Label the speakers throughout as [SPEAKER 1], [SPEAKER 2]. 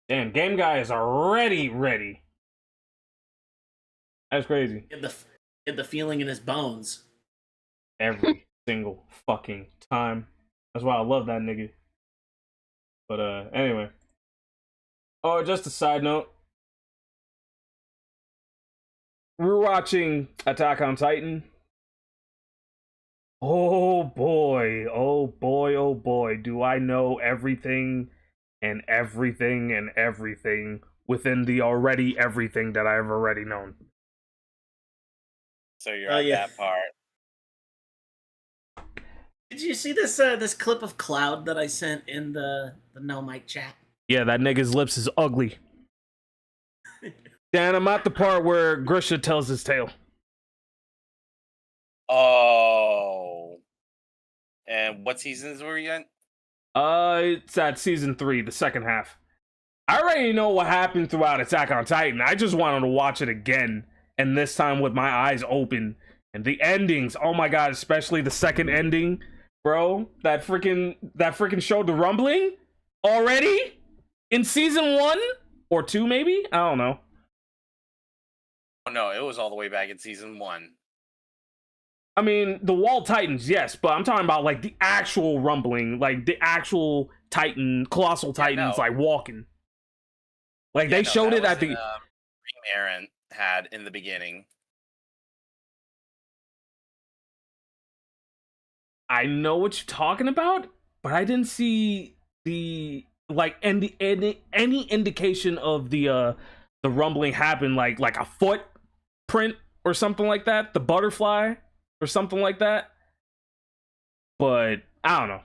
[SPEAKER 1] Damn, Game Guy is already ready. That's crazy.
[SPEAKER 2] Get the feeling in his bones.
[SPEAKER 1] Every single fucking time. That's why I love that nigga. But anyway. Oh, just a side note. We're watching Attack on Titan. Oh boy, oh boy, oh boy, do I know everything and everything and everything within the already everything that I've already known.
[SPEAKER 3] So you're on that part.
[SPEAKER 2] Did you see this clip of Cloud that I sent in the no mic chat?
[SPEAKER 1] Yeah, that nigga's lips is ugly. Dan, I'm at the part where Grisha tells his tale.
[SPEAKER 3] Oh. And what seasons were you in?
[SPEAKER 1] It's at season 3, the second half. I already know what happened throughout Attack on Titan. I just wanted to watch it again, and this time with my eyes open. And the endings, oh my god, especially the second ending, bro. That freaking show, The Rumbling, already in season 1 or 2, maybe. I don't know.
[SPEAKER 3] Oh no, it was all the way back in season 1.
[SPEAKER 1] I mean, the Wall Titans, yes, but I'm talking about like the actual Rumbling, like the actual Titan, Colossal Titans, like walking. Like they showed it at the
[SPEAKER 3] Dream Aaron had in the beginning.
[SPEAKER 1] I know what you're talking about, but I didn't see the like any indication of the Rumbling happen, like a footprint or something like that, the butterfly or something like that. But I don't know.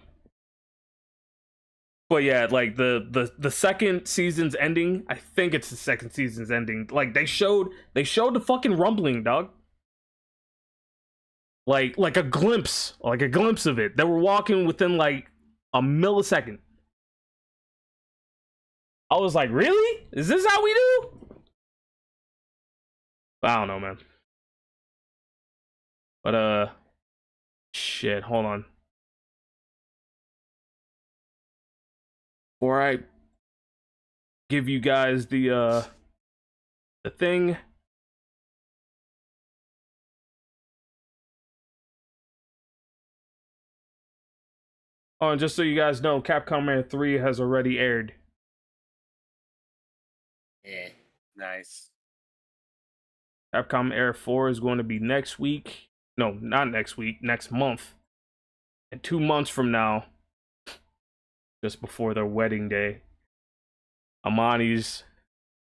[SPEAKER 1] But yeah, like the second season's ending, I think it's the second season's ending. Like they showed the fucking Rumbling, dog. Like a glimpse of it. They were walking within like a millisecond. I was like, really? Is this how we do? I don't know, man. But shit, hold on. Before I give you guys the thing. Oh, and just so you guys know, Capcom Air 3 has already aired.
[SPEAKER 2] Yeah.
[SPEAKER 3] Nice.
[SPEAKER 1] Capcom Air 4 is going to be next week. No, not next week, next month. And 2 months from now, just before their wedding day, Amani's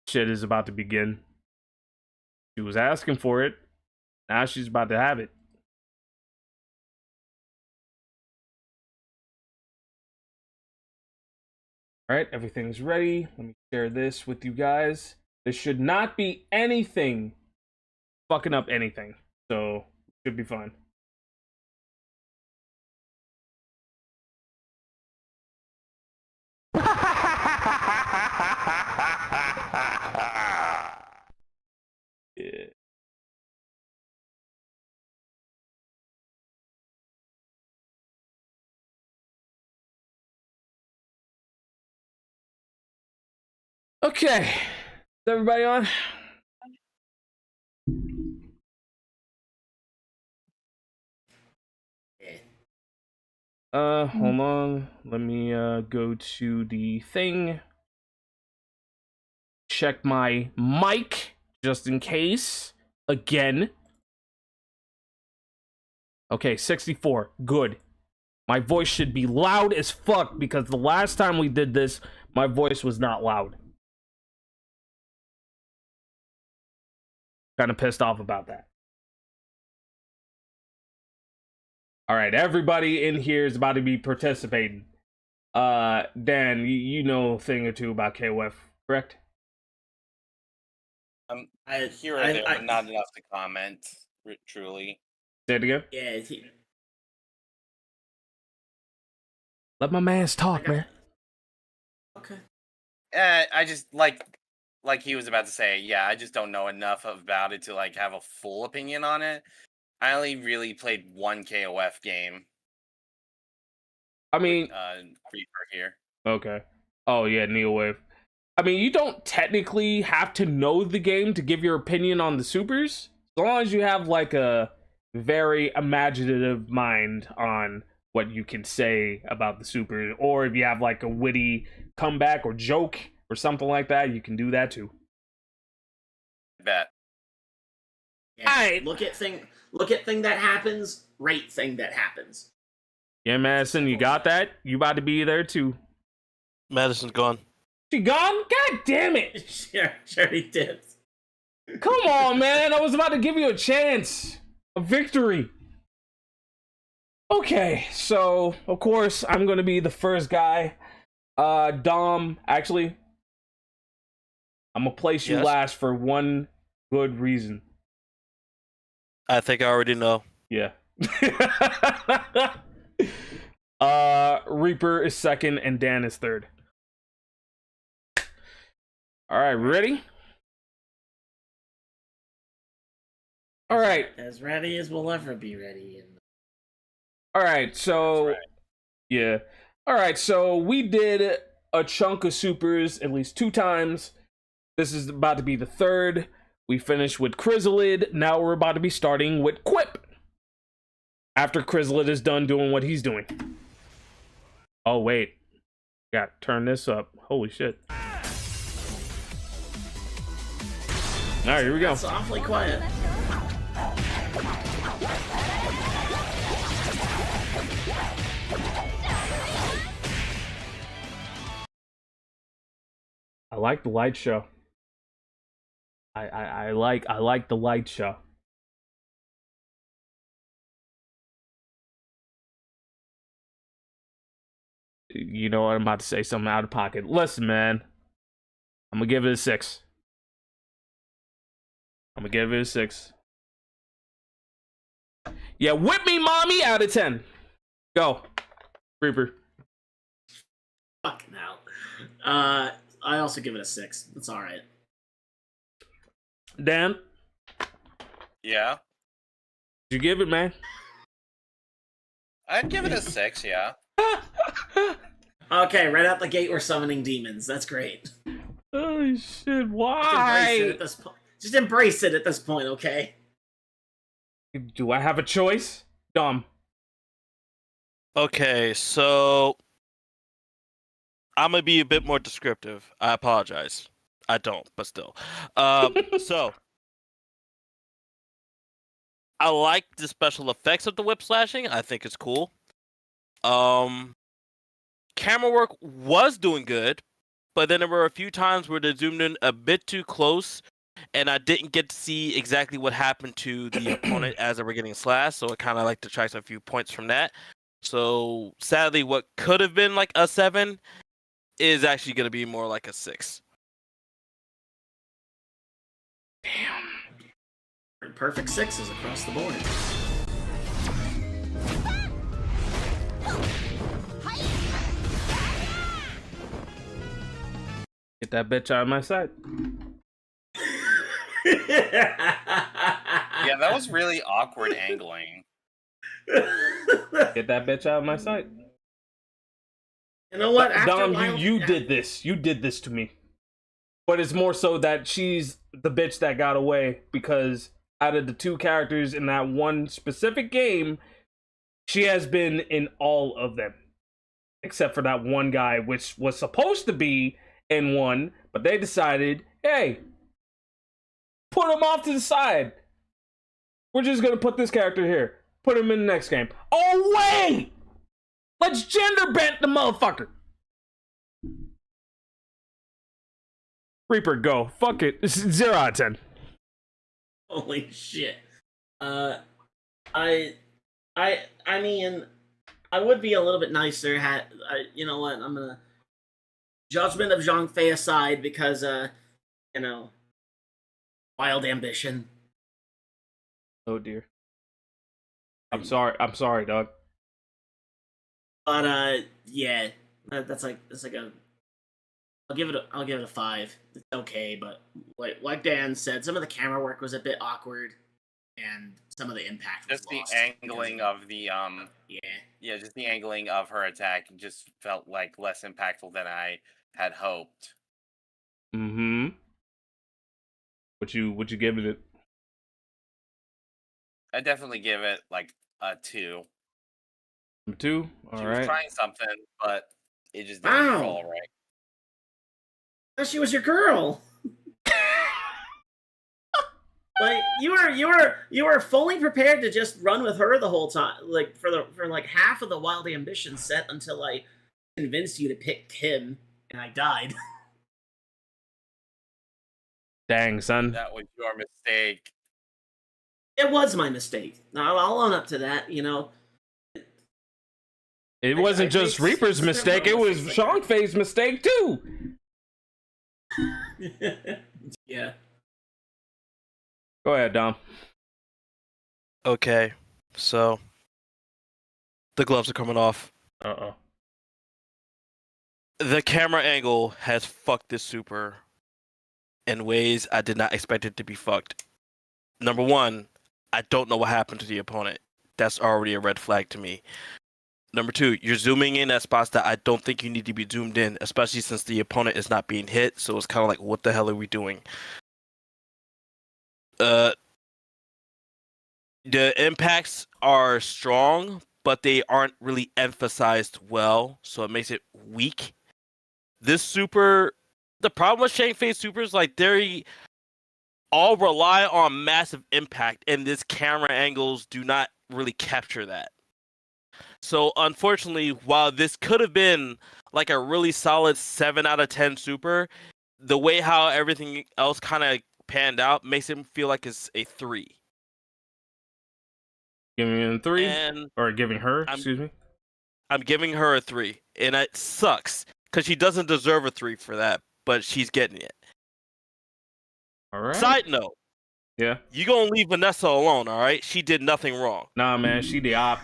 [SPEAKER 1] shit is about to begin. She was asking for it. Now she's about to have it. All right, everything's ready. Let me share this with you guys. There should not be anything fucking up anything. So, should be fine. Yeah. Okay. Is everybody on? Hold on. Let me go to the thing. Check my mic just in case. Again. Okay, 64. Good. My voice should be loud as fuck because the last time we did this, my voice was not loud. Kind of pissed off about that. All right, everybody in here is about to be participating. Dan, you know a thing or two about KOF, correct?
[SPEAKER 3] Here or there, but not enough to comment, truly.
[SPEAKER 1] Say it again?
[SPEAKER 2] Yeah.
[SPEAKER 1] Let my mans talk, man.
[SPEAKER 2] Okay.
[SPEAKER 3] I just like he was about to say, yeah, I just don't know enough about it to like have a full opinion on it. I only really played one KOF game.
[SPEAKER 1] I mean,
[SPEAKER 3] Creeper here.
[SPEAKER 1] Okay. Oh yeah, Neowave. I mean, you don't technically have to know the game to give your opinion on the supers, as long as you have like a very imaginative mind on what you can say about the super, or if you have like a witty comeback or joke or something like that, you can do that too.
[SPEAKER 3] Bet.
[SPEAKER 2] Yeah.
[SPEAKER 1] Alright.
[SPEAKER 2] Look at thing that happens, rate thing that happens.
[SPEAKER 1] Yeah, Madison, you got that? You about to be there too.
[SPEAKER 4] Madison's gone.
[SPEAKER 1] She gone? God damn it!
[SPEAKER 2] Sure he did.
[SPEAKER 1] Come on, man. I was about to give you a chance. A victory. Okay, so, of course, I'm going to be the first guy. Dom, actually, I'm going to place you last for one good reason.
[SPEAKER 4] I think I already know.
[SPEAKER 1] Yeah. Reaper is second and Dan is third. All right, ready? All right.
[SPEAKER 2] As ready as we'll ever be ready.
[SPEAKER 1] All right, so yeah. All right, so we did a chunk of supers at least 2 times. This is about to be the third. We finished with Chrysalid. Now we're about to be starting with Quip. After Chrysalid is done doing what he's doing. Oh, wait. Got to turn this up. Holy shit. All right, here we go.
[SPEAKER 2] It's awfully quiet.
[SPEAKER 1] I like the light show. I like the light show. You know what? I'm about to say something out of pocket. Listen, man. I'm gonna give it a 6. I'm gonna give it a 6. Yeah, whip me, mommy, out of 10. Go. Reaper.
[SPEAKER 2] Fuck now. I also give it a 6. That's alright.
[SPEAKER 1] Dan?
[SPEAKER 3] Yeah.
[SPEAKER 1] Did you give it, man?
[SPEAKER 3] I'd give it a 6, yeah.
[SPEAKER 2] Okay, right out the gate we're summoning demons. That's great.
[SPEAKER 1] Oh shit, why?
[SPEAKER 2] Just embrace it at this point, okay?
[SPEAKER 1] Do I have a choice? Dom.
[SPEAKER 4] Okay, so I'm gonna be a bit more descriptive. I apologize. I don't, but still. So I like the special effects of the whip slashing. I think it's cool. Camera work was doing good, but then there were a few times where they zoomed in a bit too close, and I didn't get to see exactly what happened to the opponent as they were getting slashed, so it kind of like detracts a few points from that. So sadly, what could have been like a 7 is actually going to be more like a 6.
[SPEAKER 2] Damn. Perfect 6s across the board.
[SPEAKER 1] Get that bitch out of my sight.
[SPEAKER 3] Yeah, that was really awkward angling.
[SPEAKER 1] Get that bitch out of my sight.
[SPEAKER 2] You know what?
[SPEAKER 1] Dom, you did this. You did this to me. But it's more so that she's the bitch that got away, because out of the 2 characters in that one specific game, she has been in all of them. Except for that one guy, which was supposed to be in one, but they decided, hey, put him off to the side. We're just gonna put this character here. Put him in the next game. Oh, wait! Let's gender bent the motherfucker. Reaper, go. Fuck it. This is 0 out of 10.
[SPEAKER 2] Holy shit. I mean, I would be a little bit nicer had you know what? I'm gonna judgment of Zhang Fei aside, because you know, wild ambition.
[SPEAKER 1] Oh dear. I'm sorry, dog.
[SPEAKER 2] But yeah, that's like a. I'll give it a 5. It's okay, but like Dan said, some of the camera work was a bit awkward, and some of the impact was
[SPEAKER 3] Just
[SPEAKER 2] lost.
[SPEAKER 3] the angling of the
[SPEAKER 2] yeah,
[SPEAKER 3] just the angling of her attack just felt like less impactful than I had hoped.
[SPEAKER 1] Mm-hmm. What you giving it?
[SPEAKER 3] I definitely give it like a 2.
[SPEAKER 1] Number 2?
[SPEAKER 3] She
[SPEAKER 1] All
[SPEAKER 3] was
[SPEAKER 1] right.
[SPEAKER 3] trying something, but it just didn't
[SPEAKER 2] Wow.
[SPEAKER 3] fall right.
[SPEAKER 2] She was your girl. Like you were fully prepared to just run with her the whole time, like for like half of the Wild Ambition set until I convinced you to pick Tim, and I died.
[SPEAKER 1] Dang, son.
[SPEAKER 3] That was your mistake.
[SPEAKER 2] It was my mistake. I'll own up to that. You know,
[SPEAKER 1] It wasn't
[SPEAKER 2] I
[SPEAKER 1] just
[SPEAKER 2] made
[SPEAKER 1] Reaper's
[SPEAKER 2] several
[SPEAKER 1] mistake, it was
[SPEAKER 2] mistakes like
[SPEAKER 1] Sean Faye's mistake too.
[SPEAKER 2] Yeah.
[SPEAKER 1] Go ahead, Dom.
[SPEAKER 4] Okay, so the gloves are coming off.
[SPEAKER 1] Uh-oh.
[SPEAKER 4] The camera angle has fucked this super in ways I did not expect it to be fucked. Number one, I don't know what happened to the opponent. That's already a red flag to me. Number two, you're zooming in at spots that I don't think you need to be zoomed in, especially since the opponent is not being hit. So it's kind of like, what the hell are we doing? The impacts are strong, but they aren't really emphasized well, so it makes it weak. This super, the problem with Shang Fei supers, like they all rely on massive impact, and this camera angles do not really capture that. So unfortunately, while this could have been like a really solid 7 out of 10 super, the way how everything else kind of panned out makes it feel like it's a 3.
[SPEAKER 1] Giving it a 3?
[SPEAKER 4] And
[SPEAKER 1] Or giving her, excuse me?
[SPEAKER 4] I'm giving her a 3, and it sucks because she doesn't deserve a 3 for that, but she's getting it.
[SPEAKER 1] All right.
[SPEAKER 4] Side note,
[SPEAKER 1] Yeah.
[SPEAKER 4] you gonna leave Vanessa alone, all right? She did nothing wrong.
[SPEAKER 1] Nah, man, she the op.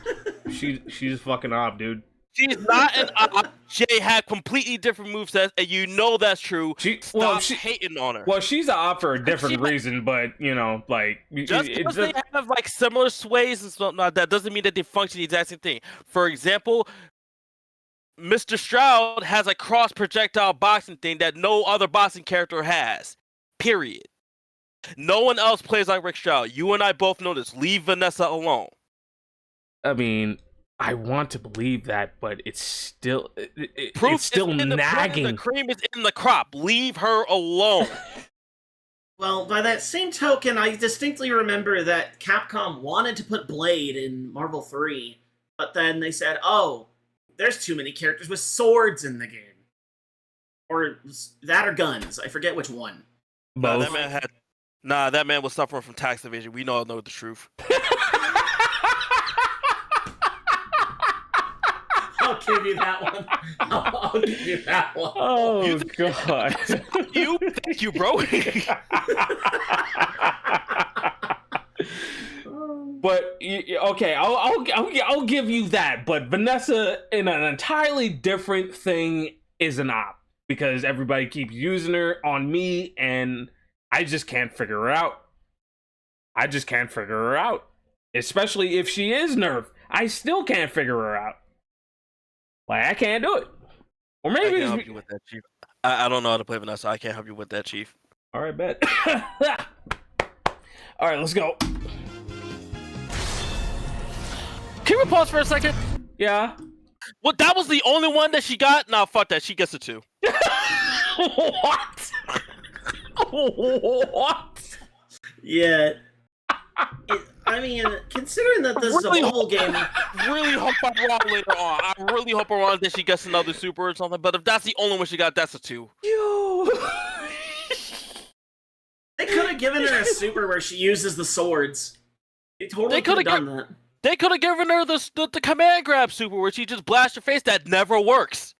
[SPEAKER 1] She's fucking op, dude.
[SPEAKER 4] She's not an op. Jay had completely different movesets, and you know that's true. Stop hating on her.
[SPEAKER 1] Well, she's an op for a different reason, but you know, like
[SPEAKER 4] just because they have like similar sways and stuff like that doesn't mean that they function the exact same thing. For example, Mr. Stroud has a cross projectile boxing thing that no other boxing character has. Period. No one else plays like Rick Stroud. You and I both know this. Leave Vanessa alone.
[SPEAKER 1] I mean, I want to believe that, but it's still
[SPEAKER 4] Proof
[SPEAKER 1] it's still
[SPEAKER 4] is in
[SPEAKER 1] nagging.
[SPEAKER 4] The cream is in the crop. Leave her alone.
[SPEAKER 2] Well, by that same token, I distinctly remember that Capcom wanted to put Blade in Marvel 3, but then they said, oh, there's too many characters with swords in the game. Or that or guns. I forget which one.
[SPEAKER 1] Both.
[SPEAKER 4] That man was suffering from tax evasion. We all know the truth.
[SPEAKER 2] I'll give you that one. I'll give you that one.
[SPEAKER 1] Oh, God.
[SPEAKER 4] Thank you, bro.
[SPEAKER 1] But okay, I'll give you that. But Vanessa in an entirely different thing is an op because everybody keeps using her on me, and I just can't figure her out. I just can't figure her out, especially if she is nerfed. I still can't figure her out. Like I can't do it. Or maybe
[SPEAKER 4] I can't help you with that, Chief. I don't know how to play Vanessa. I can't help you with that, Chief.
[SPEAKER 1] All right, bet. All right, let's go.
[SPEAKER 4] Can we pause for a second?
[SPEAKER 1] Yeah.
[SPEAKER 4] Well, that was the only one that she got? Nah, fuck that. She gets a 2.
[SPEAKER 1] What? What?
[SPEAKER 2] Yeah. I mean, considering that this is a mobile game...
[SPEAKER 4] really hope I'm wrong later on. I really hope I'm wrong that she gets another super or something, but if that's the only one she got, that's a 2.
[SPEAKER 1] Yo.
[SPEAKER 2] They could have given her a super where she uses the swords. They totally could have done that.
[SPEAKER 4] They could have given her the command grab super where she just blasts your face. That never works.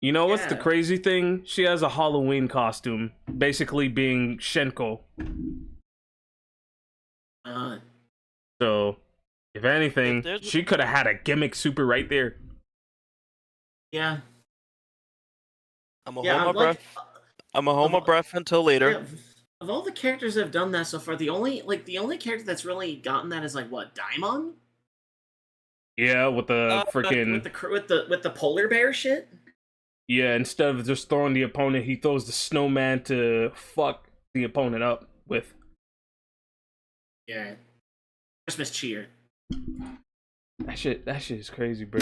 [SPEAKER 1] You know what's the crazy thing? She has a Halloween costume, basically being Shenko. So, if anything, she could have had a gimmick super right there.
[SPEAKER 2] Yeah.
[SPEAKER 4] I'm gonna hold my breath. I'm gonna hold my breath until later.
[SPEAKER 2] Yeah, of all the characters that have done that so far, the only character that's really gotten that is like what, Daimon?
[SPEAKER 1] Yeah, with the freaking
[SPEAKER 2] with the polar bear shit.
[SPEAKER 1] Yeah, instead of just throwing the opponent, he throws the snowman to fuck the opponent up with.
[SPEAKER 2] Yeah. Christmas cheer.
[SPEAKER 1] That shit is crazy, bro.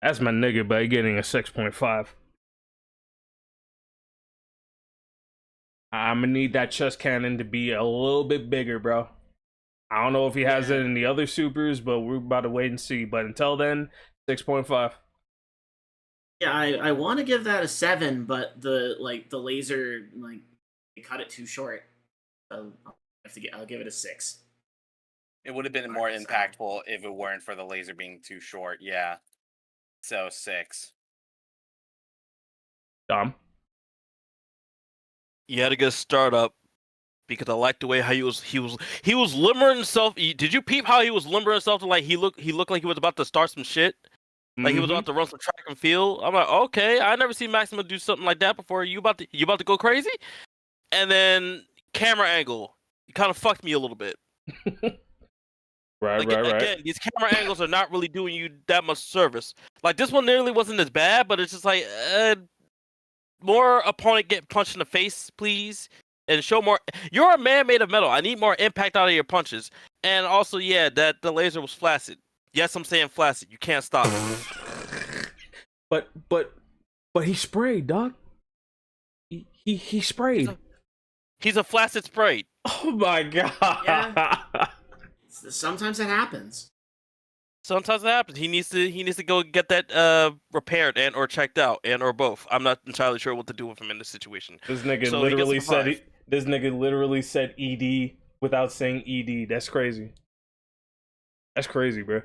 [SPEAKER 1] That's my nigga by getting a 6.5. I'm gonna need that chest cannon to be a little bit bigger, bro. I don't know if he has it in the other supers, but we're about to wait and see. But until then, 6.5.
[SPEAKER 2] Yeah, I want to give that a 7, but the laser they cut it too short. So I'll give it a 6.
[SPEAKER 3] It would have been more impactful if it weren't for the laser being too short. Yeah. So 6.
[SPEAKER 1] Dom.
[SPEAKER 4] You had a good startup because I liked the way how he was limbering himself. Did you peep how he was limbering himself to like he looked like he was about to start some shit? Like he was about to run some track and field. I'm like, okay, I never seen Maxima do something like that before. You about to go crazy? And then camera angle, you kind of fucked me a little bit.
[SPEAKER 1] Right.
[SPEAKER 4] Again, these camera angles are not really doing you that much service. Like this one nearly wasn't as bad, but it's just like more opponent get punched in the face, please, and show more. You're a man made of metal. I need more impact out of your punches. And also, yeah, that the laser was flaccid. Yes, I'm saying flaccid. You can't stop it.
[SPEAKER 1] But he sprayed, dog. He sprayed.
[SPEAKER 4] He's a flaccid sprayed.
[SPEAKER 1] Oh my god.
[SPEAKER 2] Yeah. Sometimes it happens.
[SPEAKER 4] Sometimes it happens. He needs to go get that repaired and or checked out and or both. I'm not entirely sure what to do with him in this situation.
[SPEAKER 1] This nigga literally said ED without saying ED. That's crazy. That's crazy, bro.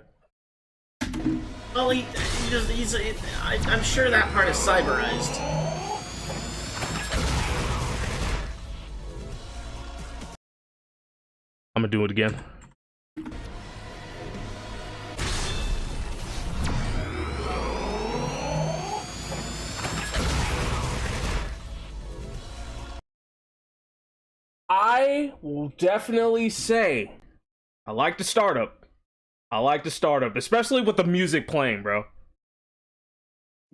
[SPEAKER 2] Well, I'm sure that part is cyberized.
[SPEAKER 1] I'm gonna do it again. I will definitely say I like the startup. Especially with the music playing, bro.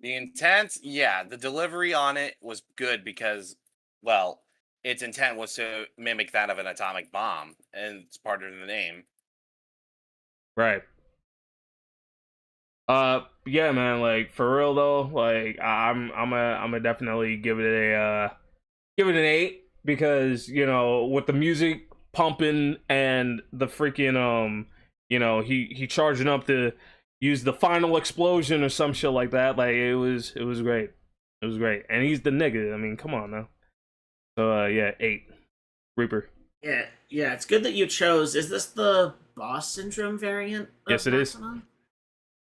[SPEAKER 3] The intent, yeah, the delivery on it was good because, well, its intent was to mimic that of an atomic bomb, and it's part of the name.
[SPEAKER 1] Right. Yeah, man. Like for real though, like I'm a definitely give it an 8 because with the music pumping and the freaking he charging up to use the final explosion or some shit like that. Like it was great. It was great, and he's the nigga. I mean, come on now. So yeah, 8. Reaper.
[SPEAKER 2] Yeah, it's good that you chose. Is this the boss syndrome variant?
[SPEAKER 1] Yes, it is.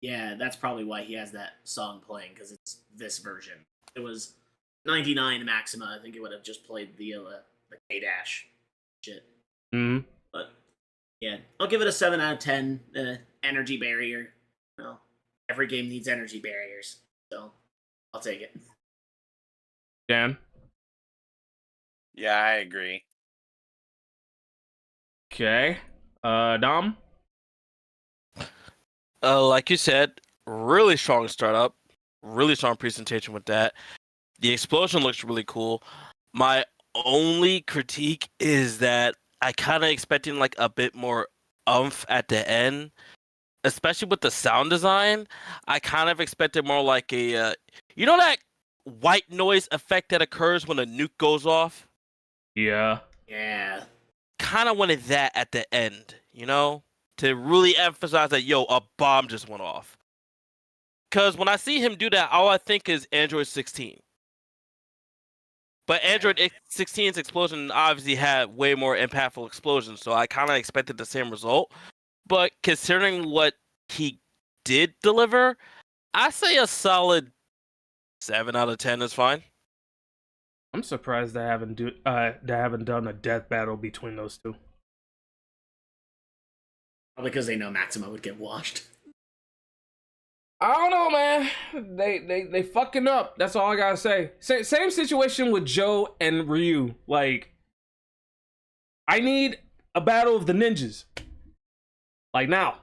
[SPEAKER 2] Yeah, that's probably why he has that song playing, because it's this version. It was 99 Maxima. I think it would have just played the K-Dash shit.
[SPEAKER 1] Mm-hmm.
[SPEAKER 2] But yeah, I'll give it a 7 out of 10. Energy barrier. Well, every game needs energy barriers, so I'll take it.
[SPEAKER 1] Dan?
[SPEAKER 3] Yeah, I agree.
[SPEAKER 1] Okay. Dom?
[SPEAKER 4] Like you said, really strong startup, really strong presentation with that. The explosion looks really cool. My only critique is that I kind of expecting like a bit more oomph at the end, especially with the sound design. I kind of expected more like a, that white noise effect that occurs when a nuke goes off?
[SPEAKER 1] Yeah.
[SPEAKER 2] Yeah.
[SPEAKER 4] Kind of wanted that at the end, to really emphasize that, a bomb just went off. Because when I see him do that, all I think is Android 16. But Android 16's explosion obviously had way more impactful explosions, so I kind of expected the same result. But considering what he did deliver, I say a solid 7 out of 10 is fine.
[SPEAKER 1] I'm surprised they haven't done a death battle between those two.
[SPEAKER 2] Probably because they know Maxima would get washed.
[SPEAKER 1] I don't know, man. They fucking up. That's all I gotta say. Same situation with Joe and Ryu. Like, I need a battle of the ninjas. Like now.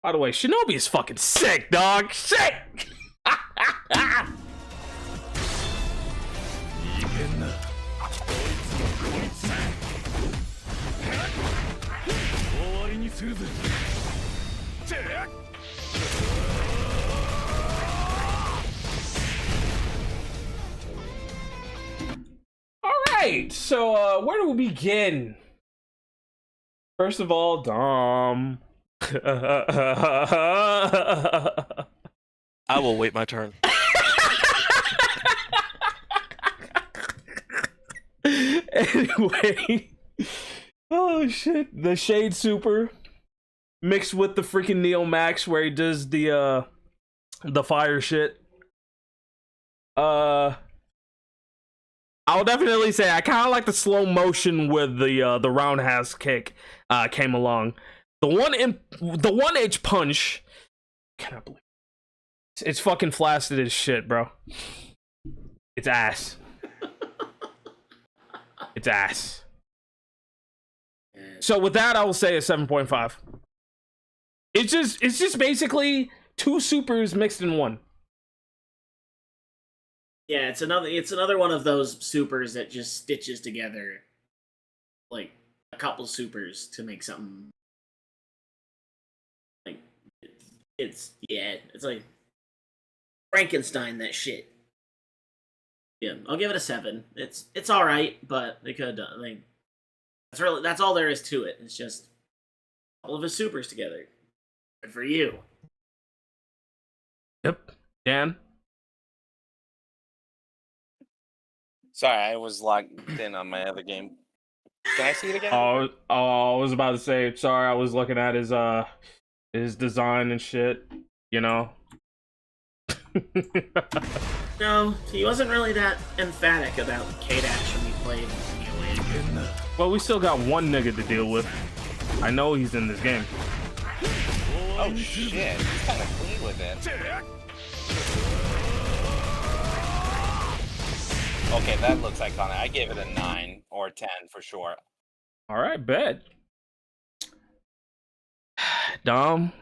[SPEAKER 1] By the way, Shinobi is fucking sick, dog. Sick. Alright, so where do we begin? First of all, Dom.
[SPEAKER 4] I will wait my turn.
[SPEAKER 1] Anyway. Oh shit. The Shade Super mixed with the freaking Neo Max where he does the fire shit. I'll definitely say I kind of like the slow motion with the roundhouse kick came along. The 1H punch. Cannot believe it's fucking flaccid as shit, bro. It's ass. It's ass. So with that, I will say a 7.5. It's just basically two supers mixed in one.
[SPEAKER 2] Yeah, it's another one of those supers that just stitches together like a couple supers to make something like it's like Frankenstein that shit. Yeah, I'll give it a 7. It's all right, but they could like that's all there is to it. It's just all of his supers together. Good for you.
[SPEAKER 1] Yep. Dan.
[SPEAKER 3] Sorry, I was logged in on my other game. Can I see it again?
[SPEAKER 1] I was about to say sorry. I was looking at his design and shit. You know.
[SPEAKER 2] No, he wasn't really that emphatic about K-Dash when we played Neo.
[SPEAKER 1] Well, we still got one nigga to deal with. I know he's in this game.
[SPEAKER 3] Oh shit, he's kind of clean with it. Okay, that looks iconic. I gave it a 9 or 10 for sure.
[SPEAKER 1] All right, bet. Dom.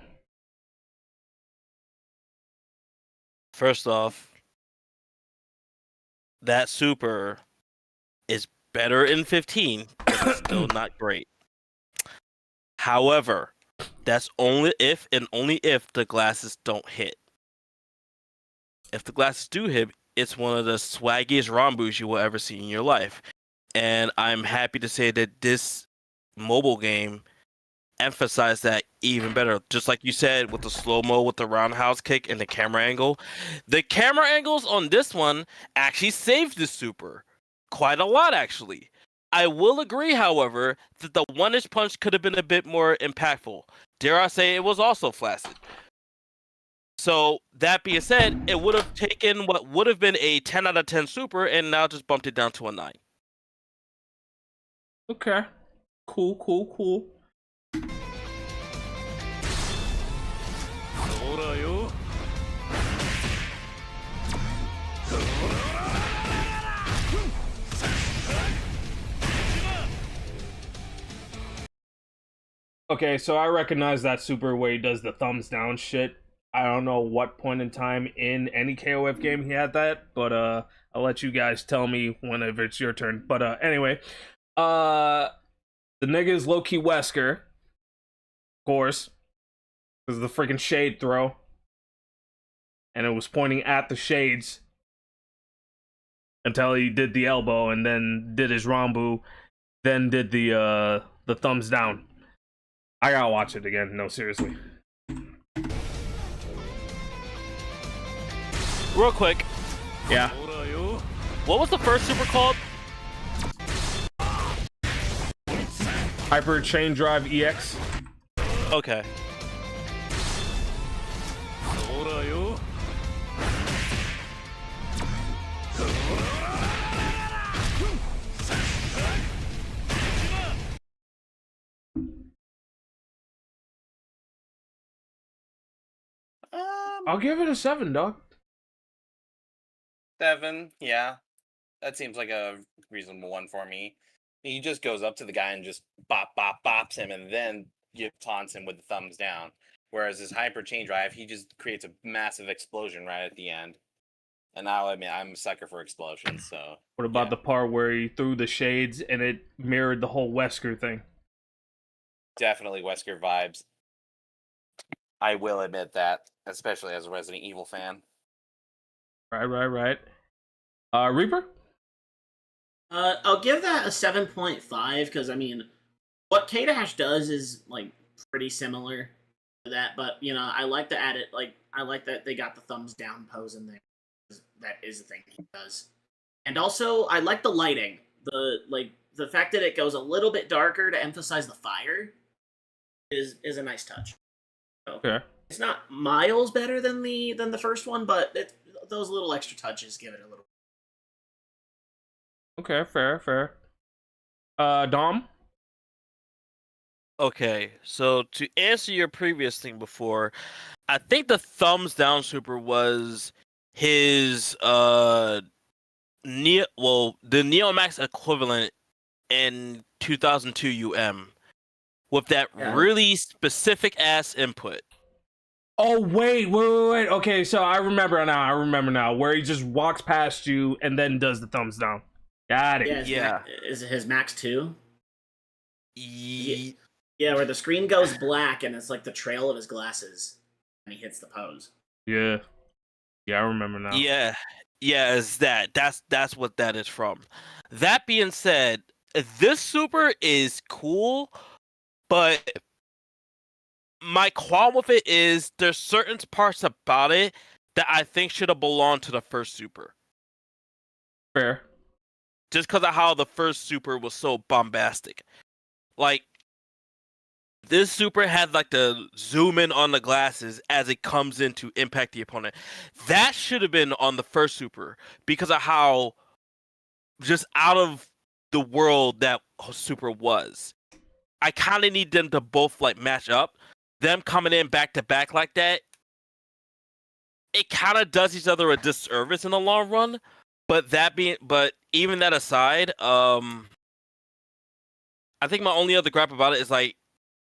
[SPEAKER 4] First off, that super is better in 15, but it's still not great. However, that's only if and only if the glasses don't hit. If the glasses do hit, it's one of the swaggiest Rambus you will ever see in your life. And I'm happy to say that this mobile game emphasized that even better. Just like you said with the slow-mo, with the roundhouse kick and the camera angle. The camera angles on this one actually saved the super. Quite a lot, actually. I will agree, however, that the 1H punch could have been a bit more impactful. Dare I say it was also flaccid. So, that being said, it would have taken what would have been a 10 out of 10 super and now just bumped it down to a 9.
[SPEAKER 1] Okay. Cool. Okay, so I recognize that super where he does the thumbs down shit. I don't know what point in time in any KOF game he had that, but I'll let you guys tell me whenever it's your turn. But anyway, the nigga is low-key Wesker, of course, because of the freaking shade throw, and it was pointing at the shades until he did the elbow and then did his Rambu, then did the thumbs down. I gotta watch it again. No, seriously.
[SPEAKER 4] Real quick.
[SPEAKER 1] Yeah.
[SPEAKER 4] What was the first super called?
[SPEAKER 1] Hyper Chain Drive EX.
[SPEAKER 4] Okay.
[SPEAKER 1] I'll give it a 7, dog.
[SPEAKER 3] 7, yeah. That seems like a reasonable one for me. He just goes up to the guy and just bops him, and then taunts him with the thumbs down. Whereas his hyper chain drive, he just creates a massive explosion right at the end. And I'll admit, I'm a sucker for explosions, so...
[SPEAKER 1] What about
[SPEAKER 3] yeah.
[SPEAKER 1] the part where he threw the shades and it mirrored the whole Wesker thing?
[SPEAKER 3] Definitely Wesker vibes. I will admit that, especially as a Resident Evil fan.
[SPEAKER 1] Right. Reaper?
[SPEAKER 2] I'll give that a 7.5 because I mean, what K-Dash does is like pretty similar to that, but you know, I like to add it. Like I like that they got the thumbs down pose in there. That is the thing he does, and also I like the lighting. The fact that it goes a little bit darker to emphasize the fire is a nice touch. So,
[SPEAKER 1] Okay.
[SPEAKER 2] It's not miles better than the first one, but those little extra touches give it a little.
[SPEAKER 1] Okay, fair. Dom?
[SPEAKER 4] Okay, so to answer your previous thing before, I think the thumbs down super was his the Neomax equivalent in 2002 with that really specific ass input.
[SPEAKER 1] Oh wait. Okay, so I remember now. Where he just walks past you and then does the thumbs down. Got it.
[SPEAKER 2] Yeah. Is it his max 2?
[SPEAKER 4] Ye-
[SPEAKER 2] Yeah, where the screen goes black and it's like the trail of his glasses, and he hits the pose.
[SPEAKER 1] Yeah, I remember now.
[SPEAKER 4] Yeah, it's that. That's what that is from. That being said, this super is cool, but my qualm with it is there's certain parts about it that I think should have belonged to the first super.
[SPEAKER 1] Fair.
[SPEAKER 4] Just because of how the first super was so bombastic. Like, this super had like the zoom in on the glasses as it comes in to impact the opponent. That should have been on the first super because of how just out of the world that super was. I kind of need them to both like match up. Them coming in back to back like that, it kind of does each other a disservice in the long run. But even that aside, I think my only other gripe about it is like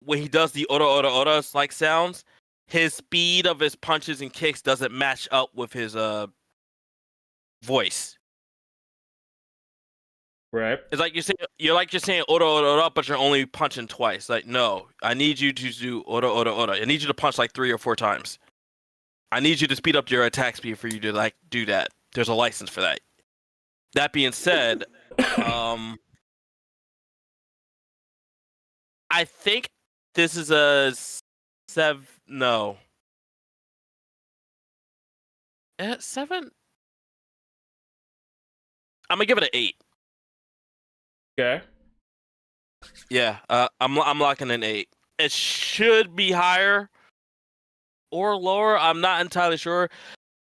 [SPEAKER 4] when he does the ora like sounds, his speed of his punches and kicks doesn't match up with his voice.
[SPEAKER 1] Right.
[SPEAKER 4] It's like you're saying ora, but you're only punching twice. Like, no, I need you to do ora. I need you to punch like 3 or 4 times. I need you to speed up your attack speed for you to like do that. There's a license for that. That being said, I think this is a 7. No, 7. I'm gonna give it an 8.
[SPEAKER 1] Okay.
[SPEAKER 4] Yeah, I'm locking in 8. It should be higher or lower. I'm not entirely sure.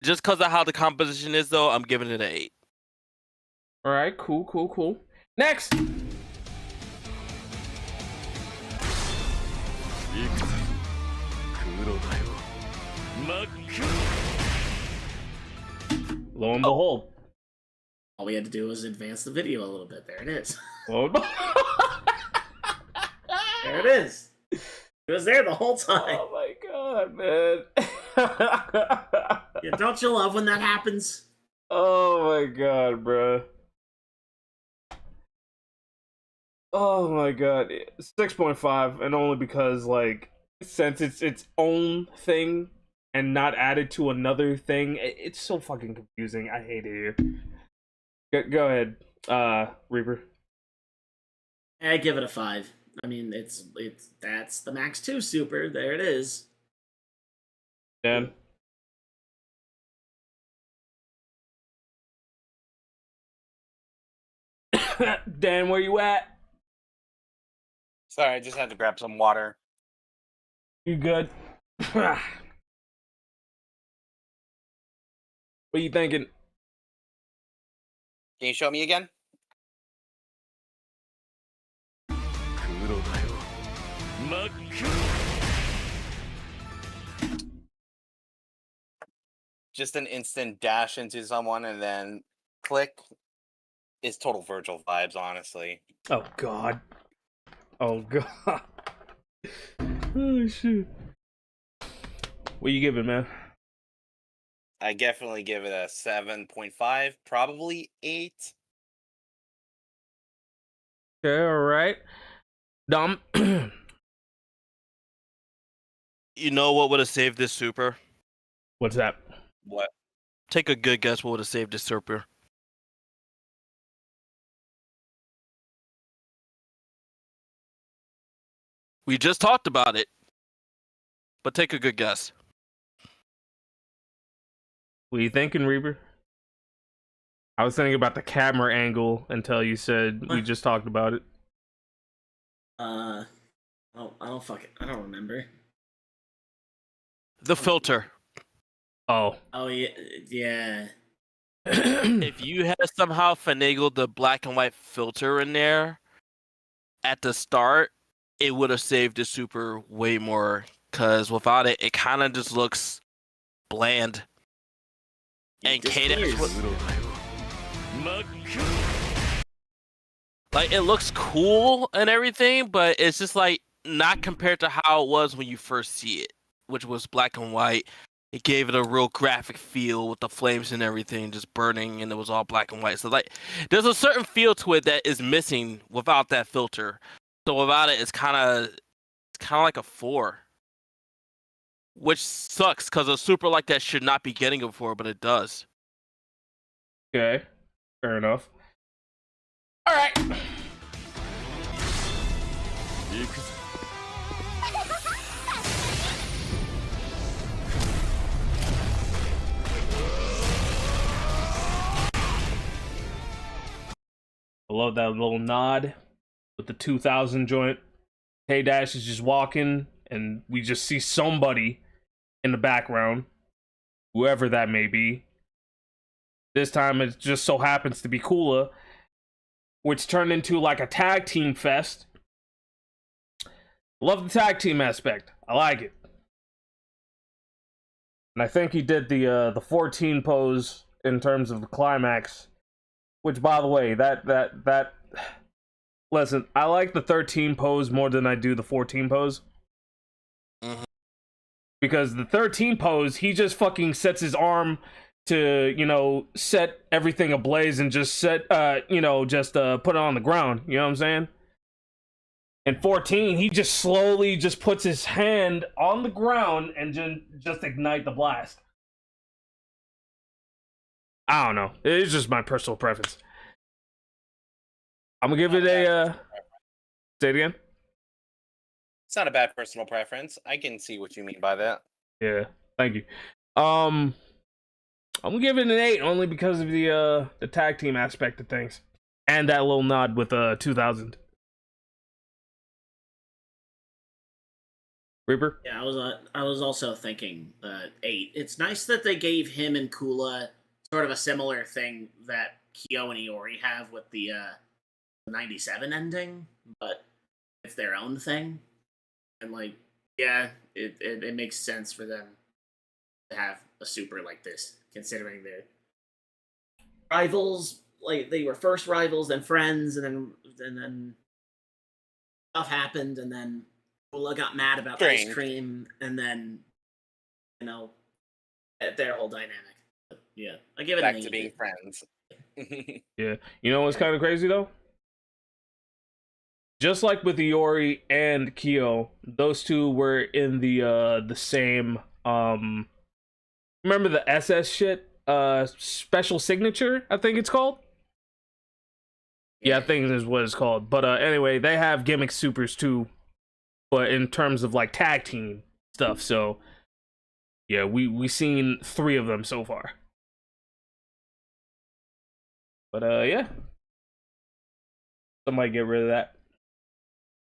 [SPEAKER 4] Just because of how the composition is, though, I'm giving it an 8.
[SPEAKER 1] All right. Cool. Next. Lo and behold.
[SPEAKER 2] All we had to do was advance the video a little bit. There it is.
[SPEAKER 1] Lo and
[SPEAKER 2] There it is. It was there the whole time.
[SPEAKER 1] Oh my god, man.
[SPEAKER 2] Yeah, don't you love when that happens?
[SPEAKER 1] Oh my god, bro. Oh my god. 6.5, and only because, like, since it's its own thing and not added to another thing, it's so fucking confusing. I hate it here. Go ahead, Reaper.
[SPEAKER 2] I give it a 5. I mean, that's the Max 2 Super. There it is.
[SPEAKER 1] Dan. Dan, where you at?
[SPEAKER 3] Sorry, I just had to grab some water.
[SPEAKER 1] You good? What are you thinking?
[SPEAKER 3] Can you show me again? just an instant dash into someone and then click is total Virgil vibes, honestly.
[SPEAKER 1] Oh god. Oh god. Oh shit. What you giving, man?
[SPEAKER 3] I definitely give it a 7.5, probably 8.
[SPEAKER 1] Okay, alright. Dom.
[SPEAKER 4] You know what would have saved this super?
[SPEAKER 1] What's that?
[SPEAKER 3] What?
[SPEAKER 4] Take a good guess what would have saved this super. We just talked about it. But take a good guess.
[SPEAKER 1] What are you thinking, Reaper? I was thinking about the camera angle until you said we just talked about it.
[SPEAKER 2] I don't remember.
[SPEAKER 4] The filter.
[SPEAKER 1] Oh.
[SPEAKER 2] Oh yeah, yeah.
[SPEAKER 4] If you had somehow finagled the black and white filter in there at the start, it would have saved the super way more. Because without it, it kind of just looks bland. And K-Dash would... Like, it looks cool and everything, but it's just like not compared to how it was when you first see it, which was black and white. It gave it a real graphic feel with the flames and everything just burning, and it was all black and white. So like, there's a certain feel to it that is missing without that filter. So without it, it's kind of like a 4, which sucks because a super like that should not be getting a 4, but it does.
[SPEAKER 1] Okay, fair enough. All right. I love that little nod with the 2000 joint. K-Dash is just walking, and we just see somebody in the background, whoever that may be. This time it just so happens to be Kula, which turned into like a tag team fest. Love the tag team aspect. I like it. And I think he did the 14 pose in terms of the climax. Which, by the way, that listen, I like the 13 pose more than I do the 14 pose.
[SPEAKER 4] Mm-hmm.
[SPEAKER 1] Because the 13 pose, he just fucking sets his arm to, you know, set everything ablaze and just put it on the ground. You know what I'm saying? And 14, he just slowly just puts his hand on the ground and just ignite the blast. I don't know. It's just my personal preference. I'm gonna give it a say it again.
[SPEAKER 3] It's not a bad personal preference. I can see what you mean by that.
[SPEAKER 1] Yeah, thank you. I'm gonna give it an 8 only because of the tag team aspect of things. And that little nod with 2000. Reaper?
[SPEAKER 2] Yeah, I was also thinking 8. It's nice that they gave him and Kula sort of a similar thing that Kyo and Iori have with the 97 ending, but it's their own thing. And like, yeah, it makes sense for them to have a super like this, considering their rivals. Like they were first rivals, then friends, and then stuff happened, and then Kula got mad about ice cream, and then their whole dynamic. But yeah, I give it
[SPEAKER 3] back
[SPEAKER 2] an 8.
[SPEAKER 3] to being friends.
[SPEAKER 1] Yeah. You know what's kind of crazy though? Just like with Iori and Kyo, those two were in the same remember the SS shit? Special signature, I think it's called. Yeah, I think this is what it's called. But anyway, they have gimmick supers too. But in terms of like tag team stuff, so yeah, we seen 3 of them so far. But yeah. Somebody get rid of that.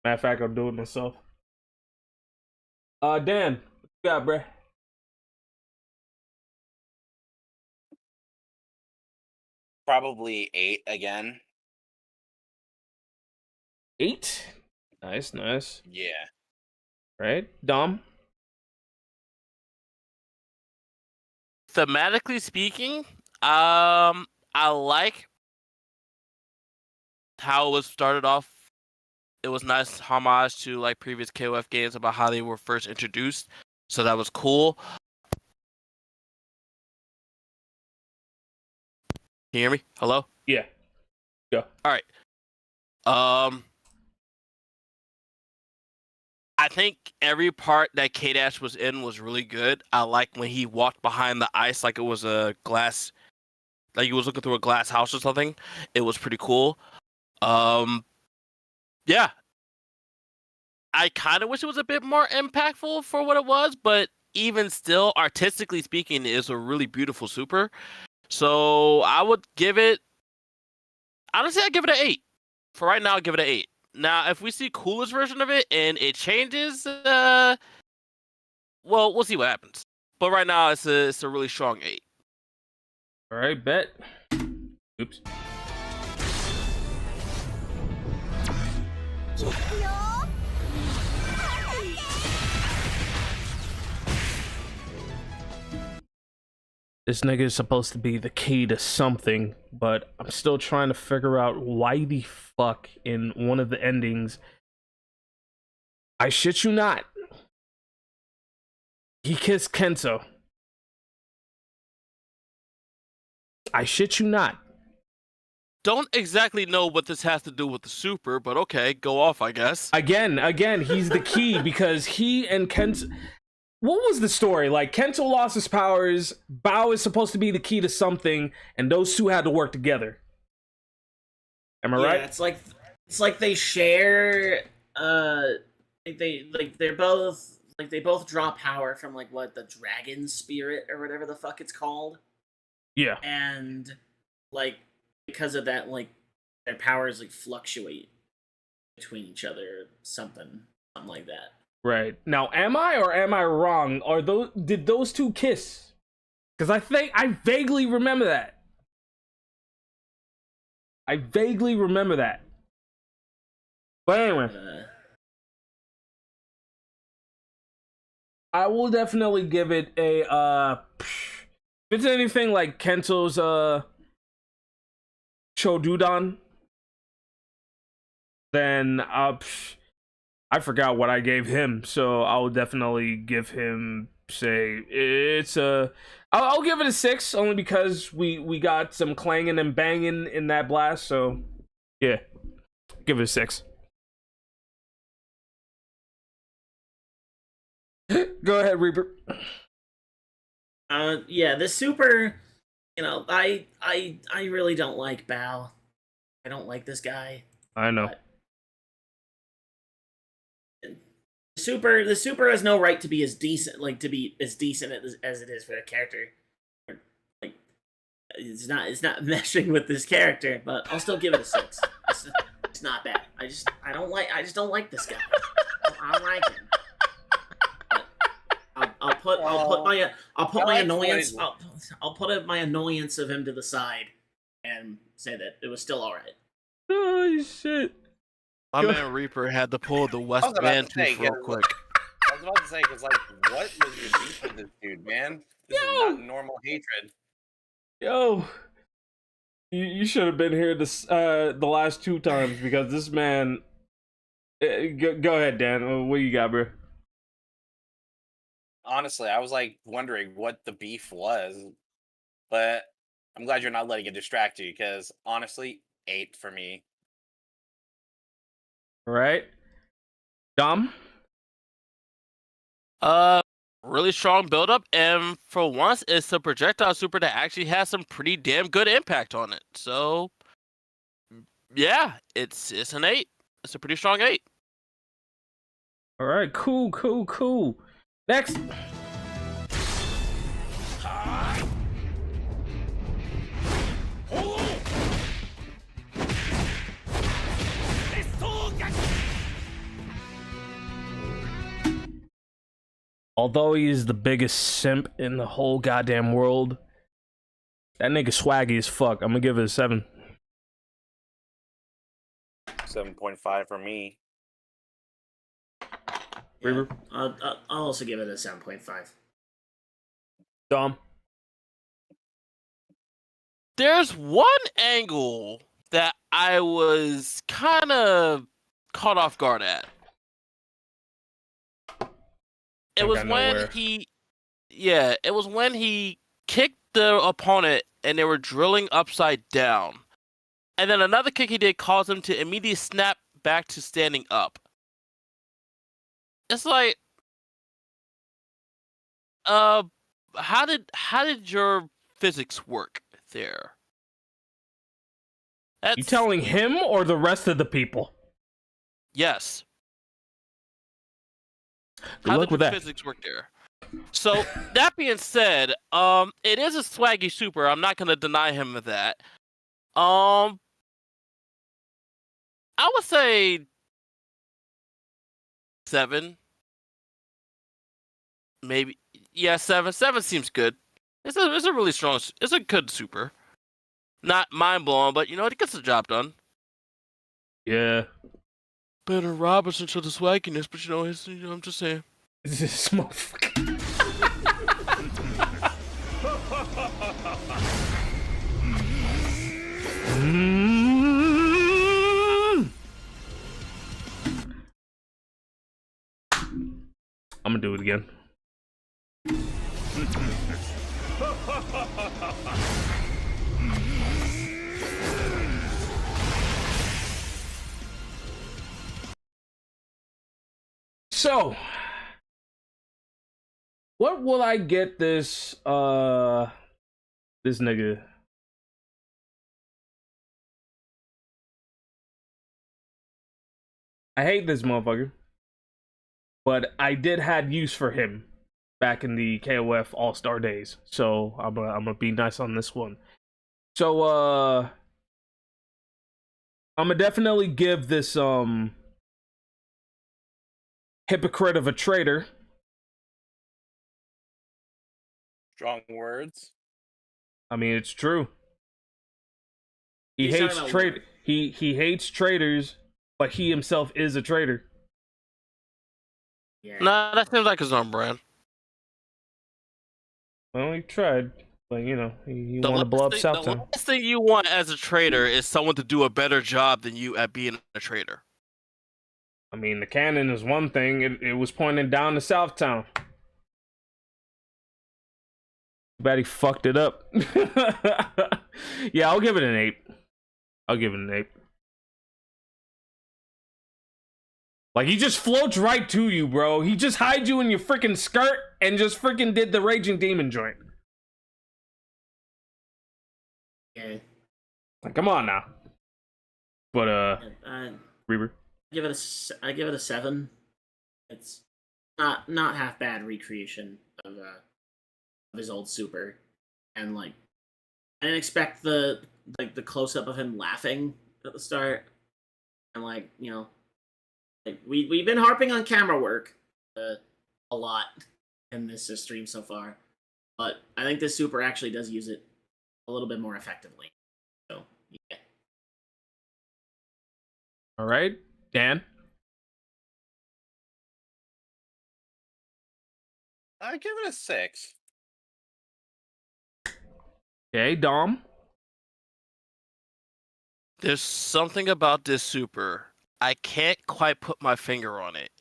[SPEAKER 1] Matter of fact, I'm doing it myself. Dan, what you got, bruh?
[SPEAKER 3] Probably 8 again.
[SPEAKER 1] 8? Nice.
[SPEAKER 3] Yeah.
[SPEAKER 1] Right? Dom?
[SPEAKER 4] thematically speaking, I like how it was started off. It was nice homage to like previous KOF games about how they were first introduced, so that was cool. Can you hear me? Hello?
[SPEAKER 1] Yeah. Go.
[SPEAKER 4] All right. I think every part that K-Dash was in was really good. I like when he walked behind the ice like it was a glass, like he was looking through a glass house or something. It was pretty cool. Yeah. I kind of wish it was a bit more impactful for what it was, but even still, artistically speaking, it's a really beautiful super. So I would give it, honestly, I'd give it an 8. For right now, I'll give it an 8. Now, if we see coolest version of it and it changes, well, we'll see what happens. But right now, it's a really strong 8.
[SPEAKER 1] All right, bet. Oops. This nigga is supposed to be the key to something, but I'm still trying to figure out why the fuck in one of the endings, I shit you not, he kissed Kento. I shit you not.
[SPEAKER 4] Don't exactly know what this has to do with the super, but okay, go off, I guess.
[SPEAKER 1] Again, he's the key because he and Kento... What was the story? Like, Kento lost his powers, Bao is supposed to be the key to something, and those two had to work together. Am I right?
[SPEAKER 2] It's like they share they both draw power from like what, the dragon spirit or whatever the fuck it's called.
[SPEAKER 1] Yeah.
[SPEAKER 2] And like because of that, like their powers like fluctuate between each other, something like that.
[SPEAKER 1] Right. Now, am I wrong? Did those two kiss? Because I think I vaguely remember that. But anyway, I will definitely give it a if it's anything like Kento's Chodudan, then I forgot what I gave him, so I'll definitely give him, say, I'll give it a 6, only because we got some clanging and banging in that blast, so yeah, give it a 6. Go ahead, Reaper.
[SPEAKER 2] Yeah, this super, I really don't like Bao. I don't like this guy.
[SPEAKER 1] I know.
[SPEAKER 2] The super has no right to be as decent, as it is for a character. Like, it's not meshing with this character, but I'll still give it a 6. It's not bad. I just don't like this guy. I don't like him. I'll put my annoyance of him to the side and say that it was still all right.
[SPEAKER 1] Oh shit.
[SPEAKER 4] My man Reaper had to pull the West Van tooth real quick.
[SPEAKER 3] I was about to say, because, like, what was your beef with this dude, man? This is not normal hatred.
[SPEAKER 1] Yo, you should have been here the last 2 times, because this man... Go ahead, Dan. What you got, bro?
[SPEAKER 3] Honestly, I was, like, wondering what the beef was. But I'm glad you're not letting it distract you, because, honestly, 8 for me.
[SPEAKER 1] Right. Dom?
[SPEAKER 4] Really strong build-up, and for once, it's a projectile super that actually has some pretty damn good impact on it. So, yeah, it's an 8. It's a pretty strong 8.
[SPEAKER 1] All right, cool. Next. Although he is the biggest simp in the whole goddamn world, that nigga swaggy as fuck. I'm gonna give it a 7.
[SPEAKER 3] 7.5 for me.
[SPEAKER 1] Reaper?
[SPEAKER 2] I'll also give it a 7.5.
[SPEAKER 1] Dom?
[SPEAKER 4] There's one angle that I was kind of caught off guard at. It was when it was when he kicked the opponent and they were drilling upside down. And then another kick he did caused him to immediately snap back to standing up. It's like, how did your physics work there?
[SPEAKER 1] You telling him or the rest of the people?
[SPEAKER 4] Yes.
[SPEAKER 1] Good
[SPEAKER 4] How
[SPEAKER 1] luck
[SPEAKER 4] did
[SPEAKER 1] with
[SPEAKER 4] your
[SPEAKER 1] that.
[SPEAKER 4] physics work there? So that being said, it is a swaggy super. I'm not gonna deny him of that. I would say 7. Maybe, yeah, 7. 7 seems good. It's a really strong. It's a good super. Not mind blowing, but you know it gets the job done.
[SPEAKER 1] Yeah.
[SPEAKER 4] Better Robinson to the swagginess, but you know, I'm just saying.
[SPEAKER 1] This motherfucker. I'm gonna do it again. So, what will I get this this nigga? I hate this motherfucker, but I did have use for him back in the KOF All-Star days, so I'm gonna be nice on this one. So I'm gonna definitely give this hypocrite of a traitor.
[SPEAKER 3] Strong words.
[SPEAKER 1] I mean, it's true. He
[SPEAKER 2] He's
[SPEAKER 1] hates
[SPEAKER 2] talking about
[SPEAKER 1] trade. He hates traitors, but he himself is a traitor.
[SPEAKER 2] Yeah.
[SPEAKER 4] Nah, that seems like his own brand.
[SPEAKER 1] Well, he tried, but you know, he
[SPEAKER 4] The
[SPEAKER 1] wanted to blow up
[SPEAKER 4] The
[SPEAKER 1] Southtown.
[SPEAKER 4] last thing you want as a trader is someone to do a better job than you at being a trader.
[SPEAKER 1] I mean, the cannon is one thing. It was pointing down to Southtown. Bad he fucked it up. Yeah, I'll give it an 8. I'll give it an 8. Like, he just floats right to you, bro. He just hides you in your freaking skirt and just freaking did the Raging Demon joint.
[SPEAKER 2] Yeah.
[SPEAKER 1] Like, come on now. But, Reaver.
[SPEAKER 2] I give it a 7. It's not half bad recreation of his old super, and like I didn't expect the close up of him laughing at the start, and like, you know, like we've been harping on camera work a lot in this stream so far, but I think this super actually does use it a little bit more effectively. So yeah.
[SPEAKER 1] All right, Dan.
[SPEAKER 3] I give it a 6.
[SPEAKER 1] Okay, Dom.
[SPEAKER 4] There's something about this super. I can't quite put my finger on it.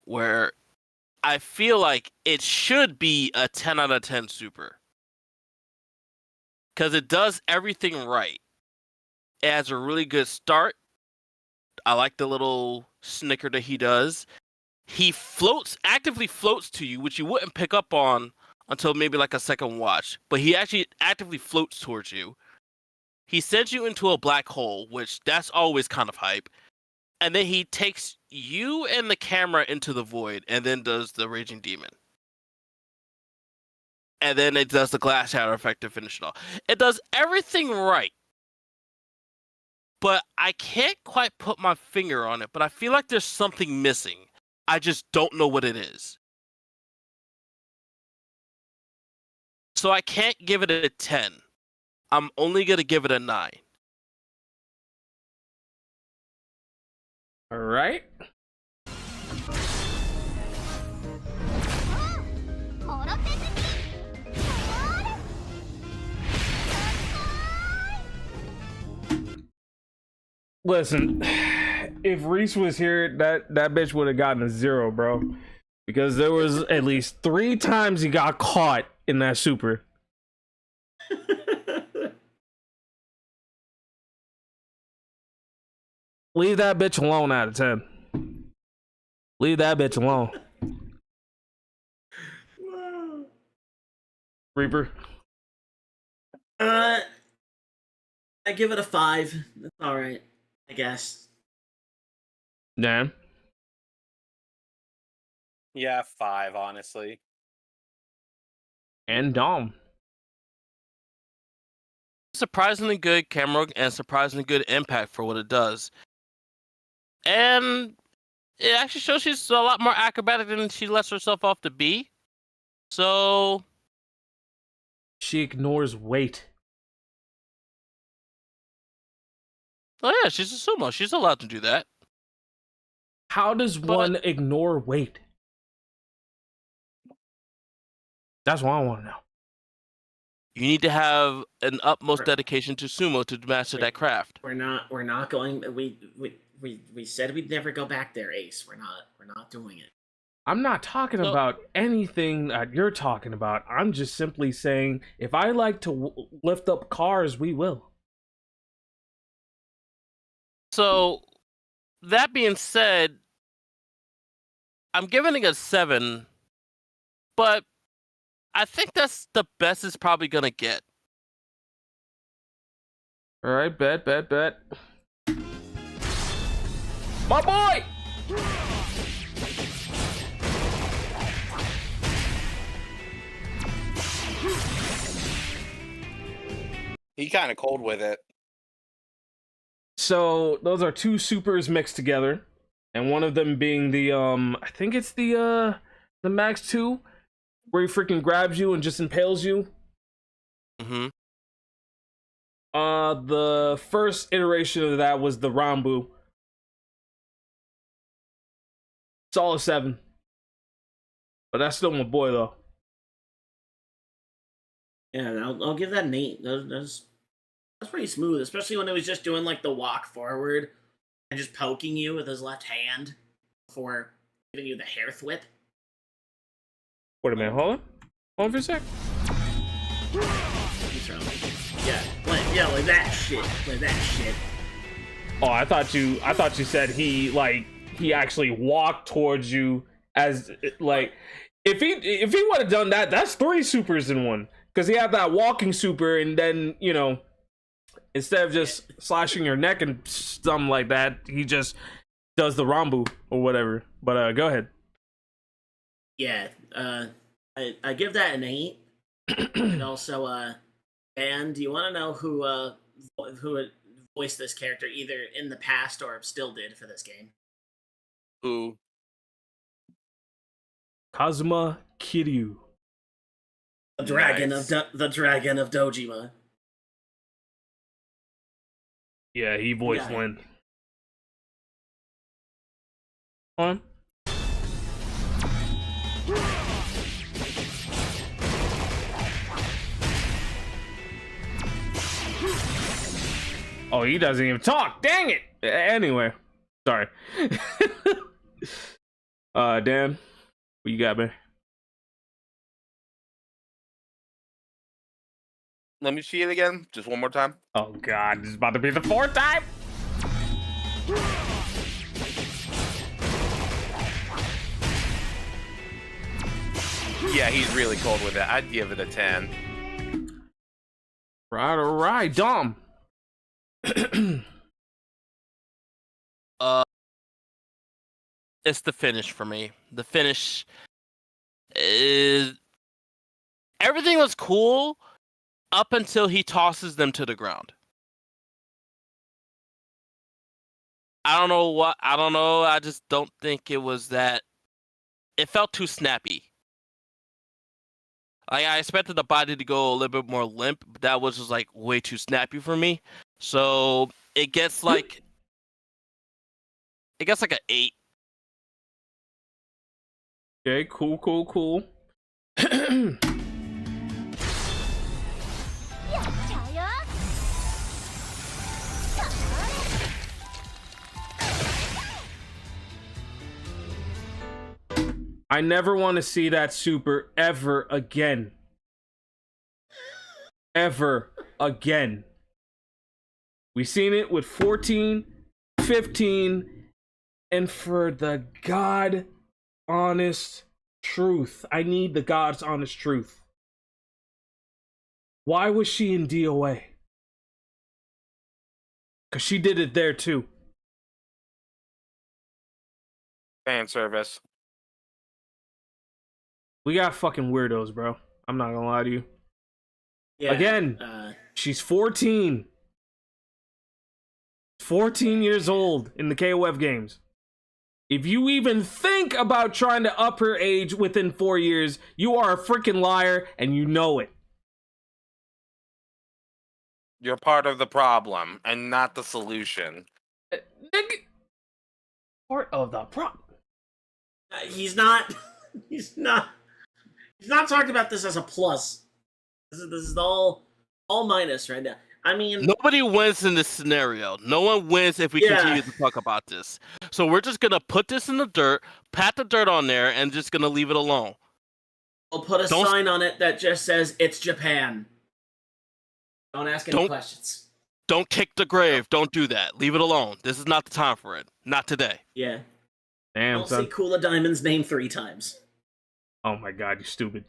[SPEAKER 4] Where I feel like it should be a 10 out of 10 super. Because it does everything right. It has a really good start. I like the little snicker that he does. He actively floats to you, which you wouldn't pick up on until maybe like a second watch. But he actually actively floats towards you. He sends you into a black hole, which that's always kind of hype. And then he takes you and the camera into the void and then does the Raging Demon. And then it does the glass shatter effect to finish it off. It does everything right. But I can't quite put my finger on it, but I feel like there's something missing. I just don't know what it is. So I can't give it a 10. I'm only going to give it a 9.
[SPEAKER 1] All right. Listen, if Reese was here, that bitch would have gotten a 0, bro. Because there was at least 3 times he got caught in that super. Leave that bitch alone out of 10. Leave that bitch alone. Reaper.
[SPEAKER 2] I give it a 5. That's all right, I guess.
[SPEAKER 1] Dan.
[SPEAKER 3] Yeah, 5, honestly.
[SPEAKER 1] And Dom.
[SPEAKER 4] Surprisingly good camera work and surprisingly good impact for what it does. And it actually shows she's a lot more acrobatic than she lets herself off to be. So
[SPEAKER 1] She ignores weight.
[SPEAKER 4] oh yeah, she's a sumo. She's allowed to do that.
[SPEAKER 1] How does one ignore weight? That's what I want to know.
[SPEAKER 4] You need to have an utmost dedication to sumo to master that craft.
[SPEAKER 2] We're not going. We said we'd never go back there, Ace. We're not doing it.
[SPEAKER 1] I'm not talking about anything that you're talking about. I'm just simply saying, if I like to lift up cars, we will.
[SPEAKER 4] So, that being said, I'm giving it a 7, but I think that's the best it's probably gonna get.
[SPEAKER 1] All right, bet. My boy!
[SPEAKER 3] He kind of cold with it.
[SPEAKER 1] So those are 2 supers mixed together, and one of them being the I think it's the Max 2, where he freaking grabs you and just impales you.
[SPEAKER 4] Mm-hmm.
[SPEAKER 1] The first iteration of that was the Rambu. Solid 7. But that's still my boy though.
[SPEAKER 2] Yeah, I'll give that an 8. That's pretty smooth, especially when it was just doing like the walk forward and just poking you with his left hand before giving you the hair thwip.
[SPEAKER 1] Wait a minute, hold on for a sec.
[SPEAKER 2] So, yeah, like that shit.
[SPEAKER 1] Oh, I thought you said he actually walked towards you as like if he would have done that, that's 3 supers in one. Because he had that walking super, and then, you know, instead of just slashing your neck and something like that, he just does the Rambu or whatever. But go ahead.
[SPEAKER 2] Yeah, I give that an 8. And also, Dan, do you want to know who voiced this character either in the past or still did for this game?
[SPEAKER 3] Who?
[SPEAKER 1] Kazuma Kiryu.
[SPEAKER 2] The dragon
[SPEAKER 3] Nice.
[SPEAKER 2] the dragon of Dojima.
[SPEAKER 1] Yeah, he voiced
[SPEAKER 2] Yeah.
[SPEAKER 1] Lin. On. Oh, he doesn't even talk. Dang it. Anyway, sorry. Dan, what you got, man?
[SPEAKER 3] Let me see it again, just one more time.
[SPEAKER 1] Oh God, this is about to be the 4th time.
[SPEAKER 3] Yeah, he's really cold with it. I'd give it a 10.
[SPEAKER 1] Right, all right, Dom.
[SPEAKER 4] It's the finish for me. The finish is everything was cool up until he tosses them to the ground. I don't know. I just don't think it was that. It felt too snappy. I expected the body to go a little bit more limp, but that was just like way too snappy for me. So it gets like an 8.
[SPEAKER 1] Okay, cool. I never want to see that super ever again. Ever again. We seen it with 14, 15, and for the God honest truth. I need the God's honest truth. Why was she in DOA? Because she did it there too.
[SPEAKER 3] Fan service.
[SPEAKER 1] We got fucking weirdos, bro. I'm not gonna lie to you.
[SPEAKER 2] Yeah.
[SPEAKER 1] Again, she's 14. 14 years old in the KOF games. If you even think about trying to up her age within 4 years, you are a freaking liar and you know it.
[SPEAKER 3] You're part of the problem and not the solution.
[SPEAKER 1] Part of the problem.
[SPEAKER 2] He's not. He's not. He's not talking about this as a plus. This is all minus right now. I mean,
[SPEAKER 4] Nobody wins in this scenario. No one wins if we continue to talk about this. So we're just gonna put this in the dirt, pat the dirt on there, and just gonna leave it alone.
[SPEAKER 2] we'll put a sign on it that just says it's Japan. Don't ask any questions.
[SPEAKER 4] Don't kick the grave. Don't do that. Leave it alone. This is not the time for it. Not today.
[SPEAKER 2] Yeah.
[SPEAKER 1] Damn,
[SPEAKER 2] Don't
[SPEAKER 1] son.
[SPEAKER 2] say Kula Diamond's name 3 times.
[SPEAKER 1] Oh my god, you stupid.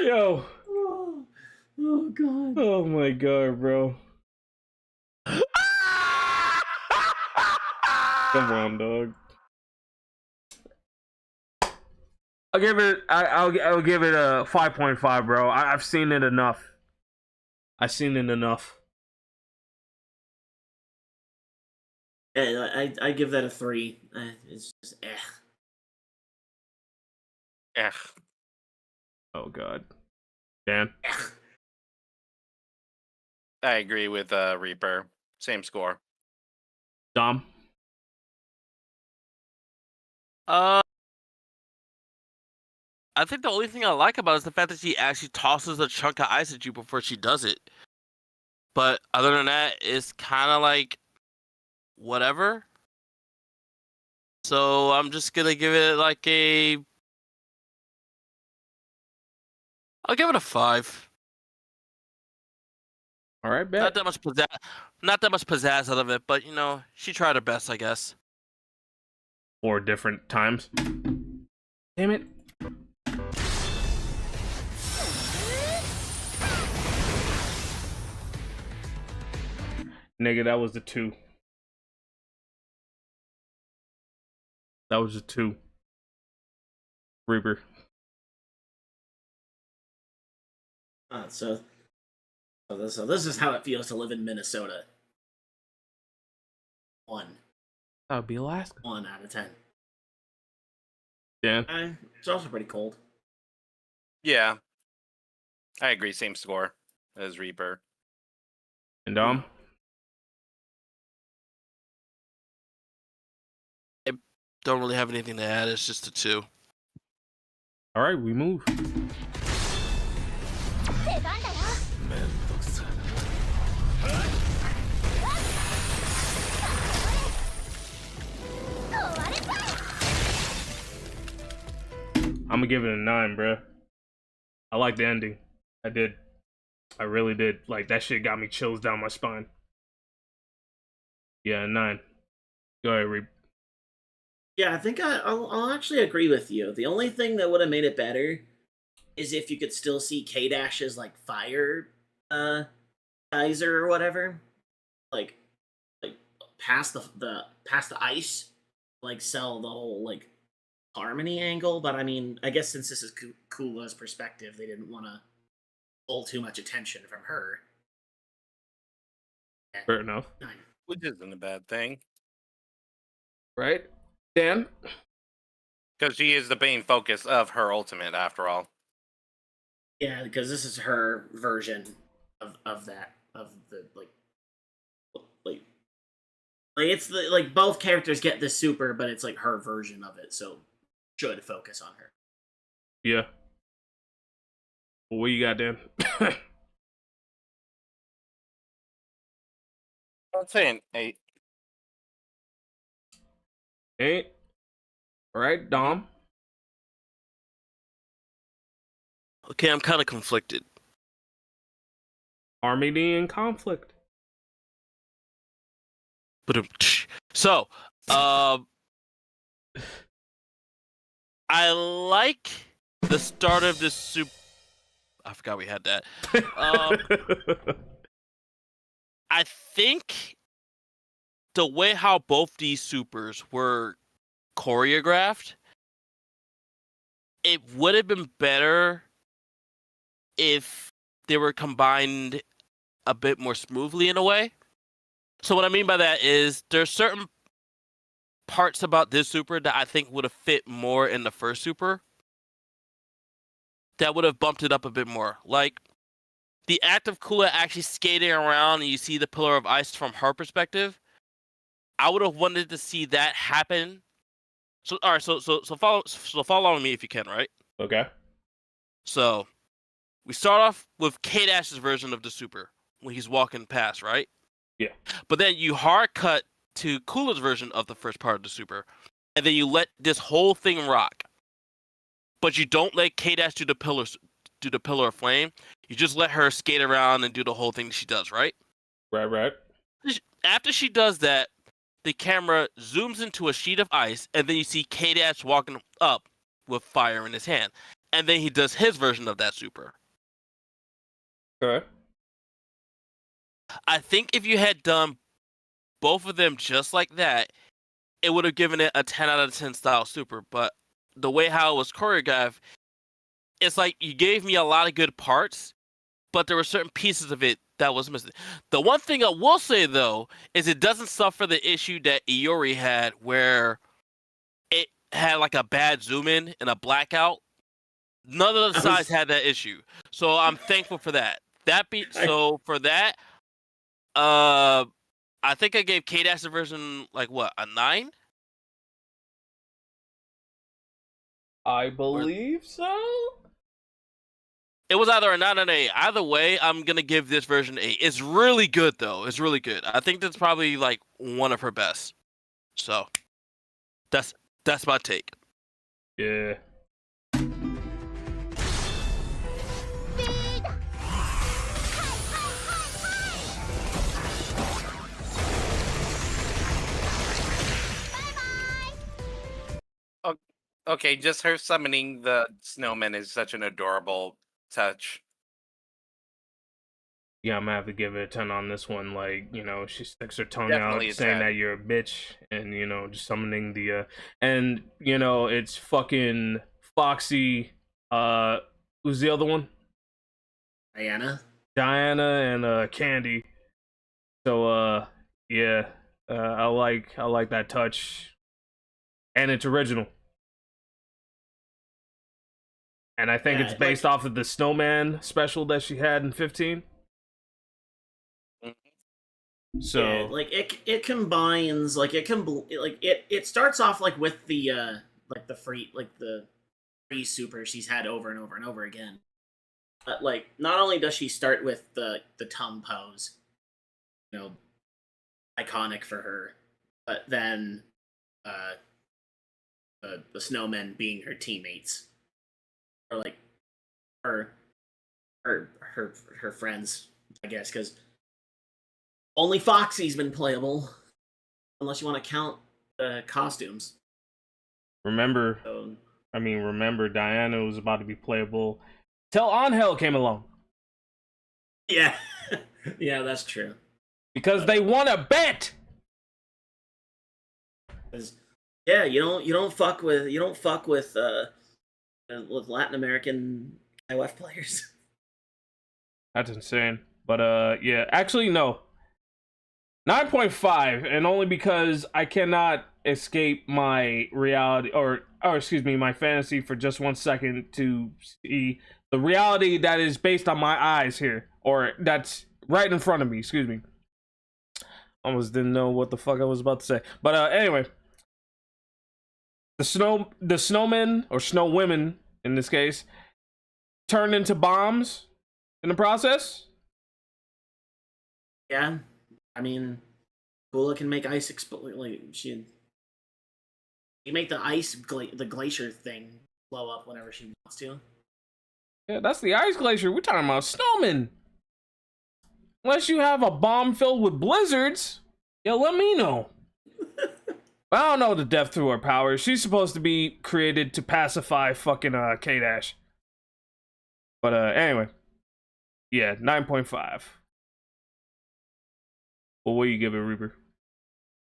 [SPEAKER 1] Yo.
[SPEAKER 2] Oh god.
[SPEAKER 1] Oh my god, bro. Come on, dog. I'll give it a 5.5, bro. I've seen it enough. I've seen it enough.
[SPEAKER 2] Yeah, I give that a 3. It's just
[SPEAKER 1] Oh god. Dan.
[SPEAKER 3] I agree with Reaper. Same score.
[SPEAKER 1] Dom.
[SPEAKER 4] I think the only thing I like about it is the fact that she actually tosses a chunk of ice at you before she does it. But other than that, it's kind of like whatever. So I'm just gonna give it like I'll give it a 5.
[SPEAKER 1] All right, bet.
[SPEAKER 4] Not that much pizzazz out of it, but you know, she tried her best, I guess.
[SPEAKER 1] 4 different times. Damn it. Nigga, that was the 2. That was a 2. Reaper.
[SPEAKER 2] So this is how it feels to live in Minnesota. 1.
[SPEAKER 1] That would be Alaska.
[SPEAKER 2] 1 out of 10.
[SPEAKER 1] Yeah.
[SPEAKER 2] It's also pretty cold.
[SPEAKER 3] Yeah. I agree. Same score as Reaper.
[SPEAKER 1] And Dom?
[SPEAKER 4] I don't really have anything to add. It's just a 2.
[SPEAKER 1] All right, we move. I'm gonna give it a 9, bruh. I like the ending. I did. I really did. Like, that shit got me chills down my spine. Yeah, 9. Go ahead, Reap.
[SPEAKER 2] Yeah, I think I'll actually agree with you. The only thing that would have made it better is if you could still see K-Dash's like fire geyser or whatever. Like past the ice, like sell the whole like harmony angle, but I mean, I guess since this is Kula's perspective, they didn't want to pull too much attention from her.
[SPEAKER 1] Fair enough.
[SPEAKER 2] 9.
[SPEAKER 3] Which isn't a bad thing.
[SPEAKER 1] Right? Dan?
[SPEAKER 3] Because she is the main focus of her ultimate, after all.
[SPEAKER 2] Yeah, because this is her version of that, of the like it's the like both characters get the super, but it's like her version of it, so should focus on her.
[SPEAKER 1] Yeah. What you got, Dan?
[SPEAKER 3] I'd say an 8.
[SPEAKER 1] 8. All right, Dom.
[SPEAKER 4] Okay, I'm kind of conflicted.
[SPEAKER 1] Armenian conflict.
[SPEAKER 4] But so, I like the start of this soup. I forgot we had that. I think the way how both these supers were choreographed, it would have been better if they were combined a bit more smoothly in a way. So what I mean by that is there's certain parts about this super that I think would have fit more in the first super that would have bumped it up a bit more. Like the act of Kula actually skating around and you see the pillar of ice from her perspective. I would have wanted to see that happen. So all right, so follow along with me if you can, right?
[SPEAKER 1] Okay.
[SPEAKER 4] So we start off with K-Dash's version of the super when he's walking past, right?
[SPEAKER 1] Yeah.
[SPEAKER 4] But then you hard cut to Kula's version of the first part of the super, and then you let this whole thing rock. But you don't let K-Dash do the pillar of flame. You just let her skate around and do the whole thing that she does, right?
[SPEAKER 1] Right.
[SPEAKER 4] After she does that, the camera zooms into a sheet of ice, and then you see K-Dash walking up with fire in his hand. And then he does his version of that super.
[SPEAKER 1] Okay.
[SPEAKER 4] I think if you had done both of them just like that, it would have given it a 10 out of 10 style super. But the way how it was choreographed, it's like you gave me a lot of good parts, but there were certain pieces of it that was missing. The one thing I will say, though, is it doesn't suffer the issue that Iori had where it had like a bad zoom in and a blackout. None of the sides had that issue. So I'm thankful for that. So for that, I think I gave K-Dash the version like what, a 9?
[SPEAKER 1] I believe so.
[SPEAKER 4] It was either a 9 or an 8. Either way, I'm gonna give this version 8. It's really good though. It's really good. I think that's probably like one of her best. So that's my take.
[SPEAKER 1] Yeah.
[SPEAKER 3] Okay, just her summoning the snowman is such an adorable touch.
[SPEAKER 1] Yeah, I'm gonna have to give it a 10 on this one. Like, you know, she sticks her tongue
[SPEAKER 3] Definitely a
[SPEAKER 1] out saying
[SPEAKER 3] 10.
[SPEAKER 1] that you're a bitch, and, you know, just summoning the and, you know, it's fucking Foxy. Who's the other one?
[SPEAKER 2] Diana
[SPEAKER 1] and Candy. So yeah, I like that touch, and it's original. And I think it's based off of the Snowman special that she had in 15. So
[SPEAKER 2] yeah, like it combines it starts off like with the free super she's had over and over and over again. But like not only does she start with the tongue pose, you know, iconic for her, but then the snowmen being her teammates, or like her friends, I guess, because only Foxy's been playable, unless you want to count costumes.
[SPEAKER 1] remember Diana was about to be playable till Angel came along.
[SPEAKER 2] Yeah, yeah, that's true.
[SPEAKER 1] Because they won a bet.
[SPEAKER 2] Yeah, you don't fuck with Latin American KOF players.
[SPEAKER 1] That's insane. But yeah, actually no. 9.5, and only because I cannot escape my reality or excuse me, my fantasy for just 1 second to see the reality that is based on my eyes here, or that's right in front of me, excuse me. Almost didn't know what the fuck I was about to say. But anyway, the snowmen or snow women in this case turned into bombs in the process.
[SPEAKER 2] Yeah, I mean, Kula can make ice explode. Like she make the the glacier thing blow up whenever she wants to.
[SPEAKER 1] Yeah, that's the ice glacier. We're talking about snowmen. Unless you have a bomb filled with blizzards, yo, let me know. I don't know the depth to her powers. She's supposed to be created to pacify fucking K-Dash. But anyway, yeah, 9.5. Well, what do you give it, Reaper?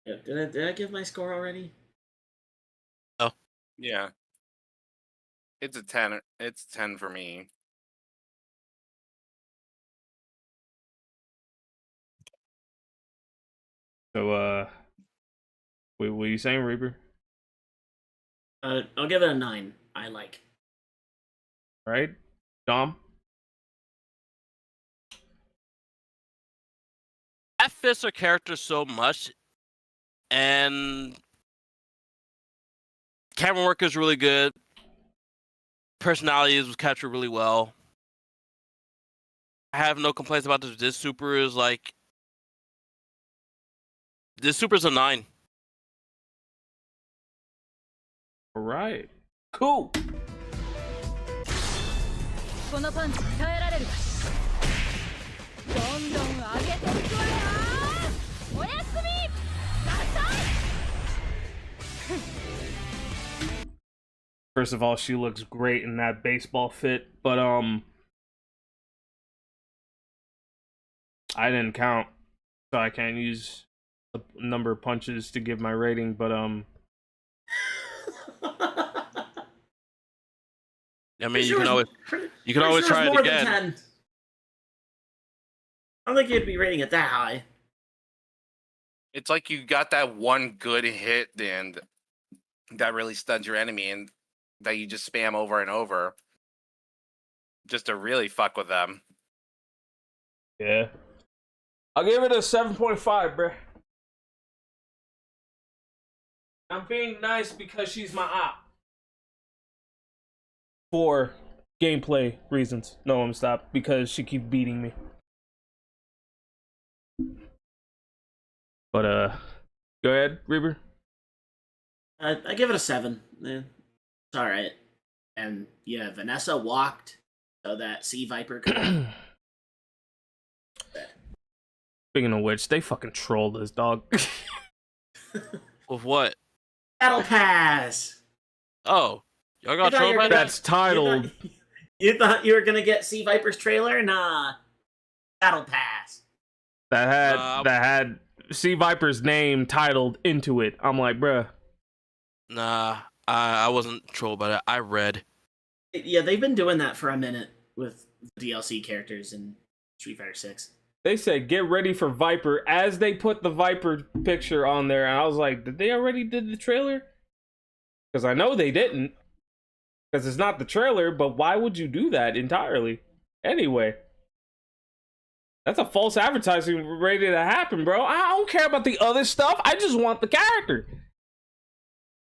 [SPEAKER 2] Yeah, did I give my score already?
[SPEAKER 3] Yeah. It's a 10. It's 10 for me.
[SPEAKER 1] So, wait, what are you saying, Reaper?
[SPEAKER 2] I'll give it a 9. I like.
[SPEAKER 1] All right, Dom?
[SPEAKER 4] That fits her character so much, and camera work is really good. Personalities was captured really well. I have no complaints about this. This super is like, this super's a 9.
[SPEAKER 1] All right, cool.
[SPEAKER 5] このパンチ耐えられるかどんどん上げていくわよおやすみなさい
[SPEAKER 1] First of all, she looks great in that baseball fit, but I didn't count, so I can't use the number of punches to give my rating, but
[SPEAKER 4] I mean, you can always try it again.
[SPEAKER 2] I don't think you'd be rating it that high.
[SPEAKER 3] It's like you got that one good hit and that really stuns your enemy and that you just spam over and over just to really fuck with them.
[SPEAKER 1] yeah. I'll give it a 7.5, bruh. I'm being nice because she's my op. For gameplay reasons. No, I'm stopped because she keeps beating me. But go ahead, Reaper.
[SPEAKER 2] I give it a 7. It's all right. And yeah, Vanessa walked so that Sea Viper could.
[SPEAKER 1] Speaking of which, they fucking trolled this dog.
[SPEAKER 4] With what?
[SPEAKER 2] Battle Pass.
[SPEAKER 4] Oh, y'all got
[SPEAKER 2] I thought
[SPEAKER 4] trolled
[SPEAKER 2] you
[SPEAKER 4] by
[SPEAKER 2] were
[SPEAKER 4] that?
[SPEAKER 1] That's titled.
[SPEAKER 2] You thought you were gonna get Sea Viper's trailer? Nah. Battle Pass.
[SPEAKER 1] That had Sea Viper's name titled into it. I'm like, bruh.
[SPEAKER 4] Nah, I wasn't trolled by that. I read.
[SPEAKER 2] Yeah, they've been doing that for a minute with DLC characters in Street Fighter 6.
[SPEAKER 1] They said get ready for Viper as they put the Viper picture on there, and I was like, did they already did the trailer? Because I know they didn't. Because it's not the trailer, but why would you do that entirely? Anyway. That's a false advertising ready to happen, bro. I don't care about the other stuff. I just want the character.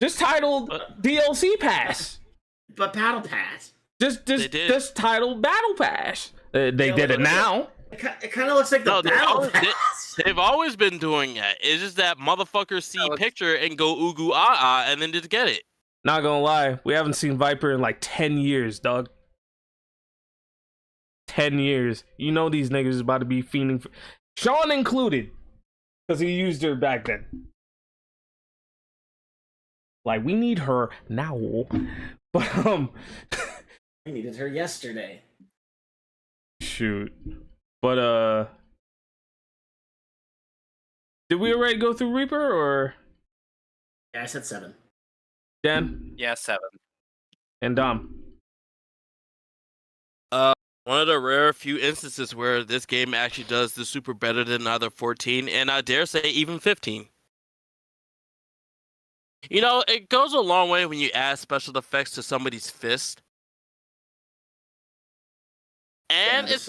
[SPEAKER 1] Just titled DLC Pass.
[SPEAKER 2] But Battle Pass.
[SPEAKER 1] Just titled Battle Pass. They did it now.
[SPEAKER 2] It kind of looks like the Battle Pass.
[SPEAKER 4] They've always been doing that. It's just that motherfuckers see picture and go ooh ah and then just get it.
[SPEAKER 1] Not gonna lie, we haven't seen Viper in like 10 years, dog. 10 years. You know these niggas is about to be fiending for... Sean included. Because he used her back then. Like, we need her now. But,
[SPEAKER 2] I needed her yesterday.
[SPEAKER 1] shoot. But, did we already go through Reaper, or...
[SPEAKER 2] Yeah, I said 7.
[SPEAKER 1] Dan?
[SPEAKER 3] Yeah, 7.
[SPEAKER 1] And Dom?
[SPEAKER 4] One of the rare few instances where this game actually does the super better than either 14, and I dare say even 15. You know, it goes a long way when you add special effects to somebody's fist. And
[SPEAKER 2] Yeah,
[SPEAKER 4] its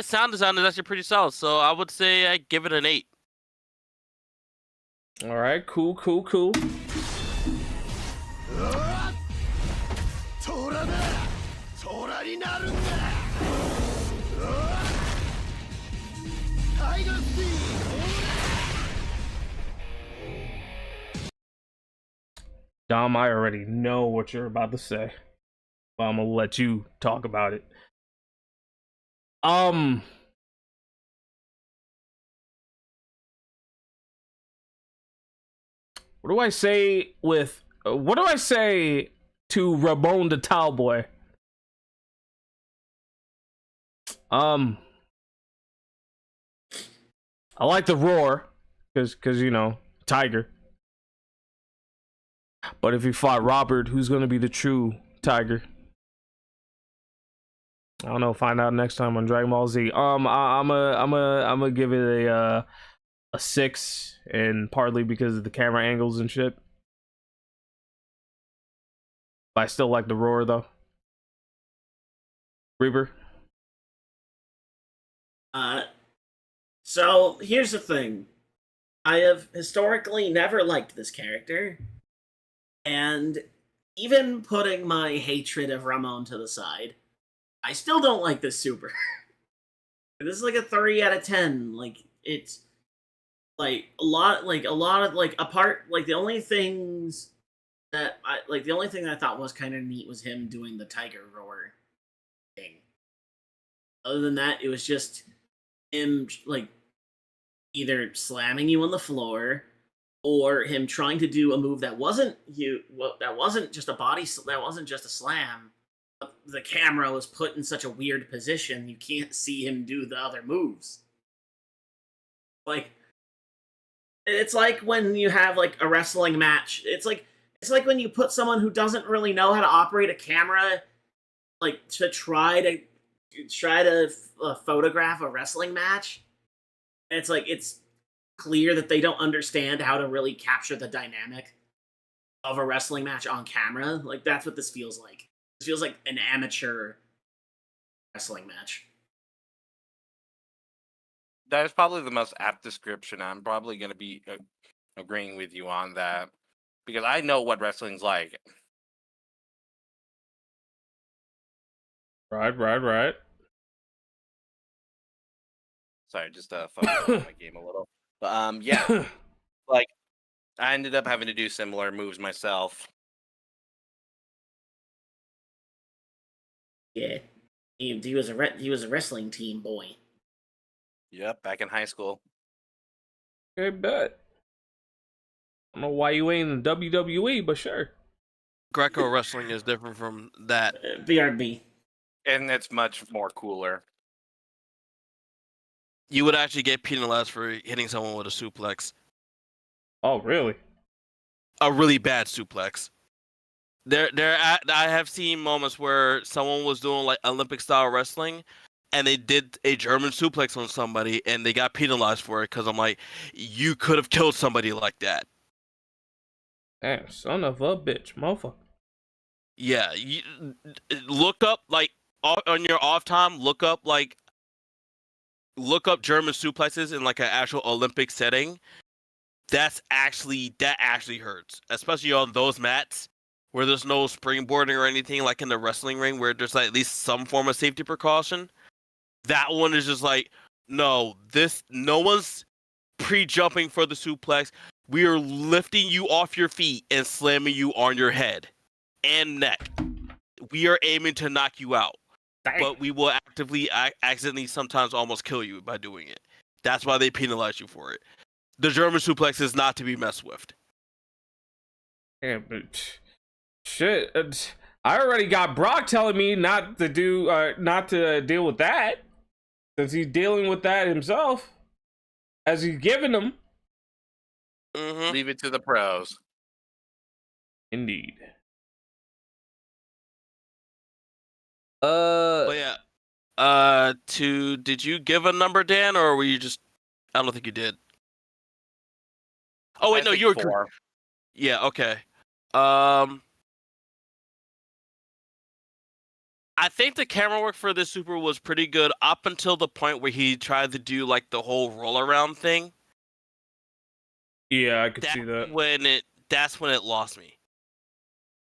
[SPEAKER 4] sound design is actually pretty solid, so I would say I give it an 8.
[SPEAKER 1] Alright, cool. Dom, I already know what you're about to say, but I'm gonna let you talk about it. What do I say with? What do I say to Ramon the Towelboy? I like the roar, cause you know, Tiger. But if he fought Robert, who's gonna be the true Tiger? I don't know. Find out next time on Dragon Ball Z. I'm gonna give it a 6, and partly because of the camera angles and shit. But I still like the roar though. Reaper.
[SPEAKER 2] So here's the thing. I have historically never liked this character, and even putting my hatred of Ramon to the side, I still don't like this super. This is like a 3 out of 10. Like, it's like a lot of apart, like the only thing that I thought was kind of neat was him doing the tiger roar thing. Other than that, it was just him like either slamming you on the floor or him trying to do a move that wasn't just a slam. The camera was put in such a weird position you can't see him do the other moves. Like, it's like when you have like a wrestling match. It's like when you put someone who doesn't really know how to operate a camera, like to try to photograph a wrestling match. And it's like it's clear that they don't understand how to really capture the dynamic of a wrestling match on camera. Like, that's what this feels like. This feels like an amateur wrestling match.
[SPEAKER 3] That is probably the most apt description. I'm probably going to be agreeing with you on that because I know what wrestling's like.
[SPEAKER 1] Right.
[SPEAKER 3] Sorry, just focus on my game a little. But yeah, like I ended up having to do similar moves myself.
[SPEAKER 2] Yeah, he was a wrestling team boy.
[SPEAKER 3] Yep, back in high school.
[SPEAKER 1] Okay, bet. I don't know why you ain't in WWE, but sure.
[SPEAKER 4] Greco wrestling is different from that.
[SPEAKER 2] BRB.
[SPEAKER 3] And it's much more cooler.
[SPEAKER 4] You would actually get penalized for hitting someone with a suplex.
[SPEAKER 1] Oh, really?
[SPEAKER 4] A really bad suplex. I have seen moments where someone was doing like Olympic style wrestling, and they did a German suplex on somebody, and they got penalized for it. Because I'm like, you could have killed somebody like that.
[SPEAKER 1] Damn, son of a bitch, motherfucker.
[SPEAKER 4] Yeah, look up like on your off time. Look up German suplexes in like an actual Olympic setting. That actually hurts, especially on those mats where there's no springboarding or anything like in the wrestling ring where there's like at least some form of safety precaution. That one is just like, no one's pre-jumping for the suplex. We are lifting you off your feet and slamming you on your head and neck. We are aiming to knock you out.
[SPEAKER 1] Dang.
[SPEAKER 4] But we will accidentally sometimes almost kill you by doing it. That's why they penalize you for it. The German suplex is not to be messed with.
[SPEAKER 1] Yeah, but shit, I already got Brock telling me not to deal with that, since he's dealing with that himself, as he's giving them.
[SPEAKER 4] Mm-hmm.
[SPEAKER 3] Leave it to the pros.
[SPEAKER 1] Indeed.
[SPEAKER 4] But yeah, did you give a number, Dan, or were you just? I don't think you did. Oh wait, no, you were
[SPEAKER 3] 4.
[SPEAKER 4] Yeah, okay. I think the camera work for this super was pretty good up until the point where he tried to do like the whole roll around thing.
[SPEAKER 1] Yeah, I could see that.
[SPEAKER 4] That's when it lost me.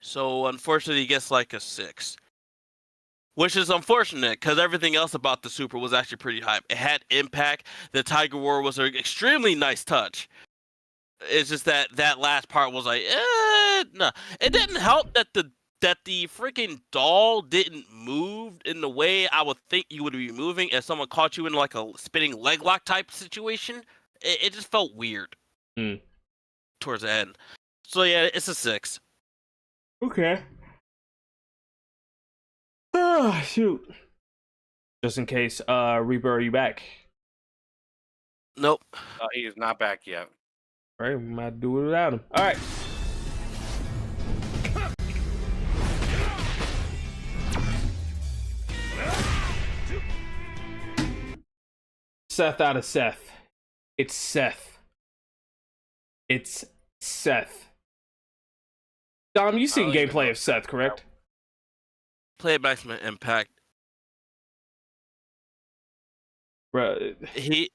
[SPEAKER 4] So unfortunately, he gets like a 6. which is unfortunate because everything else about the Super was actually pretty hype. It had impact. The Tiger War was an extremely nice touch. It's just that last part was like, no. It didn't help that the freaking doll didn't move in the way I would think you would be moving if someone caught you in like a spinning leg lock type situation. It just felt weird towards the end. So yeah, it's a 6.
[SPEAKER 1] Okay. Ah, shoot. Just in case, Reaper, are you back?
[SPEAKER 4] Nope.
[SPEAKER 3] He is not back yet.
[SPEAKER 1] All right, we might do it without him. All right. Seth out of Seth. It's Seth. It's Seth. Dom, you seen gameplay of Seth, correct?
[SPEAKER 4] Play maximum impact.
[SPEAKER 1] Bruh.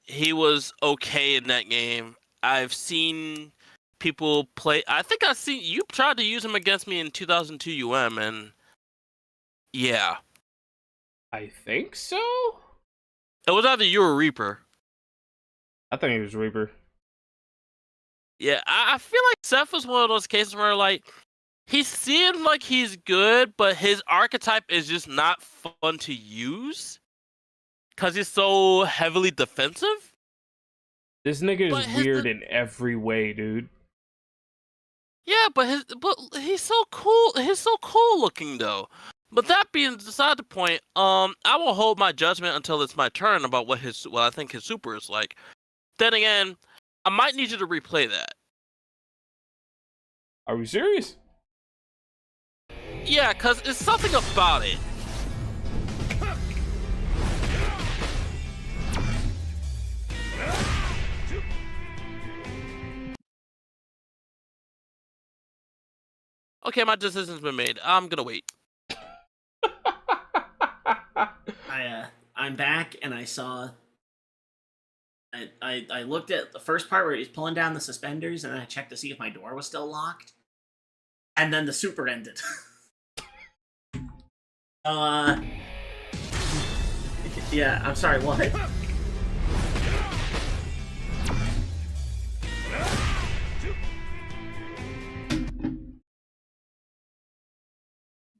[SPEAKER 4] He was okay in that game. I've seen people play. I think I've seen you tried to use him against me in 2002 UM, and yeah,
[SPEAKER 1] I think so.
[SPEAKER 4] it was either you or Reaper.
[SPEAKER 1] I think it was Reaper.
[SPEAKER 4] Yeah, I feel like Seth was one of those cases where like he seemed like he's good, but his archetype is just not fun to use because he's so heavily defensive.
[SPEAKER 1] This nigga is weird in every way, dude.
[SPEAKER 4] Yeah, but he's so cool. He's so cool looking though. But that being beside the point, I will hold my judgment until it's my turn about what I think his super is like. Then again, I might need you to replay that.
[SPEAKER 1] Are we serious?
[SPEAKER 4] Yeah, cause it's something about it. Okay, my decision's been made. I'm gonna wait.
[SPEAKER 2] I'm back, and I saw. I looked at the first part where he's pulling down the suspenders, and then I checked to see if my door was still locked, and then the super ended. Yeah, I'm sorry. What?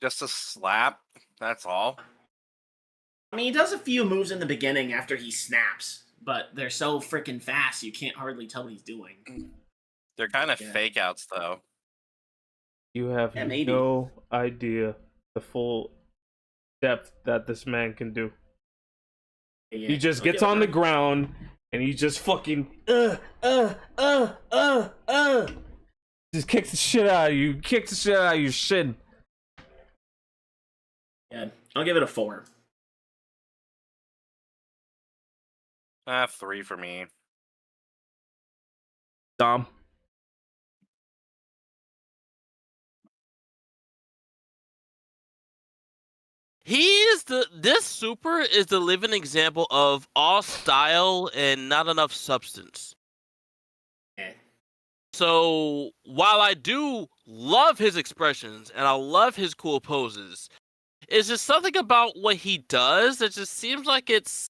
[SPEAKER 3] Just a slap. That's all.
[SPEAKER 2] I mean, he does a few moves in the beginning after he snaps, but they're so freaking fast you can't hardly tell what he's doing.
[SPEAKER 3] They're kind of fake outs, though.
[SPEAKER 1] You have no idea the full depth that this man can do.
[SPEAKER 2] Yeah,
[SPEAKER 1] he just gets on the ground and he just fucking just kicks the shit out of you. Kicks the shit out of your shin.
[SPEAKER 2] Yeah, I'll give it a 4.
[SPEAKER 3] 3 for me.
[SPEAKER 1] Dom.
[SPEAKER 4] This super is the living example of all style and not enough substance.
[SPEAKER 2] Yeah.
[SPEAKER 4] So while I do love his expressions and I love his cool poses, it's just something about what he does that just seems like it's,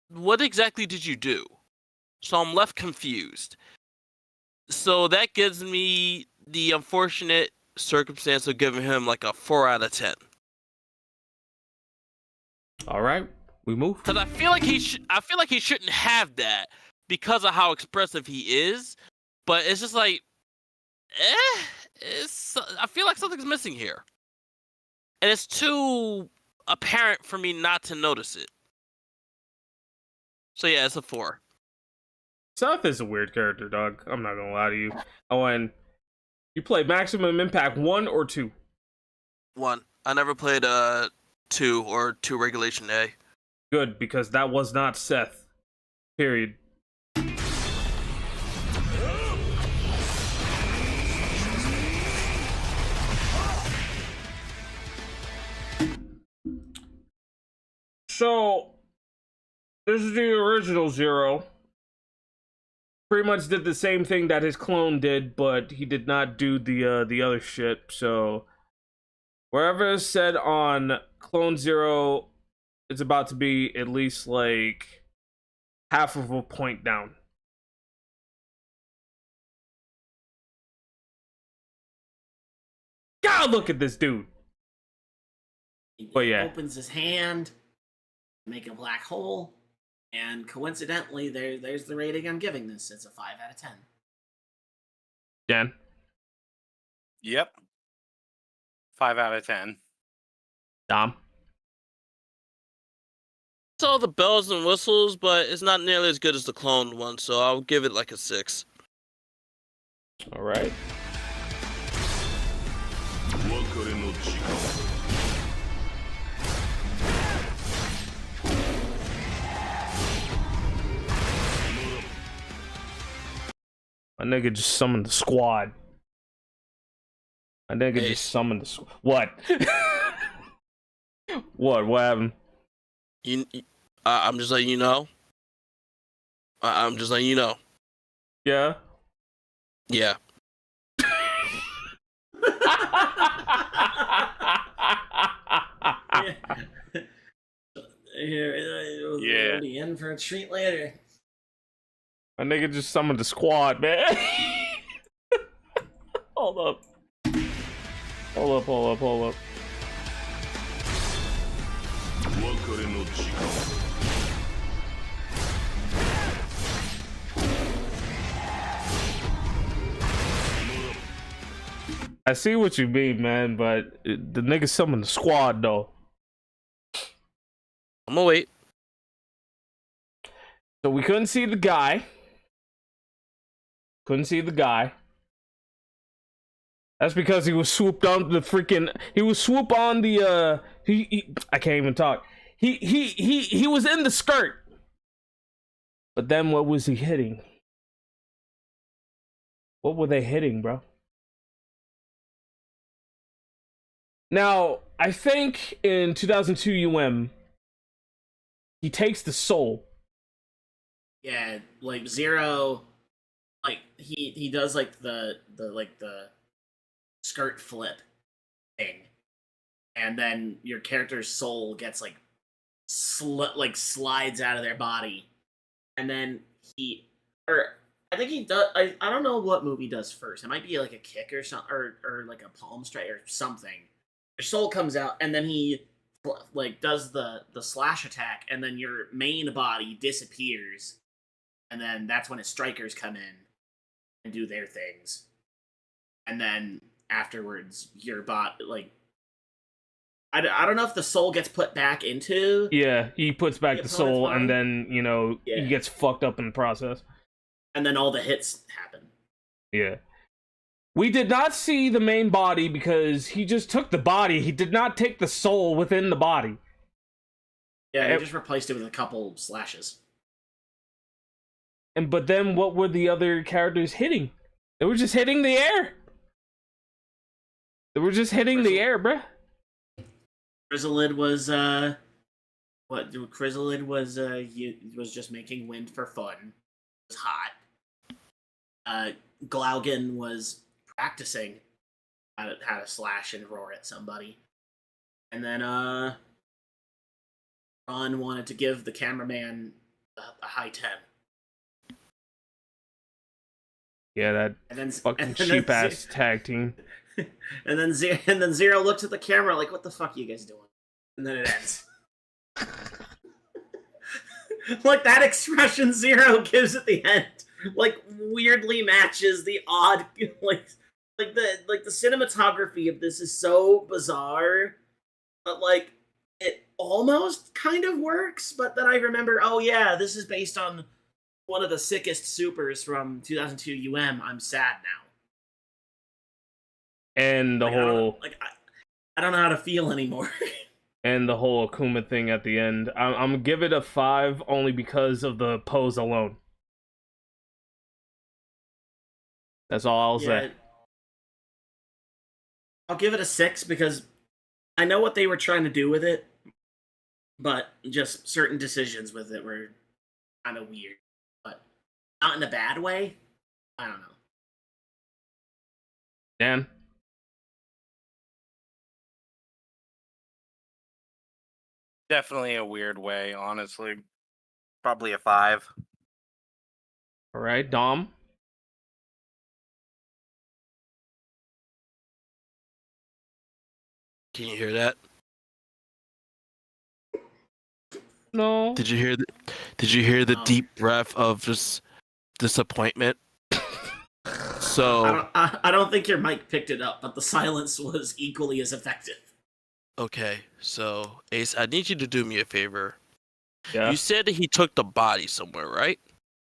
[SPEAKER 4] what exactly did you do? So I'm left confused. So that gives me the unfortunate circumstance of giving him like a 4 out of 10.
[SPEAKER 1] All right, we move.
[SPEAKER 4] Because I feel like he shouldn't have that because of how expressive he is. But it's just like, I feel like something's missing here, and it's too apparent for me not to notice it. So yeah, it's a 4.
[SPEAKER 1] Seth is a weird character, dog. I'm not gonna lie to you. Oh, and you played Maximum Impact 1 or 2?
[SPEAKER 4] 1. I never played 2 or 2 Regulation A.
[SPEAKER 1] Good, because that was not Seth. Period. So, this is the original Zero. Pretty much did the same thing that his clone did, but he did not do the other shit. So, Wherever it said on Clone Zero, it's about to be at least like half of a point down. God, look at this dude.
[SPEAKER 2] He
[SPEAKER 1] But yeah.
[SPEAKER 2] opens his hand, make a black hole, and coincidentally, there's the rating I'm giving this. It's a 5 out of 10.
[SPEAKER 1] Dan?
[SPEAKER 3] Yep. 5 out of 10.
[SPEAKER 1] Dom?
[SPEAKER 4] It's all the bells and whistles, but it's not nearly as good as the cloned one, so I'll give it like a 6.
[SPEAKER 1] All right. My nigga just summoned the squad. My nigga just summoned the squad. What? What happened?
[SPEAKER 4] I'm just letting you know. I'm just letting you know.
[SPEAKER 1] Yeah?
[SPEAKER 4] Yeah.
[SPEAKER 2] We'll be in for a treat later.
[SPEAKER 1] My nigga just summoned the squad, man. Hold up. Hold up. I see what you mean, man, but the nigga summoned the squad, though.
[SPEAKER 4] I'm gonna wait.
[SPEAKER 1] So we couldn't see the guy. That's because he was swooped on the freaking. He was swooped on the. I can't even talk. He was in the skirt. But then what was he hitting? What were they hitting, bro? Now, I think in 2002 UM, he takes the soul.
[SPEAKER 2] Yeah, like Zero, like he does like the skirt flip thing, and then your character's soul gets like slides out of their body, and then I think he does. I don't know what movie does first. It might be like a kick or something, or like a palm strike or something. Your soul comes out, and then he like does the slash attack, and then your main body disappears. And then that's when his strikers come in and do their things. And then afterwards, your bot, like... I don't know if the soul gets put back into...
[SPEAKER 1] Yeah, he puts back the soul, and then, you know, he gets fucked up in the process.
[SPEAKER 2] And then all the hits happen.
[SPEAKER 1] Yeah. We did not see the main body because he just took the body. He did not take the soul within the body.
[SPEAKER 2] Yeah, he just replaced it with a couple slashes.
[SPEAKER 1] But then what were the other characters hitting? They were just hitting the air. They were just hitting the air, bruh.
[SPEAKER 2] Chrysalid was Chrysalid was just making wind for fun. It was hot. Glaugen was practicing how to slash and roar at somebody. And then Ron wanted to give the cameraman a high 10.
[SPEAKER 1] Yeah, that fucking cheap ass tag team.
[SPEAKER 2] And then Zero looks at the camera like, "What the fuck are you guys doing?" And then it ends. Like that expression Zero gives at the end, like weirdly matches the odd, like the cinematography of this is so bizarre, but like it almost kind of works. But then I remember, oh yeah, this is based on one of the sickest supers from 2002 I'm sad now.
[SPEAKER 1] And the whole...
[SPEAKER 2] I don't know how to feel anymore.
[SPEAKER 1] And the whole Akuma thing at the end. I'm gonna give it a 5 only because of the pose alone. That's all I'll say.
[SPEAKER 2] I'll give it a 6 because I know what they were trying to do with it, but just certain decisions with it were kind of weird. But not in a bad way. I don't know.
[SPEAKER 1] Dan?
[SPEAKER 3] Definitely a weird way, honestly. Probably a 5.
[SPEAKER 1] All right, Dom.
[SPEAKER 4] Can you hear that?
[SPEAKER 1] No.
[SPEAKER 4] Did you hear the
[SPEAKER 2] No.
[SPEAKER 4] deep breath of just disappointment? So
[SPEAKER 2] I don't think your mic picked it up, but the silence was equally as effective.
[SPEAKER 4] okay, so Ace, I need you to do me a favor.
[SPEAKER 1] Yeah.
[SPEAKER 4] You said that he took the body somewhere, right?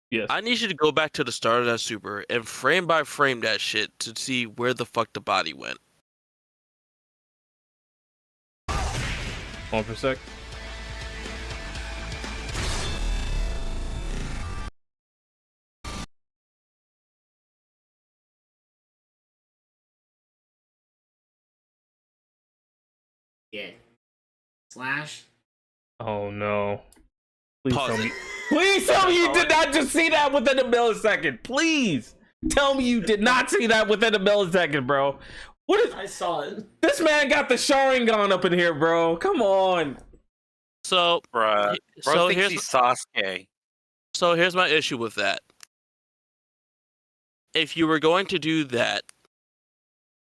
[SPEAKER 1] Yes.
[SPEAKER 4] I need you to go back to the start of that super and frame by frame that shit to see where the fuck the body went.
[SPEAKER 1] Hold on for a sec.
[SPEAKER 2] Yeah. Slash.
[SPEAKER 1] Oh no. Please
[SPEAKER 4] Pause
[SPEAKER 1] tell
[SPEAKER 4] it.
[SPEAKER 1] me. Please tell me you did not just see that within a millisecond. Please tell me you did not see that within a millisecond, bro. What is
[SPEAKER 2] I saw it.
[SPEAKER 1] this man got the Sharingan up in here, bro? Come on.
[SPEAKER 4] So,
[SPEAKER 3] Bruh. Bro
[SPEAKER 4] so
[SPEAKER 3] thinks
[SPEAKER 4] here's
[SPEAKER 3] he's Sasuke.
[SPEAKER 4] so here's my issue with that. If you were going to do that,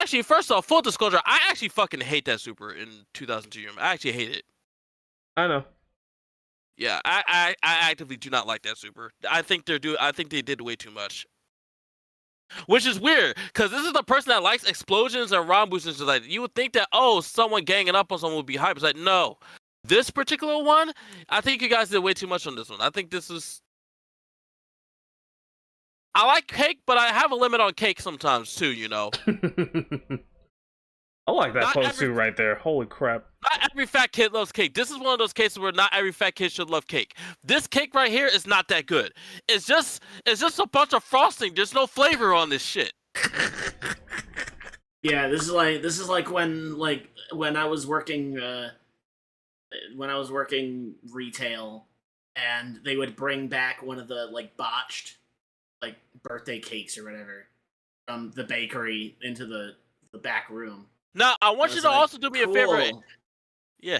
[SPEAKER 4] actually, first off, full disclosure, I actually fucking hate that super in 2002. I actually hate it.
[SPEAKER 1] I know.
[SPEAKER 4] Yeah, I actively do not like that super. I think they did way too much. Which is weird, because this is the person that likes explosions and ROM boosts and shit like that. You would think that, oh, someone ganging up on someone would be hype. It's like, no. This particular one, I think you guys did way too much on this one. I think this is... I like cake, but I have a limit on cake sometimes too, you know.
[SPEAKER 1] I like that
[SPEAKER 4] Not
[SPEAKER 1] pose
[SPEAKER 4] every-
[SPEAKER 1] too right there. Holy crap.
[SPEAKER 4] Not every fat kid loves cake. This is one of those cases where not every fat kid should love cake. This cake right here is not that good. It's just a bunch of frosting. There's no flavor on this shit.
[SPEAKER 2] Yeah, this is like when I was working retail, and they would bring back one of the like botched like birthday cakes or whatever from the bakery into the back room.
[SPEAKER 4] Now, I want you
[SPEAKER 2] It's
[SPEAKER 4] to
[SPEAKER 2] like,
[SPEAKER 4] also do me a favor.
[SPEAKER 2] cool.
[SPEAKER 4] Yeah,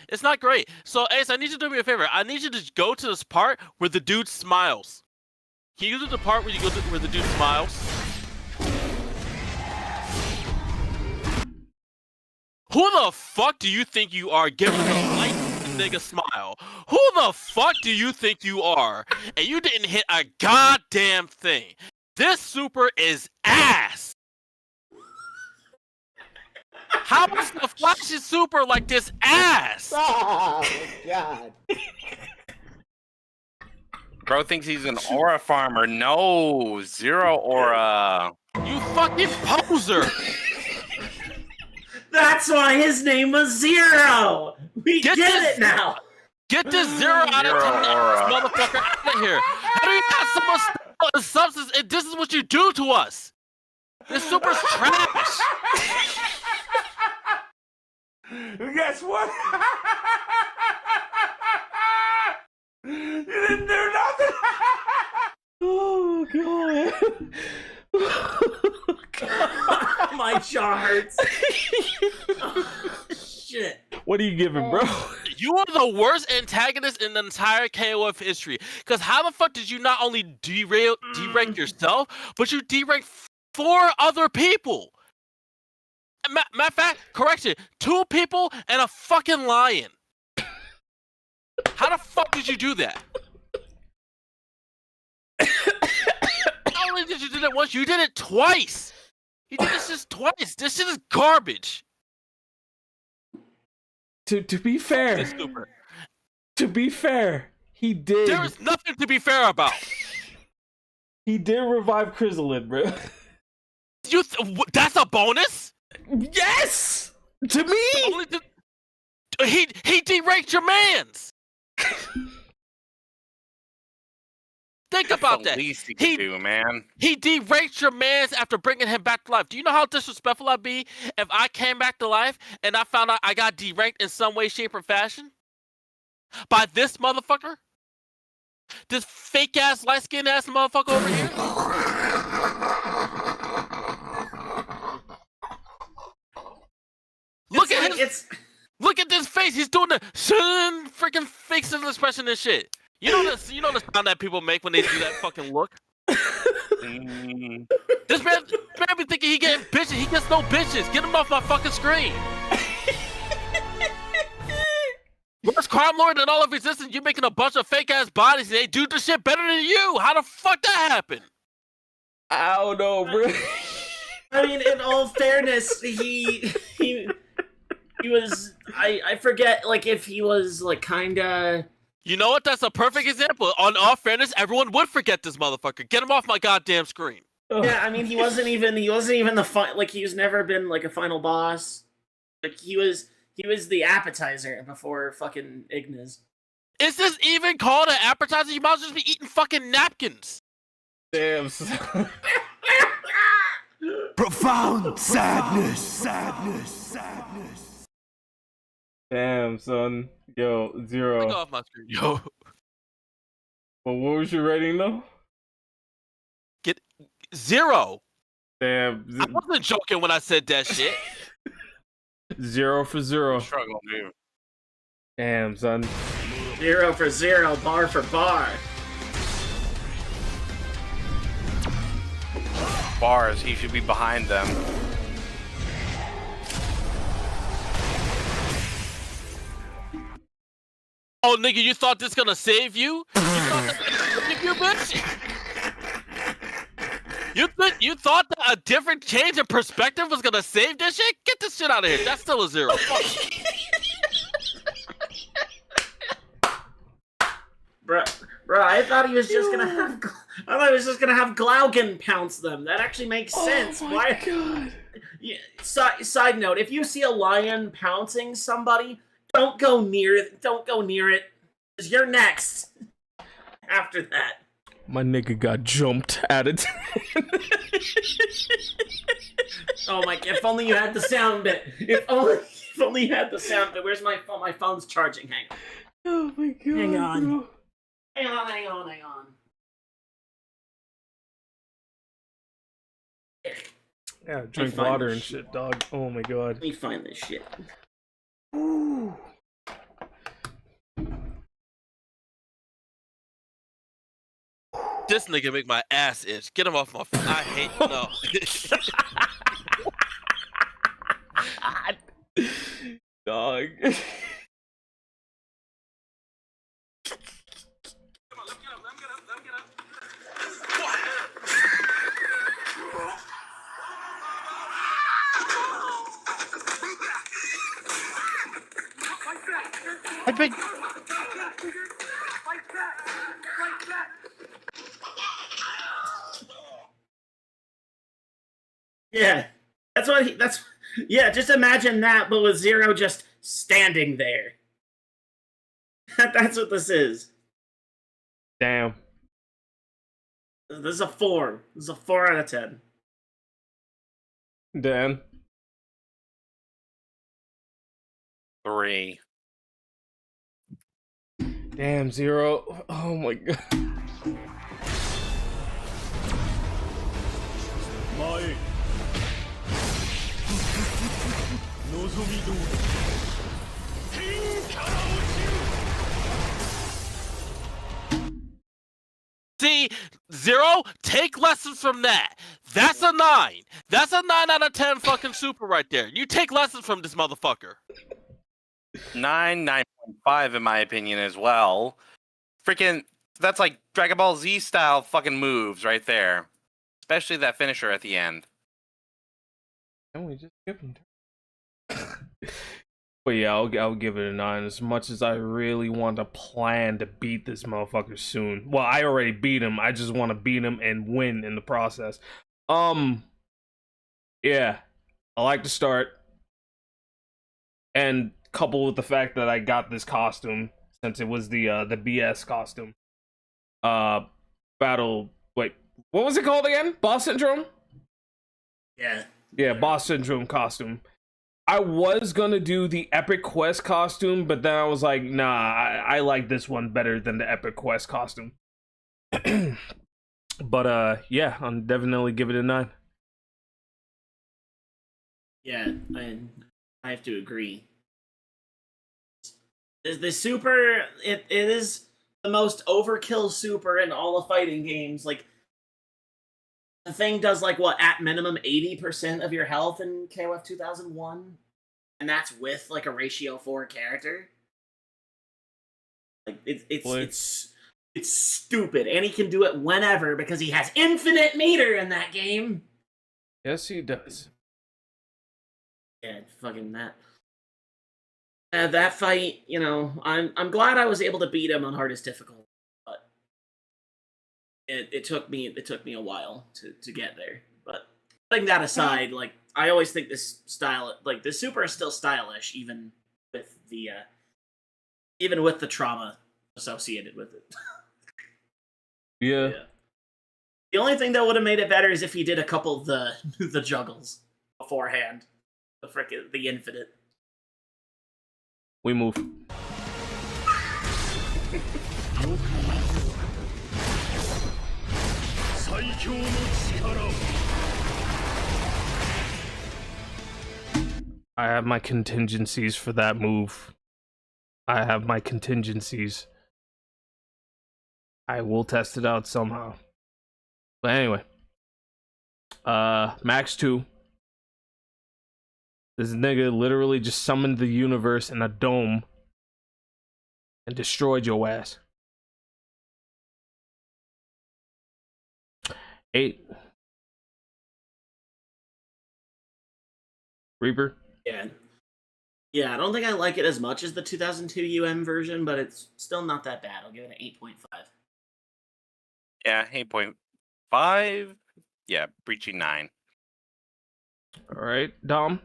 [SPEAKER 4] it's not great. So, Ace, I need you to do me a favor. I need you to go to this part where the dude smiles. Can you do the part where where the dude smiles? Who the fuck do you think you are giving the light nigga smile? Who the fuck do you think you are? And you didn't hit a goddamn thing. This super is ass. How is the flashy super like this ass?
[SPEAKER 2] Oh god.
[SPEAKER 3] Bro thinks he's an aura farmer. No, 0 aura.
[SPEAKER 4] You fucking poser.
[SPEAKER 2] That's why his name was Zero. We
[SPEAKER 4] Get
[SPEAKER 2] get
[SPEAKER 4] this-
[SPEAKER 2] it now.
[SPEAKER 4] Get this 0 out of 10
[SPEAKER 3] aura.
[SPEAKER 4] motherfucker out of here. How do you have so much style and substance and this is what you do to us? This super's trash.
[SPEAKER 1] Guess what? You didn't do nothing. Oh god.
[SPEAKER 2] My jaw hurts. Oh, shit.
[SPEAKER 1] What are you giving, bro?
[SPEAKER 4] You are the worst antagonist in the entire KOF history. Because how the fuck did you not only derank yourself, but you deranked 4 other people? Matter of fact, correction, 2 people and a fucking lion. How the fuck did you do that? Not only did you do that once, you did it twice. You did this just twice. This shit is garbage.
[SPEAKER 1] To be fair,
[SPEAKER 4] This super.
[SPEAKER 1] to be fair, he did.
[SPEAKER 4] There is nothing to be fair about.
[SPEAKER 1] He did revive Chrysalid, bro.
[SPEAKER 4] That's a bonus?
[SPEAKER 1] Yes, to me.
[SPEAKER 4] Only he deranked your mans. Think about
[SPEAKER 3] the
[SPEAKER 4] that.
[SPEAKER 3] least he could do, man.
[SPEAKER 4] He deranked your mans after bringing him back to life. Do you know how disrespectful I'd be if I came back to life and I found out I got deranked in some way, shape, or fashion? By this motherfucker? This fake ass, light skinned ass motherfucker over here? Look at his. Look at this face. He's doing the freaking facial expression and shit. You know this. You know the sound that people make when they do that fucking look. This man be thinking he getting bitches. He gets no bitches. Get him off my fucking screen. Worst crime lord in all of existence. You making a bunch of fake ass bodies and they do the shit better than you. How the fuck that happened?
[SPEAKER 1] I don't know, bro.
[SPEAKER 2] I mean, in all fairness, he was. I forget, like, if he was like kinda.
[SPEAKER 4] You know what? That's a perfect example. On all fairness, everyone would forget this motherfucker. Get him off my goddamn screen.
[SPEAKER 2] Yeah, I mean, he wasn't even the like, he's never been like a final boss. Like, he was the appetizer before fucking Ignis.
[SPEAKER 4] Is this even called an appetizer? You might as well just be eating fucking napkins.
[SPEAKER 1] Damn. Son.
[SPEAKER 6] Profound sadness.
[SPEAKER 1] Damn, son. Yo,
[SPEAKER 4] Get
[SPEAKER 1] Zero.
[SPEAKER 4] off my screen, yo.
[SPEAKER 1] Well, what was your rating though?
[SPEAKER 4] Get 0.
[SPEAKER 1] Damn.
[SPEAKER 4] I wasn't joking when I said that shit.
[SPEAKER 1] 0 for 0.
[SPEAKER 3] Struggle move.
[SPEAKER 1] Damn, son.
[SPEAKER 2] 0 for 0, bar for bar.
[SPEAKER 3] Bars, he should be behind them.
[SPEAKER 4] Oh, nigga, you thought this gonna save you? You thought this gonna save you, bitch? You thought that a different change in perspective was gonna save this shit? Get this shit out of here. That's still a 0. Fuck you.
[SPEAKER 2] Bruh, I thought he was just gonna have. I thought he was just gonna have Glaucon pounce them. That actually makes sense.
[SPEAKER 1] Oh my
[SPEAKER 2] Why?
[SPEAKER 1] God.
[SPEAKER 2] Yeah, side note: if you see a lion pouncing somebody, don't go near it. Don't go near it. 'Cause you're next. After that.
[SPEAKER 1] My nigga got jumped at it.
[SPEAKER 2] Oh my! If only you had the sound bit. If only you had the sound bit. Where's my phone? My phone's charging. Hang on.
[SPEAKER 1] Oh my God.
[SPEAKER 2] Hang on.
[SPEAKER 1] Bro.
[SPEAKER 2] Hang on.
[SPEAKER 1] Yeah, drink
[SPEAKER 2] find
[SPEAKER 1] water
[SPEAKER 2] this
[SPEAKER 1] and
[SPEAKER 2] shit.
[SPEAKER 1] shit, dog. Oh my God.
[SPEAKER 2] Let me find this shit.
[SPEAKER 1] Ooh.
[SPEAKER 4] This nigga make my ass itch. Get him off my. I hate no.
[SPEAKER 1] Dog.
[SPEAKER 3] I beg.
[SPEAKER 2] Yeah, yeah. Just imagine that, but with Zero just standing there. That's what this is.
[SPEAKER 1] Damn.
[SPEAKER 2] This is a 4. This is a 4 out of 10.
[SPEAKER 1] Dan.
[SPEAKER 3] 3.
[SPEAKER 1] Damn, Zero. Oh my God.
[SPEAKER 4] See, 0, take lessons from that. That's a 9. That's a 9 out of 10 fucking super right there. You take lessons from this motherfucker.
[SPEAKER 3] 9.5 in my opinion as well. Freaking, that's like Dragon Ball Z style fucking moves right there. Especially that finisher at the end.
[SPEAKER 1] Can we just give him? But yeah, I'll give it a 9. As much as I really want to plan to beat this motherfucker soon. Well, I already beat him. I just want to beat him and win in the process. Yeah, I like the start, and coupled with the fact that I got this costume since it was the BS costume. Battle. Wait, what was it called again? Boss Syndrome. Yeah, Boss Syndrome costume. I was gonna do the Epic Quest costume, but then I was like, nah, I like this one better than the Epic Quest costume. But yeah, I'll definitely give it a 9.
[SPEAKER 2] Yeah, I have to agree. The super, it is the most overkill super in all of fighting games. Like, the thing does, like, what, at minimum 80% of your health in KOF 2001? And that's with, like, a ratio 4 character? Like, it's stupid. And he can do it whenever because he has infinite meter in that game.
[SPEAKER 1] Yes, he does.
[SPEAKER 2] Yeah, fucking that. That fight, you know, I'm glad I was able to beat him on hardest difficulty, but it took me a while to get there. But putting that aside, like, I always think this style, like, the super is still stylish, even with the trauma associated with it.
[SPEAKER 1] Yeah.
[SPEAKER 2] The only thing that would have made it better is if he did a couple of the juggles beforehand, the infinite.
[SPEAKER 1] We move. I have my contingencies for that move. I have my contingencies. I will test it out somehow. But anyway. Max 2. This nigga literally just summoned the universe in a dome and destroyed your ass. 8. Reaper.
[SPEAKER 2] Yeah, I don't think I like it as much as the 2002 UM version, but it's still not that bad. I'll give it an 8.5.
[SPEAKER 3] Yeah, 8.5. Yeah, breaching 9.
[SPEAKER 1] All right, Dom.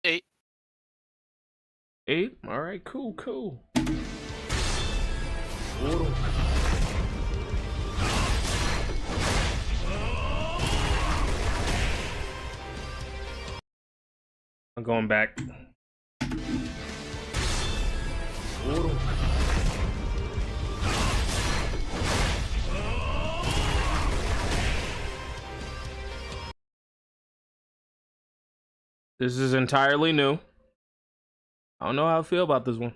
[SPEAKER 4] 8.
[SPEAKER 1] 8. All right, cool. I'm going back. This is entirely new. I don't know how I feel about this one.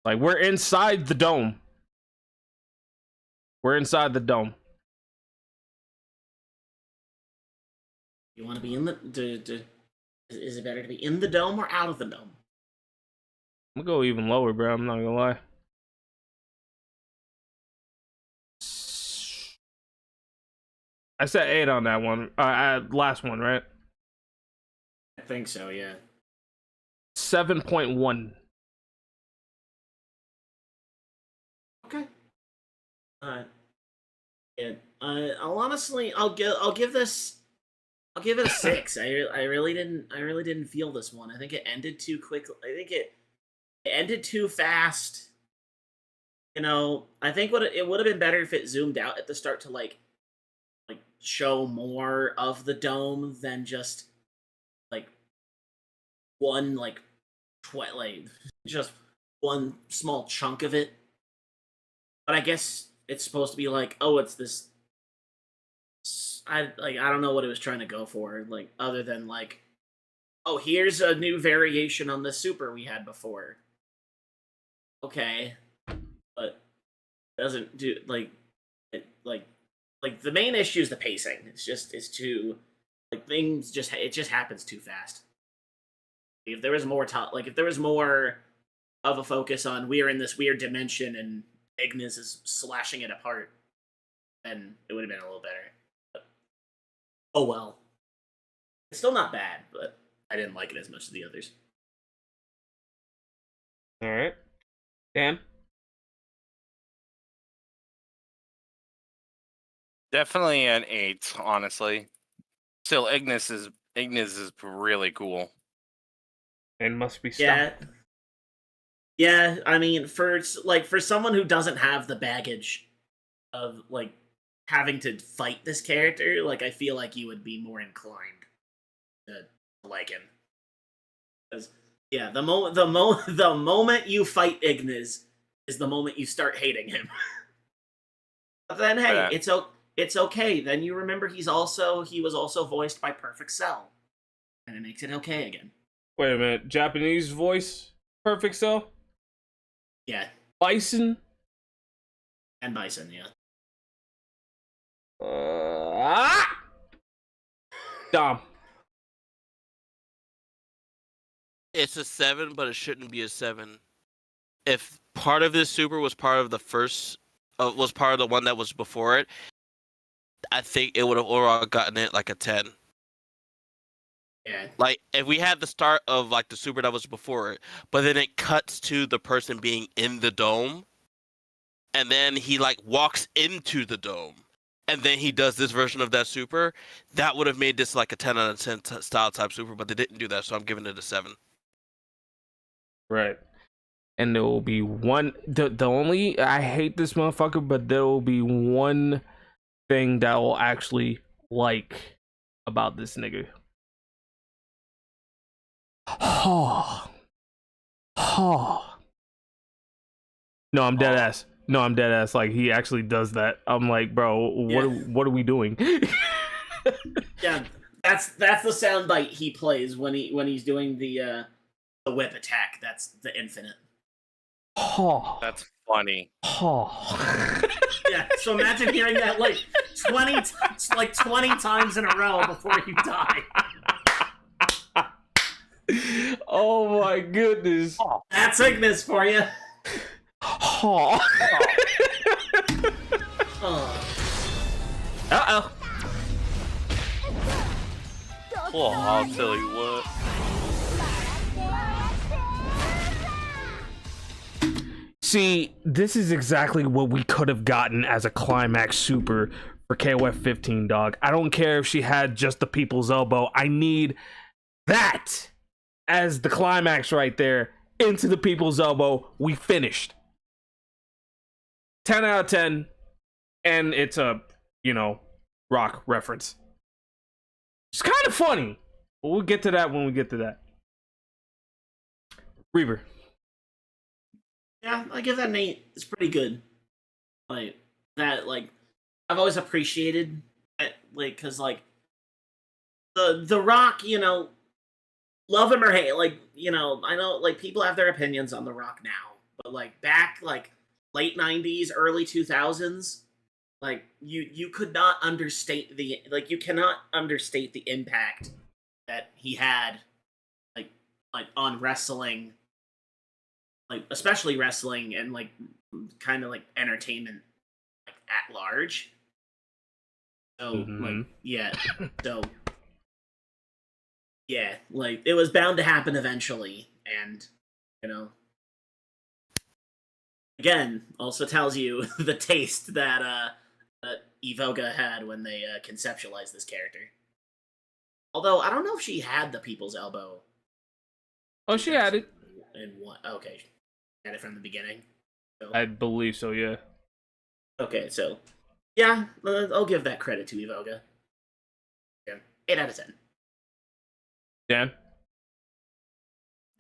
[SPEAKER 1] Like, we're inside the dome. We're inside the dome.
[SPEAKER 2] You want to be in the... is it better to be in the dome or out of the dome?
[SPEAKER 1] I'm gonna go even lower, bro. I'm not gonna lie. I said 8 on that one. Last one, right?
[SPEAKER 2] I think so, yeah.
[SPEAKER 1] 7.1.
[SPEAKER 2] Okay. Alright. Yeah. I'll give this... I'll give it a 6. I really didn't feel this one. I think it ended too quickly. I think it ended too fast. You know, I think it would have been better if it zoomed out at the start to like show more of the dome than just like one just one small chunk of it. But I guess it's supposed to be like, oh, it's this. I don't know what it was trying to go for, like, other than like, oh, here's a new variation on the super we had before. Okay, but it doesn't do like the main issue is the pacing. It's too like it just happens too fast. If there was more if there was more of a focus on we are in this weird dimension and Ignis is slashing it apart, then it would have been a little better. Oh well. It's still not bad, but I didn't like it as much as the others.
[SPEAKER 1] Alright. Dan?
[SPEAKER 3] Definitely an 8, honestly. Still, Ignis is really cool.
[SPEAKER 1] And must be stopped.
[SPEAKER 2] Yeah, I mean, for someone who doesn't have the baggage of like having to fight this character, like, I feel like you would be more inclined to like him. Because yeah, the moment you fight Ignis is the moment you start hating him. But then hey, it's okay. Then you remember he was also voiced by Perfect Cell. and it makes it okay again.
[SPEAKER 1] Wait a minute. Japanese voice? Perfect Cell?
[SPEAKER 2] Yeah,
[SPEAKER 1] Bison?
[SPEAKER 2] and Bison, yeah.
[SPEAKER 1] Dom.
[SPEAKER 4] It's a 7, but it shouldn't be a 7. If part of this super was part of the first, was part of the one that was before it, I think it would have overall gotten it like a 10.
[SPEAKER 2] Yeah.
[SPEAKER 4] Like if we had the start of like the super that was before it, but then it cuts to the person being in the dome, and then he like walks into the dome, and then he does this version of that super, that would have made this like a 10 out of 10 style type super, but they didn't do that, so I'm giving it a 7.
[SPEAKER 1] Right. And there will be one. The only, I hate this motherfucker, but there will be one thing that I will actually like about this nigga. Oh. Oh. No, I'm dead ass. No, I'm dead ass. Like, he actually does that. I'm like, bro, what are we doing?
[SPEAKER 2] Yeah, that's the soundbite he plays when he's doing the whip attack. That's the infinite.
[SPEAKER 1] Oh.
[SPEAKER 3] That's funny.
[SPEAKER 1] Oh.
[SPEAKER 2] Yeah, so imagine hearing that like 20 times in a row before you die.
[SPEAKER 1] Oh my goodness.
[SPEAKER 2] That's Ignis for you.
[SPEAKER 1] Oh.
[SPEAKER 2] Oh.
[SPEAKER 1] Uh-oh.
[SPEAKER 4] Oh, I'll tell you what.
[SPEAKER 1] See, this is exactly what we could have gotten as a climax super for KOF 15, dog. I don't care if she had just the people's elbow. I need that as the climax right there. Into the people's elbow. We finished. 10 out of 10. And it's a, rock reference. It's kind of funny. But we'll get to that when we get to that. Reaver.
[SPEAKER 2] Yeah, I give that an 8. It's pretty good. Like that, like I've always appreciated it, like because like the Rock, love him or hate, like I know like people have their opinions on the Rock now, but like back like late 90s, early 2000s, like you could not understate you cannot understate the impact that he had like on wrestling. Like especially wrestling and like kind of like entertainment like at large. So like yeah. So yeah, like it was bound to happen eventually, and again, also tells you the taste that Evoga had when they conceptualized this character. Although I don't know if she had the people's elbow.
[SPEAKER 1] Oh, she had it.
[SPEAKER 2] And what? Okay. Had it from the beginning. So.
[SPEAKER 1] I believe so, yeah.
[SPEAKER 2] Okay, so yeah, I'll give that credit to Evoga. Yeah, 8 out of 10.
[SPEAKER 1] Dan?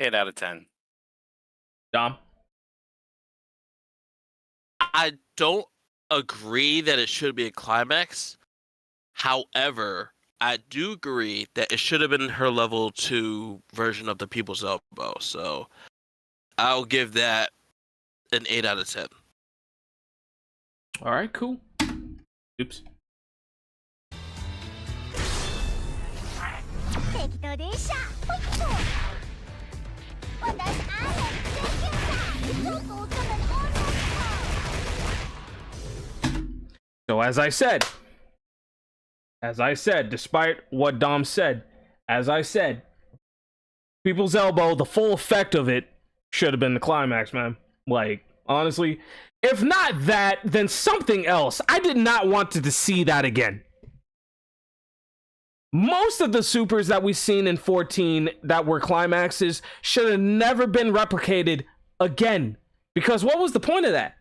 [SPEAKER 3] 8 out of 10.
[SPEAKER 1] Dom?
[SPEAKER 4] I don't agree that it should be a climax. However, I do agree that it should have been her level 2 version of the people's elbow. So I'll give that an 8 out of 10.
[SPEAKER 1] All right, cool. Oops. So as I said, despite what Dom said, people's elbow, the full effect of it should have been the climax, man. Like, honestly, if not that, then something else. I did not want to see that again. Most of the supers that we've seen in 14 that were climaxes should have never been replicated again. Because what was the point of that?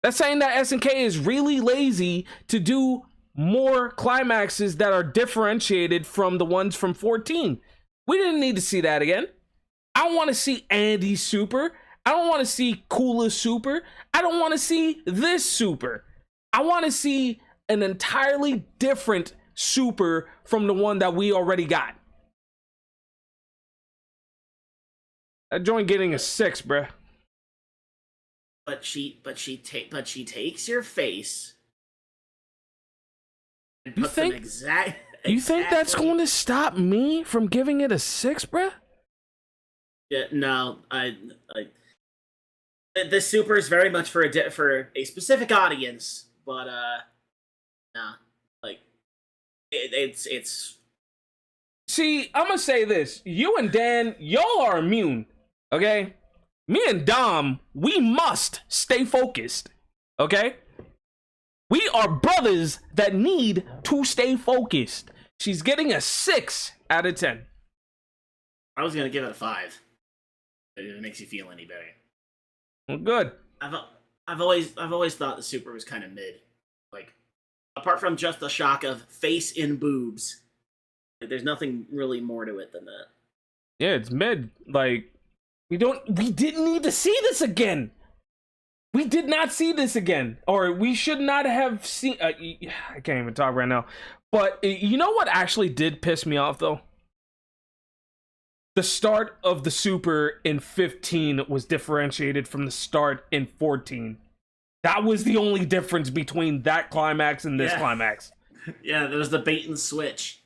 [SPEAKER 1] That's saying that SNK is really lazy to do more climaxes that are differentiated from the ones from 14. We didn't need to see that again. I don't want to see Andy's super. I don't want to see Kula's super. I don't want to see this super. I want to see an entirely different super from the one that we already got. That joint getting a 6, bruh.
[SPEAKER 2] But she takes your face and
[SPEAKER 1] You
[SPEAKER 2] puts them
[SPEAKER 1] think
[SPEAKER 2] exactly.
[SPEAKER 1] that's going to stop me from giving it a 6, bruh?
[SPEAKER 2] Yeah, no, the super is very much for a specific audience, but nah, like it's.
[SPEAKER 1] See, I'm gonna say this: you and Dan, y'all are immune, okay? Me and Dom, we must stay focused, okay? We are brothers that need to stay focused. She's getting a 6 out of 10.
[SPEAKER 2] I was gonna give it a 5. If it makes you feel any better.
[SPEAKER 1] Well, good.
[SPEAKER 2] I've always thought the super was kind of mid. Like, apart from just the shock of face in boobs, like, there's nothing really more to it than that.
[SPEAKER 1] Yeah, it's mid. Like, we didn't need to see this again. We did not see this again, or we should not have seen. I can't even talk right now. But you know what actually did piss me off though? The start of the super in 15 was differentiated from the start in 14. That was the only difference between that climax and this climax.
[SPEAKER 2] Yeah, there was the bait and switch.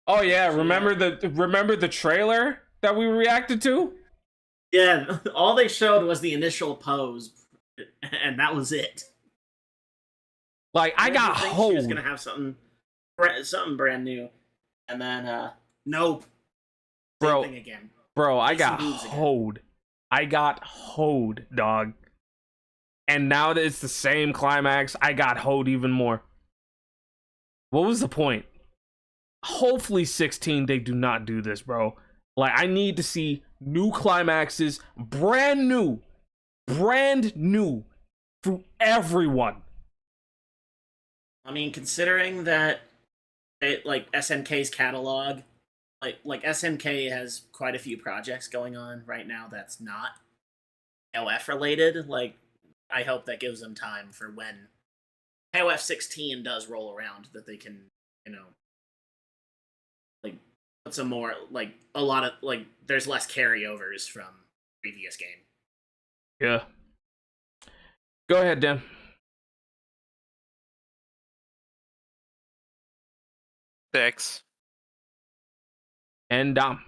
[SPEAKER 1] Oh yeah, remember the trailer that we reacted to?
[SPEAKER 2] Yeah, all they showed was the initial pose, and that was it.
[SPEAKER 1] Like, I got
[SPEAKER 2] She was
[SPEAKER 1] hold.
[SPEAKER 2] gonna have something brand new, and then nope. Same thing again.
[SPEAKER 1] Bro, I
[SPEAKER 2] Face
[SPEAKER 1] got
[SPEAKER 2] and boobs again.
[SPEAKER 1] hoed. I got hoed, dog. And now that it's the same climax, I got hoed even more. What was the point? Hopefully 16 they do not do this, bro. Like, I need to see new climaxes, brand new for everyone.
[SPEAKER 2] I mean, considering that like SNK's catalog, like SNK has quite a few projects going on right now that's not KOF related. Like, I hope that gives them time for when KOF 16 does roll around, that they can, like, put some more, like, a lot of, like, there's less carryovers from previous game.
[SPEAKER 1] Yeah. Go ahead, Dan.
[SPEAKER 3] Six.
[SPEAKER 1] And Dom.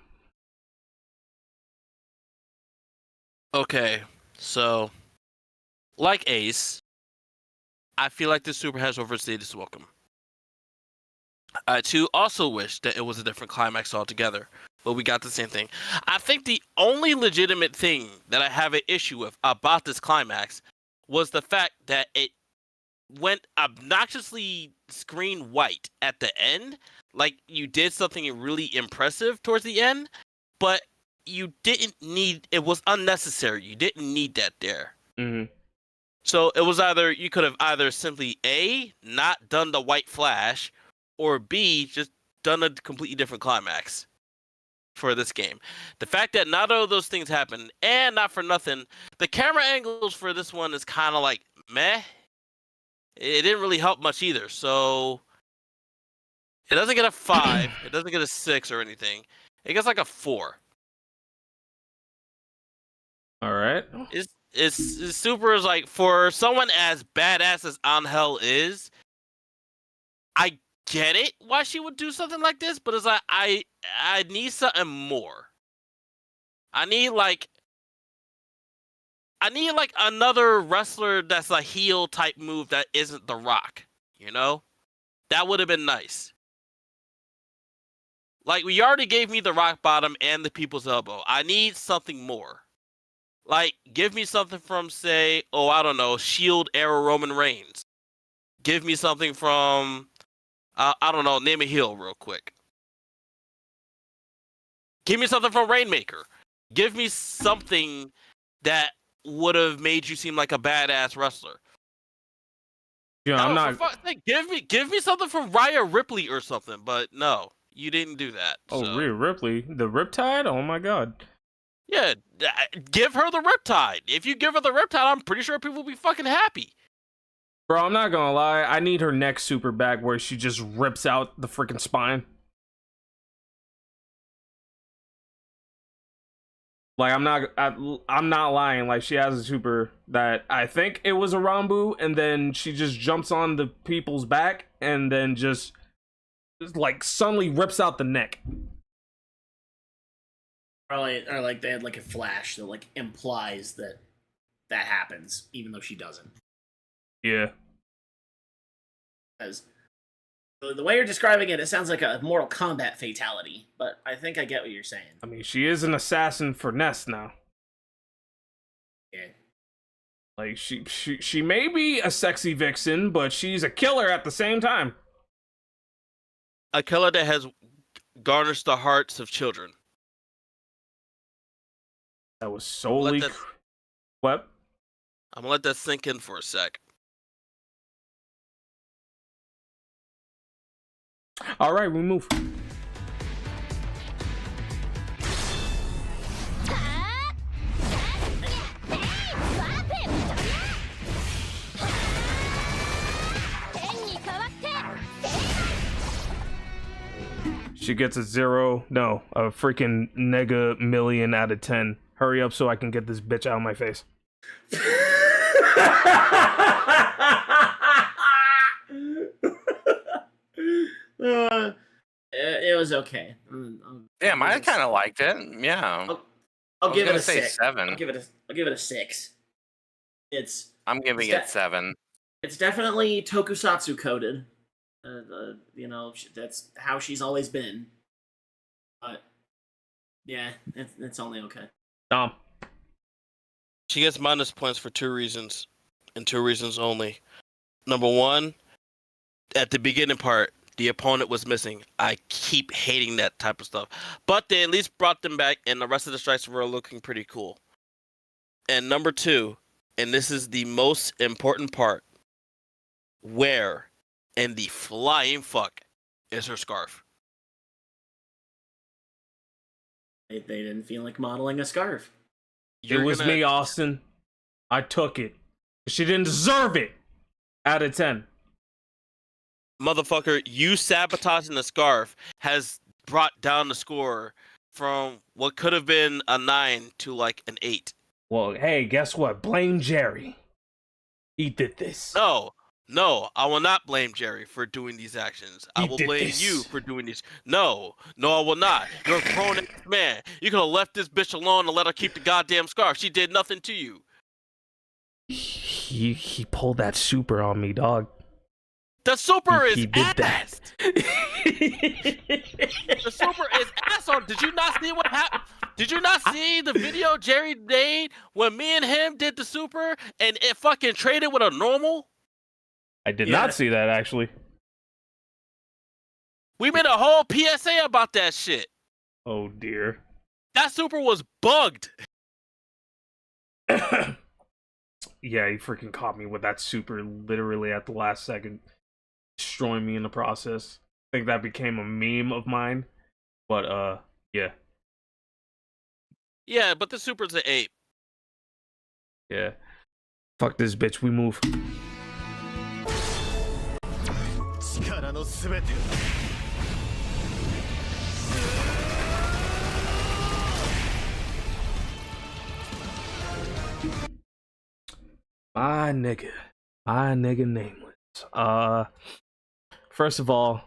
[SPEAKER 4] Okay, so like Ace, I feel like the super has overstayed its welcome. I too also wish that it was a different climax altogether, but we got the same thing. I think the only legitimate thing that I have an issue with about this climax was the fact that it went obnoxiously screen white at the end. Like, you did something really impressive towards the end, but you didn't need, it was unnecessary. You didn't need that there.
[SPEAKER 1] Mm-hmm.
[SPEAKER 4] So it was either, you could have either simply A, not done the white flash, or B, just done a completely different climax for this game. The fact that not all of those things happened, and not for nothing, the camera angles for this one is kind of like meh. It didn't really help much either. So it doesn't get a 5. It doesn't get a 6 or anything. It gets like a 4.
[SPEAKER 1] All right.
[SPEAKER 4] It's super is like, for someone as badass as Angel is, I get it why she would do something like this, but it's like I need something more. I need like another wrestler that's a heel type move that isn't The Rock, That would have been nice. Like, we already gave me the rock bottom and the people's elbow. I need something more. Like, give me something from, say, I don't know, Shield era Roman Reigns. Give me something from, I don't know, name a heel real quick. Give me something from Rainmaker. Give me something that would have made you seem like a badass wrestler.
[SPEAKER 1] Yeah, I'm not.
[SPEAKER 4] Give me something from Rhea Ripley or something, but no, you didn't do that.
[SPEAKER 1] Oh,
[SPEAKER 4] so.
[SPEAKER 1] Rhea Ripley, the Riptide. Oh my God.
[SPEAKER 4] Yeah, give her the Riptide. If you give her the Riptide, I'm pretty sure people will be fucking happy.
[SPEAKER 1] Bro, I'm not gonna lie. I need her next super back where she just rips out the freaking spine. Like, I'm not lying. Like, she has a super that I think it was a Rambu, and then she just jumps on the people's back and then just like suddenly rips out the neck.
[SPEAKER 2] Or like they had like a flash that like implies that that happens, even though she doesn't.
[SPEAKER 1] Yeah.
[SPEAKER 2] Because the way you're describing it, it sounds like a Mortal Kombat fatality. But I think I get what you're saying.
[SPEAKER 1] I mean, she is an assassin for Nest now.
[SPEAKER 2] Yeah.
[SPEAKER 1] Like, she may be a sexy vixen, but she's a killer at the same time.
[SPEAKER 4] A killer that has garnished the hearts of children.
[SPEAKER 1] That was solely...
[SPEAKER 4] Let that-
[SPEAKER 1] What?
[SPEAKER 4] I'm gonna let that sink in for a sec.
[SPEAKER 1] Alright, we move. She gets a 0, no, a freaking nega million out of 10. Hurry up so I can get this bitch out of my face.
[SPEAKER 2] It was okay.
[SPEAKER 3] Damn, I kind of liked it. Yeah.
[SPEAKER 2] I'll give it a
[SPEAKER 3] say
[SPEAKER 2] 6.
[SPEAKER 3] 7.
[SPEAKER 2] I'll give it a 6.
[SPEAKER 3] I'm giving it 7.
[SPEAKER 2] It's definitely tokusatsu coded. You know, that's how she's always been. But yeah, it's only okay.
[SPEAKER 4] She gets minus points for 2 reasons, and 2 reasons only. Number 1, at the beginning part, the opponent was missing. I keep hating that type of stuff. But they at least brought them back, and the rest of the strikes were looking pretty cool. And number 2, and this is the most important part, where in the flying fuck is her scarf?
[SPEAKER 2] They didn't feel like modeling a scarf.
[SPEAKER 1] It was me, Austin. I took it. She didn't deserve it. Out of 10.
[SPEAKER 4] Motherfucker, you sabotaging the scarf has brought down the score from what could have been a 9 to like an 8.
[SPEAKER 1] Well, hey, guess what? Blame Jerry. He did this.
[SPEAKER 4] No, I will not blame Jerry for doing these actions. I will blame you for doing these. No, I will not. You're a grown-ass man. You could have left this bitch alone and let her keep the goddamn scarf. She did nothing to you.
[SPEAKER 1] He pulled that super on me, dog.
[SPEAKER 4] The super is
[SPEAKER 1] he did
[SPEAKER 4] ass. The super is ass on. Did you not see what happened? Did you not see the video Jerry made when me and him did the super and it fucking traded with a normal?
[SPEAKER 1] I did not see that, actually.
[SPEAKER 4] We made a whole PSA about that shit.
[SPEAKER 1] Oh, dear.
[SPEAKER 4] That super was bugged.
[SPEAKER 1] Yeah, he freaking caught me with that super literally at the last second. Destroying me in the process. I think that became a meme of mine. But, yeah.
[SPEAKER 4] Yeah, but the super's an 8.
[SPEAKER 1] Yeah. Fuck this bitch, we move. My nigga nameless. First of all,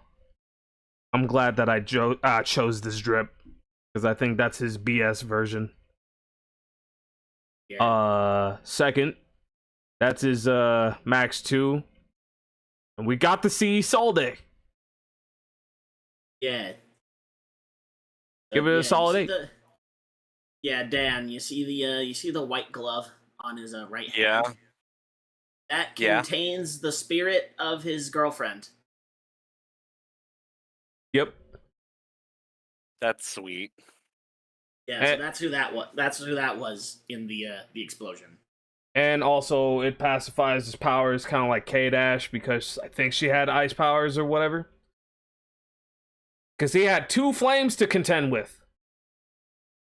[SPEAKER 1] I'm glad that I chose this drip, because I think that's his BS version.
[SPEAKER 2] Yeah.
[SPEAKER 1] Second, that's his Max 2. And we got to see Solde.
[SPEAKER 2] Yeah.
[SPEAKER 1] Give it a solid 8.
[SPEAKER 2] Yeah, Dan, you see the white glove on his right hand?
[SPEAKER 3] Yeah.
[SPEAKER 2] That contains the spirit of his girlfriend.
[SPEAKER 1] Yep.
[SPEAKER 3] That's sweet.
[SPEAKER 2] Yeah, so that's who that was. That's who that was in the explosion.
[SPEAKER 1] And also, it pacifies his powers, kind of like K-Dash, because I think she had ice powers or whatever. Because he had 2 flames to contend with.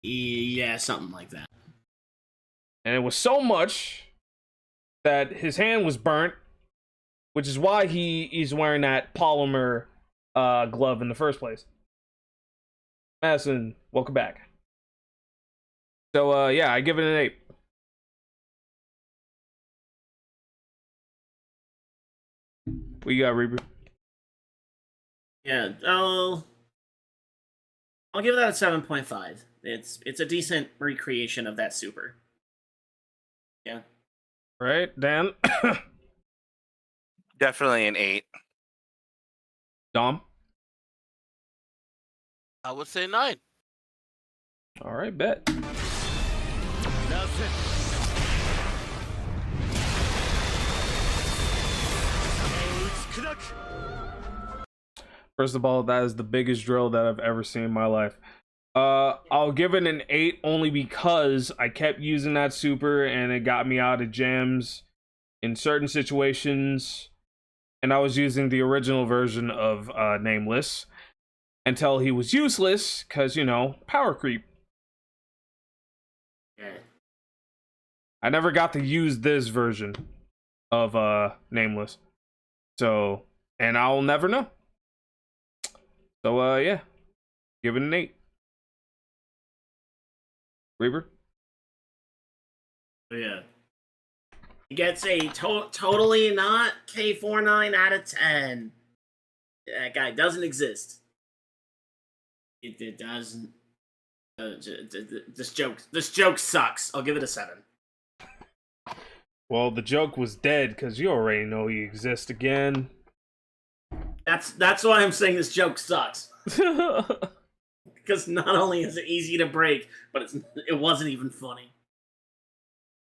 [SPEAKER 2] Yeah, something like that.
[SPEAKER 1] And it was so much that his hand was burnt, which is why he's wearing that polymer glove in the first place. Madison, welcome back. So yeah, I give it an 8. What you got, Reaper?
[SPEAKER 2] Yeah, I'll give that a 7.5. It's a decent recreation of that super. Yeah.
[SPEAKER 1] Right, Dan?
[SPEAKER 3] Definitely an 8.
[SPEAKER 1] Dom?
[SPEAKER 4] I would say 9.
[SPEAKER 1] All right, bet. First of all, that is the biggest drill that I've ever seen in my life. I'll give it an 8 only because I kept using that super and it got me out of jams in certain situations, and I was using the original version of Nameless until he was useless because, you know, power creep.
[SPEAKER 2] Yeah.
[SPEAKER 1] I never got to use this version of Nameless, so, and I'll never know. So yeah, give it an 8. Reaper?
[SPEAKER 2] Yeah. He gets a totally not K49 out of 10. That guy doesn't exist. It doesn't. This joke sucks. I'll give it a 7.
[SPEAKER 1] Well, the joke was dead because you already know he exists again.
[SPEAKER 2] That's why I'm saying this joke sucks. Because not only is it easy to break, but it wasn't even funny.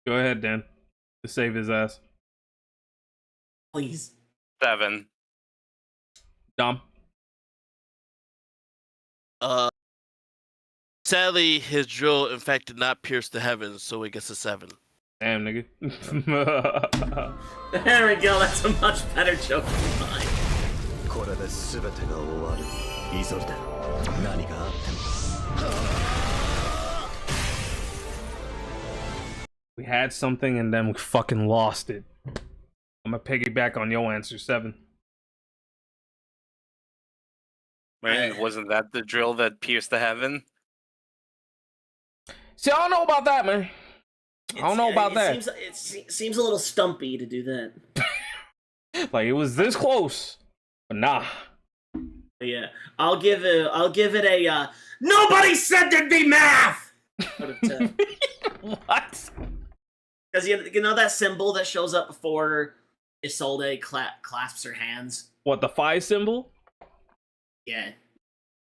[SPEAKER 1] Go ahead, Dan, to save his ass.
[SPEAKER 2] Please.
[SPEAKER 3] 7.
[SPEAKER 1] Dom?
[SPEAKER 4] Sadly, his drill, in fact, did not pierce the heavens, so he gets a 7.
[SPEAKER 1] Damn, nigga.
[SPEAKER 2] There we go. That's a much better joke than mine.
[SPEAKER 1] We had something and then we fucking lost it. I'm gonna piggyback on your answer, 7.
[SPEAKER 3] Right? Wasn't that the drill that pierced the heaven?
[SPEAKER 1] See, I don't know about that, man. I don't know about that.
[SPEAKER 2] It seems a little stumpy to do that.
[SPEAKER 1] Like, it was this close, but nah.
[SPEAKER 2] But yeah, I'll give it a nobody said there'd be math out of 10.
[SPEAKER 1] What?
[SPEAKER 2] Because you know that symbol that shows up before Isolde clasps her hands?
[SPEAKER 1] What, the phi symbol?
[SPEAKER 2] Yeah.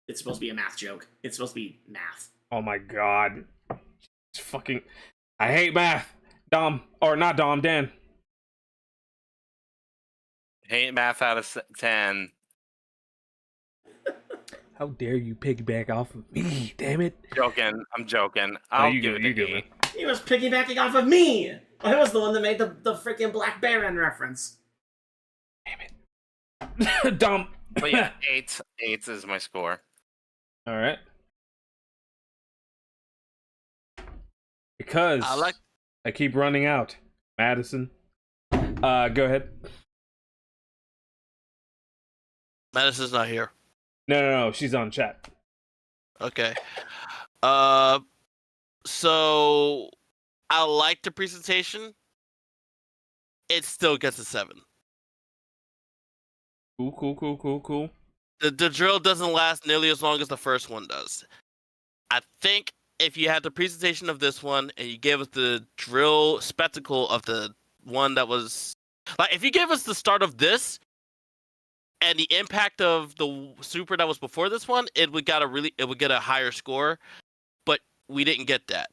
[SPEAKER 2] It's supposed to be a math joke. It's supposed to be math.
[SPEAKER 1] Oh my god. It's fucking... I hate math. Dom. Or not Dom, Dan.
[SPEAKER 3] Hate math out of 10.
[SPEAKER 1] How dare you piggyback off of me, damn it.
[SPEAKER 3] Joking. I'm joking.
[SPEAKER 1] Oh,
[SPEAKER 3] I'll
[SPEAKER 1] you
[SPEAKER 3] give
[SPEAKER 1] good,
[SPEAKER 3] it
[SPEAKER 1] you good,
[SPEAKER 3] an
[SPEAKER 1] man.
[SPEAKER 3] 8.
[SPEAKER 2] He was piggybacking off of me! I was the one that made the freaking Black Baron reference.
[SPEAKER 1] Damn it. Dom.
[SPEAKER 3] But yeah, 8 is my score.
[SPEAKER 1] Alright. Because I keep running out. Madison. Go ahead.
[SPEAKER 4] Madison's not here.
[SPEAKER 1] No, she's on chat.
[SPEAKER 4] Okay. So I like the presentation. It still gets a 7.
[SPEAKER 1] Cool.
[SPEAKER 4] The drill doesn't last nearly as long as the first one does. I think if you had the presentation of this one and you gave us the drill spectacle of the one that was like, if you gave us the start of this and the impact of the super that was before this one, it would get a higher score, but we didn't get that.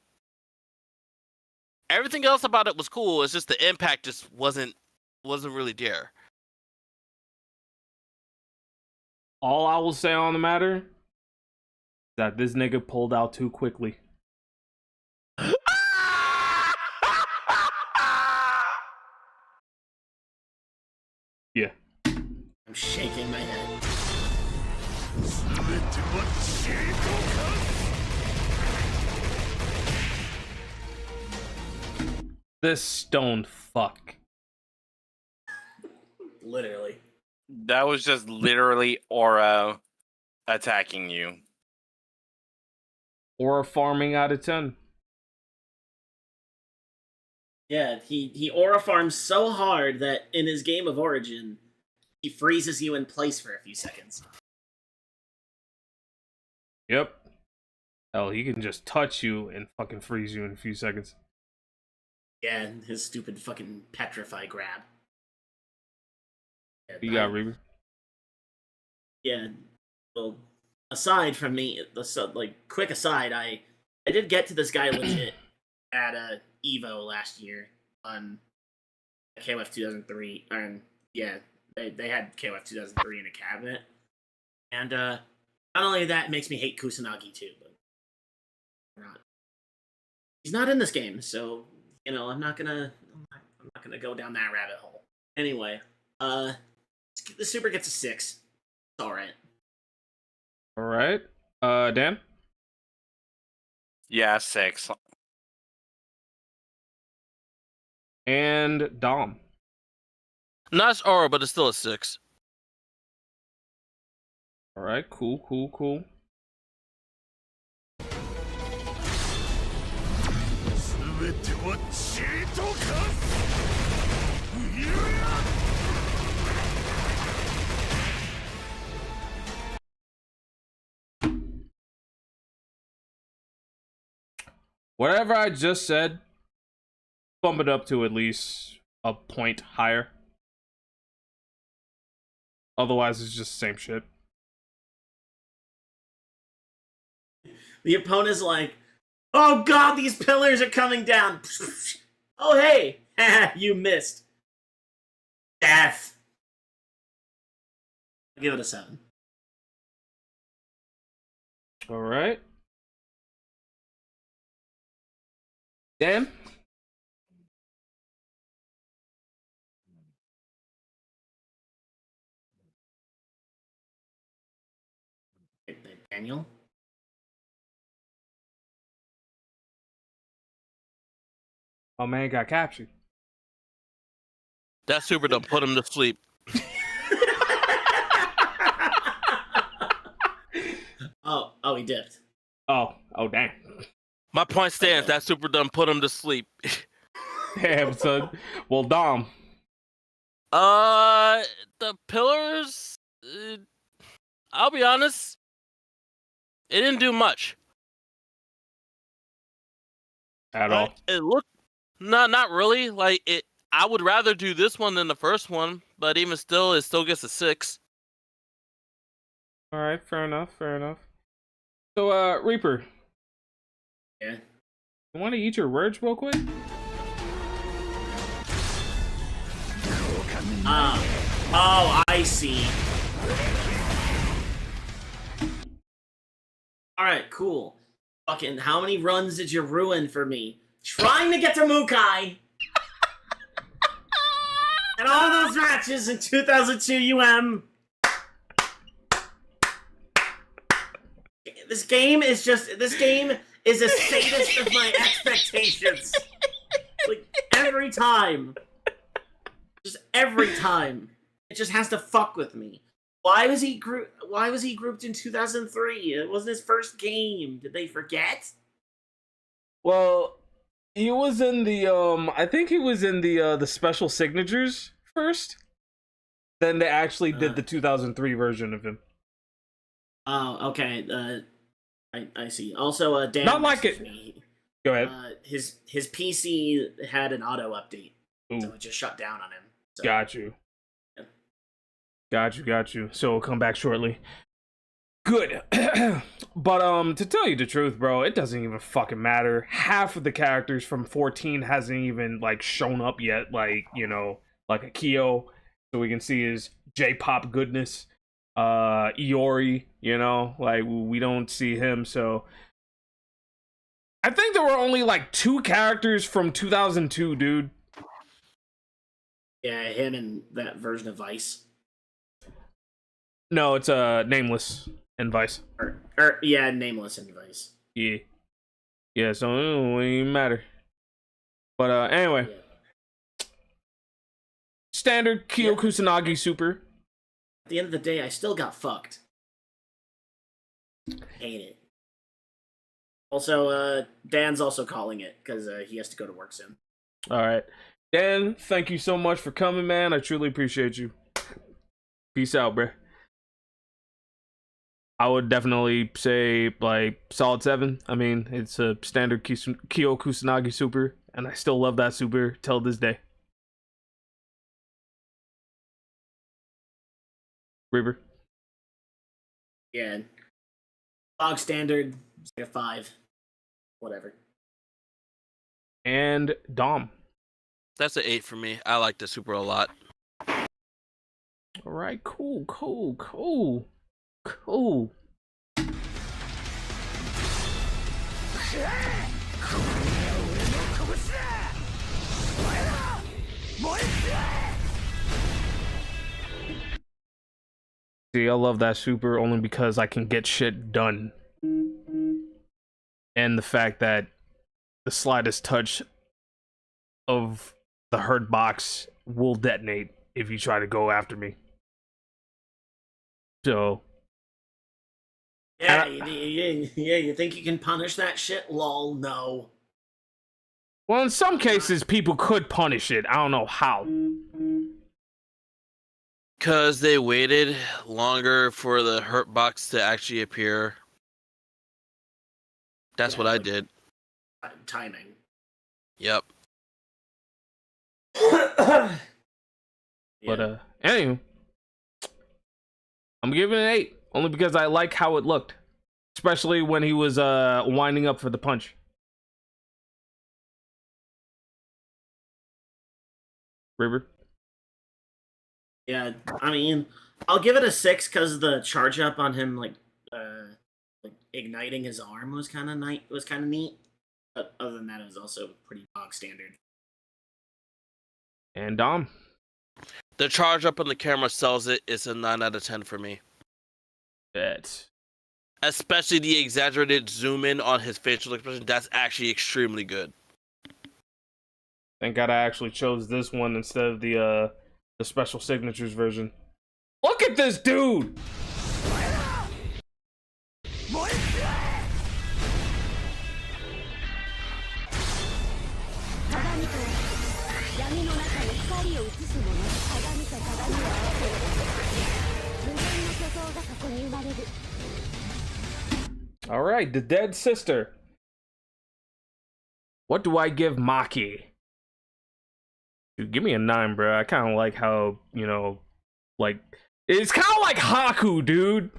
[SPEAKER 4] Everything else about it was cool. It's just the impact just wasn't really there.
[SPEAKER 1] All I will say on the matter is that this nigga pulled out too quickly. Yeah.
[SPEAKER 2] I'm shaking my head.
[SPEAKER 1] This stoned fuck.
[SPEAKER 2] Literally.
[SPEAKER 3] That was just literally aura attacking you.
[SPEAKER 1] Or farming out of 10.
[SPEAKER 2] Yeah, he aura farms so hard that in his game of Origin, he freezes you in place for a few seconds.
[SPEAKER 1] Yep. Hell, he can just touch you and fucking freeze you in a few seconds.
[SPEAKER 2] Yeah, and his stupid fucking petrify grab. Yeah,
[SPEAKER 1] You got Reaper?
[SPEAKER 2] Yeah, well, aside from me, quick aside, I did get to this guy legit at Evo last year on KOF 2003. Yeah, they had KOF 2003 in a cabinet, and not only that, it makes me hate Kusanagi too. But he's not in this game, so I'm not gonna go down that rabbit hole. Anyway, the super gets a 6. It's all right.
[SPEAKER 1] All right. Dan?
[SPEAKER 3] Yeah, 6.
[SPEAKER 1] And Dom.
[SPEAKER 4] Not aura, but it's still a 6.
[SPEAKER 1] All right, cool. Whatever I just said, bump it up to at least a point higher. Otherwise, it's just the same shit.
[SPEAKER 2] The opponent's like, oh god, these pillars are coming down. Oh hey, you missed. Death. I'll give it a 7.
[SPEAKER 1] All right. Dan?
[SPEAKER 2] Daniel?
[SPEAKER 1] Oh man, got captured.
[SPEAKER 4] That super done put him to sleep.
[SPEAKER 2] Oh, he dipped.
[SPEAKER 1] Oh, dang.
[SPEAKER 4] My point stands. That super done put him to sleep.
[SPEAKER 1] Damn, son. Well, Dom.
[SPEAKER 4] The pillars. I'll be honest. It didn't do much
[SPEAKER 1] At all.
[SPEAKER 4] It looked not really like it. I would rather do this one than the first one, but even still, it still gets a 6.
[SPEAKER 1] All right, fair enough. So, Reaper.
[SPEAKER 2] Yeah.
[SPEAKER 1] You want to eat your words real quick?
[SPEAKER 2] Oh, I see. Alright, cool. Fucking, how many runs did you ruin for me? Trying to get to Mukai! And all those matches in 2002 UM! This game is a sadist of my expectations. Like, every time. Just every time. It just has to fuck with me. Why was he grouped in 2003? It wasn't his first game. Did they forget?
[SPEAKER 1] Well, he was in the I think he was in the special signatures first. Then they actually did the 2003 version of him.
[SPEAKER 2] Oh, okay. I see. Also, Dan.
[SPEAKER 1] Not like it.
[SPEAKER 2] Me.
[SPEAKER 1] Go ahead.
[SPEAKER 2] His PC had an auto update,
[SPEAKER 1] Ooh.
[SPEAKER 2] so it just shut down on him. So.
[SPEAKER 1] Got you.
[SPEAKER 2] Yeah.
[SPEAKER 1] Got you. So we'll come back shortly. Good. But to tell you the truth, bro, it doesn't even fucking matter. Half of the characters from 14 hasn't even like shown up yet. Like, like Akio, so we can see his J-pop goodness. Iori, like we don't see him, so I think there were only like 2 characters from 2002, dude.
[SPEAKER 2] Yeah, him and that version of Vice.
[SPEAKER 1] No, it's Nameless and Vice.
[SPEAKER 2] Yeah, Nameless and Vice.
[SPEAKER 1] Yeah, so it don't even matter. But anyway.
[SPEAKER 2] Yeah.
[SPEAKER 1] standard Kyo Kusanagi super.
[SPEAKER 2] At the end of the day, I still got fucked. Hate it. Also, Dan's also calling it because he has to go to work soon.
[SPEAKER 1] All right, Dan, thank you so much for coming, man. I truly appreciate you. Peace out, bro. I would definitely say like solid 7. I mean, it's a standard Kyo Kusanagi super, and I still love that super till this day. Reaper.
[SPEAKER 2] Yeah. Bog standard, it's like a 5. Whatever.
[SPEAKER 1] And Dom.
[SPEAKER 4] That's an 8 for me. I like the super a lot.
[SPEAKER 1] All right, cool. See, I love that super only because I can get shit done. And the fact that the slightest touch of the hurt box will detonate if you try to go after me. So
[SPEAKER 2] Yeah, you think you can punish that shit? Lol, no.
[SPEAKER 1] well, in some cases people could punish it. I don't know how.
[SPEAKER 4] Because they waited longer for the hurt box to actually appear. That's what I did.
[SPEAKER 2] Timing.
[SPEAKER 4] Yep.
[SPEAKER 1] But anyway, I'm giving it an 8 only because I like how it looked, especially when he was winding up for the punch. River.
[SPEAKER 2] Yeah, I mean, I'll give it a 6 because the charge up on him, like igniting his arm was kind of neat. But other than that, it was also pretty bog standard.
[SPEAKER 1] And Dom.
[SPEAKER 4] The charge up on the camera sells it. It's a 9 out of 10 for me.
[SPEAKER 1] Bet.
[SPEAKER 4] Especially the exaggerated zoom in on his facial expression. That's actually extremely good.
[SPEAKER 1] Thank God I actually chose this one instead of the special signatures version. Look at this dude! All right, the dead sister. What do I give Maki? Dude, give me a 9, bro. I kind of like how, you know, like, it's kind of like Haku, dude.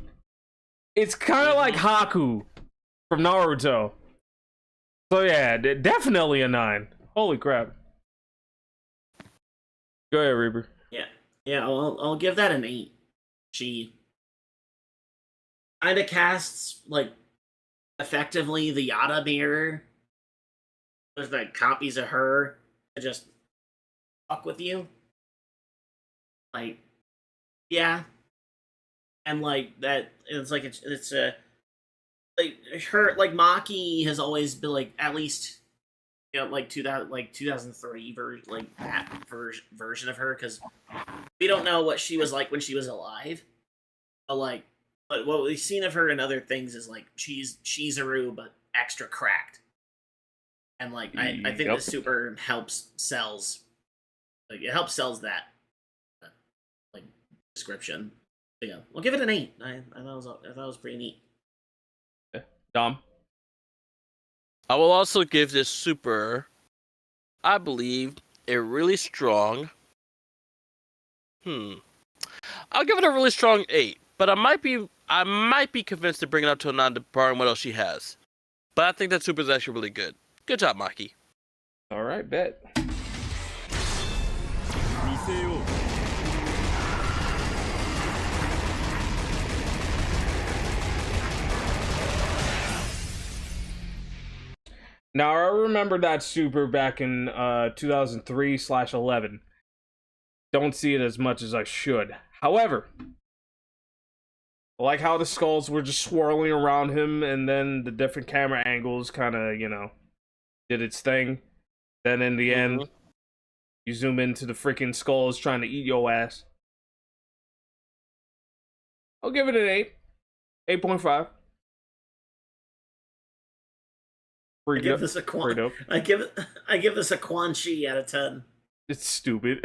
[SPEAKER 1] It's kind of like Haku from Naruto. So yeah, definitely a 9. Holy crap. Go ahead, Reaper.
[SPEAKER 2] Yeah, I'll give that an 8. She kind of casts, like, effectively the Yada mirror. There's like copies of her to just fuck with you. Like, yeah. And like that, it's like it's a like her, like Maki has always been like, at least, you know, like 2003 version, like that version of her, because we don't know what she was like when she was alive, but what we've seen of her in other things is like she's Shizuru but extra cracked, and like I think
[SPEAKER 1] Yep.
[SPEAKER 2] the super helps sells, like it helps sells that like description. So, yeah, we'll give it an 8. I thought it was pretty neat.
[SPEAKER 1] Dom.
[SPEAKER 4] I will also give this super, I believe, a really strong. I'll give it a really strong 8, but I might be convinced to bring it up to a 9 barring what else she has. But I think that super is actually really good. Good job, Maki.
[SPEAKER 1] All right, bet. Now, I remember that super back in 2003/11. Don't see it as much as I should. However, I like how the skulls were just swirling around him, and then the different camera angles kind of, you know, did its thing. Then in the end, You zoom into the freaking skulls trying to eat your ass. I'll give it an 8. 8.5.
[SPEAKER 2] I give this a I give this a Quan Chi out of 10.
[SPEAKER 1] It's stupid.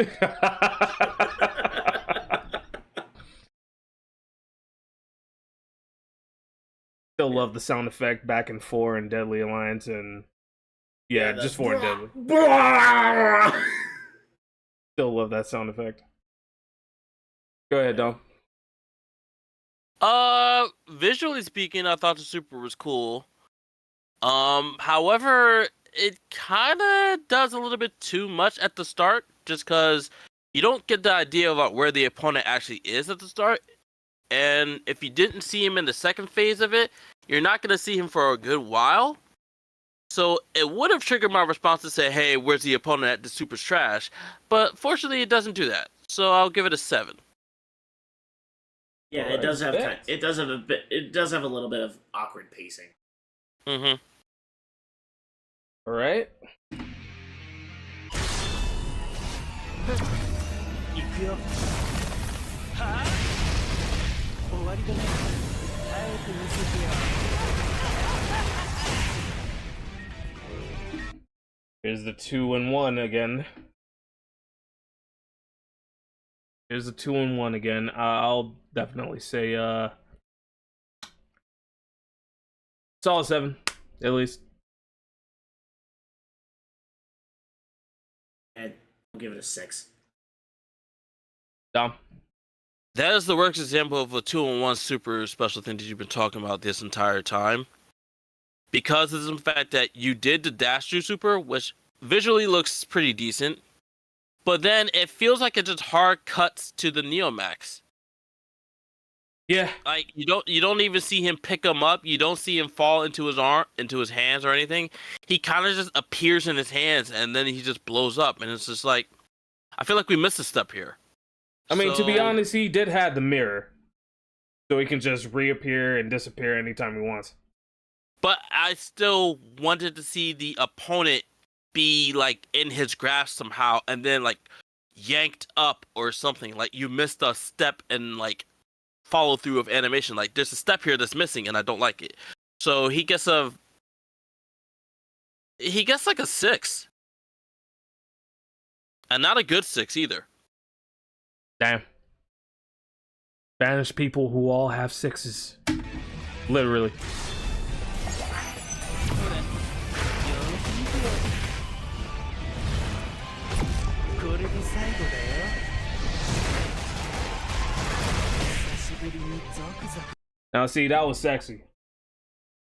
[SPEAKER 1] Still love the sound effect back and 4 in Deadly Alliance, and yeah, just 4 in Deadly. Still love that sound effect. Go ahead, Dom.
[SPEAKER 4] Visually speaking, I thought the super was cool. However, it kind of does a little bit too much at the start, just because you don't get the idea about where the opponent actually is at the start. And if you didn't see him in the second phase of it, you're not going to see him for a good while. So it would have triggered my response to say, hey, where's the opponent at? The super's trash. But fortunately, it doesn't do that. So I'll give it a 7.
[SPEAKER 2] Yeah, it does have it does have a little bit of awkward pacing.
[SPEAKER 4] Mm-hmm.
[SPEAKER 1] All right. Here's the 2-1 again. Here's the 2-1 again. I'll definitely say solid 7, at least.
[SPEAKER 2] And I'll give it a 6.
[SPEAKER 1] Dom.
[SPEAKER 4] That is the worst example of a 2-in-1 super special thing that you've been talking about this entire time. Because of the fact that you did the dash through super, which visually looks pretty decent, but then it feels like it just hard cuts to the Neomax.
[SPEAKER 1] Yeah.
[SPEAKER 4] Like you don't even see him pick him up. You don't see him fall into his hands or anything. He kind of just appears in his hands and then he just blows up, and it's just like, I feel like we missed a step here.
[SPEAKER 1] I mean, to be honest, he did have the mirror, so he can just reappear and disappear anytime he wants.
[SPEAKER 4] But I still wanted to see the opponent be like in his grasp somehow, and then like yanked up or something. Like you missed a step and like follow through of animation. Like there's a step here that's missing, and I don't like it. So he gets like a 6, and not a good 6 either.
[SPEAKER 1] Damn. Spanish people who all have 6s. Literally. Now see, that was sexy.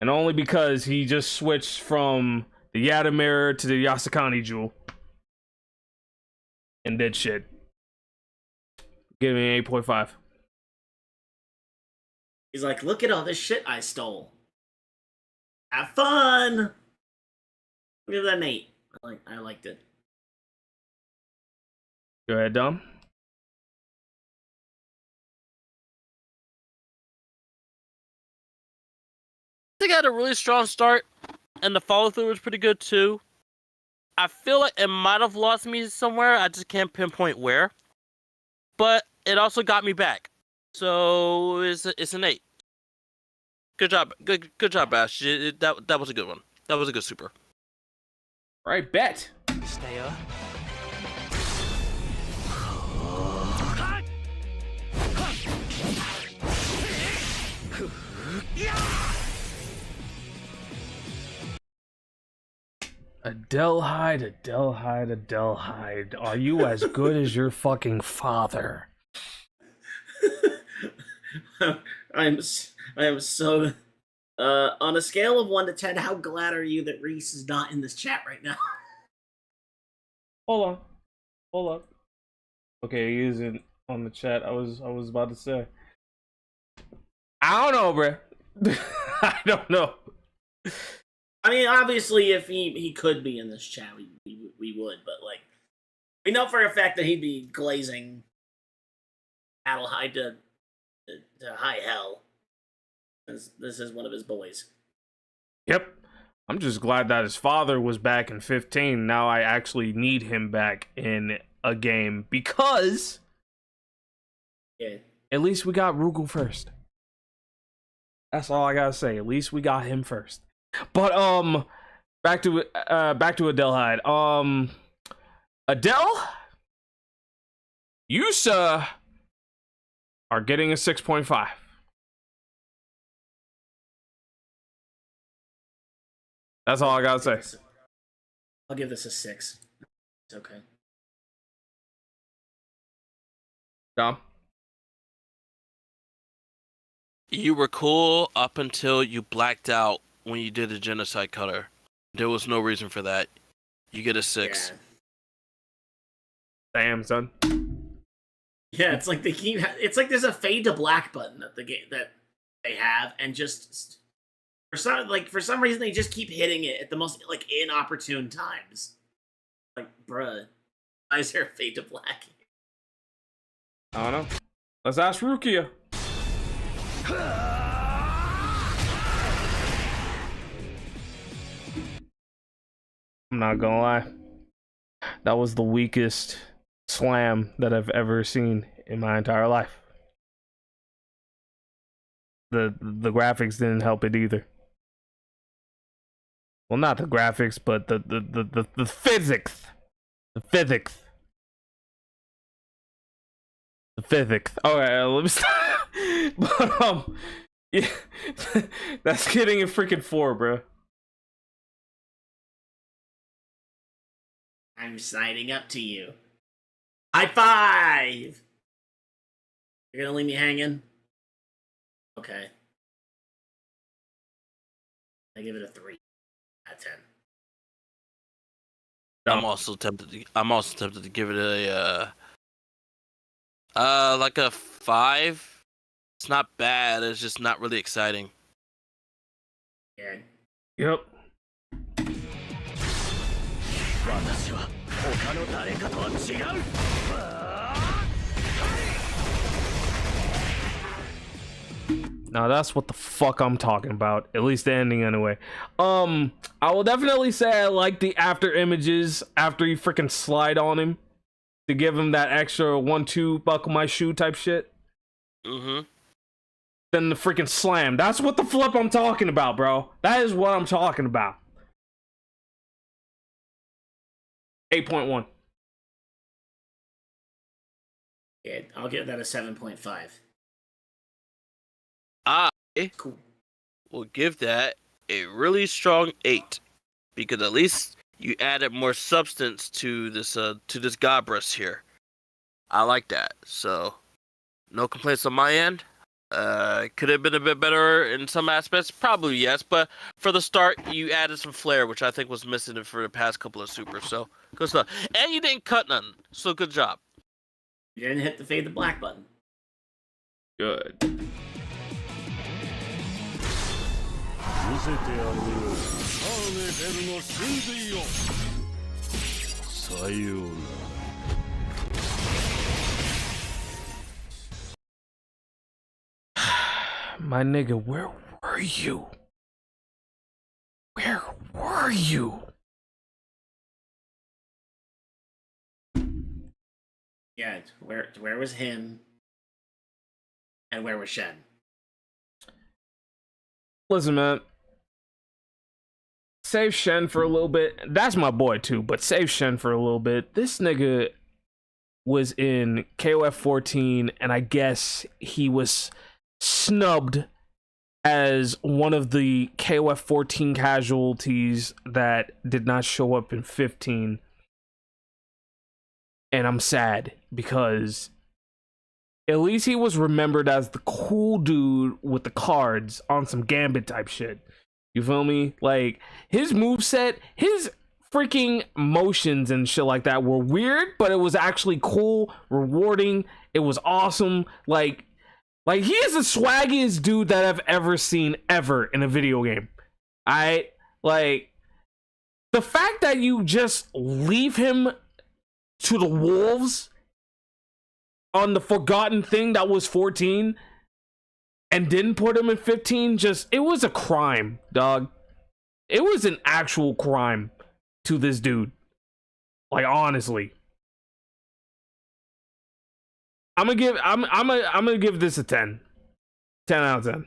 [SPEAKER 1] And only because he just switched from the Yada mirror to the Yasakani jewel. And did shit. Give me an 8.5.
[SPEAKER 2] He's like, look at all this shit I stole. Have fun! Give that an 8. I liked it.
[SPEAKER 1] Go ahead, Dom.
[SPEAKER 4] I think I had a really strong start, and the follow through was pretty good too. I feel like it might have lost me somewhere. I just can't pinpoint where. But it also got me back. So it's an 8. Good job. Good job, Bash. That was a good one. That was a good super.
[SPEAKER 1] All right, bet. Adelheid. Are you as good as your fucking father?
[SPEAKER 2] I am so on a scale of 1 to 10, how glad are you that Reese is not in this chat right now?
[SPEAKER 1] Hold on. Okay, he isn't on the chat. I was about to say. I don't know, bruh. I don't know.
[SPEAKER 2] I mean, obviously, if he could be in this chat, we would, but like, we know for a fact that he'd be glazing Adelheid to high hell. This is one of his boys.
[SPEAKER 1] Yep. I'm just glad that his father was back in 15. Now I actually need him back in a game because at least we got Rugal first. That's all I gotta say. At least we got him first. But back to Adele Hyde. Adele, you sir are getting a 6.5. That's all I gotta say.
[SPEAKER 2] I'll give this a 6. It's okay.
[SPEAKER 1] Dom?
[SPEAKER 4] You were cool up until you blacked out when you did the genocide color. There was no reason for that. You get a 6.
[SPEAKER 2] Yeah.
[SPEAKER 1] Damn, son.
[SPEAKER 2] Yeah, it's like they keep. It's like there's a fade to black button that that they have, and just for some reason they just keep hitting it at the most inopportune times. Like, bruh, why is there a fade to black?
[SPEAKER 1] I don't know. Let's ask Rukia. I'm not gonna lie. That was the weakest slam that I've ever seen in my entire life. The graphics didn't help it either. Well, not the graphics, but the physics. The physics. The physics. Alright, let me stop. But yeah, that's getting a freaking 4, bro.
[SPEAKER 2] I'm signing up to you. High five! You're gonna leave me hanging? Okay. I give it a 3 out of 10.
[SPEAKER 4] I'm also tempted to give it a like a 5. It's not bad. It's just not really exciting.
[SPEAKER 2] Yeah.
[SPEAKER 1] Yep. Now that's what the fuck I'm talking about. At least the ending anyway. I will definitely say I like the after images after you freaking slide on him to give him that extra 1-2 buckle my shoe type shit.
[SPEAKER 4] Mm-hmm.
[SPEAKER 1] Then the freaking slam. That's what the flip I'm talking about, bro. That is what I'm talking about. 8.1.
[SPEAKER 2] Yeah, I'll give that a 7.5.
[SPEAKER 4] I
[SPEAKER 2] Cool.
[SPEAKER 4] will give that a really strong 8 because at least you added more substance to this Gabras here. I like that. So no complaints on my end. Could have been a bit better in some aspects, probably yes, but for the start you added some flair, which I think was missing for the past couple of supers. So good stuff, and you didn't cut nothing, so good job.
[SPEAKER 2] You didn't hit the fade to black button.
[SPEAKER 1] Good. My nigga, where were you? Where were you?
[SPEAKER 2] Yeah, where was him? And where was Shen?
[SPEAKER 1] Listen, man. Save Shen for a little bit. That's my boy too, but save Shen for a little bit. This nigga was in KOF 14, and I guess he was snubbed as one of the KOF 14 casualties that did not show up in 15. And I'm sad because at least he was remembered as the cool dude with the cards on some Gambit type shit. You feel me? Like, his moveset, his freaking motions and shit like that were weird, but it was actually cool, rewarding. It was awesome. Like he is the swaggiest dude that I've ever seen ever in a video game. Like, the fact that you just leave him to the wolves on the forgotten thing that was 14 and didn't put him in 15, just, it was a crime, dog. It was an actual crime to this dude. Like, honestly. I'm gonna give this a 10. 10 out of 10.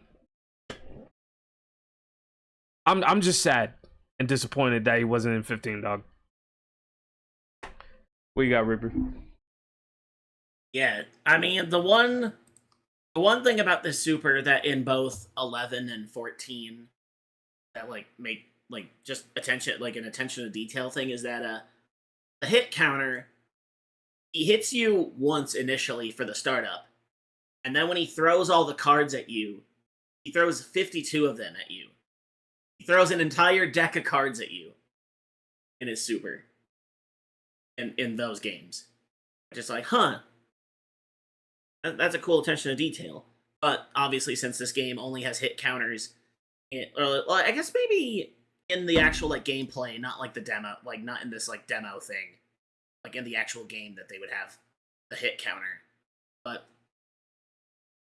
[SPEAKER 1] I'm just sad and disappointed that he wasn't in 15, dog. What you got, Ripper?
[SPEAKER 2] Yeah, I mean the one thing about this super that in both 11 and 14 that like make like just attention like an attention to detail thing is that the hit counter, he hits you once initially for the startup, and then when he throws all the cards at you, he throws 52 of them at you. He throws an entire deck of cards at you in his super in those games. Just like, huh, that's a cool attention to detail. But obviously, since this game only has hit counters, or I guess maybe in the actual like gameplay, not like the demo, like not in this like demo thing, like in the actual game that they would have the hit counter. But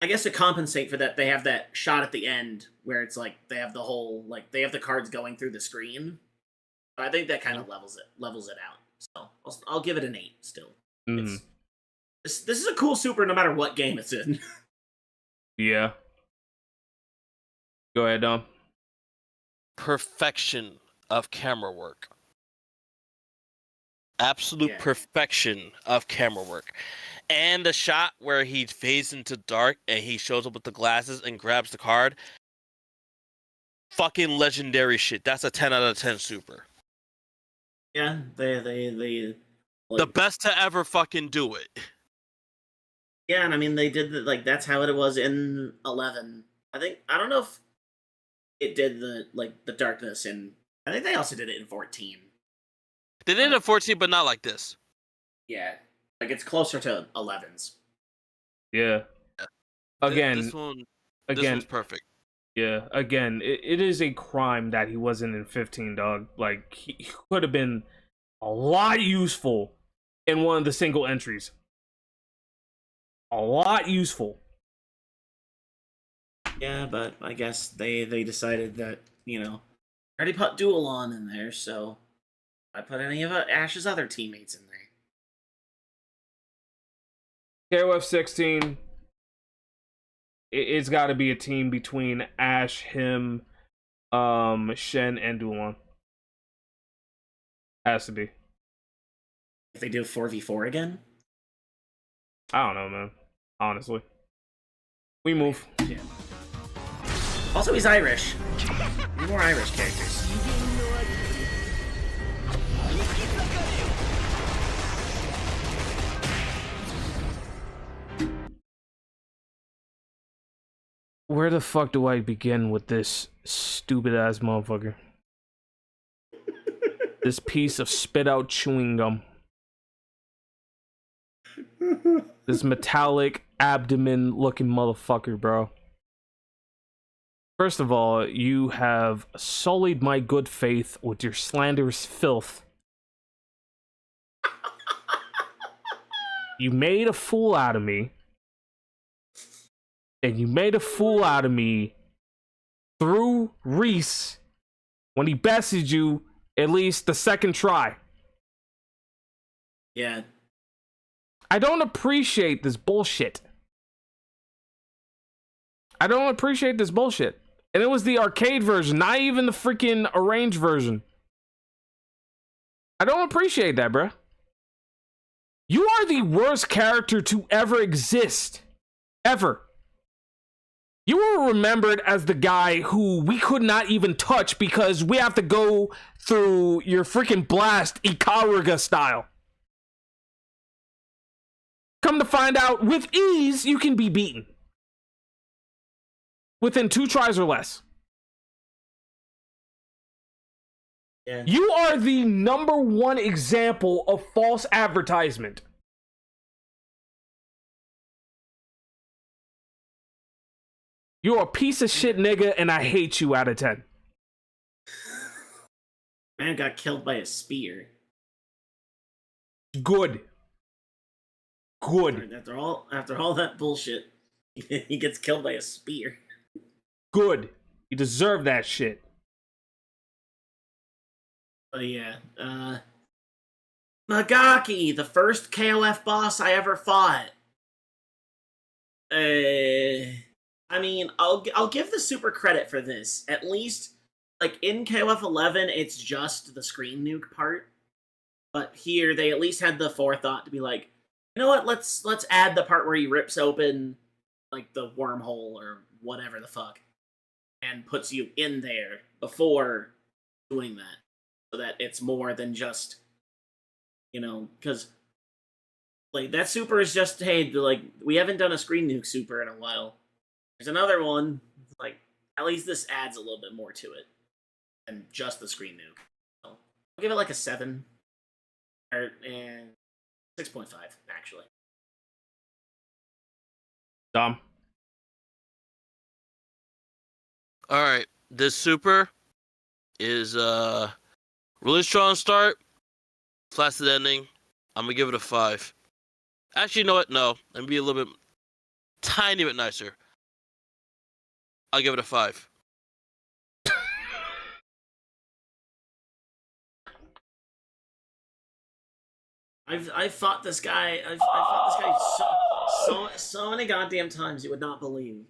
[SPEAKER 2] I guess to compensate for that, they have that shot at the end where it's like they have the whole like they have the cards going through the screen. But I think that kind of levels it out. So I'll give it an 8 still.
[SPEAKER 1] Mm-hmm.
[SPEAKER 2] This is a cool super no matter what game it's in.
[SPEAKER 1] Yeah. Go ahead, Dom.
[SPEAKER 4] Perfection of camera work. Absolute perfection of camera work. And the shot where he fades into dark and he shows up with the glasses and grabs the card. Fucking legendary shit. That's a 10 out of 10 super.
[SPEAKER 2] Yeah, they like,
[SPEAKER 4] the best to ever fucking do it.
[SPEAKER 2] Yeah, and I mean they did like that's how it was in 11. I don't know if it did the darkness in. I think they also did it in 14.
[SPEAKER 4] They did it in 14, but not like this.
[SPEAKER 2] Yeah, like it's closer to 11's.
[SPEAKER 1] Yeah. Again,
[SPEAKER 4] this one's perfect.
[SPEAKER 1] Yeah, again, it is a crime that he wasn't in 15, dog. Like, he could have been a lot useful in one of the single entries. A lot useful.
[SPEAKER 2] Yeah, but I guess they decided that, I already put Duel on in there, so I put any of Ash's other teammates in there.
[SPEAKER 1] KOF 16. It's got to be a team between Ash, him, Shen, and Dulon. Has to be.
[SPEAKER 2] If they do 4v4 again?
[SPEAKER 1] I don't know, man. Honestly. We move.
[SPEAKER 2] Yeah. Also, he's Irish. Need more Irish characters.
[SPEAKER 1] Where the fuck do I begin with this stupid ass motherfucker? This piece of spit out chewing gum. This metallic abdomen looking motherfucker, bro. First of all, you have sullied my good faith with your slanderous filth. You made a fool out of me. And you made a fool out of me through Reese when he bested you at least the second try.
[SPEAKER 2] Yeah.
[SPEAKER 1] I don't appreciate this bullshit. I don't appreciate this bullshit. And it was the arcade version, not even the freaking arranged version. I don't appreciate that, bruh. You are the worst character to ever exist. Ever. You were remembered as the guy who we could not even touch because we have to go through your freaking blast Ikaruga style. Come to find out, with ease, you can be beaten. Within 2 tries or less.
[SPEAKER 2] Yeah.
[SPEAKER 1] You are the #1 example of false advertisement. You're a piece of shit nigga, and I hate you out of 10.
[SPEAKER 2] Man got killed by a spear.
[SPEAKER 1] Good. Good.
[SPEAKER 2] After all that bullshit, he gets killed by a spear.
[SPEAKER 1] Good. You deserve that shit.
[SPEAKER 2] But yeah, Nagaki, the first KOF boss I ever fought. I mean, I'll give the super credit for this. At least, like in KOF 11, it's just the screen nuke part. But here, they at least had the forethought to be like, you know what? Let's add the part where he rips open like the wormhole or whatever the fuck, and puts you in there before doing that, so that it's more than just, because like that super is just, hey, like we haven't done a screen nuke super in a while. There's another one, like at least this adds a little bit more to it than just the screen nuke. So I'll give it like a 7 or 6.5 actually.
[SPEAKER 1] Dom.
[SPEAKER 4] All right, this super is really strong start, flaccid ending. I'm gonna give it a 5. Actually, you know what? No, let me be a little bit, tiny bit nicer. I'll give it a 5.
[SPEAKER 2] I've fought this guy. I've fought this guy so many goddamn times you would not believe.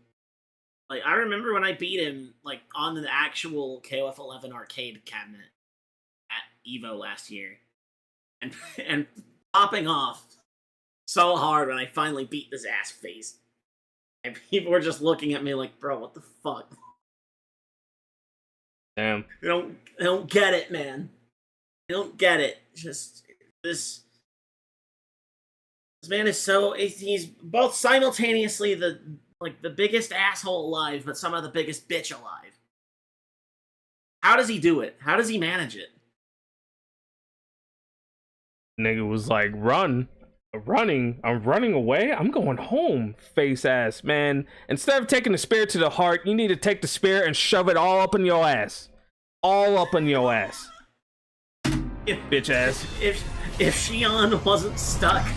[SPEAKER 2] Like I remember when I beat him like on the actual KOF 11 arcade cabinet at Evo last year, and popping off so hard when I finally beat this ass face, and people were just looking at me like, "Bro, what the fuck?"
[SPEAKER 1] Damn.
[SPEAKER 2] I don't get it, man. I don't get it. Just this man is he's both simultaneously the biggest asshole alive, but somehow the biggest bitch alive. How does he do it? How does he manage it?
[SPEAKER 1] Nigga was like, I'm running away. I'm going home, face ass, man. Instead of taking the spear to the heart, you need to take the spear and shove it all up in your ass. All up in your ass. Bitch ass.
[SPEAKER 2] If Shion wasn't stuck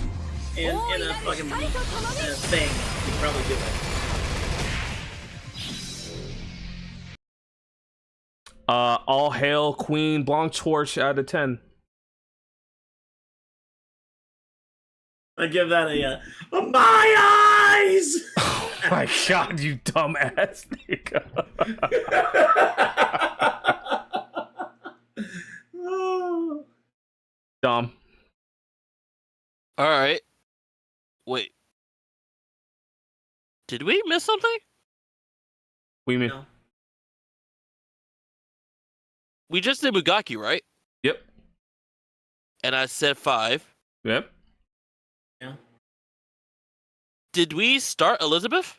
[SPEAKER 2] in a fucking thing, he'd probably do it.
[SPEAKER 1] All hail Queen Blanc Torch out of 10.
[SPEAKER 2] I give that a my eyes.
[SPEAKER 1] Oh my god, you dumbass nigga. Dumb.
[SPEAKER 4] All right. Wait. Did we miss something?
[SPEAKER 1] We mean?
[SPEAKER 2] No.
[SPEAKER 4] We just did Mugaki, right?
[SPEAKER 1] Yep.
[SPEAKER 4] And I said 5.
[SPEAKER 1] Yep.
[SPEAKER 2] Yeah.
[SPEAKER 4] Did we start Elizabeth?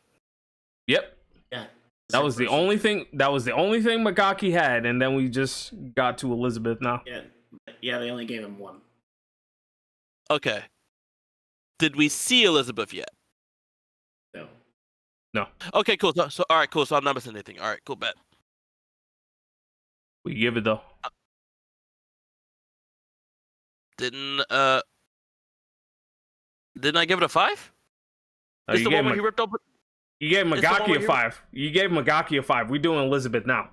[SPEAKER 1] Yep.
[SPEAKER 2] Yeah.
[SPEAKER 1] That was the only thing. That was the only thing Magaki had, and then we just got to Elizabeth now.
[SPEAKER 2] Yeah. They only gave him 1.
[SPEAKER 4] Okay. Did we see Elizabeth yet?
[SPEAKER 2] No.
[SPEAKER 4] Okay, cool. So all right, cool. So I'm not missing anything. All right, cool. Bet.
[SPEAKER 1] We give it though.
[SPEAKER 4] Didn't I give it a 5?
[SPEAKER 1] You
[SPEAKER 4] It's the one where he ripped open.
[SPEAKER 1] You gave
[SPEAKER 4] It's the one
[SPEAKER 1] Magaki
[SPEAKER 4] where
[SPEAKER 1] a
[SPEAKER 4] he-
[SPEAKER 1] 5. You gave Magaki a 5. We're doing Elizabeth now.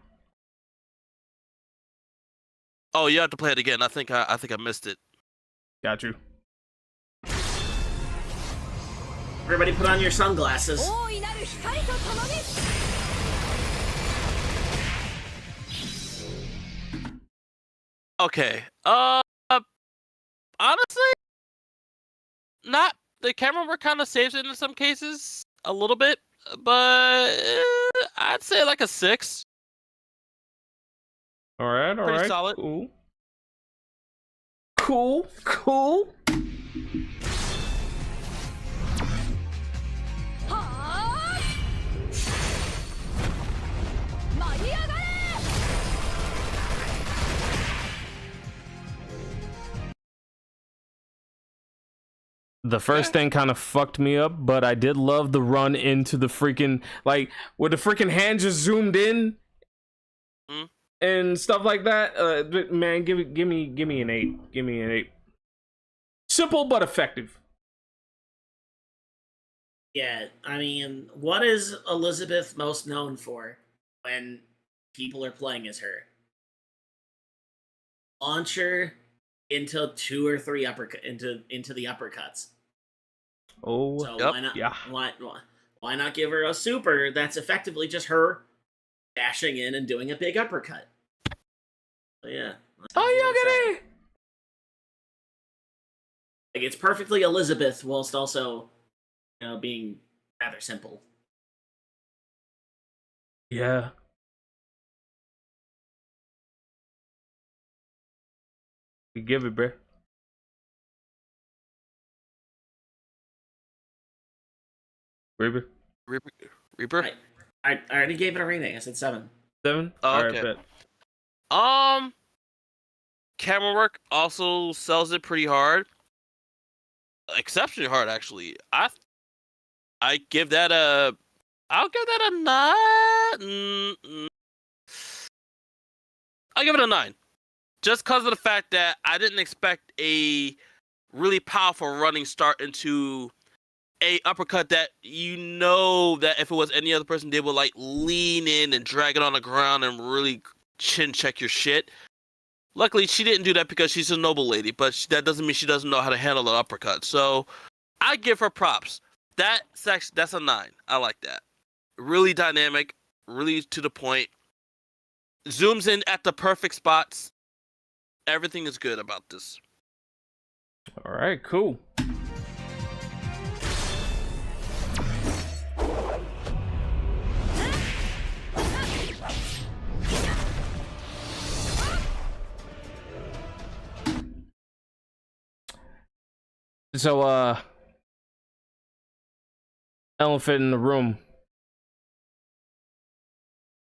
[SPEAKER 4] Oh, you have to play it again. I think I missed it.
[SPEAKER 1] Got you.
[SPEAKER 2] Everybody put on your sunglasses.
[SPEAKER 5] 大いなる光とともに
[SPEAKER 4] Okay. Honestly, not the camera work kind of saves it in some cases a little bit, but I'd say like a 6.
[SPEAKER 1] All right.
[SPEAKER 4] Pretty solid.
[SPEAKER 1] Cool.
[SPEAKER 5] はーい舞い上がれ
[SPEAKER 1] The first thing kind of fucked me up, but I did love the run into the freaking, like, where the freaking hand just zoomed in and stuff like that. Man, give me an 8. Give me an 8. Simple but effective.
[SPEAKER 2] Yeah, I mean, what is Elizabeth most known for when people are playing as her? launcher into 2 or 3 uppercut into the uppercuts.
[SPEAKER 1] Oh,
[SPEAKER 2] So
[SPEAKER 4] Yep.
[SPEAKER 2] why not?
[SPEAKER 1] yeah.
[SPEAKER 2] Why not give her a super that's effectively just her dashing in and doing a big uppercut? So yeah.
[SPEAKER 1] Oh, you
[SPEAKER 2] Like it's perfectly Elizabeth whilst also, being rather simple.
[SPEAKER 1] Yeah. You give it, bro. Reaper.
[SPEAKER 4] Reaper.
[SPEAKER 2] I already gave it a rating. I said 7.
[SPEAKER 1] 7?
[SPEAKER 4] Oh,
[SPEAKER 1] All right,
[SPEAKER 4] okay.
[SPEAKER 1] bet.
[SPEAKER 4] Camera work also sells it pretty hard. Exceptionally hard, actually. I'll give that a 9. I'll give it a 9. Just because of the fact that I didn't expect a really powerful running start into a uppercut that that if it was any other person, they would like lean in and drag it on the ground and really chin check your shit. Luckily, she didn't do that because she's a noble lady, but that doesn't mean she doesn't know how to handle an uppercut. So I give her props. That's a 9. I like that. Really dynamic, really to the point. Zooms in at the perfect spots. Everything is good about this.
[SPEAKER 1] All right, cool. So, elephant in the room.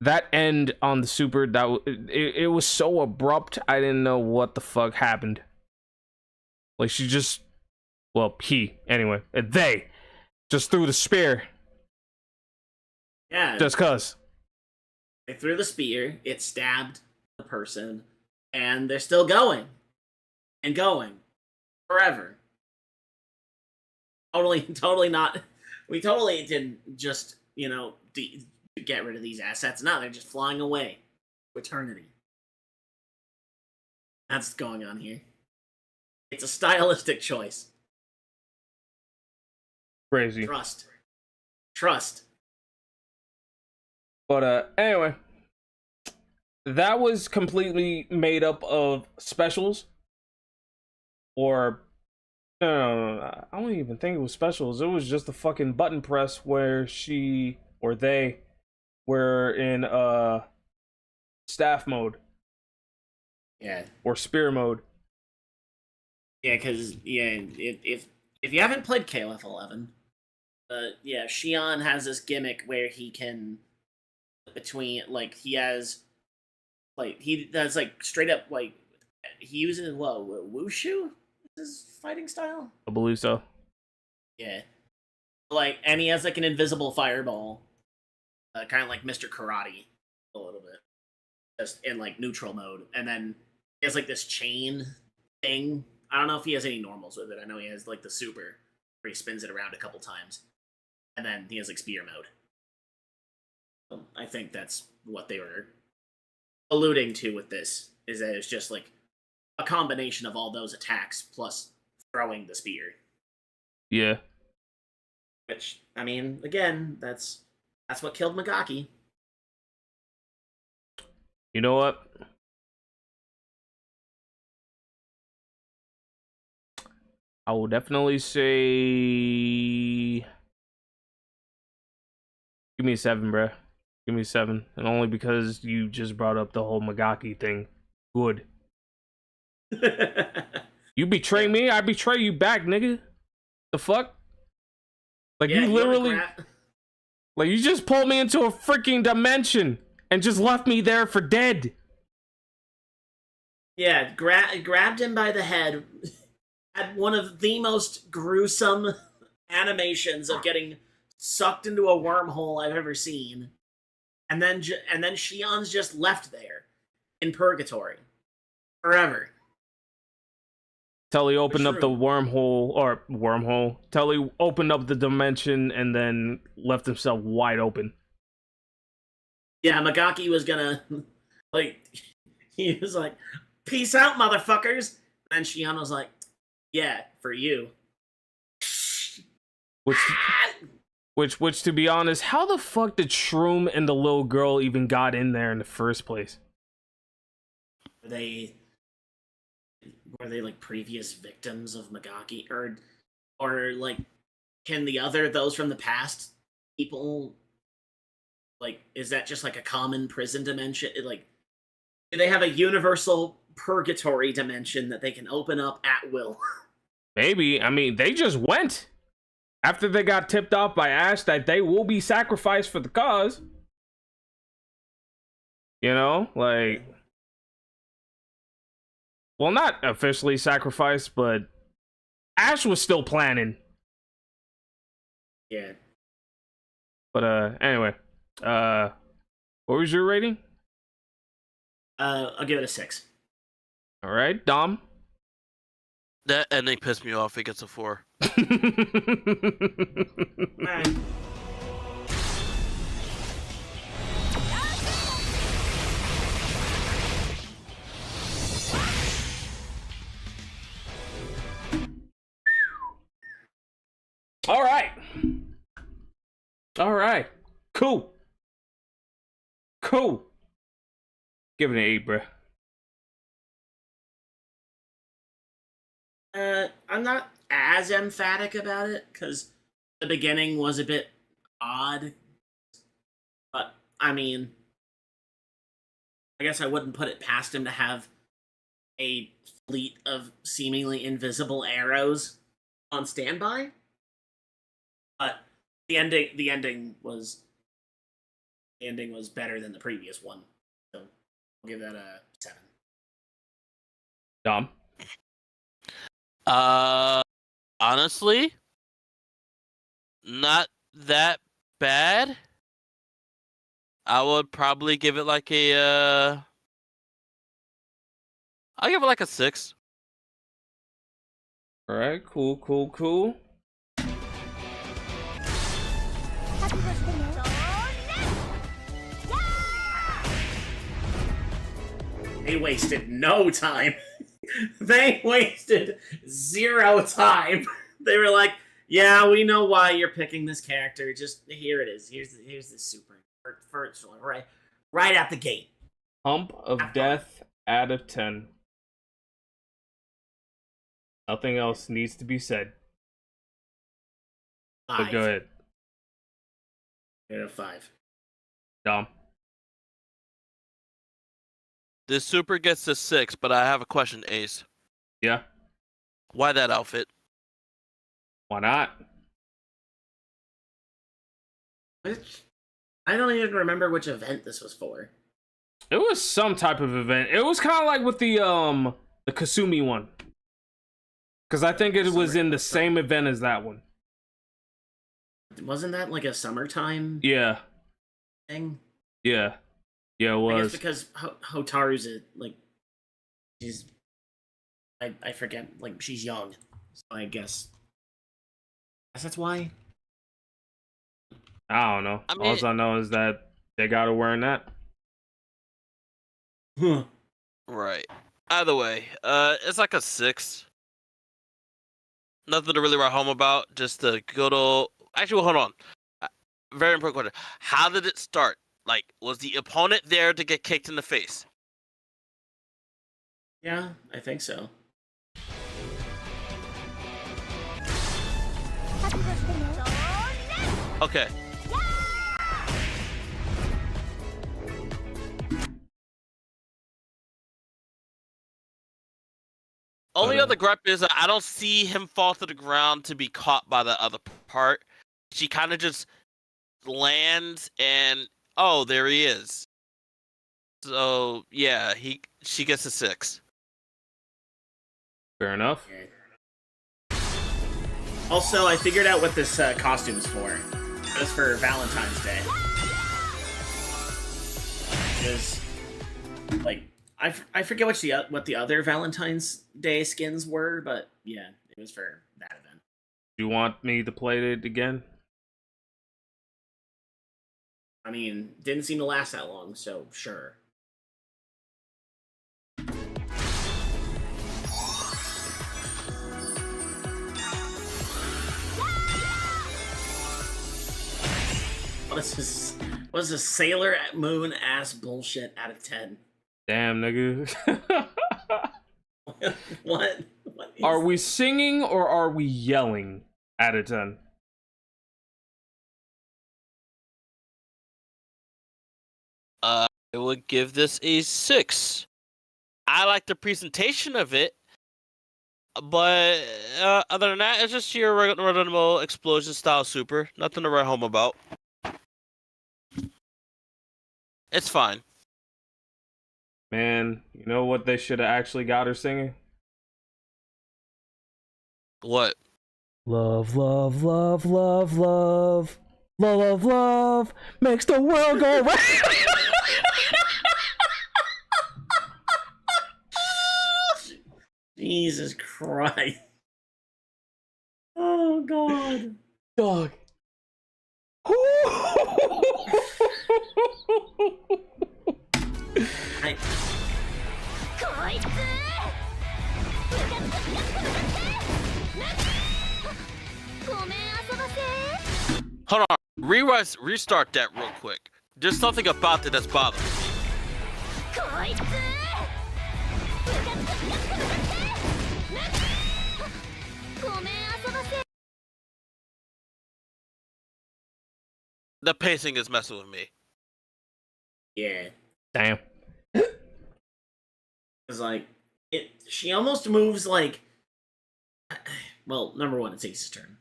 [SPEAKER 1] That end on the super, it was so abrupt. I didn't know what the fuck happened. Like she just, anyway, they just threw the spear.
[SPEAKER 2] Yeah.
[SPEAKER 1] Just cause.
[SPEAKER 2] They threw the spear. It stabbed the person, and they're still going and going forever. Totally not. We totally didn't just get rid of these assets. No, they're just flying away to eternity. That's what's going on here. It's a stylistic choice.
[SPEAKER 1] Crazy.
[SPEAKER 2] Trust.
[SPEAKER 1] But anyway, that was completely made up of specials. Or no, I don't even think it was specials. It was just a fucking button press where she or they were in staff mode.
[SPEAKER 2] Yeah.
[SPEAKER 1] Or spear mode.
[SPEAKER 2] Yeah, because if you haven't played KOF 11, Shion has this gimmick where he can he does straight up he uses wushu is his fighting style.
[SPEAKER 1] I believe so.
[SPEAKER 2] Yeah, and he has an invisible fireball, kind of like Mr. Karate a little bit, just in neutral mode, and then he has this chain thing. I don't know if he has any normals with it. I know he has the super where he spins it around a couple times, and then he has spear mode. I think that's what they were alluding to with this, is that it's just a combination of all those attacks plus throwing the spear.
[SPEAKER 1] Yeah.
[SPEAKER 2] Which, I mean, again, that's what killed Magaki.
[SPEAKER 1] You know what? I will definitely say give me a 7, bruh. Give me a 7. And only because you just brought up the whole Magaki thing. Good. You betray me, I betray you back, nigga. The fuck? You literally you just pulled me into a freaking dimension and just left me there for dead.
[SPEAKER 2] Yeah, grabbed him by the head. Had one of the most gruesome animations of getting sucked into a wormhole I've ever seen, and then Shion's just left there in purgatory forever.
[SPEAKER 1] Tully opened up the wormhole. Tully opened up the dimension and then left himself wide open.
[SPEAKER 2] Yeah, Magaki was gonna he was like, peace out, motherfuckers. And Shiano's like, yeah, for you.
[SPEAKER 1] Which, to be honest, how the fuck did Shroom and the little girl even got in there in the first place?
[SPEAKER 2] Were they like previous victims of Magaki, or like, can those from the past people, like, is that just like a common prison dimension? Like, do they have a universal purgatory dimension that they can open up at will?
[SPEAKER 1] Maybe. I mean, they just went after they got tipped off by Ash that they will be sacrificed for the cause. You know, like, well, not officially sacrificed, but Ash was still planning.
[SPEAKER 2] Yeah.
[SPEAKER 1] But anyway, what was your rating?
[SPEAKER 2] I'll give it a 6.
[SPEAKER 1] All right, Dom.
[SPEAKER 4] That ending pissed me off. It gets a 4.
[SPEAKER 2] Alright.
[SPEAKER 1] All right. Cool. Give it an 8, bruh.
[SPEAKER 2] I'm not as emphatic about it because the beginning was a bit odd, but I mean, I guess I wouldn't put it past him to have a fleet of seemingly invisible arrows on standby. But the ending was better than the previous one, so I'll give that a 7.
[SPEAKER 1] Dom.
[SPEAKER 4] Honestly, not that bad. I would probably give it like a I'll give it like a 6.
[SPEAKER 1] All right, cool.
[SPEAKER 2] They wasted no time. They wasted 0 time. They were like, yeah, we know why you're picking this character. Just here it is. Here's the super first one, right at the gate.
[SPEAKER 1] Hump of death out of 10. Nothing else needs to be said.
[SPEAKER 2] 5.
[SPEAKER 1] But go ahead.
[SPEAKER 2] Yeah, 5.
[SPEAKER 1] Dom.
[SPEAKER 4] This super gets a 6, but I have a question, Ace.
[SPEAKER 1] Yeah.
[SPEAKER 4] Why that outfit?
[SPEAKER 1] Why not?
[SPEAKER 2] Which I don't even remember which event this was for.
[SPEAKER 1] It was some type of event. It was kind of like with the Kasumi one. Because I think it was in the same event as that one.
[SPEAKER 2] Wasn't that like a summertime
[SPEAKER 1] Yeah.
[SPEAKER 2] thing?
[SPEAKER 1] Yeah, it
[SPEAKER 2] I
[SPEAKER 1] was.
[SPEAKER 2] guess because Hotaru's she's I forget, like, she's young, so I guess that's why.
[SPEAKER 1] I don't know.
[SPEAKER 4] I mean,
[SPEAKER 1] All I know is that they got her wearing that.
[SPEAKER 2] Huh.
[SPEAKER 4] right. Either way, it's like a 6. Nothing to really write home about. Just the good old. Actually, well, hold on. Very important question. How did it start? Like, was the opponent there to get kicked in the face?
[SPEAKER 2] Yeah, I think so.
[SPEAKER 4] Okay. Only other gripe is that I don't see him fall to the ground to be caught by the other part. She kind of just lands and oh, there he is. So yeah, she gets a 6.
[SPEAKER 1] Fair enough.
[SPEAKER 2] Okay. Also, I figured out what this costume is for. It's for Valentine's Day. Because, like, I forget what the other Valentine's Day skins were, but yeah, it was for that event.
[SPEAKER 1] You want me to play it again?
[SPEAKER 2] I mean, didn't seem to last that long, so sure. What is this? What is this Sailor Moon ass bullshit out of 10?
[SPEAKER 1] Damn, nigga.
[SPEAKER 2] What? What is
[SPEAKER 1] Are we singing or are we yelling out of 10?
[SPEAKER 4] I would give this a 6. I like the presentation of it, but other than that, it's just your run-of-the-mill explosion style super. Nothing to write home about. It's fine.
[SPEAKER 1] Man, you know what they should have actually got her singing?
[SPEAKER 4] What?
[SPEAKER 1] Love, love, love, love, love, love, love makes the world go round.
[SPEAKER 2] Jesus Christ. Oh, God.
[SPEAKER 1] Dog.
[SPEAKER 2] I,
[SPEAKER 5] こいつごめん遊ばせ
[SPEAKER 4] Hold on. Restart that real quick. There's something about it that's bothering me.
[SPEAKER 5] こいつごめん遊ばせ
[SPEAKER 4] The pacing is messing with me.
[SPEAKER 2] yeah.
[SPEAKER 1] Damn.
[SPEAKER 2] It's like, she almost moves like, well, number one, it's Ace's turn.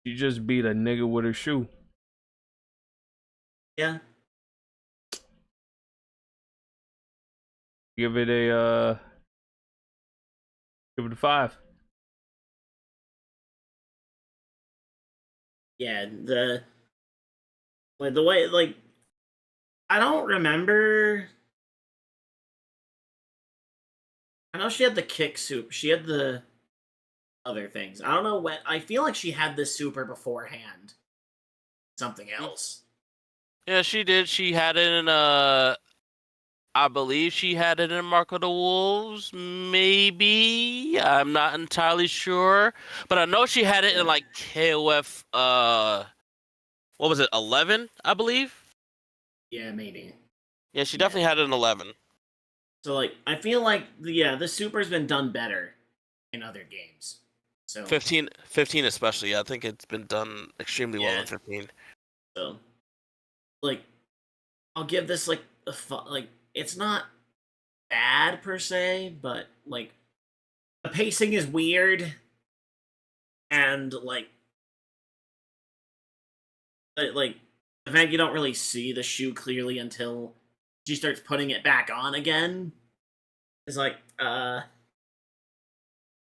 [SPEAKER 1] You just beat a nigga with a shoe.
[SPEAKER 2] Yeah.
[SPEAKER 1] Give it a 5.
[SPEAKER 2] Yeah, the way, like, I don't remember. I know she had the kick soup. She had the other things. I don't know when. I feel like she had this super beforehand. Something else.
[SPEAKER 4] Yeah, she did. She had it in I believe she had it in Mark of the Wolves, maybe. I'm not entirely sure. But I know she had it in like KOF what was it, 11, I believe?
[SPEAKER 2] Yeah, maybe.
[SPEAKER 4] Yeah, she definitely had it in 11.
[SPEAKER 2] So, like, I feel like, yeah, the super's been done better in other games. So
[SPEAKER 4] 15 especially. I think it's been done extremely well in 15.
[SPEAKER 2] So, like, I'll give this like it's not bad per se, but like the pacing is weird, and like the fact you don't really see the shoe clearly until she starts putting it back on again is like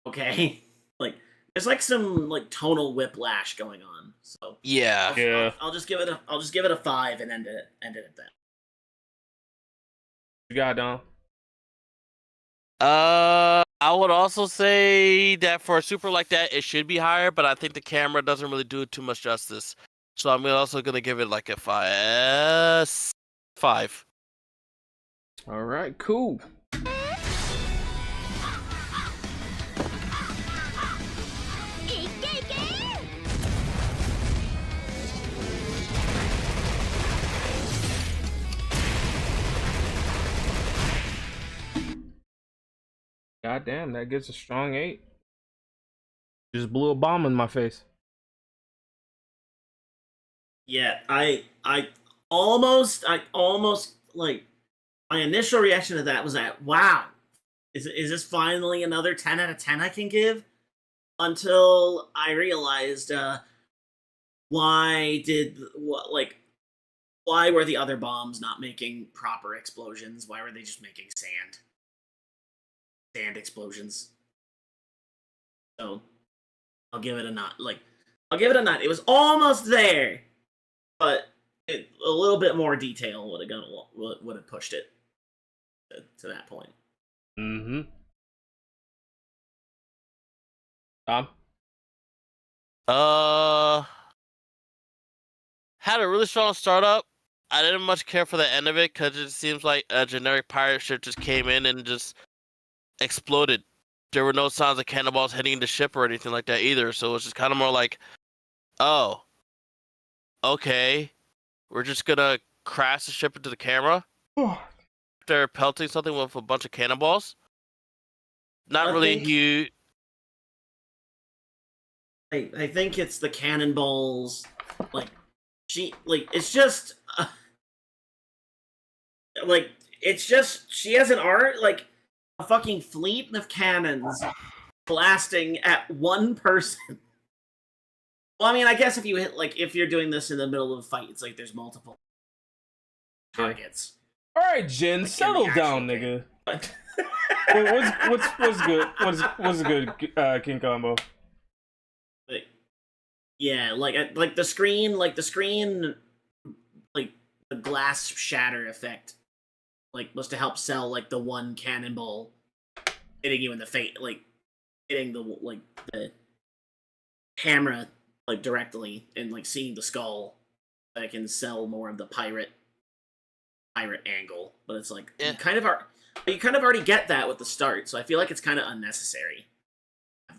[SPEAKER 2] okay. Like, there's like some like tonal whiplash going on. So
[SPEAKER 4] Yeah.
[SPEAKER 2] I'll just give it a 5 and end it at that.
[SPEAKER 1] You got Dom.
[SPEAKER 4] I would also say that for a super like that, it should be higher, but I think the camera doesn't really do it too much justice. So I'm also gonna give it like a 5.
[SPEAKER 1] All right, cool. God damn, that gets a strong 8. Just blew a bomb in my face.
[SPEAKER 2] Yeah, I almost like, my initial reaction to that was that, wow, is this finally another 10 out of 10 I can give? Until I realized why were the other bombs not making proper explosions? Why were they just making sand explosions? So I'll give it a 9. I'll give it a 9. It was almost there, but a little bit more detail would have pushed it to that point.
[SPEAKER 1] Mm-hmm. Tom?
[SPEAKER 4] Had a really strong startup. I didn't much care for the end of it because it seems like a generic pirate ship just came in and just exploded there were no signs of cannonballs hitting the ship or anything like that either. So it's just kind of more like, oh, okay, we're just gonna crash the ship into the camera. They're pelting something with a bunch of cannonballs. Not really huge.
[SPEAKER 2] I think it's the cannonballs. Like it's just it's just she has an art like a fucking fleet of cannons blasting at one person. Well, I mean, I guess if you hit if you're doing this in the middle of a fight, it's like there's multiple targets.
[SPEAKER 1] All right, Jin, settle down, nigga. What's good? What's good, King Combo?
[SPEAKER 2] Yeah, like the screen, like the glass shatter effect, was to help sell the one cannonball hitting you in the face, hitting the camera directly and seeing the skull. That can sell more of the pirate angle, but it's you kind of already get that with the start, so I feel like it's kind of unnecessary.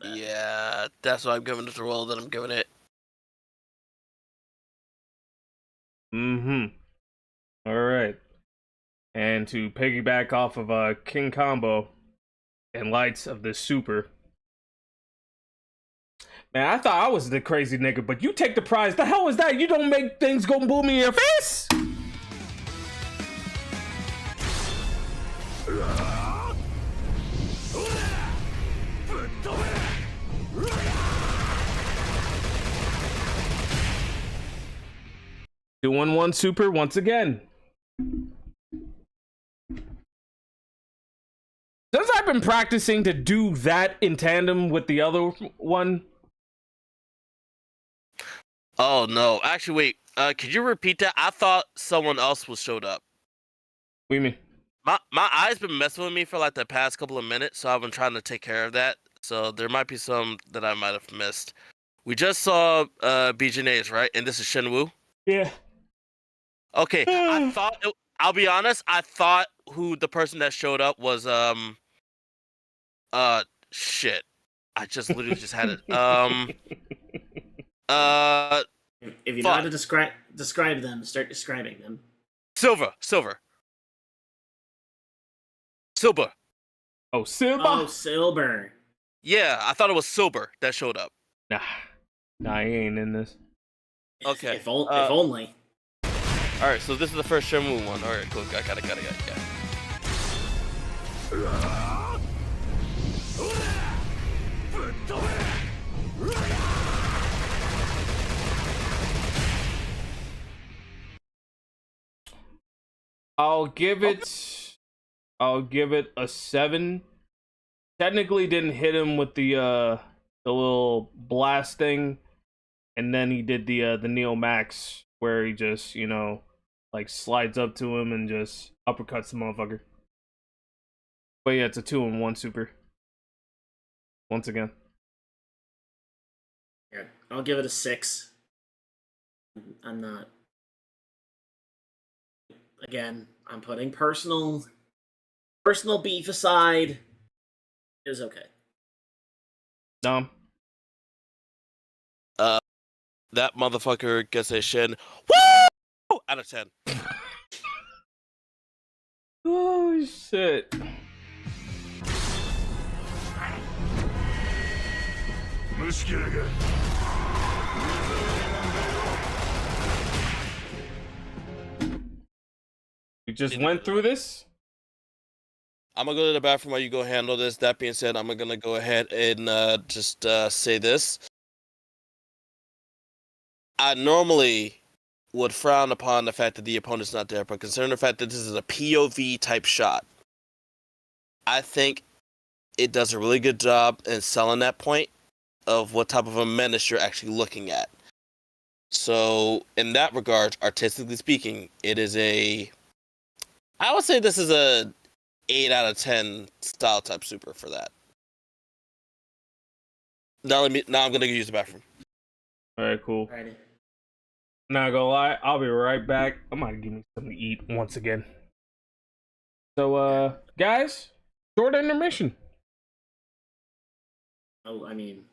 [SPEAKER 4] Yeah, that's why I'm giving it the role that I'm giving it.
[SPEAKER 1] All right. And to piggyback off of King Combo and lights of the super. Man, I thought I was the crazy nigga, but you take the prize. The hell is that? You don't make things go boom in your face. 2-1-1 super once again. Since I've been practicing to do that in tandem with the other one.
[SPEAKER 4] Oh no! Actually, wait. Could you repeat that? I thought someone else showed up.
[SPEAKER 1] What do you mean?
[SPEAKER 4] My eyes been messing with me for the past couple of minutes, so I've been trying to take care of that. So there might be some that I might have missed. We just saw BJNA's, right? And this is Shenwu.
[SPEAKER 1] Yeah.
[SPEAKER 4] Okay. I'll be honest. I thought who the person that showed up was shit. I just literally just had it.
[SPEAKER 2] If you know how to describe them, start describing them.
[SPEAKER 4] Silver.
[SPEAKER 1] Oh, Silver.
[SPEAKER 2] Oh, Silver.
[SPEAKER 4] Yeah, I thought it was Silver that showed up.
[SPEAKER 1] Nah, he ain't in this.
[SPEAKER 4] Okay.
[SPEAKER 2] If only.
[SPEAKER 4] All right, so this is the first Shenmue one. All right, cool. Got it.
[SPEAKER 1] I'll give it a 7. Technically didn't hit him with the little blast thing, and then he did the Neo Max where he just, slides up to him and just uppercuts the motherfucker. But yeah, it's a 2-1 super. Once again.
[SPEAKER 2] Yeah, I'll give it a 6. I'm not. Again, I'm putting personal beef aside. It was okay.
[SPEAKER 1] Dom.
[SPEAKER 4] That motherfucker gets a Shen. Woo! Out of 10.
[SPEAKER 1] Oh shit. You just went through this?
[SPEAKER 4] I'm gonna go to the bathroom while you go handle this. That being said, I'm gonna go ahead and just say this. I normally would frown upon the fact that the opponent's not there, but considering the fact that this is a POV type shot, I think it does a really good job in selling that point of what type of a menace you're actually looking at. So, in that regard, artistically speaking, it is I would say this is a 8 out of 10 style type super for that. Now I'm gonna use the bathroom.
[SPEAKER 1] Alright, cool.
[SPEAKER 2] Alrighty.
[SPEAKER 1] Not gonna lie, I'll be right back. I'm gonna give me something to eat once again. So, guys, short intermission.
[SPEAKER 2] Oh, I mean,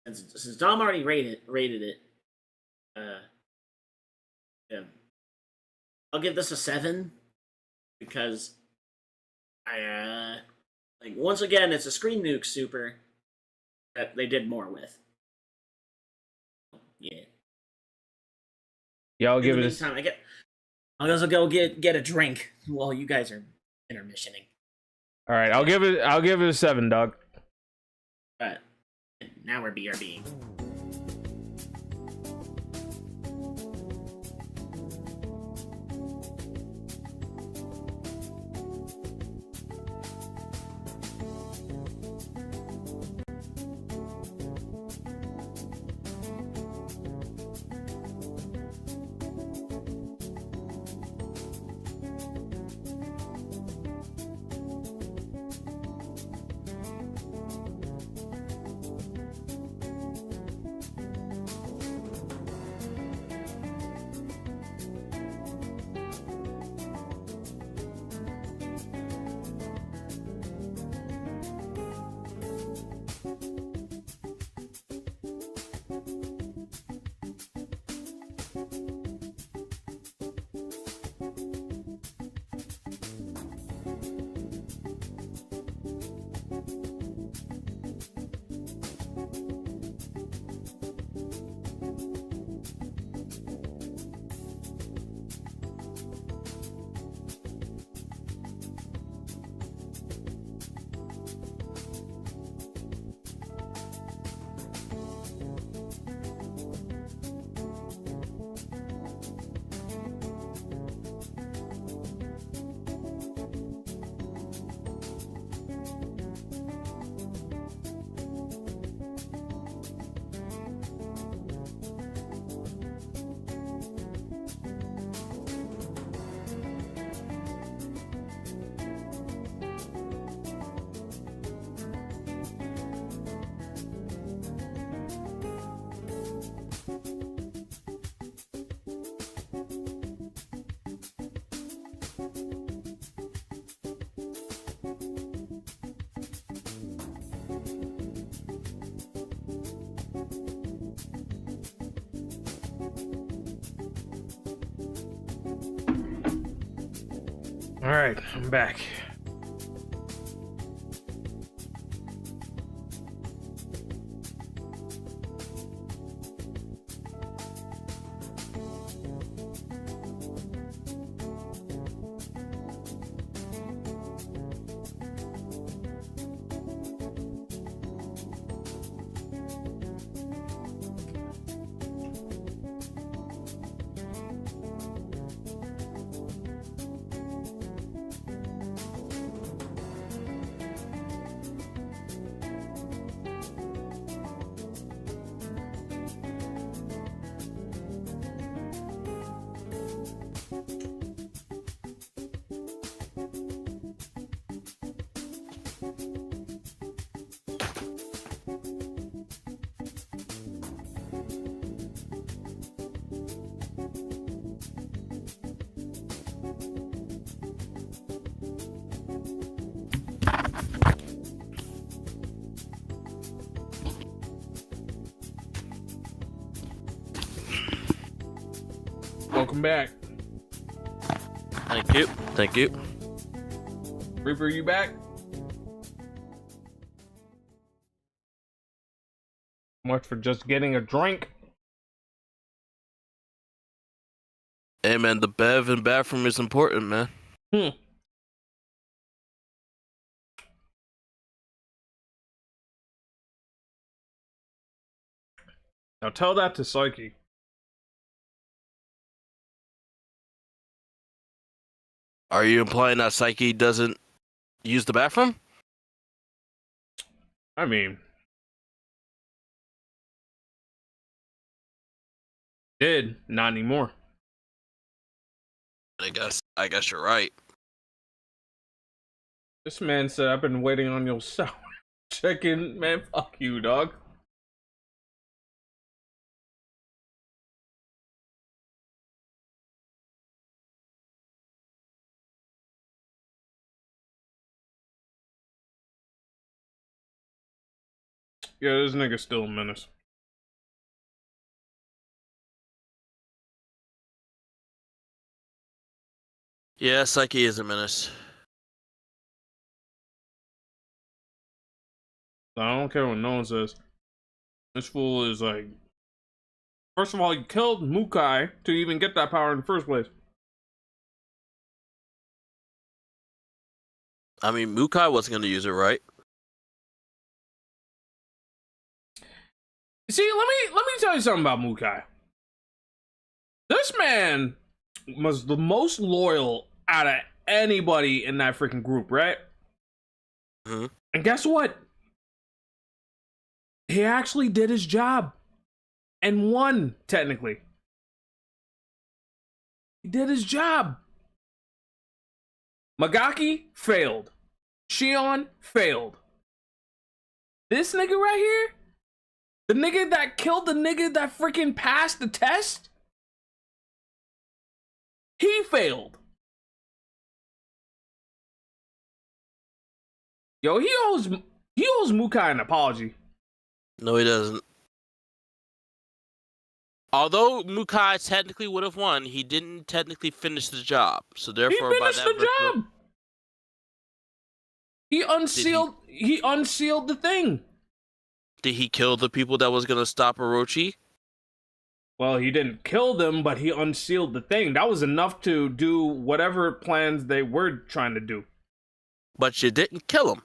[SPEAKER 2] since Dom already rated it, yeah, I'll give this a 7 because I like once again it's a screen nuke super that they did more with. Yeah.
[SPEAKER 1] Yeah, I'll
[SPEAKER 2] In
[SPEAKER 1] give
[SPEAKER 2] the
[SPEAKER 1] it
[SPEAKER 2] meantime, I'll also go get a drink while you guys are intermissioning.
[SPEAKER 1] All right, I'll give it a 7, dog.
[SPEAKER 2] But now we're BRBing.
[SPEAKER 1] All right, I'm back. Welcome back.
[SPEAKER 4] Thank you. Thank you.
[SPEAKER 1] Reaper, you back? Much for just getting a drink.
[SPEAKER 4] Hey man, the bev and bathroom is important, man.
[SPEAKER 1] Now tell that to Psyche.
[SPEAKER 4] Are you implying that Psyche doesn't use the bathroom?
[SPEAKER 1] I mean, did not anymore.
[SPEAKER 4] I guess you're right.
[SPEAKER 1] This man said, "I've been waiting on your cell." Check in, man. Fuck you, dog. Yeah, this nigga's still a menace.
[SPEAKER 4] Yeah, Psyche is a menace.
[SPEAKER 1] I don't care what no one says. This fool is like, first of all, he killed Mukai to even get that power in the first place.
[SPEAKER 4] I mean, Mukai wasn't going to use it, right?
[SPEAKER 1] See, let me tell you something about Mukai. This man was the most loyal out of anybody in that freaking group, right?
[SPEAKER 4] Mm-hmm.
[SPEAKER 1] And guess what? He actually did his job and won, technically. He did his job. Magaki failed. Shion failed. This nigga right here, the nigga that killed the nigga that freaking passed the test, he failed. Yo, he owes Mukai an apology.
[SPEAKER 4] No, he doesn't. Although Mukai technically would have won, he didn't technically finish the job. So therefore,
[SPEAKER 1] He
[SPEAKER 4] by
[SPEAKER 1] finished
[SPEAKER 4] that
[SPEAKER 1] the job. He unsealed the thing.
[SPEAKER 4] Did he kill the people that was gonna stop Orochi?
[SPEAKER 1] Well, he didn't kill them, but he unsealed the thing. That was enough to do whatever plans they were trying to do.
[SPEAKER 4] But you didn't kill him.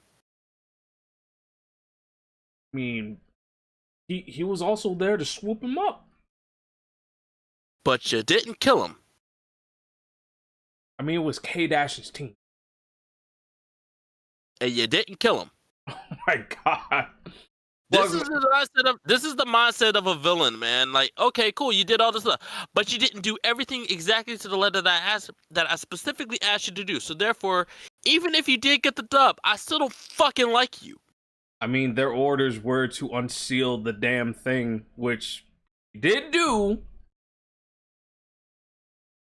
[SPEAKER 1] I mean, he was also there to swoop him up.
[SPEAKER 4] But you didn't kill him.
[SPEAKER 1] I mean, it was K-Dash's team.
[SPEAKER 4] And you didn't kill him.
[SPEAKER 1] Oh my god.
[SPEAKER 4] This is the mindset of a villain, man. Like, okay, cool, you did all this stuff, but you didn't do everything exactly to the letter that I specifically asked you to do. So therefore, even if you did get the dub, I still don't fucking like you.
[SPEAKER 1] I mean, their orders were to unseal the damn thing, which he did do,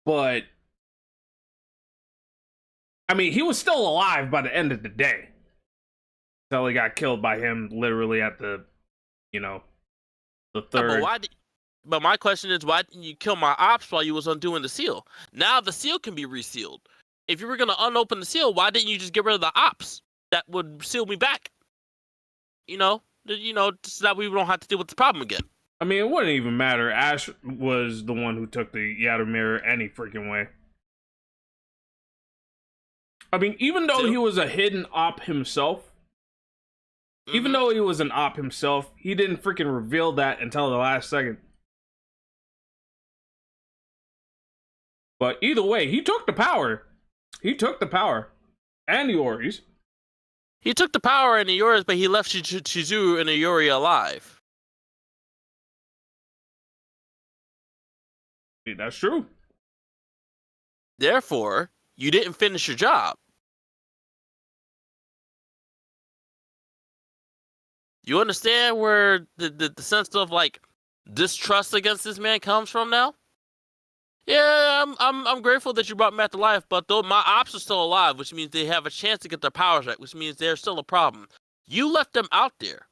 [SPEAKER 1] but I mean, he was still alive by the end of the day. Until he got killed by him literally at the, the third.
[SPEAKER 4] But my question is, why didn't you kill my ops while you was undoing the seal? Now the seal can be resealed. If you were gonna unopen the seal, why didn't you just get rid of the ops that would seal me back? So that we don't have to deal with the problem again.
[SPEAKER 1] I mean, it wouldn't even matter. Ash was the one who took the Yato mirror any freaking way. I mean, even though he was a hidden op himself, even though he was an op himself, he didn't freaking reveal that until the last second. But either way, he took the power. He took the power. And the Oris.
[SPEAKER 4] He took the power and the Oris, but he left Shizu and the Yori alive.
[SPEAKER 1] That's true.
[SPEAKER 4] Therefore, you didn't finish your job. You understand where the sense of like distrust against this man comes from now? Yeah, I'm grateful that you brought him back to life, but though my ops are still alive, which means they have a chance to get their powers back, which means they're still a problem. You left them out there.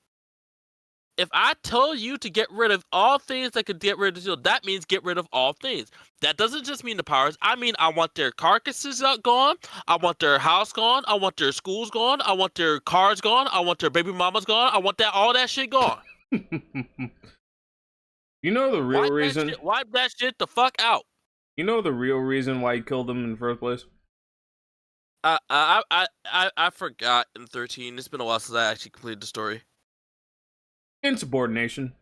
[SPEAKER 4] If I tell you to get rid of all things that could get rid of the seal, that means get rid of all things. That doesn't just mean the powers. I mean, I want their carcasses gone. I want their house gone. I want their schools gone. I want their cars gone. I want their baby mamas gone. I want all that shit gone.
[SPEAKER 1] You know the real reason?
[SPEAKER 4] Wipe that shit the fuck out.
[SPEAKER 1] You know the real reason why he killed them in the first place?
[SPEAKER 4] I forgot in 13. It's been a while since I actually completed the story.
[SPEAKER 1] Insubordination.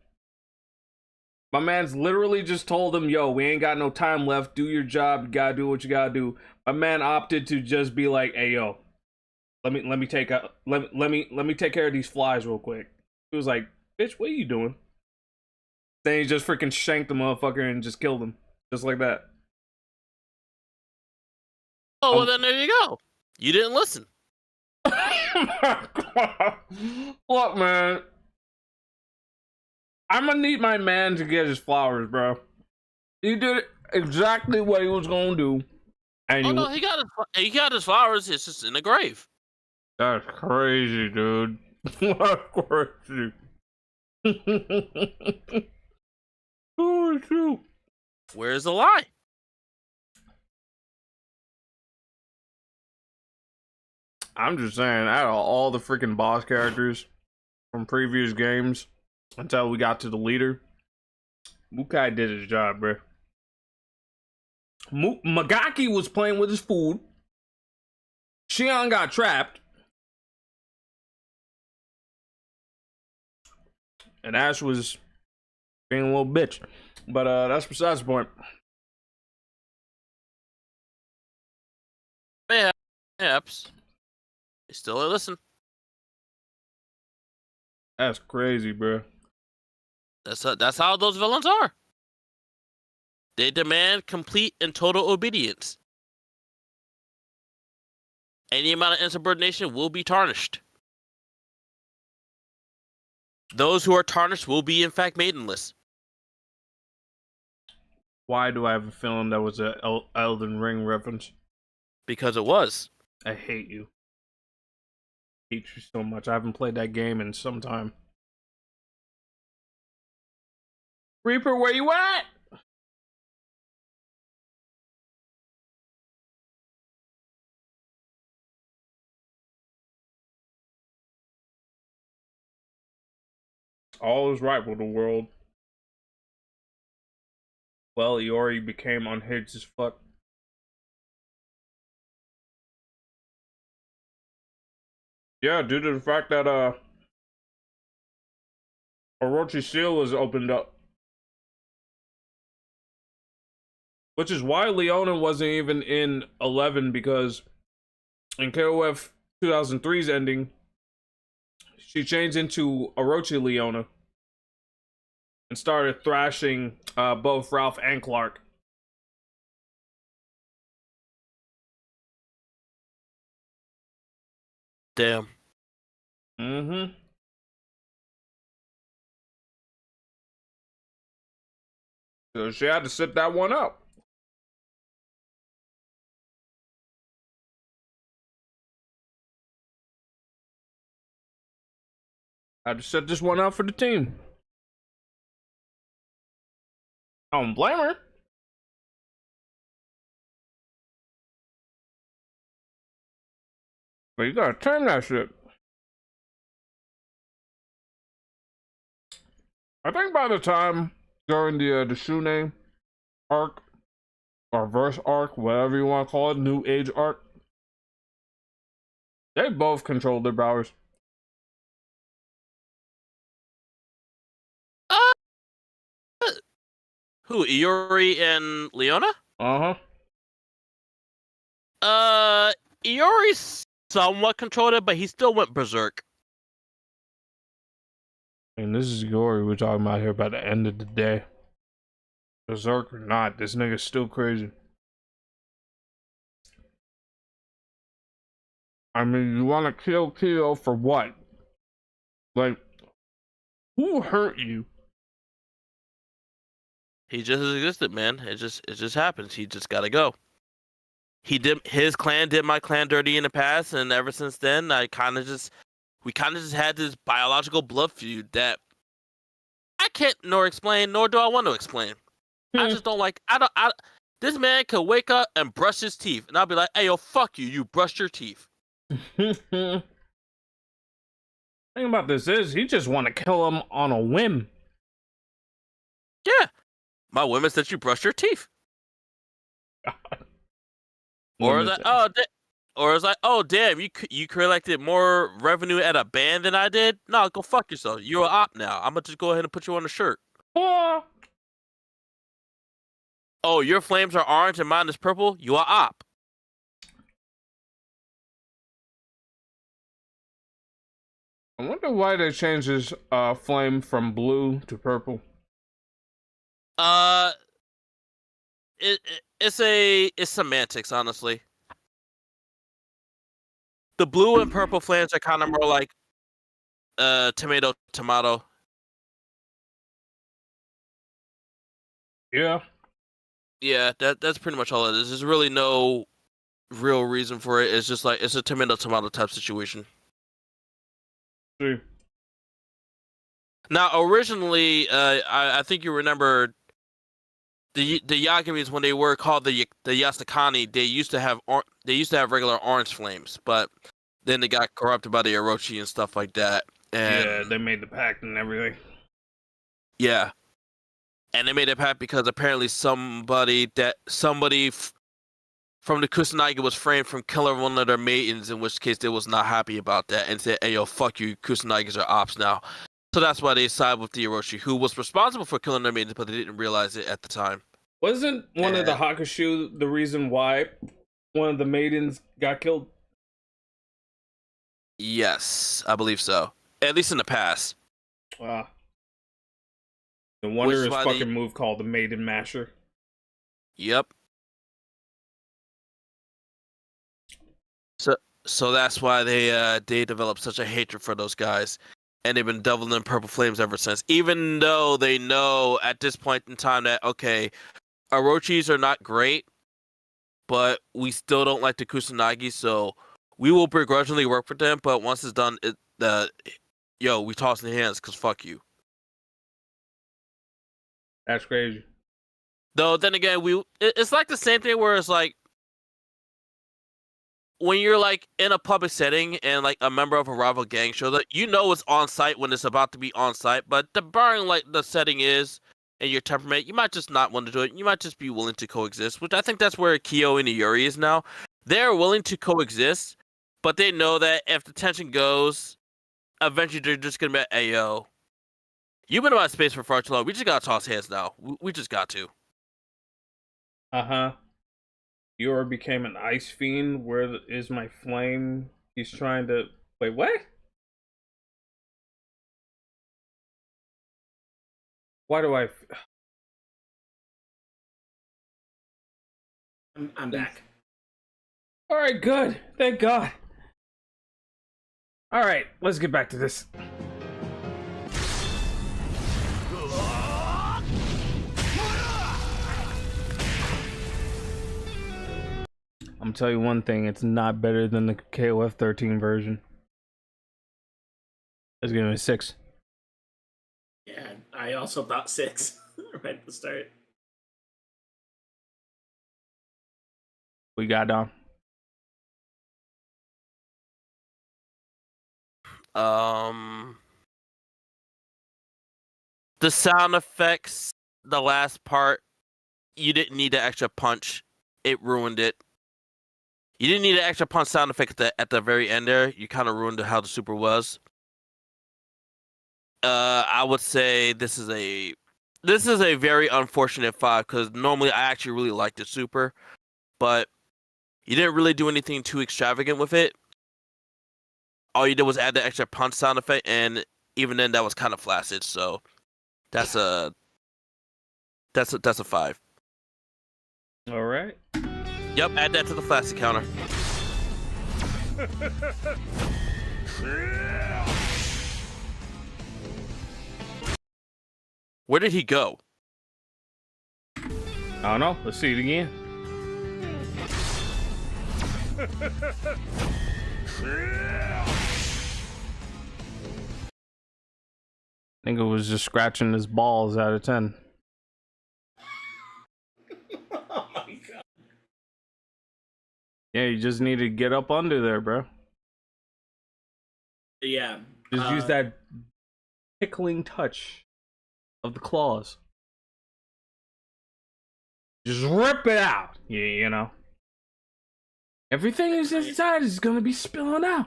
[SPEAKER 1] My man's literally just told him, yo, we ain't got no time left. Do your job. You gotta do what you gotta do. My man opted to just be like, hey, yo, let me take care of these flies real quick. He was like, bitch, what are you doing? Then he just freaking shanked the motherfucker and just killed him. Just like that.
[SPEAKER 4] Oh, well, then there you go. You didn't listen.
[SPEAKER 1] Look, man. I'm gonna need my man to get his flowers, bro. He did exactly what he was gonna do. And
[SPEAKER 4] no, he got his flowers. It's just in the grave.
[SPEAKER 1] That's crazy, dude. That's crazy. Oh shoot!
[SPEAKER 4] Where's the lie?
[SPEAKER 1] I'm just saying, out of all the freaking boss characters from previous games until we got to the leader, Mukai did his job, bro. Magaki was playing with his food. Shion got trapped. And Ash was being a little bitch. But that's besides the point.
[SPEAKER 4] Perhaps. You still listen.
[SPEAKER 1] That's crazy, bro.
[SPEAKER 4] That's how those villains are. They demand complete and total obedience. Any amount of insubordination will be tarnished. Those who are tarnished will be, in fact, maidenless.
[SPEAKER 1] Why do I have a feeling that was a Elden Ring reference?
[SPEAKER 4] Because it was.
[SPEAKER 1] I hate you. I hate you so much. I haven't played that game in some time. Reaper, where you at? All is right with the world. Well, Iori became unhinged as fuck. Yeah, due to the fact that Orochi Seal was opened up. Which is why Leona wasn't even in 11, because in KOF 2003's ending, she changed into Orochi Leona and started thrashing both Ralph and Clark.
[SPEAKER 4] Damn.
[SPEAKER 1] Mm-hmm. So she had to sit that one up. I had to set this one out for the team. I don't blame her. But you gotta turn that shit. I think by the time during the Shune arc, or verse arc, whatever you want to call it, New Age arc, they both controlled their powers.
[SPEAKER 4] Who, Iori and Leona? Iori somewhat controlled it, but he still went berserk.
[SPEAKER 1] And this is Iori we're talking about here by the end of the day. Berserk or not, this nigga's still crazy. I mean, you want to kill Kyo for what? Like, who hurt you?
[SPEAKER 4] He just existed, man. It just happens. He just gotta go. His clan did my clan dirty in the past, and ever since then, we kind of just had this biological blood feud that I can't nor explain, nor do I want to explain. I just don't like. This man could wake up and brush his teeth, and I'll be like, "Hey, yo, fuck you! You brushed your teeth."
[SPEAKER 1] Thing about this is, he just want to kill him on a whim.
[SPEAKER 4] Yeah, my women said you brushed your teeth. Or is like, oh damn, you collected more revenue at a band than I did? No, go fuck yourself. You're an op now. I'm gonna just go ahead and put you on the shirt. Oh, your flames are orange and mine is purple? You are op.
[SPEAKER 1] I wonder why they changed his flame from blue to purple.
[SPEAKER 4] It's semantics, honestly. The blue and purple flames are kind of more like tomato.
[SPEAKER 1] Yeah.
[SPEAKER 4] Yeah, that's pretty much all it is. There's really no real reason for it. It's just like it's a tomato type situation.
[SPEAKER 1] See.
[SPEAKER 4] Now, originally, I think you remember the Yakumis when they were called the Yasakani. They used to have regular orange flames, but then they got corrupted by the Orochi and stuff like that. And
[SPEAKER 1] Yeah, they made the pact and everything.
[SPEAKER 4] yeah, and they made it pact because apparently somebody from the Kusanagi was framed from killing one of their maidens, in which case they was not happy about that and said, "Hey, yo, fuck you, Kusanagis are ops now." So that's why they sided with the Orochi, who was responsible for killing their maidens, but they didn't realize it at the time.
[SPEAKER 1] Wasn't one of the Hakushu the reason why one of the maidens got killed?
[SPEAKER 4] Yes, I believe so. At least in the past.
[SPEAKER 1] Ah. No wonder
[SPEAKER 4] Which is
[SPEAKER 1] his
[SPEAKER 4] why
[SPEAKER 1] fucking move called the Maiden Masher.
[SPEAKER 4] Yep. So that's why they developed such a hatred for those guys, and they've been devil in purple flames ever since. Even though they know at this point in time that okay, Orochis are not great, but we still don't like the Kusanagi, so we will begrudgingly work with them. But once it's done, we toss in the hands because fuck you.
[SPEAKER 1] That's crazy.
[SPEAKER 4] Though then again, it's like the same thing where it's like when you're like in a public setting and like a member of a rival gang shows up, you know it's on site when it's about to be on site, but the barring like the setting is and your temperament, you might just not want to do it. You might just be willing to coexist, which I think that's where Kyo and Yuri is now. They're willing to coexist, but they know that if the tension goes, eventually they're just gonna be like, "Hey yo, you've been in my space for far too long. We just gotta toss hands now. We just got to."
[SPEAKER 1] Yura became an ice fiend. Where is my flame? He's trying to... Wait, what? Why do I...
[SPEAKER 2] I'm back.
[SPEAKER 1] Alright, good. Thank God. Alright, let's get back to this. I'm gonna tell you one thing, it's not better than the KOF 13 version. Let's give it a 6.
[SPEAKER 2] Yeah, I also thought 6 right at the start.
[SPEAKER 1] We got Dom.
[SPEAKER 4] The sound effects, the last part, you didn't need the extra punch. It ruined it. You didn't need an extra punch sound effect at the very end there. You kind of ruined how the super was. I would say this is a very unfortunate 5 because normally I actually really like the super, but you didn't really do anything too extravagant with it. All you did was add the extra punch sound effect, and even then that was kind of flaccid. So that's a 5.
[SPEAKER 1] All right.
[SPEAKER 4] Yep, add that to the flaccid counter. Where did he go?
[SPEAKER 1] I don't know. Let's see it again. I think it was just scratching his balls out of 10.
[SPEAKER 2] Oh my god.
[SPEAKER 1] Yeah, you just need to get up under there, bro.
[SPEAKER 2] Yeah.
[SPEAKER 1] Just use that tickling touch of the claws. Just rip it out. Yeah, you know. Everything is inside is gonna be spilling out.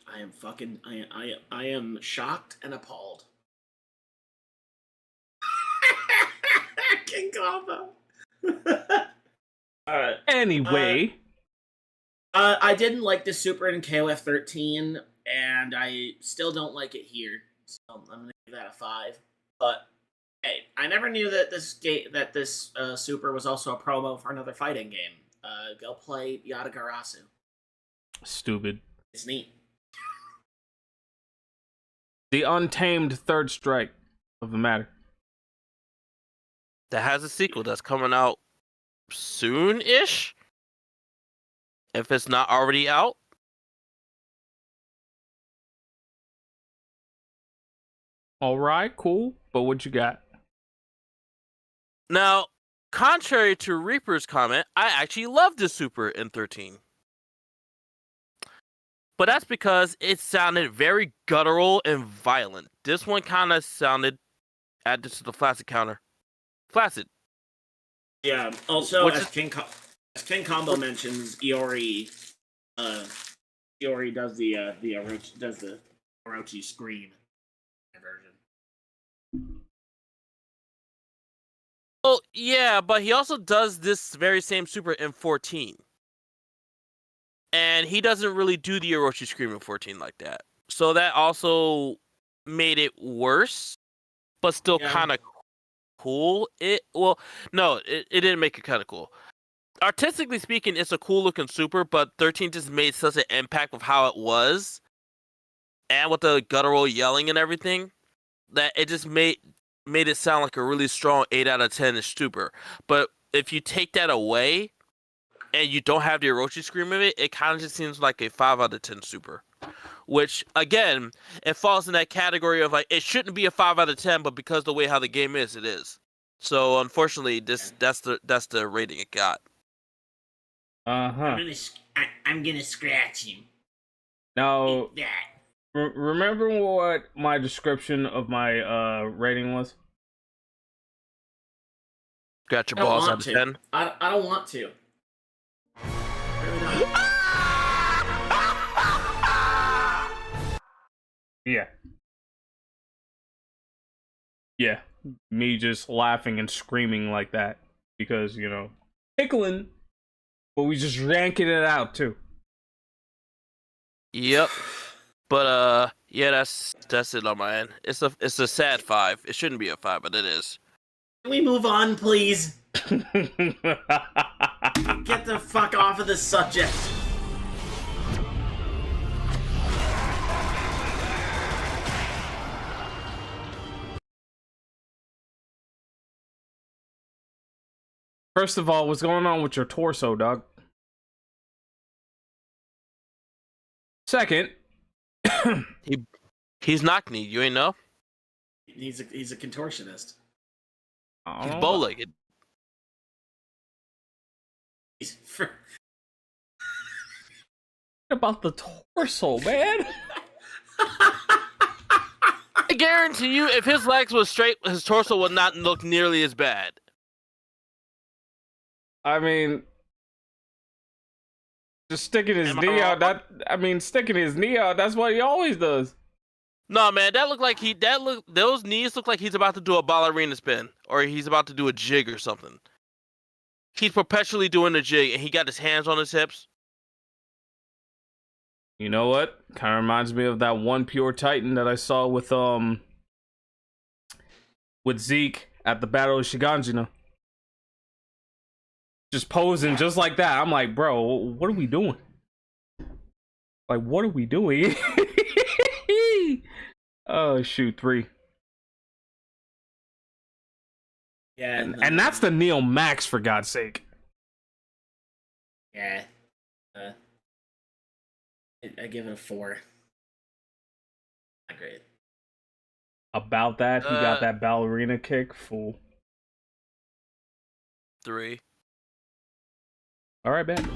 [SPEAKER 2] I am fucking I am shocked and appalled. King Combo. Alright.
[SPEAKER 1] Anyway.
[SPEAKER 2] I didn't like the Super in KOF 13, and I still don't like it here. So I'm gonna give that a 5. But hey, I never knew that this Super was also a promo for another fighting game. Go play Yatagarasu.
[SPEAKER 1] Stupid.
[SPEAKER 2] It's neat.
[SPEAKER 1] The untamed third strike of the matter.
[SPEAKER 4] That has a sequel that's coming out soon-ish. If it's not already out.
[SPEAKER 1] All right, cool. But what you got?
[SPEAKER 4] Now, contrary to Reaper's comment, I actually love this Super in 13. But that's because it sounded very guttural and violent. This one kind of sounded, add this to the flaccid counter, flaccid.
[SPEAKER 2] Yeah. Also,
[SPEAKER 4] Which
[SPEAKER 2] as
[SPEAKER 4] is-
[SPEAKER 2] King Combo mentions, Iori does the Orochi scream version.
[SPEAKER 4] Well, yeah, but he also does this very same Super in 14. And he doesn't really do the Orochi Scream in 14 like that. So that also made it worse, but still
[SPEAKER 2] Yeah.
[SPEAKER 4] kind of cool. It didn't make it kind of cool. Artistically speaking, it's a cool looking Super, but 13 just made such an impact with how it was, and with the guttural yelling and everything, that it just made it sound like a really strong 8 out of 10 Super. But if you take that away, and you don't have the Orochi Scream of it, it kind of just seems like a 5 out of 10 Super. Which, again, it falls in that category of like, it shouldn't be a 5 out of 10, but because the way how the game is, it is. So, unfortunately, that's the rating it got.
[SPEAKER 1] Uh-huh.
[SPEAKER 2] I'm gonna scratch him.
[SPEAKER 1] Now,
[SPEAKER 2] That.
[SPEAKER 1] remember what my description of my rating was?
[SPEAKER 4] Got your
[SPEAKER 2] I don't
[SPEAKER 4] balls
[SPEAKER 2] want
[SPEAKER 4] out of
[SPEAKER 2] to.
[SPEAKER 4] 10.
[SPEAKER 2] I don't want to. I really don't.
[SPEAKER 1] Yeah. Yeah. Me just laughing and screaming like that because, you know, tickling, but we just ranking it out too.
[SPEAKER 4] Yep. But yeah, that's it on my end. It's a sad 5. It shouldn't be a 5, but it is.
[SPEAKER 2] Can we move on, please? Get the fuck off of this subject.
[SPEAKER 1] First of all, what's going on with your torso, dog? Second,
[SPEAKER 4] He's knock-kneed, you ain't know?
[SPEAKER 2] He's a contortionist.
[SPEAKER 1] I
[SPEAKER 4] He's
[SPEAKER 1] don't know
[SPEAKER 4] bow-legged.
[SPEAKER 2] He's
[SPEAKER 1] about the torso, man.
[SPEAKER 4] I guarantee you, if his legs were straight, his torso would not look nearly as bad.
[SPEAKER 1] I mean, just sticking his
[SPEAKER 4] Am I
[SPEAKER 1] knee out.
[SPEAKER 4] wrong?
[SPEAKER 1] Sticking his knee out. That's what he always does.
[SPEAKER 4] No, man, those knees look like he's about to do a ballerina spin, or he's about to do a jig or something. He's perpetually doing a jig, and he got his hands on his hips.
[SPEAKER 1] You know what? Kind of reminds me of that one Pure Titan that I saw with Zeke at the Battle of Shiganshina. Just posing just like that. I'm like, bro, what are we doing? Like, what are we doing? Oh, shoot, 3.
[SPEAKER 2] yeah,
[SPEAKER 1] And that's the Neo Max, for God's sake.
[SPEAKER 2] yeah. I give it a 4. Not great.
[SPEAKER 1] About that, he got that ballerina kick. Fool.
[SPEAKER 4] 3.
[SPEAKER 1] All right, man.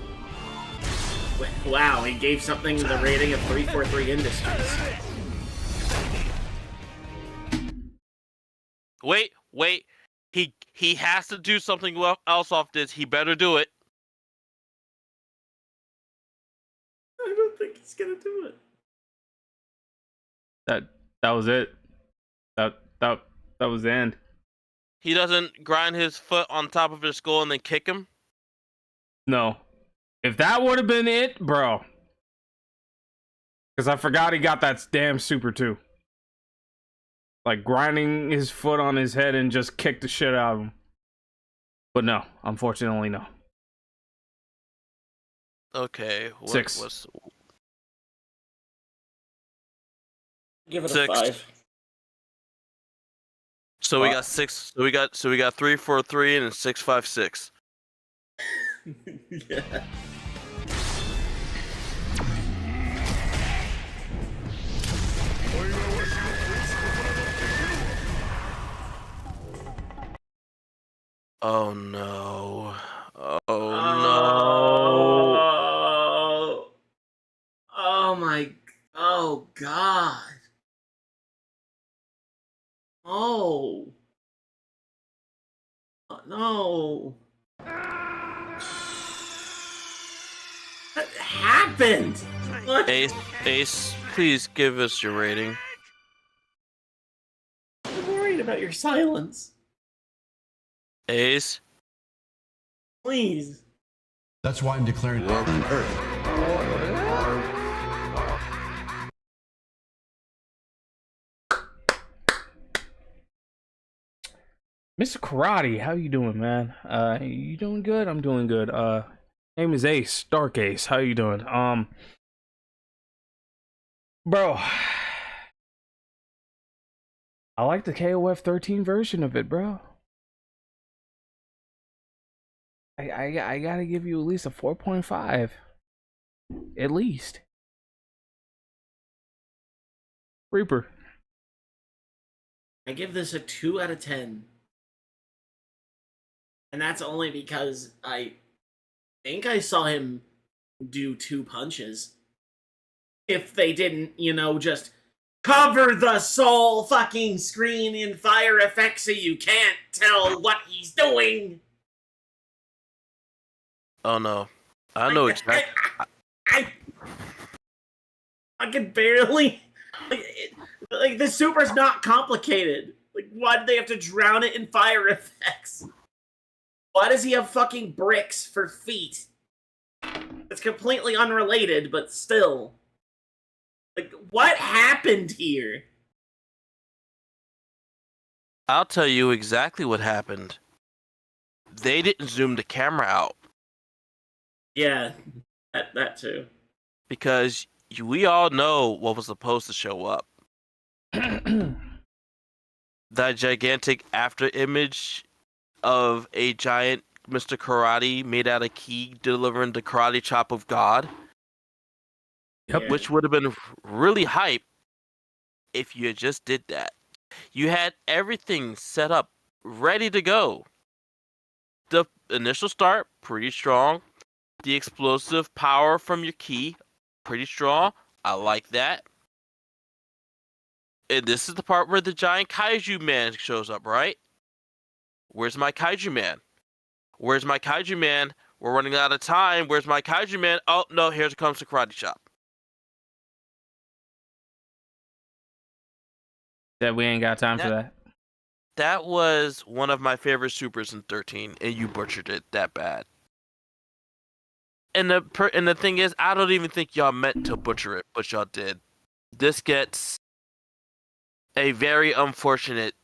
[SPEAKER 2] Wow, he gave something the rating of 343 Industries.
[SPEAKER 4] Wait. He has to do something else off this. He better do it.
[SPEAKER 2] I don't think he's gonna do it.
[SPEAKER 1] That was it. That was the end.
[SPEAKER 4] He doesn't grind his foot on top of his skull and then kick him.
[SPEAKER 1] No. If that would have been it, bro. Because I forgot he got that damn super too. Like grinding his foot on his head and just kick the shit out of him. But no, unfortunately, no.
[SPEAKER 4] Okay.
[SPEAKER 1] 6.
[SPEAKER 2] Give it
[SPEAKER 4] 6.
[SPEAKER 2] a 5.
[SPEAKER 4] So we got 6. So we got 343 and 656.
[SPEAKER 2] Yeah.
[SPEAKER 4] Oh no. Oh no.
[SPEAKER 2] Oh. Oh my. Oh God. Oh. No. What happened? What?
[SPEAKER 4] Ace, please give us your rating.
[SPEAKER 2] I'm worried about your silence.
[SPEAKER 4] Ace.
[SPEAKER 2] Please.
[SPEAKER 6] That's why I'm declaring war on Earth.
[SPEAKER 1] Mr. Karate, how you doing, man? You doing good? I'm doing good. Name is Ace, TheDarkAce. How you doing? Bro, I like the KOF 13 version of it, bro. I gotta give you at least a 4.5. At least. Reaper.
[SPEAKER 2] I give this a 2 out of 10. And that's only because I think I saw him do 2 punches. If they didn't, just cover the soul fucking screen in fire effects so you can't tell what he's doing.
[SPEAKER 4] Oh no. I know exactly.
[SPEAKER 2] I can barely. The super's not complicated. Why did they have to drown it in fire effects? Why does he have fucking bricks for feet? It's completely unrelated, but still. What happened here?
[SPEAKER 4] I'll tell you exactly what happened. They didn't zoom the camera out.
[SPEAKER 2] Yeah, that too.
[SPEAKER 4] Because we all know what was supposed to show up. That gigantic after image of a giant Mr. Karate made out of key delivering the karate chop of God.
[SPEAKER 1] Yep.
[SPEAKER 2] Yeah.
[SPEAKER 4] Which would have been really hype if you just did that. You had everything set up, ready to go. The initial start, pretty strong. The explosive power from your key, pretty strong. I like that. And this is the part where the giant kaiju man shows up, right? Where's my kaiju man? Where's my kaiju man? We're running out of time. Where's my kaiju man? Oh, no, here comes the karate chop.
[SPEAKER 1] That we ain't got time for that.
[SPEAKER 4] That was one of my favorite supers in 13, and you butchered it that bad. And the thing is, I don't even think y'all meant to butcher it, but y'all did. This gets a very unfortunate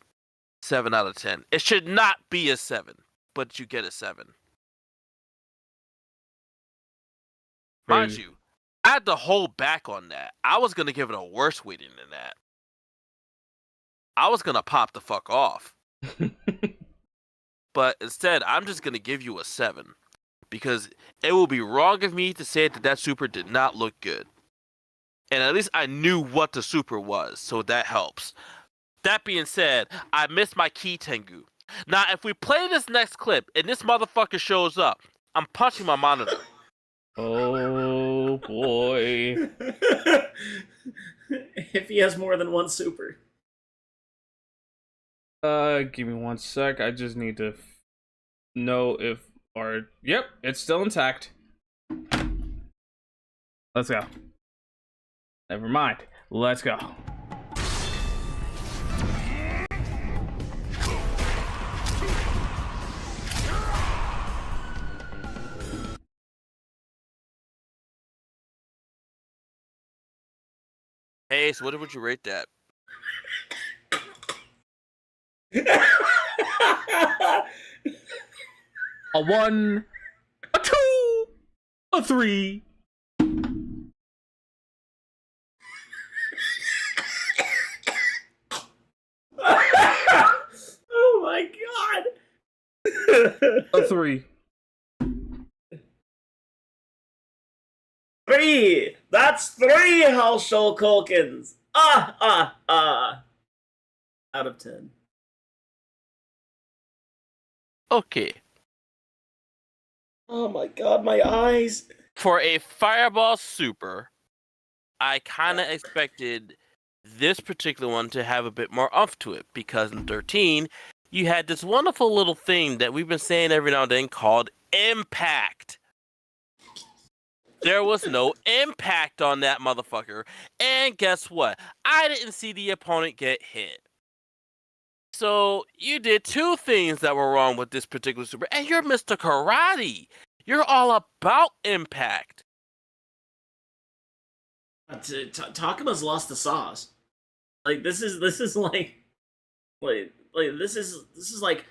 [SPEAKER 4] 7 out of 10. It should not be a 7, but you get a 7. Mind
[SPEAKER 1] Crazy.
[SPEAKER 4] you, I had to hold back on that. I was going to give it a worse weighting than that. I was going to pop the fuck off. But instead, I'm just going to give you a 7. Because it will be wrong of me to say that super did not look good. And at least I knew what the super was, so that helps. That being said, I missed my key Tengu. Now, if we play this next clip and this motherfucker shows up, I'm punching my monitor.
[SPEAKER 1] Oh boy.
[SPEAKER 2] If he has more than one super.
[SPEAKER 1] Give me 1 sec. I just need to know if yep, it's still intact. Let's go. Never mind. Let's go.
[SPEAKER 4] Hey, so what would you rate that?
[SPEAKER 1] A 1, a 2, a 3.
[SPEAKER 2] Oh my god.
[SPEAKER 1] A 3.
[SPEAKER 2] 3. That's 3 Hellshow Culkins. Out of 10.
[SPEAKER 4] Okay.
[SPEAKER 2] Oh my god, my eyes.
[SPEAKER 4] For a Fireball Super, I kind of expected this particular one to have a bit more oomph to it, because in 13, you had this wonderful little thing that we've been saying every now and then called impact. There was no impact on that motherfucker. And guess what? I didn't see the opponent get hit. So you did two things that were wrong with this particular super. And you're Mr. Karate. You're all about impact.
[SPEAKER 2] Takuma's lost the sauce. Like this is like this is like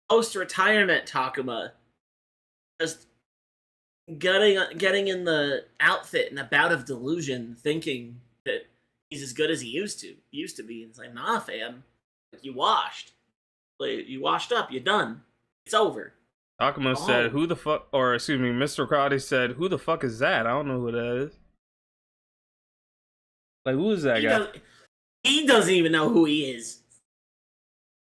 [SPEAKER 2] post-retirement Takuma. Just getting in the outfit in a bout of delusion, thinking that he's as good as he used to be. It's like, nah, fam, like, you washed up, you're done, it's over.
[SPEAKER 1] Takuma said, "Who the fuck?" Or excuse me, Mr. Karate said, "Who the fuck is that? I don't know who that is." Like, who is that guy?
[SPEAKER 2] He doesn't even know who he is.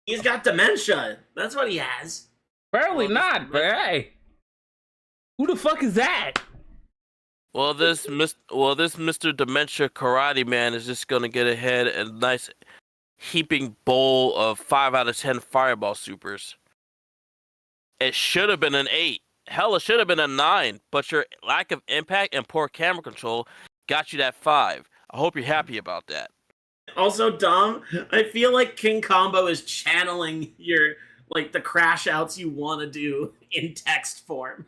[SPEAKER 2] He's got dementia. That's what he has.
[SPEAKER 1] Apparently not, but hey. Who the fuck is that?
[SPEAKER 4] Well, this Mr. Dementia Karate Man is just gonna get ahead a nice heaping bowl of 5 out of 10 Fireball Supers. It should have been an 8. Hell, it should have been a 9. But your lack of impact and poor camera control got you that 5. I hope you're happy about that.
[SPEAKER 2] Also, Dom, I feel like King Combo is channeling your the crash outs you want to do in text form.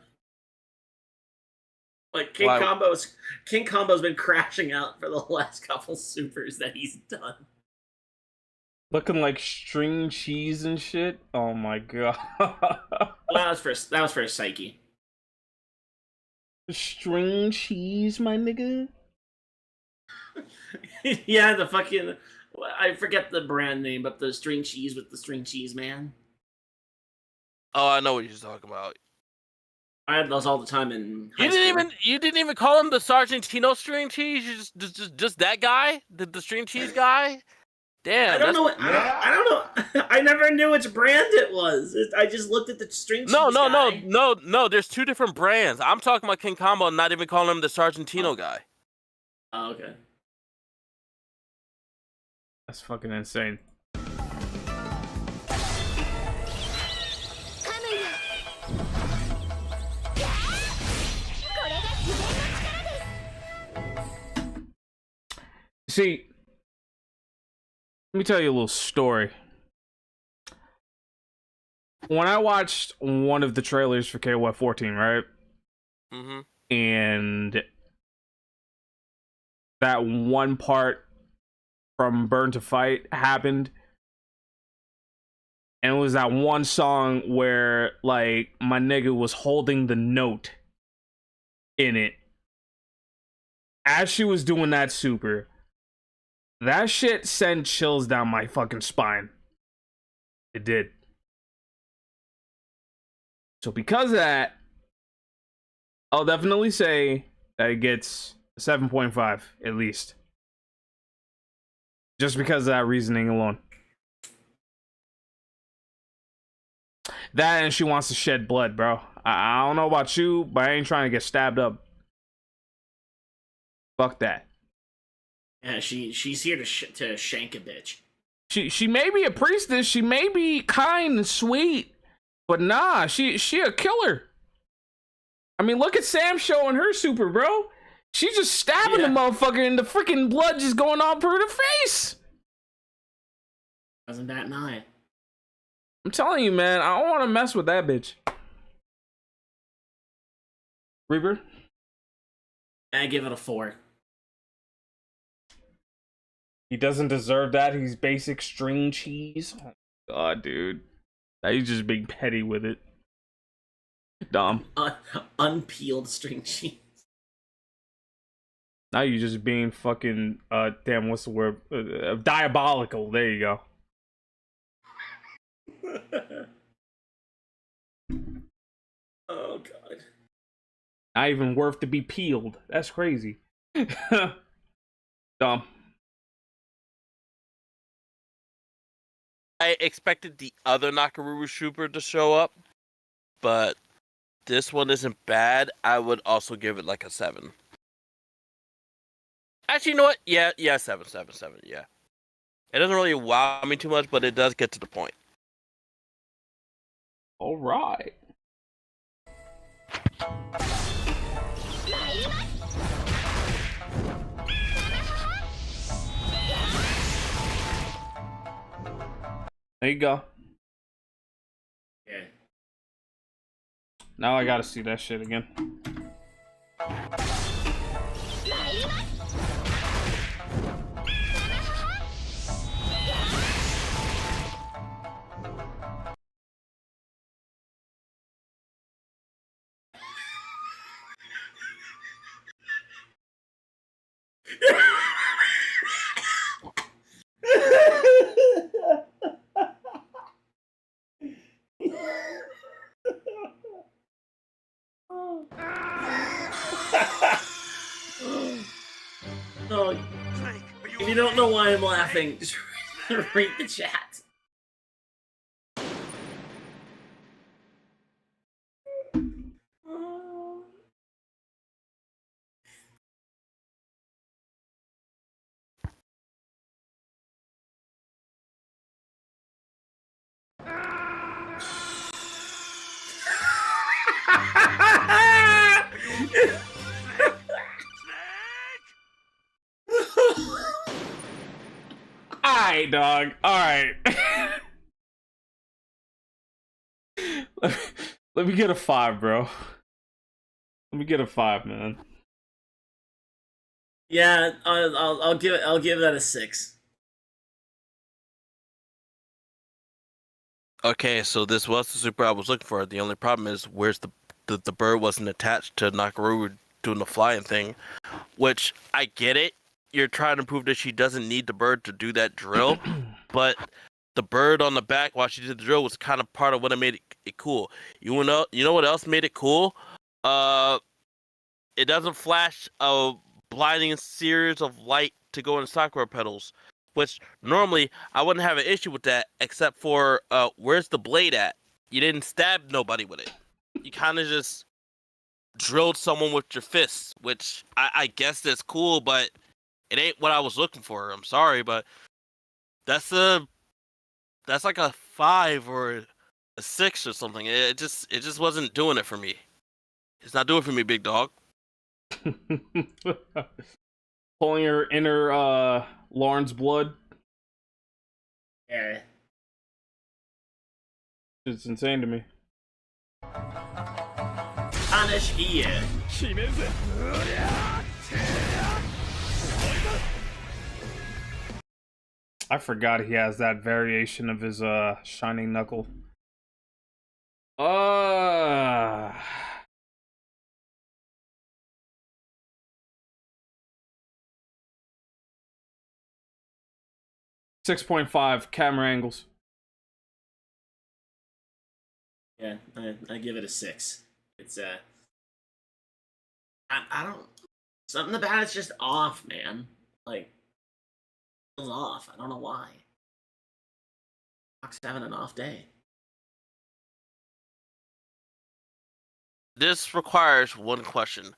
[SPEAKER 2] Like King Combo's been crashing out for the last couple supers that he's done.
[SPEAKER 1] Looking like string cheese and shit. Oh my god.
[SPEAKER 2] Well, that was for Psyche.
[SPEAKER 1] String cheese, my nigga.
[SPEAKER 2] Yeah, the fucking, I forget the brand name, but the string cheese with the string cheese man.
[SPEAKER 4] Oh, I know what you're talking about.
[SPEAKER 2] I had those all the time in high
[SPEAKER 4] You didn't even call him the Sargentino string cheese. You just that guy, the string cheese guy. Damn,
[SPEAKER 2] I don't know. I don't know. I never knew which brand it was. I just looked at the string cheese guy.
[SPEAKER 4] No. There's two different brands. I'm talking about King Combo, and not even calling him the Sargentino guy.
[SPEAKER 2] Oh, okay.
[SPEAKER 1] That's fucking insane. See, let me tell you a little story. When I watched one of the trailers for KOF 14, right?
[SPEAKER 4] Mm-hmm.
[SPEAKER 1] And that one part from Burn to Fight happened. And it was that one song where, like, my nigga was holding the note in it. As she was doing that super, that shit sent chills down my fucking spine. It did. So because of that, I'll definitely say that it gets a 7.5 at least. Just because of that reasoning alone. That and she wants to shed blood, bro. I don't know about you, but I ain't trying to get stabbed up. Fuck that.
[SPEAKER 2] Yeah, she's here to shank a bitch.
[SPEAKER 1] She may be a priestess, she may be kind and sweet, but nah, she a killer. I mean, look at Sam showing her super, bro. She just stabbing the motherfucker and the freaking blood just going all through the face.
[SPEAKER 2] Doesn't bat an eye.
[SPEAKER 1] I'm telling you, man, I don't want to mess with that bitch. Reaper?
[SPEAKER 2] I give it a 4.
[SPEAKER 1] He doesn't deserve that. He's basic string cheese. Oh, God, dude. Now you just being petty with it. Dumb.
[SPEAKER 2] Unpeeled string cheese.
[SPEAKER 1] Now you just being fucking, damn, what's the word? Diabolical. There you go.
[SPEAKER 2] Oh, God.
[SPEAKER 1] Not even worth to be peeled. That's crazy. Dumb.
[SPEAKER 4] I expected the other Nakaruru super to show up, but this one isn't bad. I would also give it like a 7. Actually, you know what? Yeah, 7. Yeah, it doesn't really wow me too much, but it does get to the point.
[SPEAKER 1] All right. There you go.
[SPEAKER 2] Yeah.
[SPEAKER 1] Now I gotta see that shit again.
[SPEAKER 2] Oh, if you don't know why I'm laughing, just read the chat.
[SPEAKER 1] Alright, dog. Alright. Let me get a 5, bro. Let me get a 5, man.
[SPEAKER 2] Yeah, I'll give that a 6.
[SPEAKER 4] Okay, so this was the super I was looking for. The only problem is where's the bird wasn't attached to Nakaru doing the flying thing, which I get it. You're trying to prove that she doesn't need the bird to do that drill, but the bird on the back while she did the drill was kind of part of what made it cool. You know what else made it cool? It doesn't flash a blinding series of light to go in Sakura petals, which normally I wouldn't have an issue with that, except for where's the blade at? You didn't stab nobody with it. You kind of just drilled someone with your fists, which I guess that's cool, but it ain't what I was looking for. I'm sorry, but that's like a 5 or a 6 or something. It just wasn't doing it for me. It's not doing it for me, big dog.
[SPEAKER 1] Pulling your inner Lauren's blood.
[SPEAKER 2] Yeah.
[SPEAKER 1] It's insane to me.
[SPEAKER 2] Punish here.
[SPEAKER 1] I forgot he has that variation of his shining knuckle. 6.5 camera angles.
[SPEAKER 2] Yeah, I give it a 6. It's I don't, something about it's just off, man. Like, feels off. I don't know why. Fox having an off day.
[SPEAKER 4] This requires one question.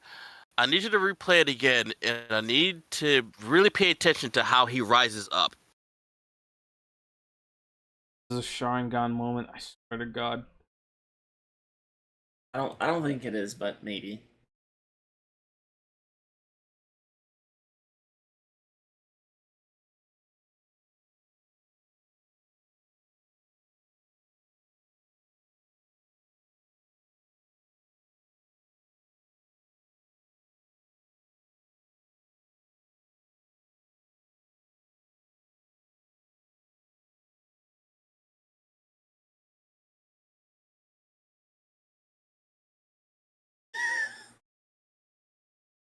[SPEAKER 4] I need you to replay it again, and I need to really pay attention to how he rises up.
[SPEAKER 1] This is a Sharingan moment, I swear to God.
[SPEAKER 2] I don't think it is, but maybe.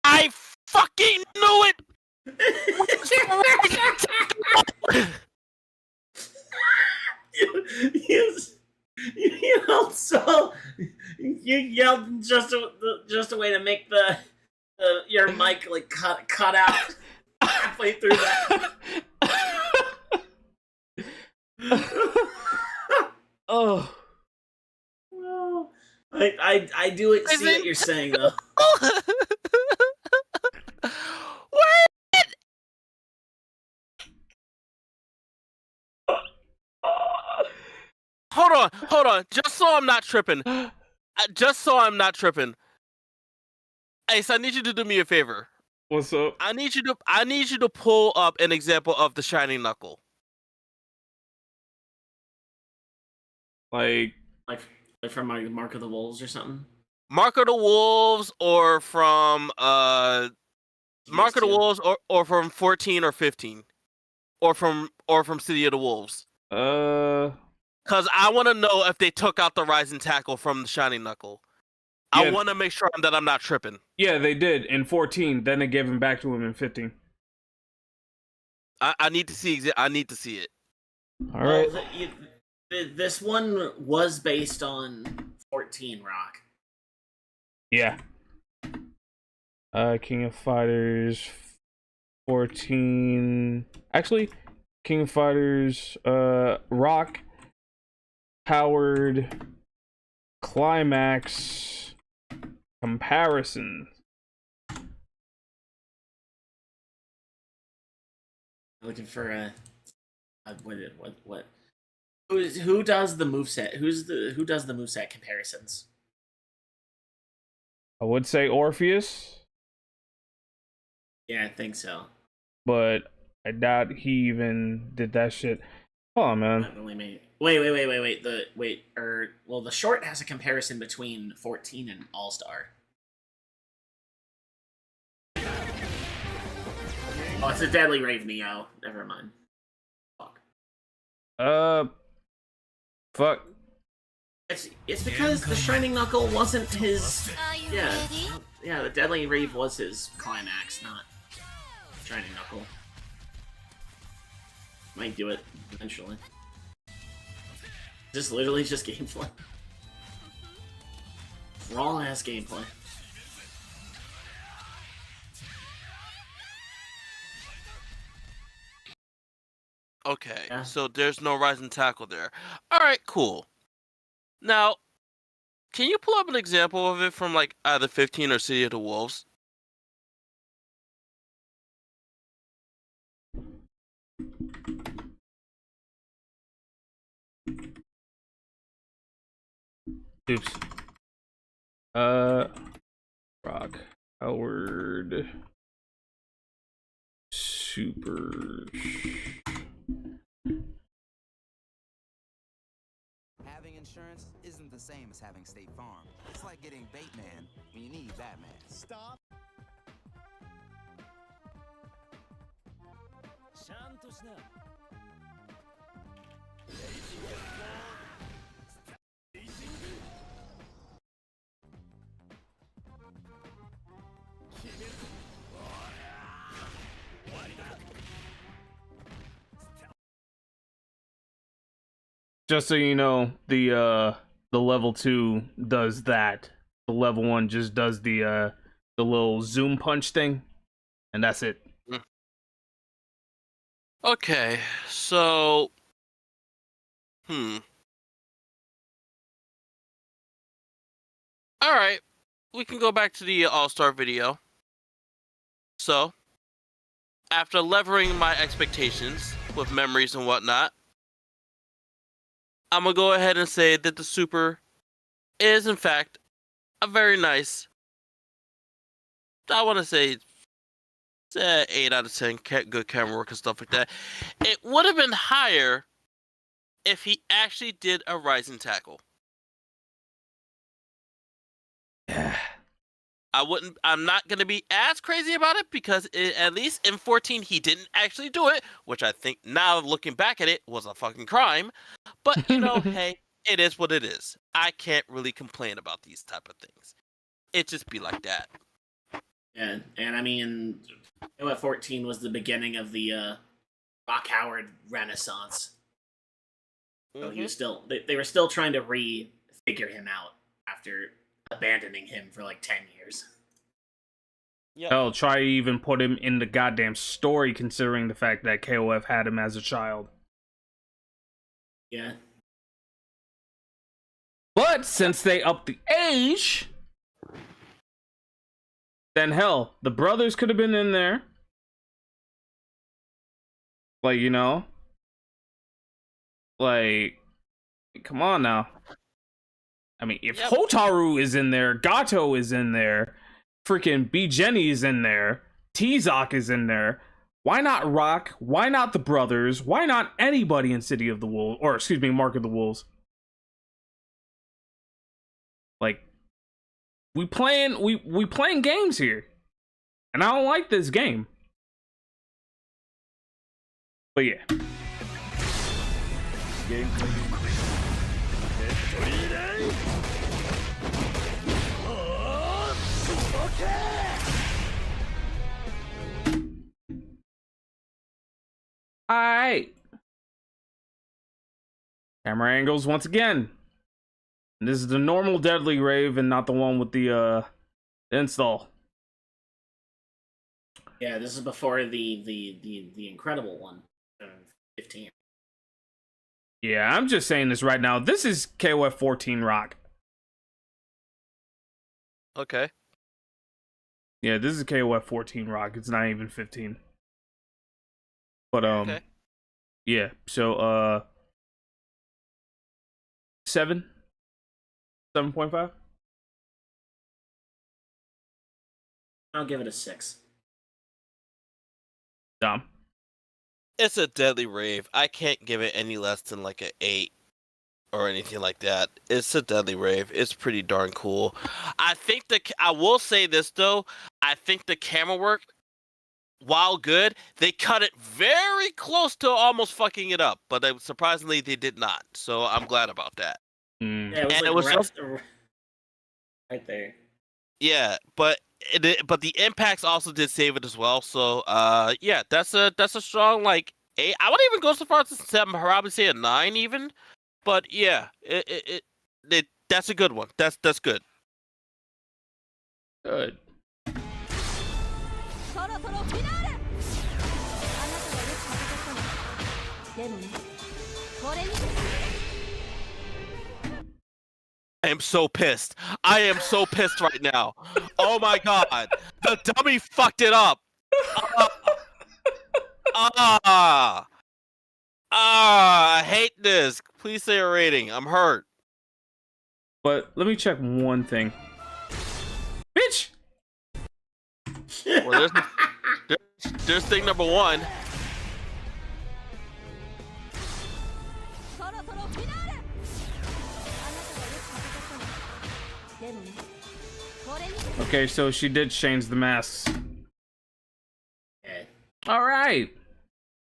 [SPEAKER 4] I fucking knew it!
[SPEAKER 2] You yelled so. You yelled just a way to make your mic like cut out halfway through that.
[SPEAKER 1] Oh.
[SPEAKER 2] Oh, I do see what you're saying though.
[SPEAKER 4] What? Hold on. Just so I'm not tripping. Ace, I need you to do me a favor.
[SPEAKER 1] What's up?
[SPEAKER 4] I need you to pull up an example of the Shining Knuckle.
[SPEAKER 1] Like
[SPEAKER 2] from like Mark of the Wolves or something.
[SPEAKER 4] Mark of the Wolves, or from Mark of the Wolves, or from 14 or 15, or from City of the Wolves. Because I want to know if they took out the Rising Tackle from the Shining Knuckle.
[SPEAKER 1] Yeah.
[SPEAKER 4] I want to make sure that I'm not tripping.
[SPEAKER 1] Yeah, they did in 14. Then they gave him back to him in 15.
[SPEAKER 4] I need to see. I need to see it.
[SPEAKER 1] All right.
[SPEAKER 2] This one was based on 14 Rock.
[SPEAKER 1] Yeah. King of Fighters 14. Actually, King of Fighters Rock Howard Climax comparison.
[SPEAKER 2] Looking for what? Who does the moveset? Who does the moveset comparisons?
[SPEAKER 1] I would say Orpheus,
[SPEAKER 2] Yeah, I think so.
[SPEAKER 1] but I doubt he even did that shit. Hold on, man.
[SPEAKER 2] Wait. The short has a comparison between 14 and ALLSTAR. Oh, it's a Deadly Rave Neo. Never mind.
[SPEAKER 1] Fuck.
[SPEAKER 2] It's because the Shining Knuckle wasn't his. Yeah, the Deadly Rave was his climax, not Shining Knuckle. Might do it eventually. Just literally just gameplay. Wrong ass gameplay.
[SPEAKER 4] Okay,
[SPEAKER 2] Yeah.
[SPEAKER 4] so there's no Rising Tackle there. All right, cool. Now, can you pull up an example of it from like either 15 or City of the Wolves?
[SPEAKER 1] Oops. Rock Howard Super.
[SPEAKER 7] Having insurance isn't the same as having State Farm. It's like getting Bateman when you need Batman. Stop.
[SPEAKER 1] Just so you know, the level 2 does that. The level 1 just does the little zoom punch thing, and that's it.
[SPEAKER 4] Okay, so all right, we can go back to the All-Star video. So, after levering my expectations with memories and whatnot, I'm gonna go ahead and say that the Super is, in fact, a very nice, I want to say, 8 out of 10, good camera work and stuff like that. It would have been higher if he actually did a Rising Tackle. I'm not going to be as crazy about it because at least in 14 he didn't actually do it, which I think now looking back at it was a fucking crime. But you know, hey, it is what it is. I can't really complain about these type of things. It just be like that.
[SPEAKER 2] Yeah, and I mean, KOF 14 was the beginning of the Rock Howard Renaissance. So he was still, they were still trying to figure him out after abandoning him for like 10 years.
[SPEAKER 4] Yeah.
[SPEAKER 1] Hell, try to even put him in the goddamn story, considering the fact that KOF had him as a child.
[SPEAKER 2] Yeah.
[SPEAKER 1] But since they upped the age, then hell, the brothers could have been in there. Like, you know, like, come on now. I mean, if Hotaru is in there, Gato is in there, freaking B Jenny is in there, T-Zoc is in there, why not Rock? Why not the brothers? Why not anybody in City of the Wolves? Or, excuse me, Mark of the Wolves? Like, we playing games here. And I don't like this game. But yeah. Alright. Camera angles once again. And this is the normal Deadly Rave and not the one with the install.
[SPEAKER 2] Yeah, this is before the incredible one. 15.
[SPEAKER 1] Yeah, I'm just saying this right now. This is KOF 14 Rock.
[SPEAKER 4] Okay.
[SPEAKER 1] Yeah, this is KOF 14 Rock. It's not even 15. But
[SPEAKER 4] Okay.
[SPEAKER 1] yeah, so 7.5.
[SPEAKER 2] I'll give it a 6.
[SPEAKER 1] Dom.
[SPEAKER 4] It's a Deadly Rave. I can't give it any less than like an 8 or anything like that. It's a Deadly Rave. It's pretty darn cool. I think I will say this though. I think the camera work, while good, they cut it very close to almost fucking it up. But surprisingly, they did not. So I'm glad about that.
[SPEAKER 1] Mm.
[SPEAKER 2] Yeah, it was
[SPEAKER 4] And
[SPEAKER 2] like
[SPEAKER 4] it was
[SPEAKER 2] right there.
[SPEAKER 4] Yeah, but the impacts also did save it as well. So yeah, that's a strong like 8. I wouldn't even go so far as to say, probably say a 9 even. But yeah, that's a good one. That's good.
[SPEAKER 1] Good.
[SPEAKER 5] そろそろフィナーレあなたがよく戦ったのでもねこれに
[SPEAKER 4] I am so pissed. I am so pissed right now. Oh my god. The dummy fucked it up. I hate this. Please say a rating. I'm hurt.
[SPEAKER 1] But let me check one thing. Bitch!
[SPEAKER 4] Well, there's thing number 1.
[SPEAKER 5] そろそろフィナーレあなたがよく戦ったのでもねこれに
[SPEAKER 1] Okay, so she did change the masks.
[SPEAKER 2] Yeah.
[SPEAKER 1] Alright.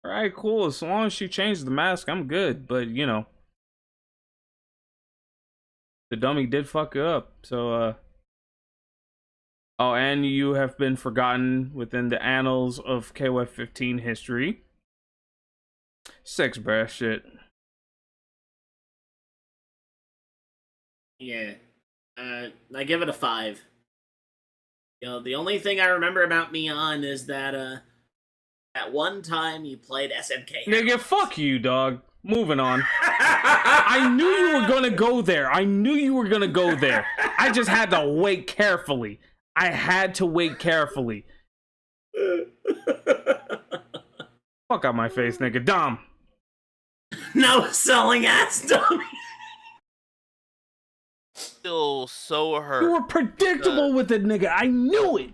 [SPEAKER 1] Alright, cool. As long as she changed the mask, I'm good. But, you know. The dummy did fuck it up. So, oh, and you have been forgotten within the annals of KOF 15 history. 6, bruh. Shit.
[SPEAKER 2] Yeah. I give it a 5. You know, the only thing I remember about Mion is that at one time you played SNK.
[SPEAKER 1] Nigga, fuck you, dog. Moving on. I knew you were gonna go there. I knew you were gonna go there. I just had to wait carefully. I had to wait carefully. Fuck out my face, nigga. Dom.
[SPEAKER 2] No selling ass dummy.
[SPEAKER 4] Still so hurt.
[SPEAKER 1] You were predictable with it, nigga. I knew it.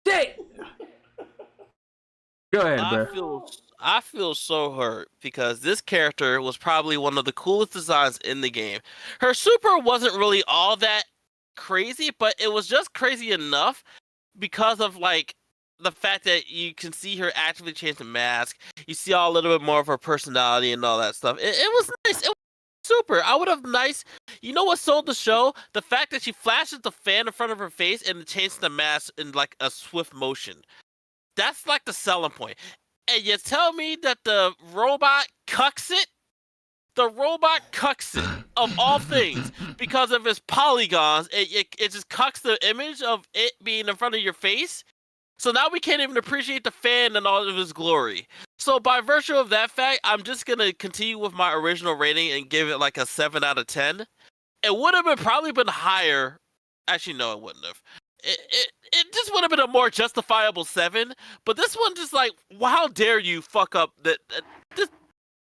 [SPEAKER 1] Dang. Go ahead, bro.
[SPEAKER 4] I feel so hurt because this character was probably one of the coolest designs in the game. Her super wasn't really all that crazy, but it was just crazy enough because of like the fact that you can see her actively change the mask. You see a little bit more of her personality and all that stuff. It was nice. It was super. I would have You know what sold the show? The fact that she flashes the fan in front of her face and it changes the mask in like a swift motion. That's like the selling point. And you tell me that the robot cucks it? The robot cucks it, of all things, because of its polygons. It just cucks the image of it being in front of your face. So now we can't even appreciate the fan in all of its glory. So by virtue of that fact, I'm just going to continue with my original rating and give it like a 7 out of 10. it would have been probably been higher. Actually, no, it wouldn't have. It just would have been a more justifiable 7. But this one just like, well, how dare you fuck up that? Just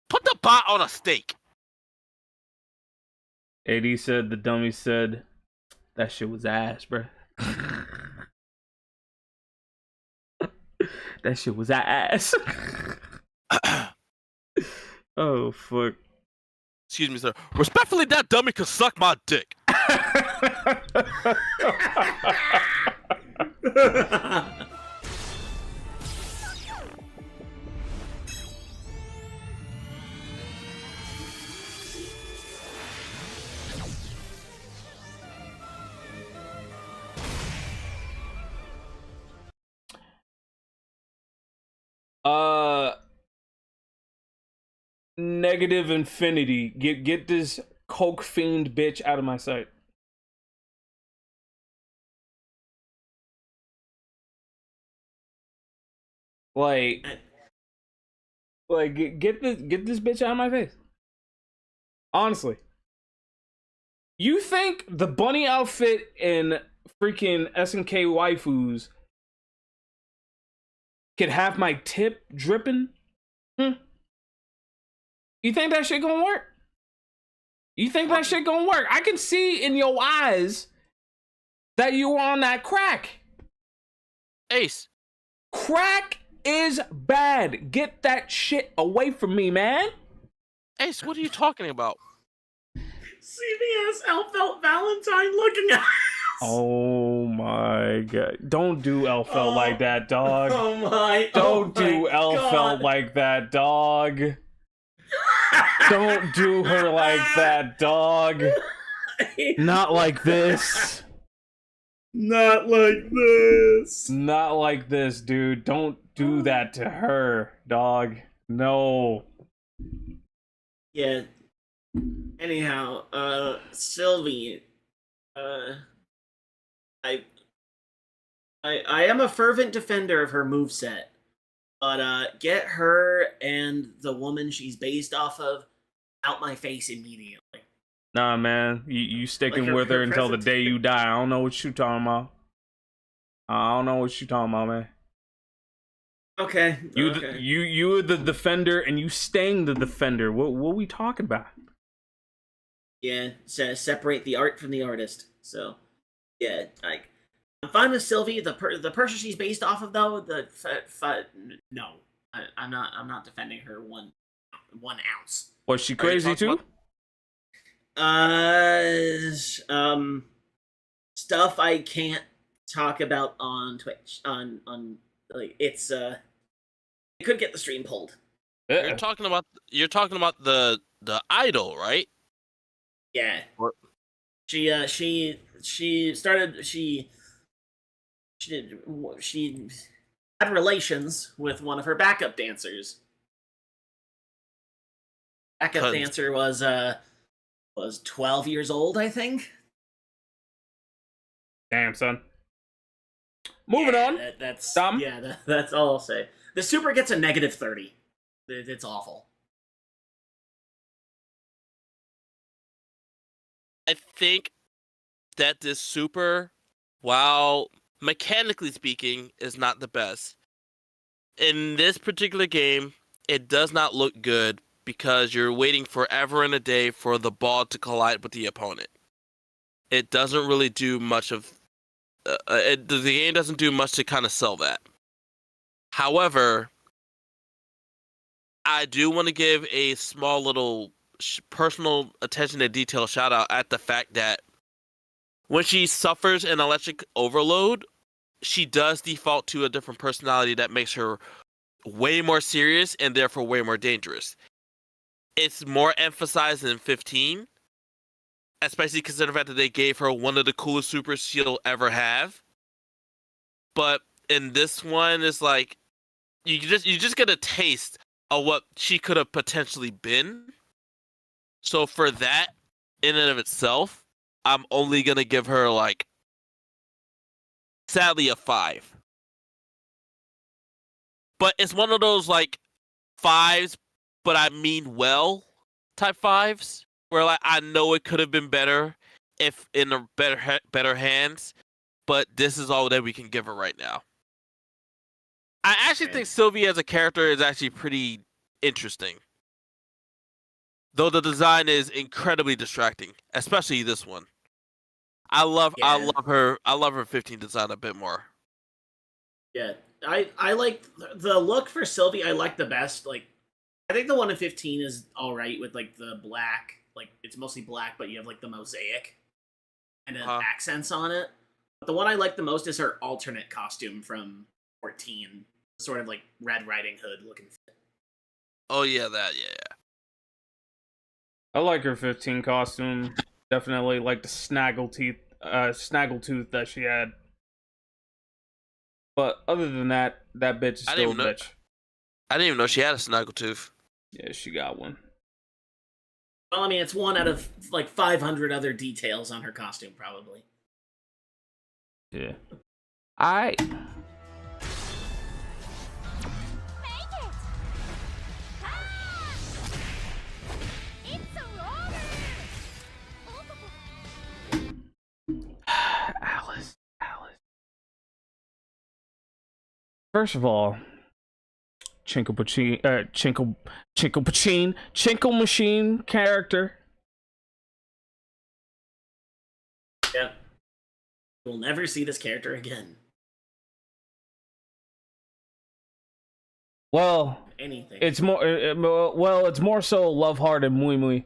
[SPEAKER 4] put the bot on a stake.
[SPEAKER 1] AD said the dummy said that shit was ass, bro. That shit was ass. Oh fuck.
[SPEAKER 4] Excuse me, sir. Respectfully, that dummy could suck my dick.
[SPEAKER 1] Negative infinity. Get this coke fiend bitch out of my sight. Like get this bitch out of my face. Honestly. You think the bunny outfit in freaking SNK waifus could have my tip dripping? You think that shit gonna work? You think that shit gonna work? I can see in your eyes that you were on that crack.
[SPEAKER 4] Ace.
[SPEAKER 1] Crack is bad. Get that shit away from me, man.
[SPEAKER 4] Ace, what are you talking about?
[SPEAKER 2] CVS Elfelt Valentine looking at us.
[SPEAKER 1] Oh my god. Don't do Elfelt like that, dog.
[SPEAKER 2] Oh my.
[SPEAKER 1] Don't do Elfelt like that, dog. Don't do her like that, dog. Not like this.
[SPEAKER 2] Not like this.
[SPEAKER 1] Not like this, dude. Don't do that to her, dog. No.
[SPEAKER 2] Yeah. Anyhow, Sylvie, I am a fervent defender of her moveset, but get her and the woman she's based off of out my face immediately.
[SPEAKER 1] Nah, man. You sticking
[SPEAKER 2] Like
[SPEAKER 1] with her
[SPEAKER 2] her
[SPEAKER 1] until the
[SPEAKER 2] present.
[SPEAKER 1] day you die. I don't know what you talking about. I don't know what you talking about, man.
[SPEAKER 2] Okay.
[SPEAKER 1] You the defender and you staying the defender. What we talking about?
[SPEAKER 2] Yeah, separate the art from the artist. So, yeah, I'm fine with Sylvie. The person she's based off of, though, no, I'm not defending her one ounce.
[SPEAKER 1] Was she crazy too?
[SPEAKER 2] Stuff I can't talk about on Twitch. On like it's it could get the stream pulled.
[SPEAKER 4] You're talking about the idol, right?
[SPEAKER 2] Yeah.
[SPEAKER 4] What?
[SPEAKER 2] She had relations with one of her backup dancers. Backup dancer was 12 years old, I think.
[SPEAKER 1] Damn, son. Moving on.
[SPEAKER 2] That's
[SPEAKER 1] Dom?
[SPEAKER 2] that's all I'll say. The super gets a -30. It's awful.
[SPEAKER 4] I think that this super, while mechanically speaking, is not the best. In this particular game, it does not look good because you're waiting forever and a day for the ball to collide with the opponent. It doesn't really do much of... the game doesn't do much to kind of sell that. However, I do want to give a small little personal attention to detail shout out at the fact that when she suffers an electric overload, she does default to a different personality that makes her way more serious and therefore way more dangerous. It's more emphasized in 15, especially considering the fact that they gave her one of the coolest supers she'll ever have. But in this one, it's like you just get a taste of what she could have potentially been. So for that, in and of itself, I'm only gonna give her like, sadly, a 5. But it's one of those like 5s, but I mean well type 5s. where like I know it could have been better if in a better hands, but this is all that we can give her right now. I actually think Sylvie as a character is actually pretty interesting, though the design is incredibly distracting, especially this one. I love her 15 design a bit more.
[SPEAKER 2] Yeah, I like the look for Sylvie. I like the best. Like, I think the one in 15 is all right with like the black. Like, it's mostly black, but you have like the mosaic and then accents on it. But the one I like the most is her alternate costume from 14, sort of like Red Riding Hood looking.
[SPEAKER 4] Oh yeah, that yeah.
[SPEAKER 1] I like her 15 costume. Definitely like the snaggletooth that she had. But other than that, that bitch is still a bitch.
[SPEAKER 4] I didn't even know she had a snaggletooth.
[SPEAKER 1] Yeah, she got one.
[SPEAKER 2] Well, I mean, it's one out of like 500 other details on her costume, probably.
[SPEAKER 1] Yeah. Alice. First of all, Chinkle Machine character.
[SPEAKER 2] Yeah. We'll never see this character again.
[SPEAKER 1] Well,
[SPEAKER 2] anything.
[SPEAKER 1] It's more it's more so Love Heart and Mui Mui.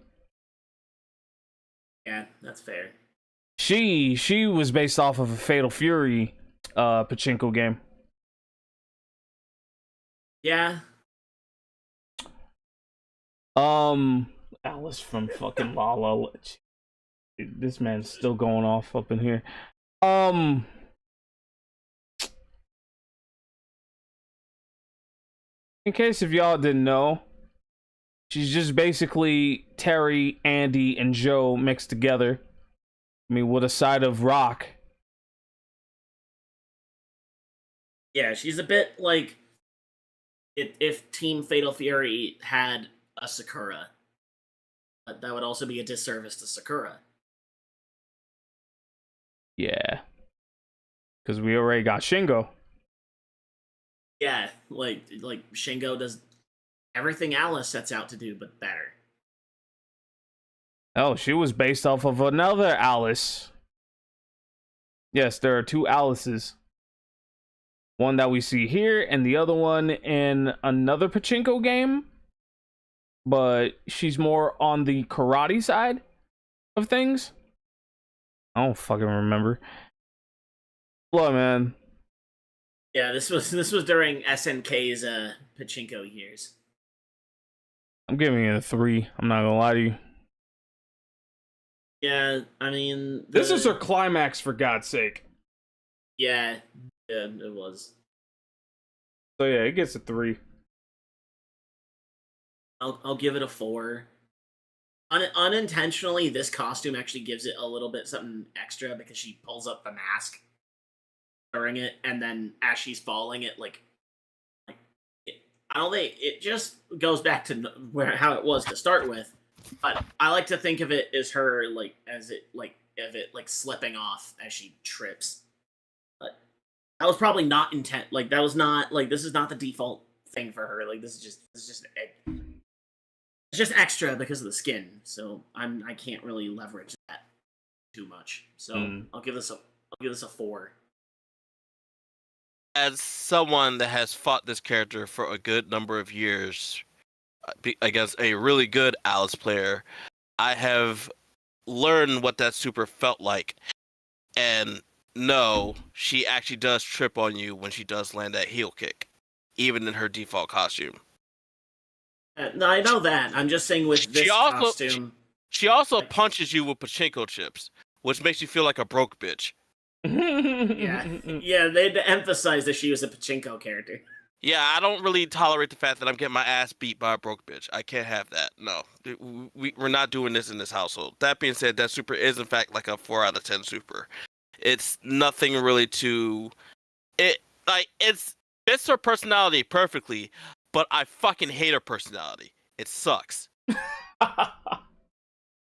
[SPEAKER 2] Yeah, that's fair.
[SPEAKER 1] She was based off of a Fatal Fury pachinko game.
[SPEAKER 2] Yeah.
[SPEAKER 1] Alice from fucking Lala. This man's still going off up in here. In case if y'all didn't know, she's just basically Terry, Andy, and Joe mixed together. I mean, with a side of Rock.
[SPEAKER 2] Yeah, she's a bit like if Team Fatal Fury had a Sakura. But that would also be a disservice to Sakura.
[SPEAKER 1] Yeah. Because we already got Shingo.
[SPEAKER 2] Yeah, like Shingo does everything Alice sets out to do, but better.
[SPEAKER 1] Oh, she was based off of another Alice. Yes, there are two Alices. One that we see here, and the other one in another pachinko game. But she's more on the karate side of things. I don't fucking remember. Look, man.
[SPEAKER 2] Yeah, this was during SNK's pachinko years.
[SPEAKER 1] I'm giving it a 3. I'm not gonna lie to you.
[SPEAKER 2] Yeah, I mean...
[SPEAKER 1] This is her climax, for God's sake.
[SPEAKER 2] Yeah, it was.
[SPEAKER 1] So yeah, it gets a 3.
[SPEAKER 2] I'll give it a 4. Unintentionally, this costume actually gives it a little bit something extra because she pulls up the mask during it, and then as she's falling, it I don't think it just goes back to how it was to start with. But I like to think of it as her slipping off as she trips. But that was probably not intent. Like, that was not this is not the default thing for her. Like, this is just it's just extra because of the skin. So I can't really leverage that too much. So I'll give this a 4.
[SPEAKER 4] As someone that has fought this character for a good number of years against a really good Alice player, I have learned what that super felt like. And no, she actually does trip on you when she does land that heel kick, even in her default costume.
[SPEAKER 2] No, I know that. I'm just saying with this costume.
[SPEAKER 4] She also punches you with pachinko chips, which makes you feel like a broke bitch.
[SPEAKER 2] Yeah, they'd emphasize that she was a pachinko character.
[SPEAKER 4] Yeah, I don't really tolerate the fact that I'm getting my ass beat by a broke bitch. I can't have that. No, we're not doing this in this household. That being said, that super is in fact like a 4 out of 10 super. It's nothing really to it. Like, it fits her personality perfectly, but I fucking hate her personality. It sucks.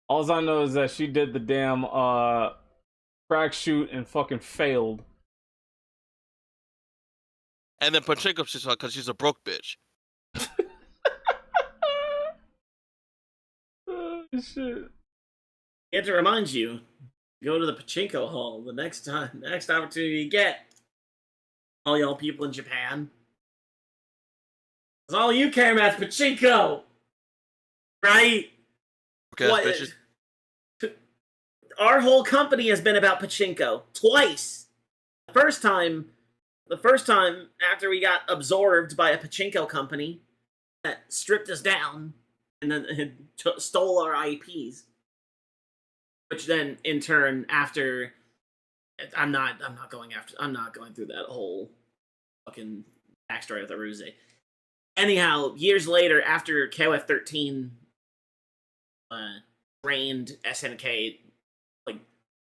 [SPEAKER 1] All I know is that she did the damn crack shoot and fucking failed.
[SPEAKER 4] And then Pachinko she's because she's a broke bitch.
[SPEAKER 1] Oh, shit.
[SPEAKER 2] I have to remind you, go to the pachinko hall the next opportunity you get. All y'all people in Japan. Because all you care about is pachinko! Right?
[SPEAKER 4] Okay,
[SPEAKER 2] What-
[SPEAKER 4] bitches.
[SPEAKER 2] Our whole company has been about pachinko. Twice! The first time after we got absorbed by a pachinko company that stripped us down and then stole our IPs. Which then, in turn, after I'm not going through that whole fucking backstory with Aruze. Anyhow, years later, after KOF 13 drained SNK like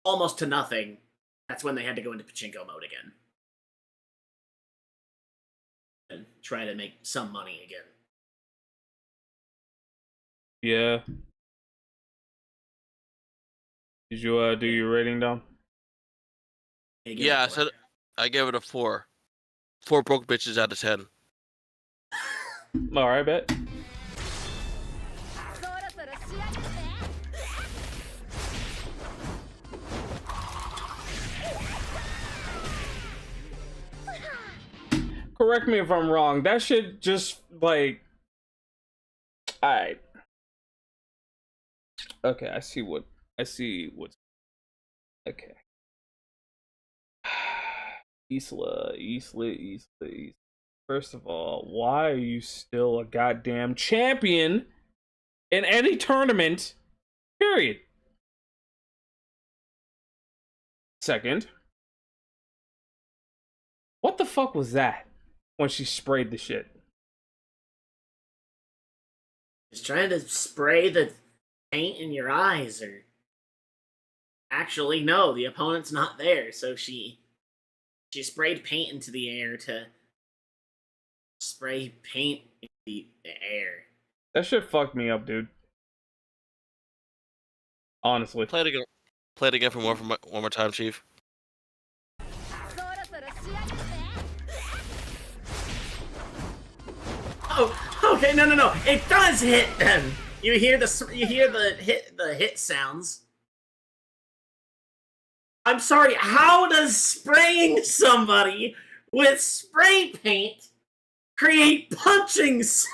[SPEAKER 2] almost to nothing, that's when they had to go into pachinko mode again and try to make some money again.
[SPEAKER 1] Yeah. Did you do your rating down?
[SPEAKER 2] They give it
[SPEAKER 4] Yeah, I
[SPEAKER 2] a
[SPEAKER 4] said
[SPEAKER 2] four.
[SPEAKER 4] I gave it a 4. 4 broke bitches out of 10.
[SPEAKER 1] All right, bet.
[SPEAKER 5] そろそろ仕上げて
[SPEAKER 1] Correct me if I'm wrong. That shit just like. Alright. Okay, I see what's. Okay. Isla. First of all, why are you still a goddamn champion in any tournament? Period. Second, what the fuck was that when she sprayed the shit?
[SPEAKER 2] Just trying to spray the paint in your eyes, or actually, no, the opponent's not there, so she sprayed paint into the air to spray paint in the air.
[SPEAKER 1] That shit fucked me up, dude. Honestly.
[SPEAKER 4] Play it again. Play it again for one more time, Chief.
[SPEAKER 5] そろそろ仕上げて
[SPEAKER 2] Oh, okay, no. It does hit them. You hear the hit sounds. I'm sorry. How does spraying somebody with spray paint create punching sound?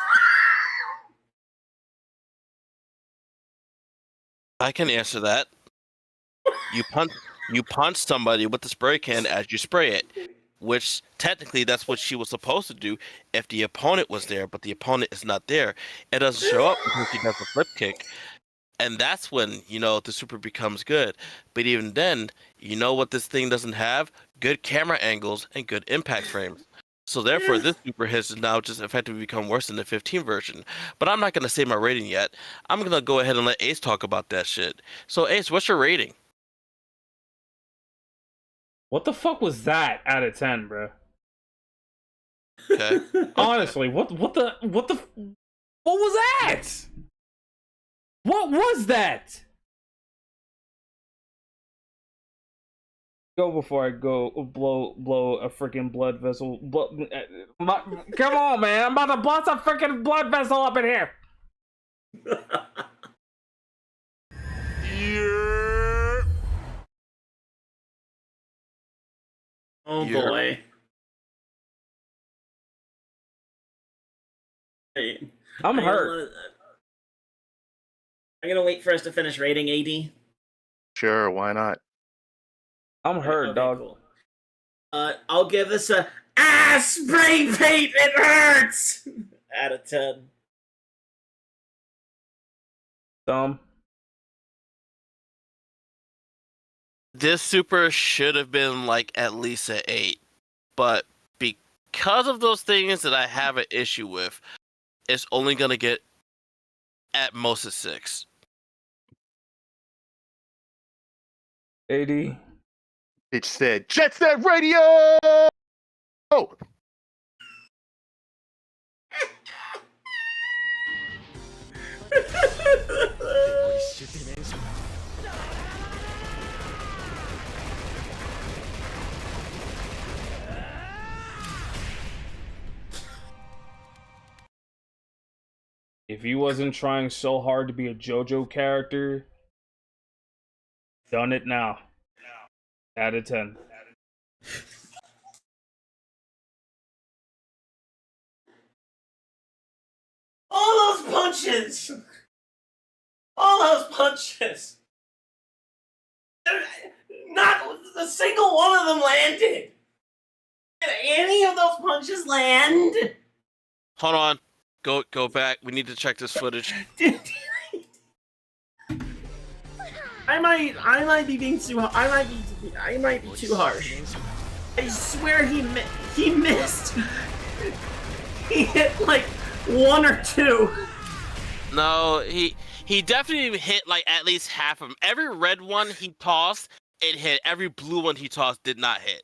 [SPEAKER 4] I can answer that. You punch somebody with the spray can as you spray it, which technically that's what she was supposed to do if the opponent was there, but the opponent is not there. It doesn't show up because she does a flip kick. And that's when, the super becomes good. But even then, you know what this thing doesn't have? Good camera angles and good impact frames. So therefore, this super has now just effectively become worse than the 15 version. But I'm not going to say my rating yet. I'm going to go ahead and let Ace talk about that shit. So Ace, what's your rating?
[SPEAKER 1] What the fuck was that out of 10, bro?
[SPEAKER 4] Okay.
[SPEAKER 1] Honestly, what was that? What was that? Go before I go blow a freaking blood vessel. Come on, man! I'm about to bust a freaking blood vessel up in here.
[SPEAKER 2] Oh
[SPEAKER 4] Yeah.
[SPEAKER 2] boy. Hey,
[SPEAKER 1] I'm
[SPEAKER 2] I
[SPEAKER 1] hurt.
[SPEAKER 2] I'm gonna wait for us to finish rating AD.
[SPEAKER 8] Sure, why not?
[SPEAKER 1] I'm hurt,
[SPEAKER 2] Okay,
[SPEAKER 1] dog.
[SPEAKER 2] cool. I'll give this a spray paint. It hurts. Out of 10.
[SPEAKER 1] Dumb.
[SPEAKER 4] This super should have been like at least an 8. But because of those things that I have an issue with, it's only going to get at most a 6.
[SPEAKER 1] AD.
[SPEAKER 8] It said Jet Set Radio. Oh,
[SPEAKER 1] If he wasn't trying so hard to be a JoJo character, done it now. Out of 10.
[SPEAKER 2] All those punches! All those punches! Not a single one of them landed! Did any of those punches land?
[SPEAKER 4] Hold on. Go back. We need to check this footage.
[SPEAKER 2] I might be being too. I might be too harsh. I swear he missed. He hit like one or two.
[SPEAKER 4] No, he definitely hit like at least half of them. Every red one he tossed, it hit. Every blue one he tossed did not hit.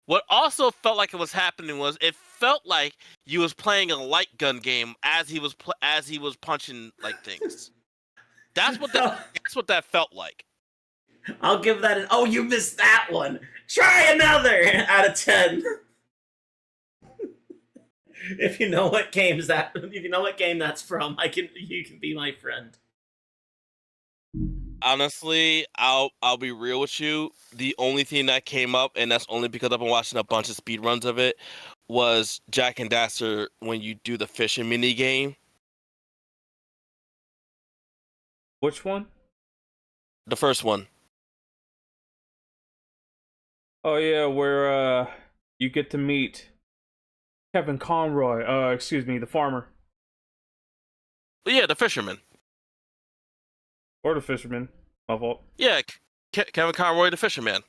[SPEAKER 4] What also felt like it was happening was it felt like you was playing a light gun game as he was punching like things. That's what that felt like.
[SPEAKER 2] I'll give that an. Oh, you missed that one. Try another out of 10. If you know what game that's from, you can be my friend.
[SPEAKER 4] Honestly, I'll be real with you. The only thing that came up, and that's only because I've been watching a bunch of speed runs of it, was Jack and Daxter when you do the fishing mini game.
[SPEAKER 1] Which one?
[SPEAKER 4] The first one.
[SPEAKER 1] Oh yeah, where you get to meet Kevin Conroy. Excuse me, the farmer.
[SPEAKER 4] Yeah, the fisherman.
[SPEAKER 1] Or the fisherman. My fault.
[SPEAKER 4] Yeah, Kevin Conroy, the fisherman.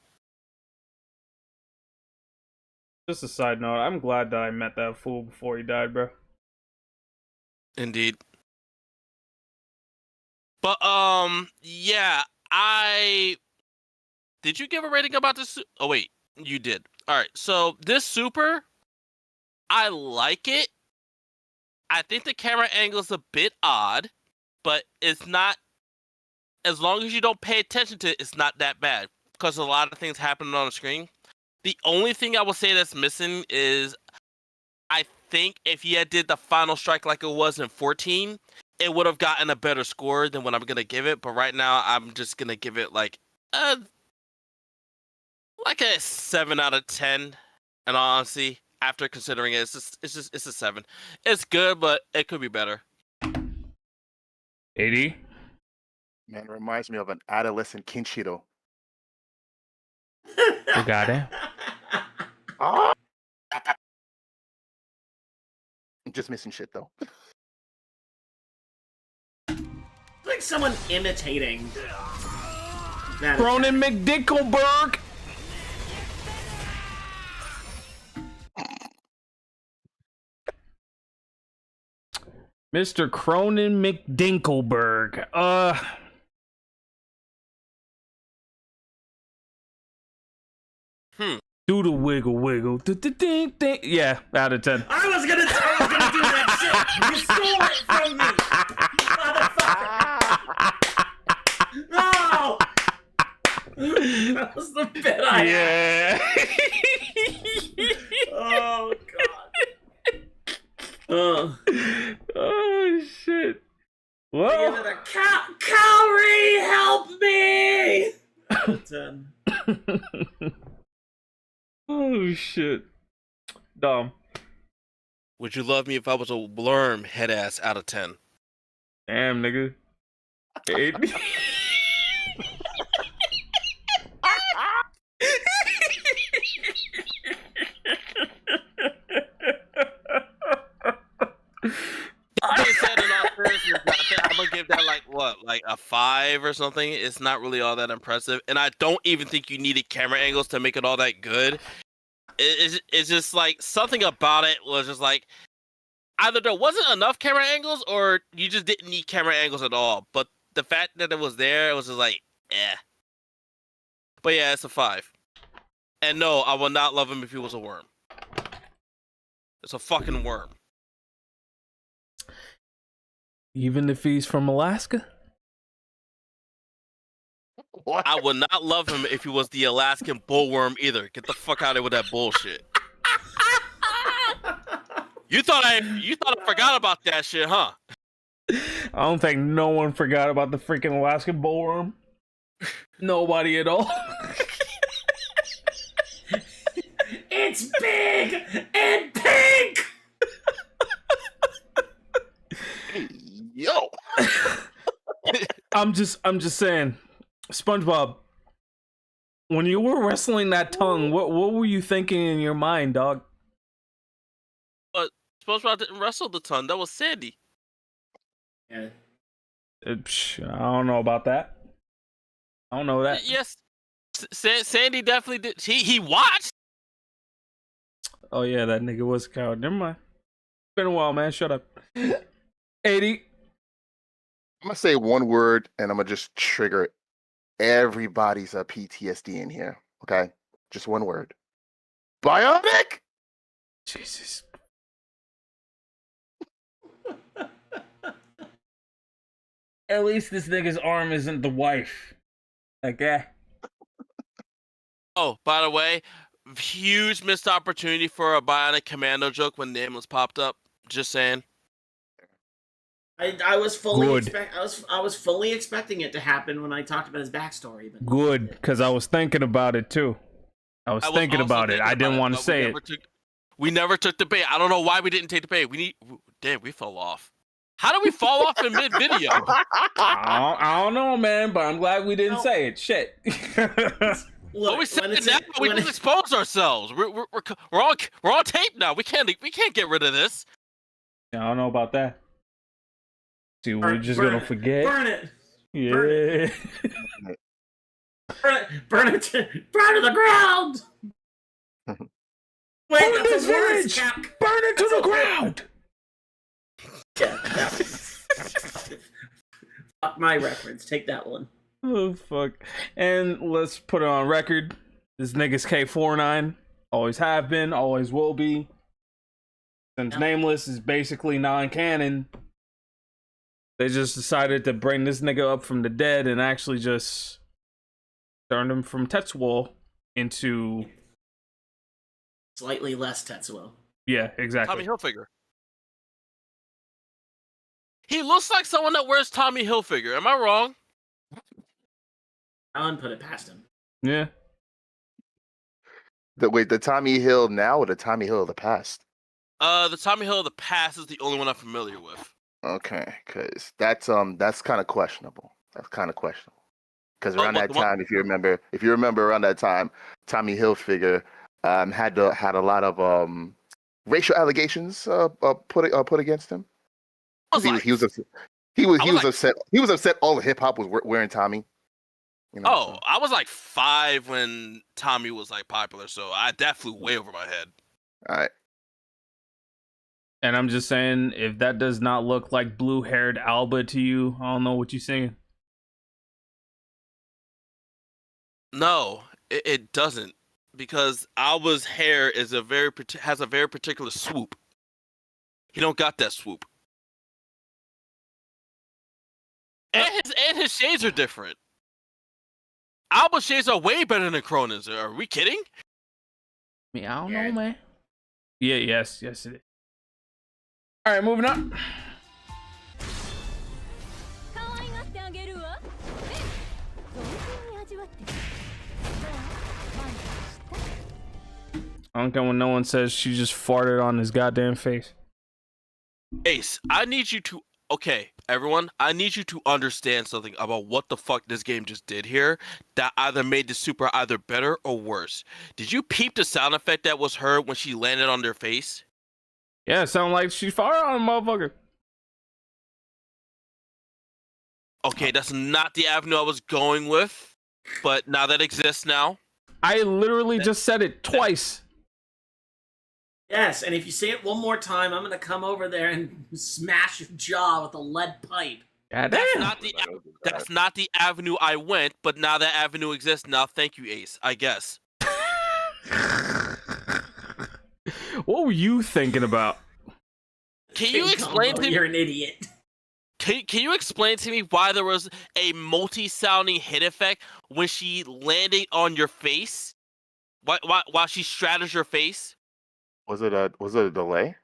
[SPEAKER 1] Just a side note, I'm glad that I met that fool before he died, bro.
[SPEAKER 4] Indeed. But yeah, did you give a rating about this? Oh wait, you did. All right, so this super, I like it. I think the camera angle is a bit odd, but it's not. As long as you don't pay attention to it, it's not that bad because a lot of things happening on the screen. The only thing I will say that's missing is, I think if you had did the final strike like it was in 14, it would have gotten a better score than what I'm gonna give it. But right now, I'm just gonna give it like a 7 out of 10. In all honesty, after considering it, it's a 7. It's good, but it could be better.
[SPEAKER 1] 80.
[SPEAKER 8] Man, it reminds me of an adolescent Kinshiro.
[SPEAKER 1] You got it.
[SPEAKER 8] Ah! I'm just missing shit though.
[SPEAKER 2] Like someone imitating that.
[SPEAKER 1] Cronin McDickleberg. Mr. Cronin McDinkleberg. Do the wiggle wiggle. Ding. Yeah, out of 10.
[SPEAKER 2] I was gonna do that shit. You stole it from me, you motherfucker. No. That was the bit I had. Oh god.
[SPEAKER 1] Oh shit. Well.
[SPEAKER 2] Cowrie, help me. 10.
[SPEAKER 1] Oh shit. Dumb.
[SPEAKER 4] Would you love me if I was a worm head ass out of 10?
[SPEAKER 1] Damn, nigga. 8.
[SPEAKER 4] I'm gonna give that like a 5 or something. It's not really all that impressive, and I don't even think you needed camera angles to make it all that good. It's just like something about it was just like either there wasn't enough camera angles or you just didn't need camera angles at all. But the fact that it was there, it was just like, eh. But yeah, it's a 5. And no, I would not love him if he was a worm. It's a fucking worm.
[SPEAKER 1] Even if he's from Alaska?
[SPEAKER 8] What?
[SPEAKER 4] I would not love him if he was the Alaskan bullworm either. Get the fuck out of here with that bullshit. You thought I forgot about that shit, huh?
[SPEAKER 1] I don't think no one forgot about the freaking Alaskan bullworm. Nobody at all.
[SPEAKER 2] It's big and pink.
[SPEAKER 8] Yo.
[SPEAKER 1] I'm just saying, SpongeBob. When you were wrestling that tongue, what were you thinking in your mind, dog?
[SPEAKER 4] But SpongeBob didn't wrestle the ton. That was Sandy.
[SPEAKER 2] Yeah.
[SPEAKER 1] I don't know about that. I don't know that.
[SPEAKER 4] Yes, Sandy definitely did. He watched.
[SPEAKER 1] Oh yeah, that nigga was a coward. Never mind. It's been a while, man. Shut up. 80.
[SPEAKER 8] I'm gonna say one word, and I'm gonna just trigger everybody's PTSD in here. Okay, just one word. Bionic.
[SPEAKER 1] Jesus. At least this nigga's arm isn't the wife. Okay.
[SPEAKER 4] Oh, by the way, huge missed opportunity for a Bionic Commando joke when the ambulance popped up. Just saying.
[SPEAKER 2] I was fully
[SPEAKER 1] Good.
[SPEAKER 2] I was fully expecting it to happen when I talked about his backstory. But
[SPEAKER 1] Good, because I was thinking about it too. I was thinking
[SPEAKER 4] also
[SPEAKER 1] about it.
[SPEAKER 4] thinking
[SPEAKER 1] I didn't
[SPEAKER 4] about
[SPEAKER 1] want to
[SPEAKER 4] but
[SPEAKER 1] say it.
[SPEAKER 4] We never took the bait. I don't know why we didn't take the bait. Damn, we fell off. How did we fall off in mid-video?
[SPEAKER 1] I don't know, man, but I'm glad we didn't say it. Shit.
[SPEAKER 2] look,
[SPEAKER 4] But we said
[SPEAKER 2] when
[SPEAKER 4] it
[SPEAKER 2] it's
[SPEAKER 4] now. We
[SPEAKER 2] when
[SPEAKER 4] just exposed ourselves. We're on tape now. We can't get rid of this.
[SPEAKER 1] I don't know about that. See, we're just
[SPEAKER 2] burn
[SPEAKER 1] gonna
[SPEAKER 2] it.
[SPEAKER 1] forget.
[SPEAKER 2] Burn it.
[SPEAKER 1] Yeah.
[SPEAKER 2] Burn it to the ground. Wait,
[SPEAKER 1] Burn
[SPEAKER 2] that's
[SPEAKER 1] this
[SPEAKER 2] a word,
[SPEAKER 1] village!
[SPEAKER 2] Cap.
[SPEAKER 1] Burn it to the ground!
[SPEAKER 2] Yeah, fuck my reference. Take that one.
[SPEAKER 1] Oh, fuck. And let's put it on record. This nigga's K49. Always have been, always will be. Since Nameless is basically non-canon, they just decided to bring this nigga up from the dead and actually just turn him from Tetsuo into...
[SPEAKER 2] Slightly less Tetsuo.
[SPEAKER 1] Yeah, exactly.
[SPEAKER 4] Tommy Hilfiger. He looks like someone that wears Tommy Hilfiger. Am I wrong?
[SPEAKER 2] I wouldn't put it past him.
[SPEAKER 1] Yeah.
[SPEAKER 8] The Tommy Hill now or the Tommy Hill of the past?
[SPEAKER 4] The Tommy Hill of the past is the only one I'm familiar with.
[SPEAKER 8] Okay, because that's kind of questionable. That's kind of questionable. Because around that time, if you remember around that time, Tommy Hilfiger had a lot of racial allegations put against him. He was upset. He was upset. He was upset. All of hip hop was wearing Tommy. You know, so.
[SPEAKER 4] I was like 5 when Tommy was like popular, so I that flew way over my head.
[SPEAKER 8] All right.
[SPEAKER 1] And I'm just saying, if that does not look like blue-haired Alba to you, I don't know what you're saying.
[SPEAKER 4] No, it doesn't, because Alba's hair is has a very particular swoop. He don't got that swoop. And his shades are different. Alba's shades are way better than Cronin's. Are we kidding?
[SPEAKER 1] I mean, I don't know, man. Yeah, yes, it is. All right, moving on. I don't care when no one says she just farted on his goddamn face.
[SPEAKER 4] Ace, I need you to... Okay, everyone, I need you to understand something about what the fuck this game just did here that either made the super either better or worse. Did you peep the sound effect that was heard when she landed on their face?
[SPEAKER 1] Yeah, it sounded like she farted on a motherfucker.
[SPEAKER 4] Okay, that's not the avenue I was going with, but now that exists now.
[SPEAKER 1] I literally just said it twice.
[SPEAKER 2] Yes, and if you say it one more time, I'm gonna come over there and smash your jaw with a lead pipe.
[SPEAKER 1] God
[SPEAKER 4] That's
[SPEAKER 1] damn.
[SPEAKER 4] that's not the avenue I went, but now that avenue exists. Now, thank you, Ace. I guess.
[SPEAKER 1] What were you thinking about?
[SPEAKER 4] Can you explain to me?
[SPEAKER 2] You're an idiot.
[SPEAKER 4] Can you explain to me why there was a multi-sounding hit effect when she landed on your face? While she straddles your face?
[SPEAKER 8] Was it a delay?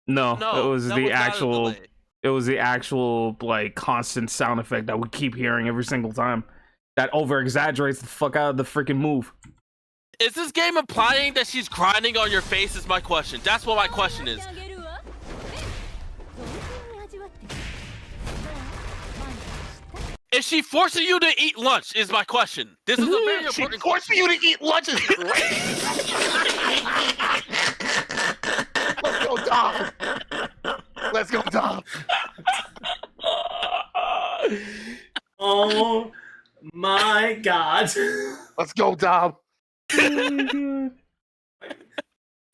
[SPEAKER 1] No, it was
[SPEAKER 4] that
[SPEAKER 1] the
[SPEAKER 4] was not a
[SPEAKER 1] actual.
[SPEAKER 4] delay.
[SPEAKER 1] It was the actual like constant sound effect that we keep hearing every single time. That over exaggerates the fuck out of the freaking move.
[SPEAKER 4] Is this game implying that she's grinding on your face? Is my question. That's what my question is. Is she forcing you to eat lunch? Is my question. This is a very important question.
[SPEAKER 8] Forcing you to eat lunch is great. Let's go, Dom. Let's go, Dom.
[SPEAKER 2] Oh my god.
[SPEAKER 8] Let's go, Dom.
[SPEAKER 2] Getting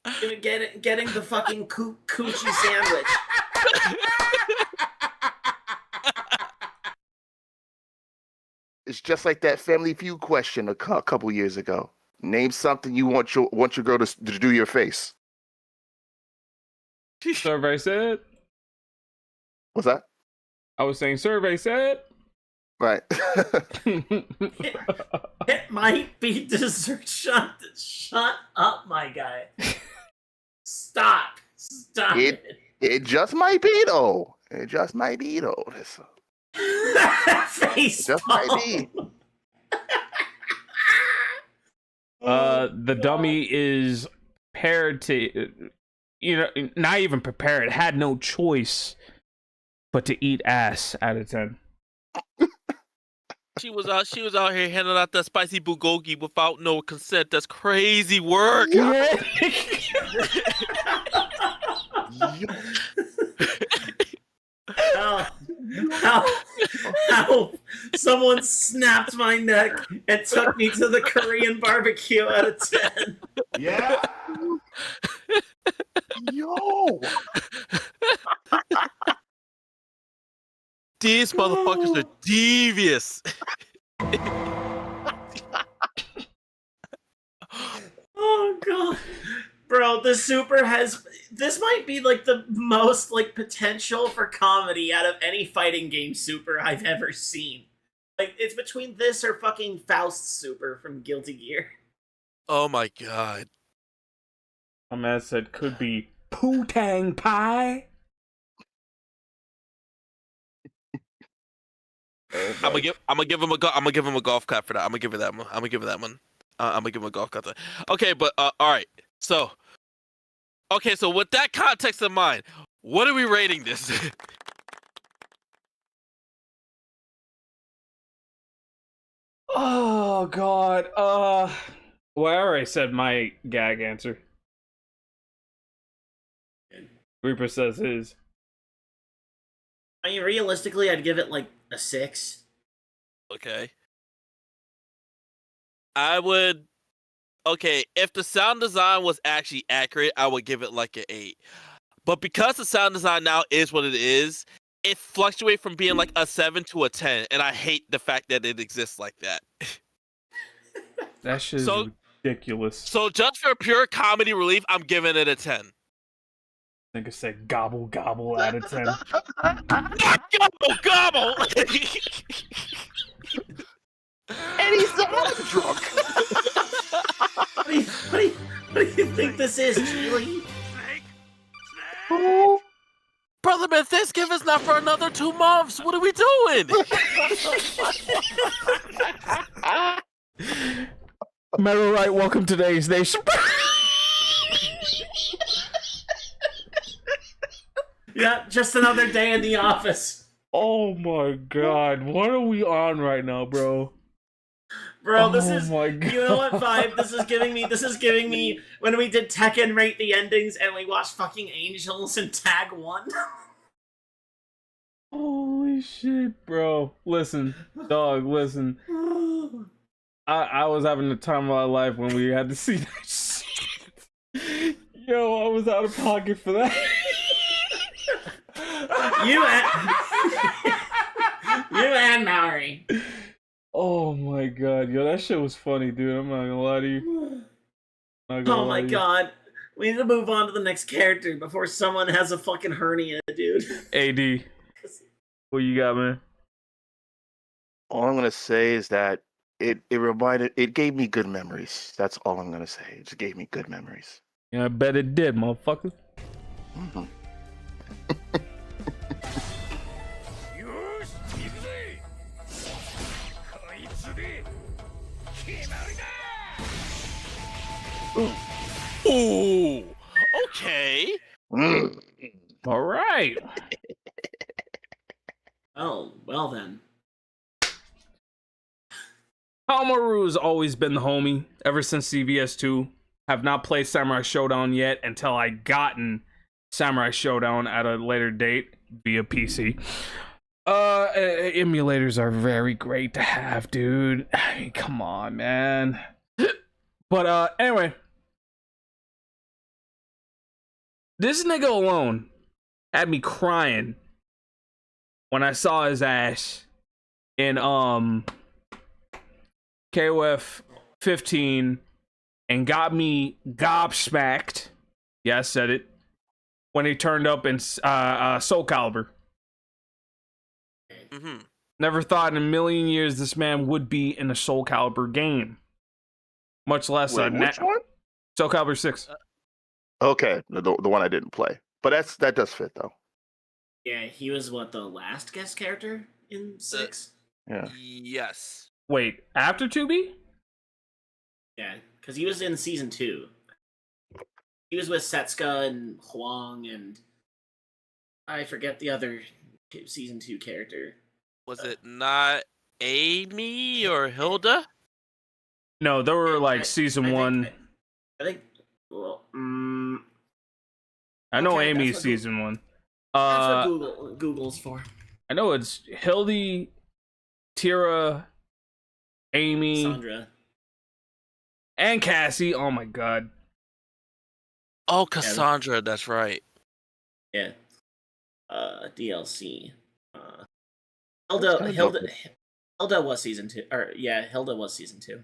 [SPEAKER 2] the fucking coochie sandwich.
[SPEAKER 8] It's just like that Family Feud question a couple years ago. Name something you want your girl to do your face.
[SPEAKER 1] Survey said.
[SPEAKER 8] What's that?
[SPEAKER 1] I was saying survey said.
[SPEAKER 8] Right.
[SPEAKER 2] It might be dessert. Shut up, my guy. Stop it.
[SPEAKER 8] It just might be though. It just might be though.
[SPEAKER 2] Face
[SPEAKER 8] Just might be.
[SPEAKER 1] The dummy is prepared to, not even prepared, had no choice but to eat ass out of 10.
[SPEAKER 4] She was out here handing out that spicy bulgogi without no consent. That's crazy work.
[SPEAKER 1] Yeah.
[SPEAKER 2] How someone snapped my neck and took me to the Korean barbecue out of 10.
[SPEAKER 8] Yeah. Yo.
[SPEAKER 4] These motherfuckers are devious.
[SPEAKER 2] Oh god. Bro, the Super this might be like the most like potential for comedy out of any fighting game Super I've ever seen. Like it's between this or fucking Faust Super from Guilty Gear.
[SPEAKER 4] Oh my god.
[SPEAKER 1] My man said could be Poo-Tang Pie.
[SPEAKER 4] I'm gonna give him a golf clap for that. I'm gonna give it that one. I'm gonna give him a golf clap. Okay, but all right. So with that context in mind, what are we rating this?
[SPEAKER 1] Oh god. Well, I already said my gag answer. Reaper says his.
[SPEAKER 2] I mean, realistically, I'd give it like a 6.
[SPEAKER 4] Okay. I would. Okay, if the sound design was actually accurate, I would give it like an 8. But because the sound design now is what it is, it fluctuates from being like a 7 to a 10, and I hate the fact that it exists like that.
[SPEAKER 1] That shit is ridiculous.
[SPEAKER 4] So just for pure comedy relief, I'm giving it a 10.
[SPEAKER 1] Nigga said gobble gobble out of 10.
[SPEAKER 4] Gobble gobble!
[SPEAKER 8] And he's not drunk.
[SPEAKER 2] What do you think this is, Julie?
[SPEAKER 8] Oh.
[SPEAKER 4] Brother man, Thanksgiving's not for another 2 months. What are we doing?
[SPEAKER 1] Metal Right, welcome to today's nation.
[SPEAKER 2] Yeah, just another day in the office.
[SPEAKER 1] Oh my god, what are we on right now, bro?
[SPEAKER 2] Bro, this
[SPEAKER 1] Oh
[SPEAKER 2] is,
[SPEAKER 1] my
[SPEAKER 2] you know what vibe this is giving me when we did Tekken rate the endings and we watched fucking Angels and Tag 1.
[SPEAKER 1] Holy shit, bro. Listen, dog, listen. I was having the time of my life when we had to see that shit. Yo, I was out of pocket for that.
[SPEAKER 2] You and Maori.
[SPEAKER 1] Oh my god, yo, that shit was funny, dude. I'm not gonna lie to you.
[SPEAKER 2] Oh my god. We need to move on to the next character before someone has a fucking hernia, dude.
[SPEAKER 1] AD, what you got, man?
[SPEAKER 8] All I'm gonna say is that it gave me good memories. That's all I'm gonna say. It just gave me good memories.
[SPEAKER 1] Yeah, I bet it did, motherfucker.
[SPEAKER 8] Mm-hmm.
[SPEAKER 4] Ooh. Okay.
[SPEAKER 8] Mm.
[SPEAKER 1] All right.
[SPEAKER 2] Oh, well then.
[SPEAKER 1] Hamaru's always been the homie ever since CVS2. Have not played Samurai Showdown yet until I gotten Samurai Showdown at a later date via PC. Emulators are very great to have, dude. I mean, come on, man. But anyway, this nigga alone had me crying when I saw his ass in KOF 15 and got me gobsmacked. Yeah, I said it. When he turned up in Soul Calibur.
[SPEAKER 4] Mm-hmm.
[SPEAKER 1] Never thought in a million years this man would be in a Soul Calibur game. Much less
[SPEAKER 8] Wait, which one?
[SPEAKER 1] Soul Calibur 6.
[SPEAKER 8] Okay, the one I didn't play, but that does fit though.
[SPEAKER 2] Yeah, he was the last guest character in 6?
[SPEAKER 8] Yeah.
[SPEAKER 4] Yes.
[SPEAKER 1] Wait, after 2B?
[SPEAKER 2] Yeah, because he was in season 2. He was with Setsuka and Huang and I forget the other season 2 character.
[SPEAKER 4] Was it not Amy or Hilda?
[SPEAKER 1] No, they were like season 1.
[SPEAKER 2] I think. Well,
[SPEAKER 1] I know
[SPEAKER 2] okay,
[SPEAKER 1] Amy's
[SPEAKER 2] that's what
[SPEAKER 1] season 1.
[SPEAKER 2] that's what Google's for.
[SPEAKER 1] I know it's Hildy, Tira, Amy,
[SPEAKER 2] Sandra.
[SPEAKER 1] and Cassie. Oh my god.
[SPEAKER 4] Oh, Cassandra, that's right.
[SPEAKER 2] Yeah. DLC. Hilda was season 2. Or yeah, Hilda was season 2.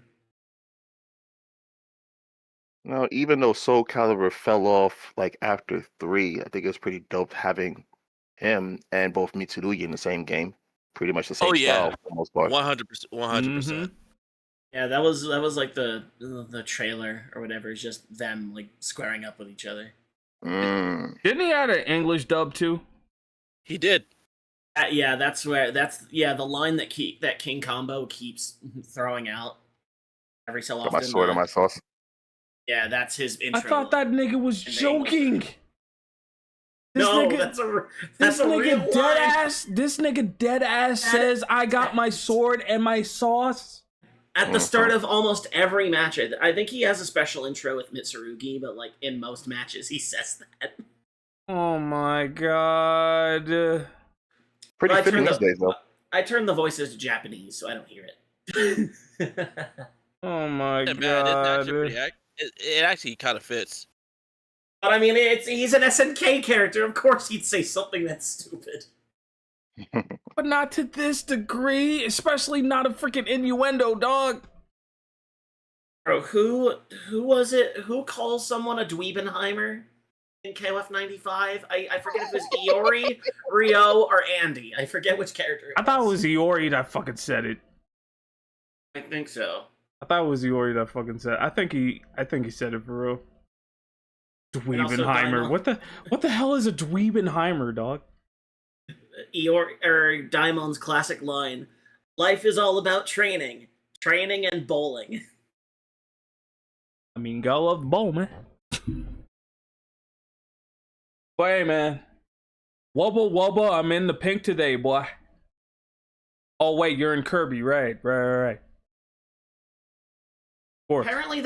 [SPEAKER 8] No, even though Soul Calibur fell off like after 3, I think it was pretty dope having him and both Mitsurugi in the same game. Pretty much the same style for the most part.
[SPEAKER 4] 100%. 100%.
[SPEAKER 2] Yeah, that was like the trailer or whatever. It's just them like squaring up with each other.
[SPEAKER 8] Mm.
[SPEAKER 1] Didn't he add an English dub too?
[SPEAKER 4] He did.
[SPEAKER 2] Yeah, the line that King Combo keeps throwing out every so often.
[SPEAKER 8] My sword and my sauce.
[SPEAKER 2] Yeah, that's his intro.
[SPEAKER 1] I thought that nigga was joking.
[SPEAKER 2] This
[SPEAKER 1] nigga dead ass says I got my sword and my sauce
[SPEAKER 2] at the start of almost every match. I think he has a special intro with Mitsurugi, but like in most matches he says that.
[SPEAKER 1] Oh my god.
[SPEAKER 8] Pretty fitting these days though.
[SPEAKER 2] I turn the voices to Japanese so I don't hear it.
[SPEAKER 1] Oh my
[SPEAKER 4] Yeah,
[SPEAKER 1] god.
[SPEAKER 4] man, it actually kind of fits.
[SPEAKER 2] But I mean, he's an SNK character. Of course he'd say something that's stupid.
[SPEAKER 1] But not to this degree, especially not a freaking innuendo, dog.
[SPEAKER 2] Bro, who was it? Who calls someone a Dweebenheimer in KOF 95? I forget if it was Iori, Ryo, or Andy. I forget which character it was.
[SPEAKER 1] I thought it was Iori that fucking said it.
[SPEAKER 2] I think so.
[SPEAKER 1] I thought it was Iori that fucking said it. I think he said it for real. Dweebenheimer. What the hell is a Dweebenheimer, dog?
[SPEAKER 2] Daimon's classic line: "Life is all about training and bowling."
[SPEAKER 1] I mean, gotta love the bowl, man. But hey, man, wubba wubba, I'm in the pink today, boy. Oh wait, you're in Kirby, right?
[SPEAKER 2] Apparently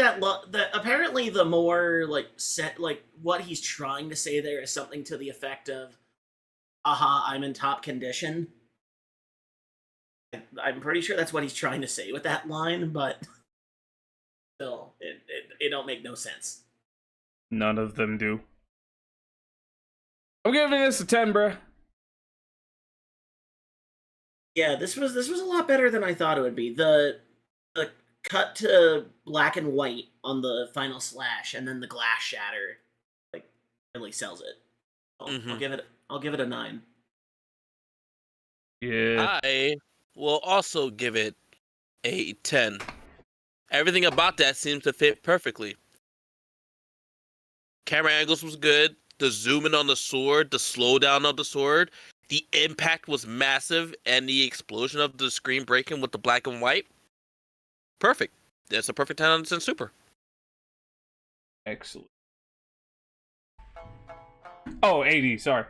[SPEAKER 2] apparently the more like set like what he's trying to say there is something to the effect of, "Aha, I'm in top condition." I'm pretty sure that's what he's trying to say with that line, but still, it don't make no sense.
[SPEAKER 1] None of them do. I'm giving this a 10, bruh.
[SPEAKER 2] Yeah, this was a lot better than I thought it would be. The cut to black and white on the final slash, and then the glass shatter, like, really sells it. I'll give it a 9.
[SPEAKER 1] Yeah.
[SPEAKER 4] I will also give it a 10. Everything about that seems to fit perfectly. Camera angles was good. The zoom in on the sword, the slowdown of the sword, the impact was massive, and the explosion of the screen breaking with the black and white. Perfect. That's a perfect 10 out of 10 super.
[SPEAKER 1] Excellent. Oh, 80, sorry.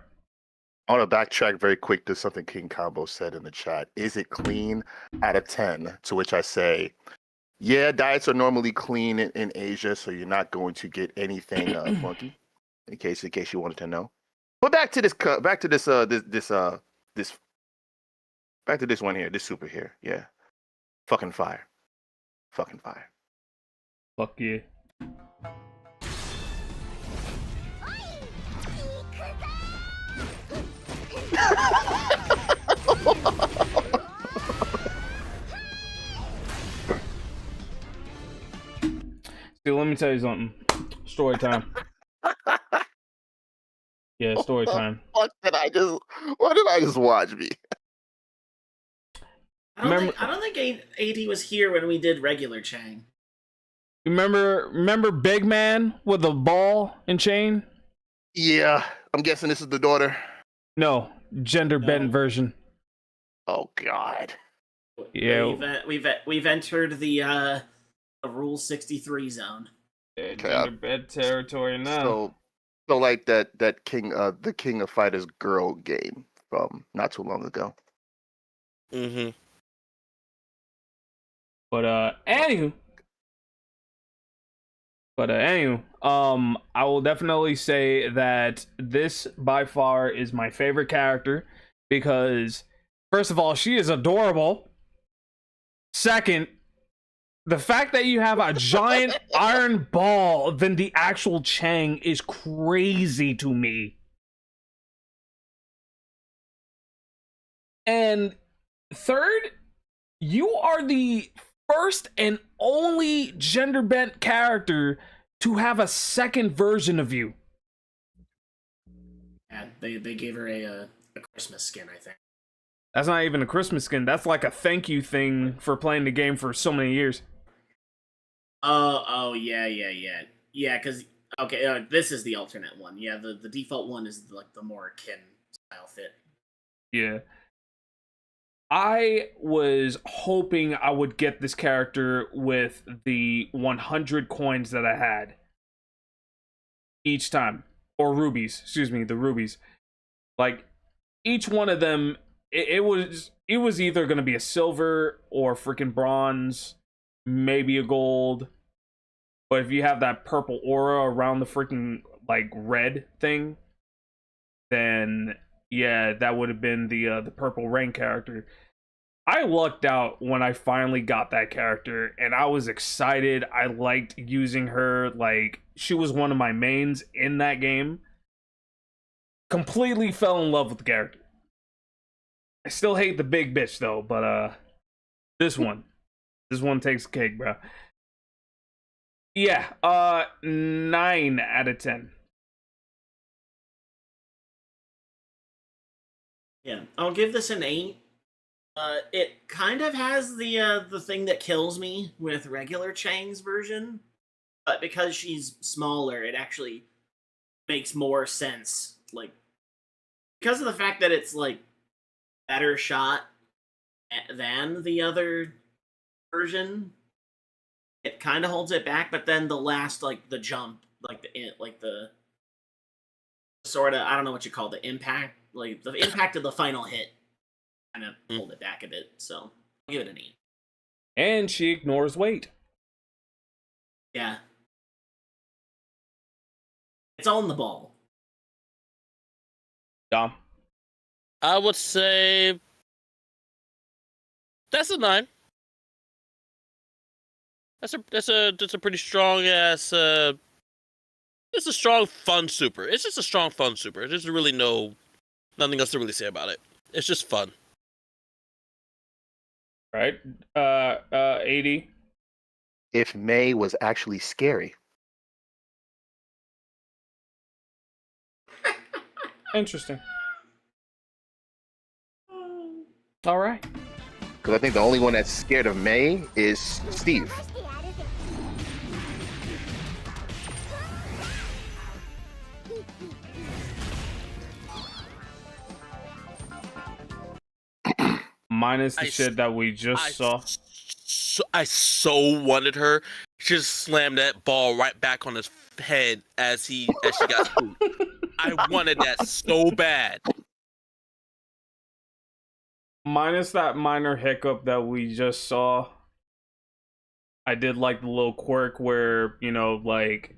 [SPEAKER 8] I want to backtrack very quick to something King Combo said in the chat. Is it clean out of 10? To which I say, yeah, diets are normally clean in Asia, so you're not going to get anything funky. In case you wanted to know. But back to this one here, this super here. Yeah, fucking fire.
[SPEAKER 1] Fuck yeah. See, let me tell you something. Story time. Yeah, story time.
[SPEAKER 8] What did I just watch me?
[SPEAKER 2] I don't think 80 was here when we did regular Chang.
[SPEAKER 1] Remember Big Man with the ball and chain?
[SPEAKER 8] Yeah, I'm guessing this is the daughter.
[SPEAKER 1] No, gender bent version.
[SPEAKER 8] Oh God.
[SPEAKER 1] Yeah,
[SPEAKER 2] we've entered the Rule 63 zone.
[SPEAKER 1] Gender bent territory now.
[SPEAKER 8] So like that King the King of Fighters girl game from not too long ago.
[SPEAKER 4] Mm-hmm.
[SPEAKER 1] But anywho, I will definitely say that this by far is my favorite character because, first of all, she is adorable. Second, the fact that you have a giant iron ball than the actual Chang is crazy to me. And third, you are the first and only gender bent character to have a second version of you.
[SPEAKER 2] Yeah, they gave her a Christmas skin, I think.
[SPEAKER 1] That's not even a Christmas skin. That's like a thank you thing for playing the game for so many years.
[SPEAKER 2] Oh, yeah. Yeah, because, okay, this is the alternate one. Yeah, the default one is like the more kin style fit.
[SPEAKER 1] Yeah. I was hoping I would get this character with the 100 coins that I had each time. Or rubies, excuse me, the rubies. Like, each one of them, it was either going to be a silver or freaking bronze, maybe a gold. But if you have that purple aura around the freaking, like, red thing, then yeah, that would have been the purple rain character. I lucked out when I finally got that character, and I was excited. I liked using her. Like, she was one of my mains in that game. Completely fell in love with the character. I still hate the big bitch though, but this one takes the cake, bro. Yeah, 9 out of 10.
[SPEAKER 2] Yeah, I'll give this an 8. It kind of has the thing that kills me with regular Chang's version, but because she's smaller, it actually makes more sense. Like, because of the fact that it's like better shot than the other version, it kind of holds it back. But then the last, like the jump, like the sort of, I don't know what you call the impact, like the impact of the final hit, kind of hold it back a bit. So I'll give it an 8.
[SPEAKER 1] And she ignores weight.
[SPEAKER 2] Yeah, it's all in the ball.
[SPEAKER 1] Dom.
[SPEAKER 4] I would say that's a 9. That's a pretty strong ass. It's a strong fun super. It's just a strong fun super. There's really nothing else to really say about it. It's just fun.
[SPEAKER 1] Right. 80.
[SPEAKER 8] If May was actually scary.
[SPEAKER 1] Interesting. All right.
[SPEAKER 8] Because I think the only one that's scared of May is Steve.
[SPEAKER 1] Minus the shit that we just saw.
[SPEAKER 4] I so wanted her just slammed that ball right back on his head as she got spooked. I wanted that so bad.
[SPEAKER 1] Minus that minor hiccup that we just saw, I did like the little quirk where, you know, like,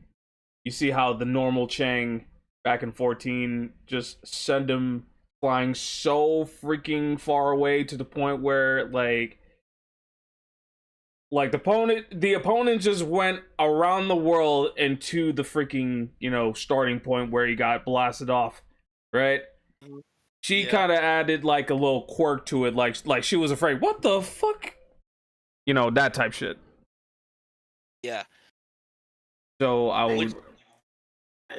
[SPEAKER 1] you see how the normal Chang back in 14 just send him flying so freaking far away to the point where, like the opponent just went around the world and to the freaking, you know, starting point where he got blasted off, right? She kind of added like a little quirk to it, like she was afraid. What the fuck? You know, that type shit.
[SPEAKER 4] Yeah.
[SPEAKER 1] So
[SPEAKER 2] I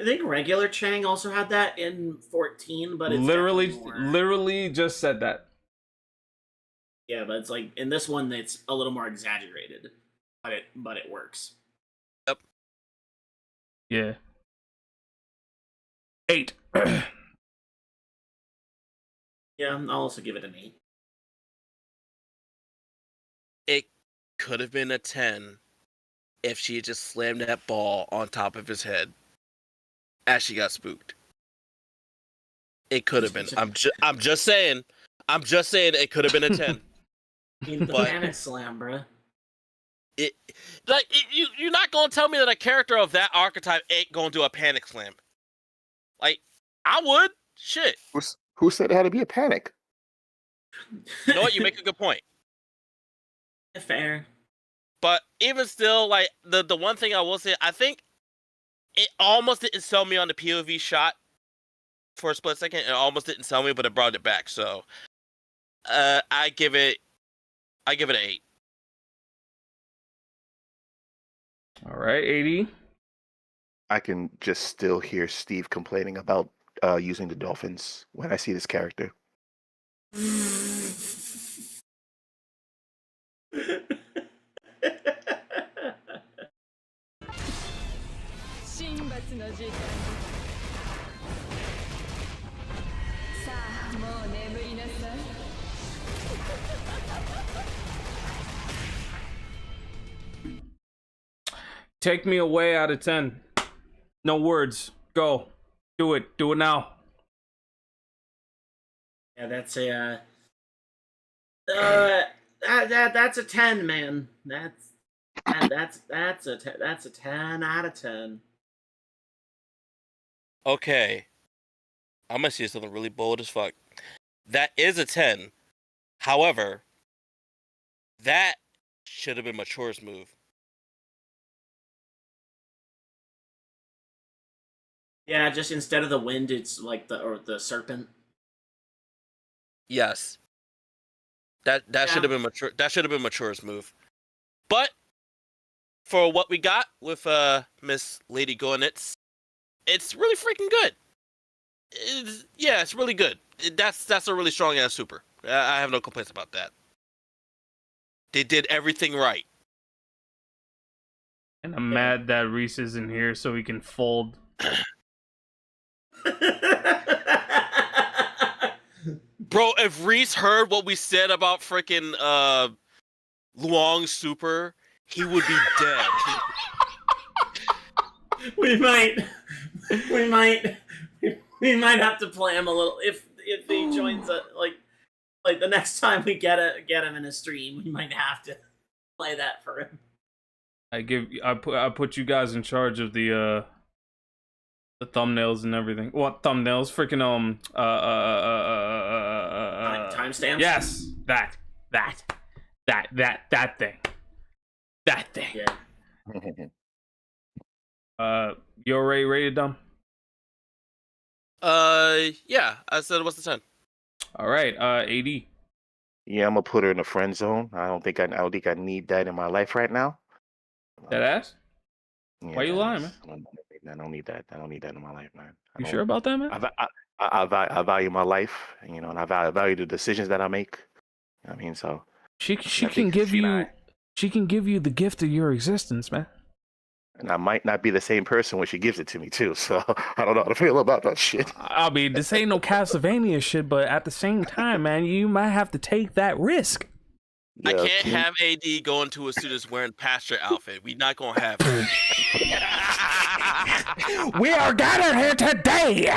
[SPEAKER 2] think regular Chang also had that in 14, but it's
[SPEAKER 1] literally just said that.
[SPEAKER 2] Yeah, but it's like in this one it's a little more exaggerated, but it works.
[SPEAKER 4] Yep.
[SPEAKER 1] Yeah. 8.
[SPEAKER 2] Yeah, I'll also give it an 8.
[SPEAKER 4] It could have been a 10 if she had just slammed that ball on top of his head as she got spooked. It could have been. I'm just saying it could have been a 10.
[SPEAKER 2] The panic slam, bruh.
[SPEAKER 4] You're not gonna tell me that a character of that archetype ain't gonna do a panic slam. Like, I would. Shit.
[SPEAKER 8] Who said it had to be a panic?
[SPEAKER 4] You know what? You make a good point.
[SPEAKER 2] Fair.
[SPEAKER 4] But even still, like, the one thing I will say, I think it almost didn't sell me on the POV shot for a split second. It almost didn't sell me, but it brought it back. So, I give it an 8.
[SPEAKER 1] All right, 80.
[SPEAKER 8] I can just still hear Steve complaining about using the dolphins when I see this character.
[SPEAKER 1] Take me away out of 10. No words. Go. Do it. Do it now.
[SPEAKER 2] Yeah, that's a that's a 10, man. That's a 10 out of 10.
[SPEAKER 4] Okay. I'm gonna say something really bold as fuck. That is a 10. However, that should have been Mature's move.
[SPEAKER 2] Yeah, just instead of the wind, it's like the serpent.
[SPEAKER 4] Yes. That should have been mature. That should have been Mature's move. But for what we got with Miss Lady Goenitz, it's really freaking good. It's really good. That's a really strong ass super. I have no complaints about that. They did everything right.
[SPEAKER 1] And I'm mad that Reese isn't here so he can fold.
[SPEAKER 4] Bro, if Reese heard what we said about freaking Luong Super, he would be dead.
[SPEAKER 2] We might have to play him a little if he joins like the next time we get him in a stream, we might have to play that for him.
[SPEAKER 1] I put you guys in charge of the thumbnails and everything. What thumbnails? Freaking
[SPEAKER 2] timestamps?
[SPEAKER 1] Yes, that thing. That thing.
[SPEAKER 2] Yeah.
[SPEAKER 1] You already rated them?
[SPEAKER 4] Yeah, I said it was the 10.
[SPEAKER 1] All right, 80.
[SPEAKER 8] Yeah, I'm gonna put her in the friend zone. I don't think I need that in my life right now.
[SPEAKER 1] That ass?
[SPEAKER 8] Yeah,
[SPEAKER 1] Why you lying, man?
[SPEAKER 8] I don't need that. I don't need that in my life, man.
[SPEAKER 1] You sure about that, man?
[SPEAKER 8] I value my life, you know, and I value the decisions that I make. I mean, so
[SPEAKER 1] she can give you the gift of your existence, man.
[SPEAKER 8] And I might not be the same person when she gives it to me too. So I don't know how to feel about that shit.
[SPEAKER 1] I mean, this ain't no Castlevania shit, but at the same time, man, you might have to take that risk.
[SPEAKER 4] I
[SPEAKER 8] Yeah,
[SPEAKER 4] can't
[SPEAKER 8] King-
[SPEAKER 4] have AD going to a student's wearing pastor outfit. We not gonna have it.
[SPEAKER 1] We are gathered here today.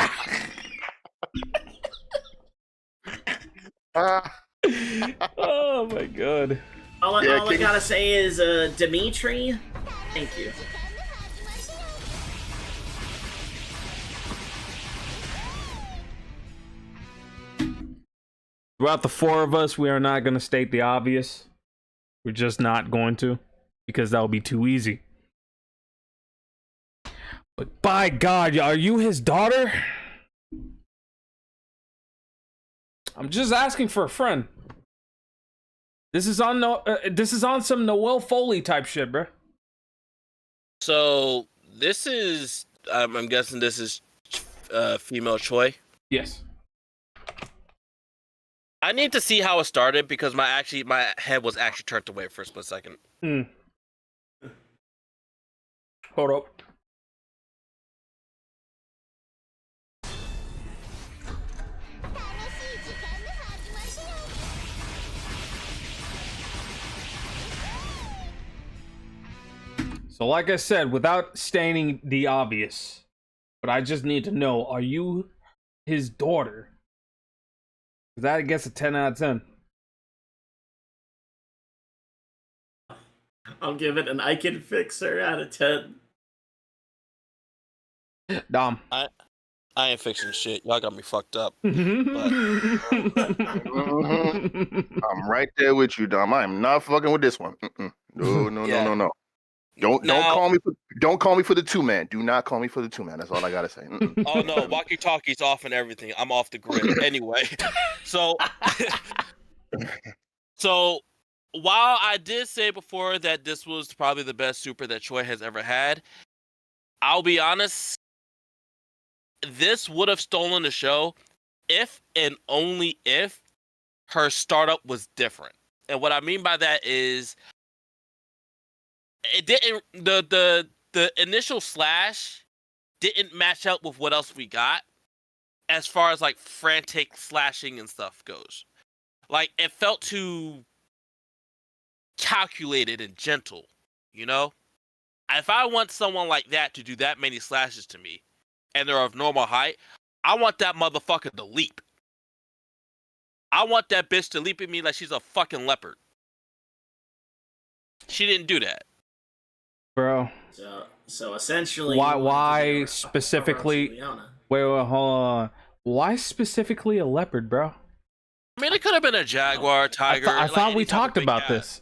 [SPEAKER 1] Oh my god.
[SPEAKER 2] All
[SPEAKER 8] Yeah,
[SPEAKER 2] I
[SPEAKER 8] King-
[SPEAKER 2] gotta say is, Dimitri, thank you.
[SPEAKER 1] Throughout the four of us, we are not going to state the obvious. We're just not going to, because that would be too easy. But by God, are you his daughter? I'm just asking for a friend. This is on some Noel Foley type shit, bro.
[SPEAKER 4] So this is, I'm guessing this is female Choi.
[SPEAKER 1] Yes.
[SPEAKER 4] I need to see how it started because my head was actually turned away for a split second.
[SPEAKER 1] Hold up. So like I said, without stating the obvious, but I just need to know, are you his daughter? That gets a 10 out of 10.
[SPEAKER 2] I'll give it an I can fix her out of 10.
[SPEAKER 1] Dom.
[SPEAKER 4] I ain't fixing shit. Y'all got me fucked up.
[SPEAKER 8] I'm right there with you, Dom. I am not fucking with this one. No. Don't call me for the 2-man. Do not call me for the 2-man. That's all I gotta say.
[SPEAKER 4] Oh no, walkie talkie's off and everything. I'm off the grid. Anyway, so while I did say before that this was probably the best super that Choi has ever had, I'll be honest, this would have stolen the show if and only if her startup was different. And what I mean by that is it didn't the initial slash didn't match up with what else we got as far as like frantic slashing and stuff goes. Like it felt too calculated and gentle, you know? If I want someone like that to do that many slashes to me and they're of normal height, I want that motherfucker to leap. I want that bitch to leap at me like she's a fucking leopard. She didn't do that.
[SPEAKER 1] Bro.
[SPEAKER 2] So essentially,
[SPEAKER 1] Why specifically? Wait, hold on. Why specifically a leopard, bro?
[SPEAKER 4] I mean, it could have been a jaguar, tiger.
[SPEAKER 1] I thought we talked about this.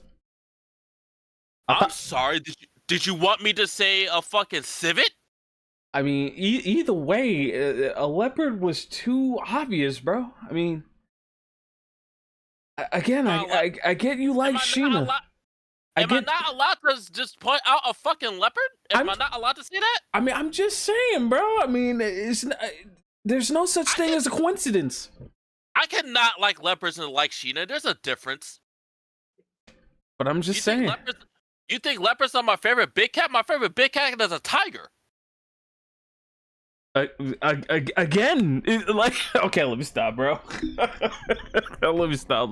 [SPEAKER 4] I'm sorry. Did you want me to say a fucking civet?
[SPEAKER 1] I mean, either way, a leopard was too obvious, bro. I mean, again, I get you like Sheena.
[SPEAKER 4] Am I not allowed to just point out a fucking leopard? Am I not allowed to say that?
[SPEAKER 1] I mean, I'm just saying, bro. I mean, there's no such thing as a coincidence.
[SPEAKER 4] I cannot like leopards and like Sheena. There's a difference.
[SPEAKER 1] But I'm just saying.
[SPEAKER 4] You think leopards are my favorite big cat? My favorite big cat is a tiger.
[SPEAKER 1] Again, like, okay, let me stop, bro. let me stop.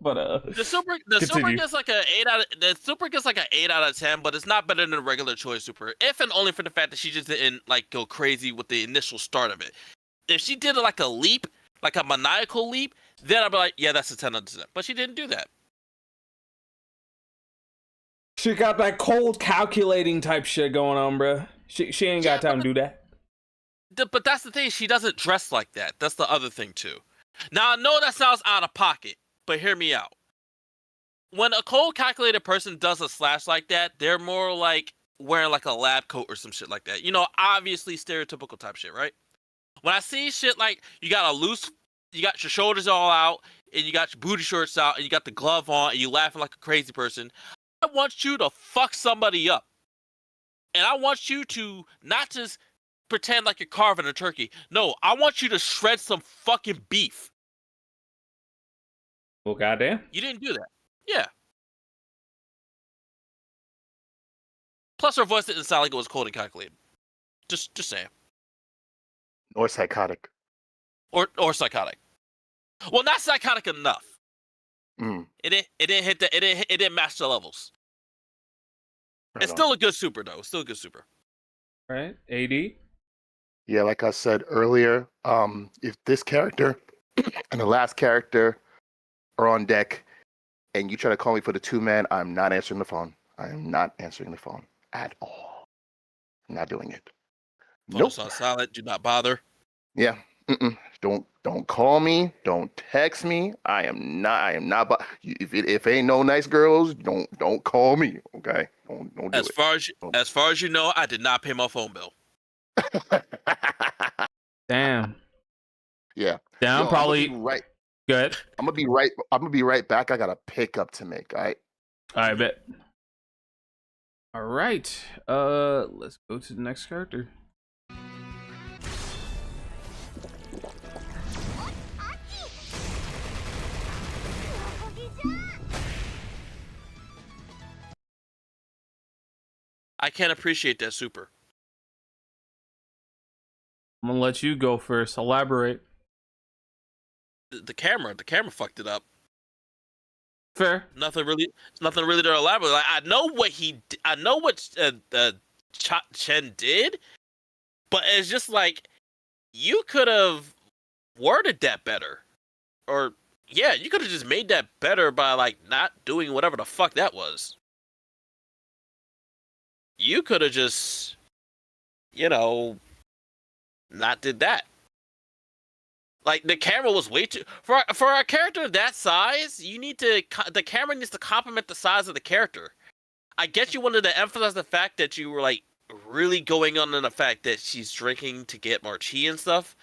[SPEAKER 1] But
[SPEAKER 4] the super gets like an 8 out of 10, but it's not better than a regular Choi super. If and only for the fact that she just didn't like go crazy with the initial start of it. If she did like a leap, like a maniacal leap, then I'd be like, yeah, that's a 10 out of 10. But she didn't do that.
[SPEAKER 1] She got that cold calculating type shit going on, bro. She ain't got time to do that.
[SPEAKER 4] But that's the thing. She doesn't dress like that. That's the other thing, too. Now, I know that sounds out of pocket, but hear me out. When a cold calculated person does a slash like that, they're more like wearing like a lab coat or some shit like that. You know, obviously stereotypical type shit, right? When I see shit like you got your shoulders all out, and you got your booty shorts out, and you got the glove on, and you laughing like a crazy person, I want you to fuck somebody up. And I want you to not just pretend like you're carving a turkey. No, I want you to shred some fucking beef.
[SPEAKER 1] Well, goddamn.
[SPEAKER 4] You didn't do that. Yeah. Plus, her voice didn't sound like it was cold and calculated. Just saying.
[SPEAKER 8] Or psychotic.
[SPEAKER 4] Or psychotic. Well, not psychotic enough.
[SPEAKER 8] Mm,
[SPEAKER 4] It didn't hit the it didn't match the levels.
[SPEAKER 8] right
[SPEAKER 4] It's
[SPEAKER 8] on.
[SPEAKER 4] still a good super though. It's still a good super.
[SPEAKER 1] Right? AD?
[SPEAKER 8] Yeah, like I said earlier, if this character and the last character are on deck and you try to call me for the 2-man, I'm not answering the phone. I am not answering the phone at all. I'm not doing it.
[SPEAKER 4] Phone
[SPEAKER 8] Nope.
[SPEAKER 4] is on silent. Do not bother.
[SPEAKER 8] Yeah. Mm-mm. Don't call me. Don't text me. I am not. If ain't no nice girls, don't call me. Okay. Don't do
[SPEAKER 4] As far as you know, I did not pay my phone bill.
[SPEAKER 8] it.
[SPEAKER 1] Damn.
[SPEAKER 8] Yeah.
[SPEAKER 1] Damn,
[SPEAKER 8] Yo,
[SPEAKER 1] probably.
[SPEAKER 8] I'm gonna be right.
[SPEAKER 1] Good.
[SPEAKER 8] I'm gonna be right back. I got a pickup to make. All right.
[SPEAKER 1] I bet. All right. Let's go to the next character.
[SPEAKER 4] I can't appreciate that super.
[SPEAKER 1] I'm gonna let you go first. Elaborate.
[SPEAKER 4] The camera fucked it up.
[SPEAKER 1] Fair.
[SPEAKER 4] Nothing really to elaborate. Like, I know what Chen did, but it's just like you could have worded that better, or yeah, you could have just made that better by like not doing whatever the fuck that was. You could have just, not did that. Like the camera was way too for a character of that size. The camera needs to complement the size of the character. I guess you wanted to emphasize the fact that you were like really going on the fact that she's drinking to get more chi and stuff,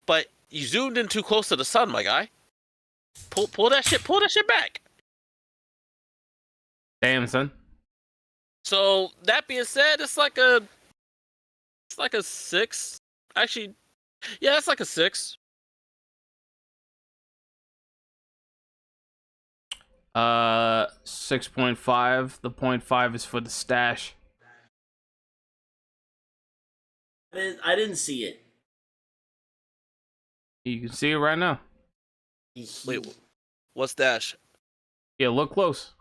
[SPEAKER 4] but you zoomed in too close to the sun, my guy. Pull that shit back.
[SPEAKER 1] Damn, son.
[SPEAKER 4] So that being said, it's like a 6. Actually, yeah, it's like a 6.
[SPEAKER 1] 6.5. The 0.5 is for the stash.
[SPEAKER 2] I didn't see it.
[SPEAKER 1] You can see it right now.
[SPEAKER 4] Wait, what's dash?
[SPEAKER 1] Yeah, look close.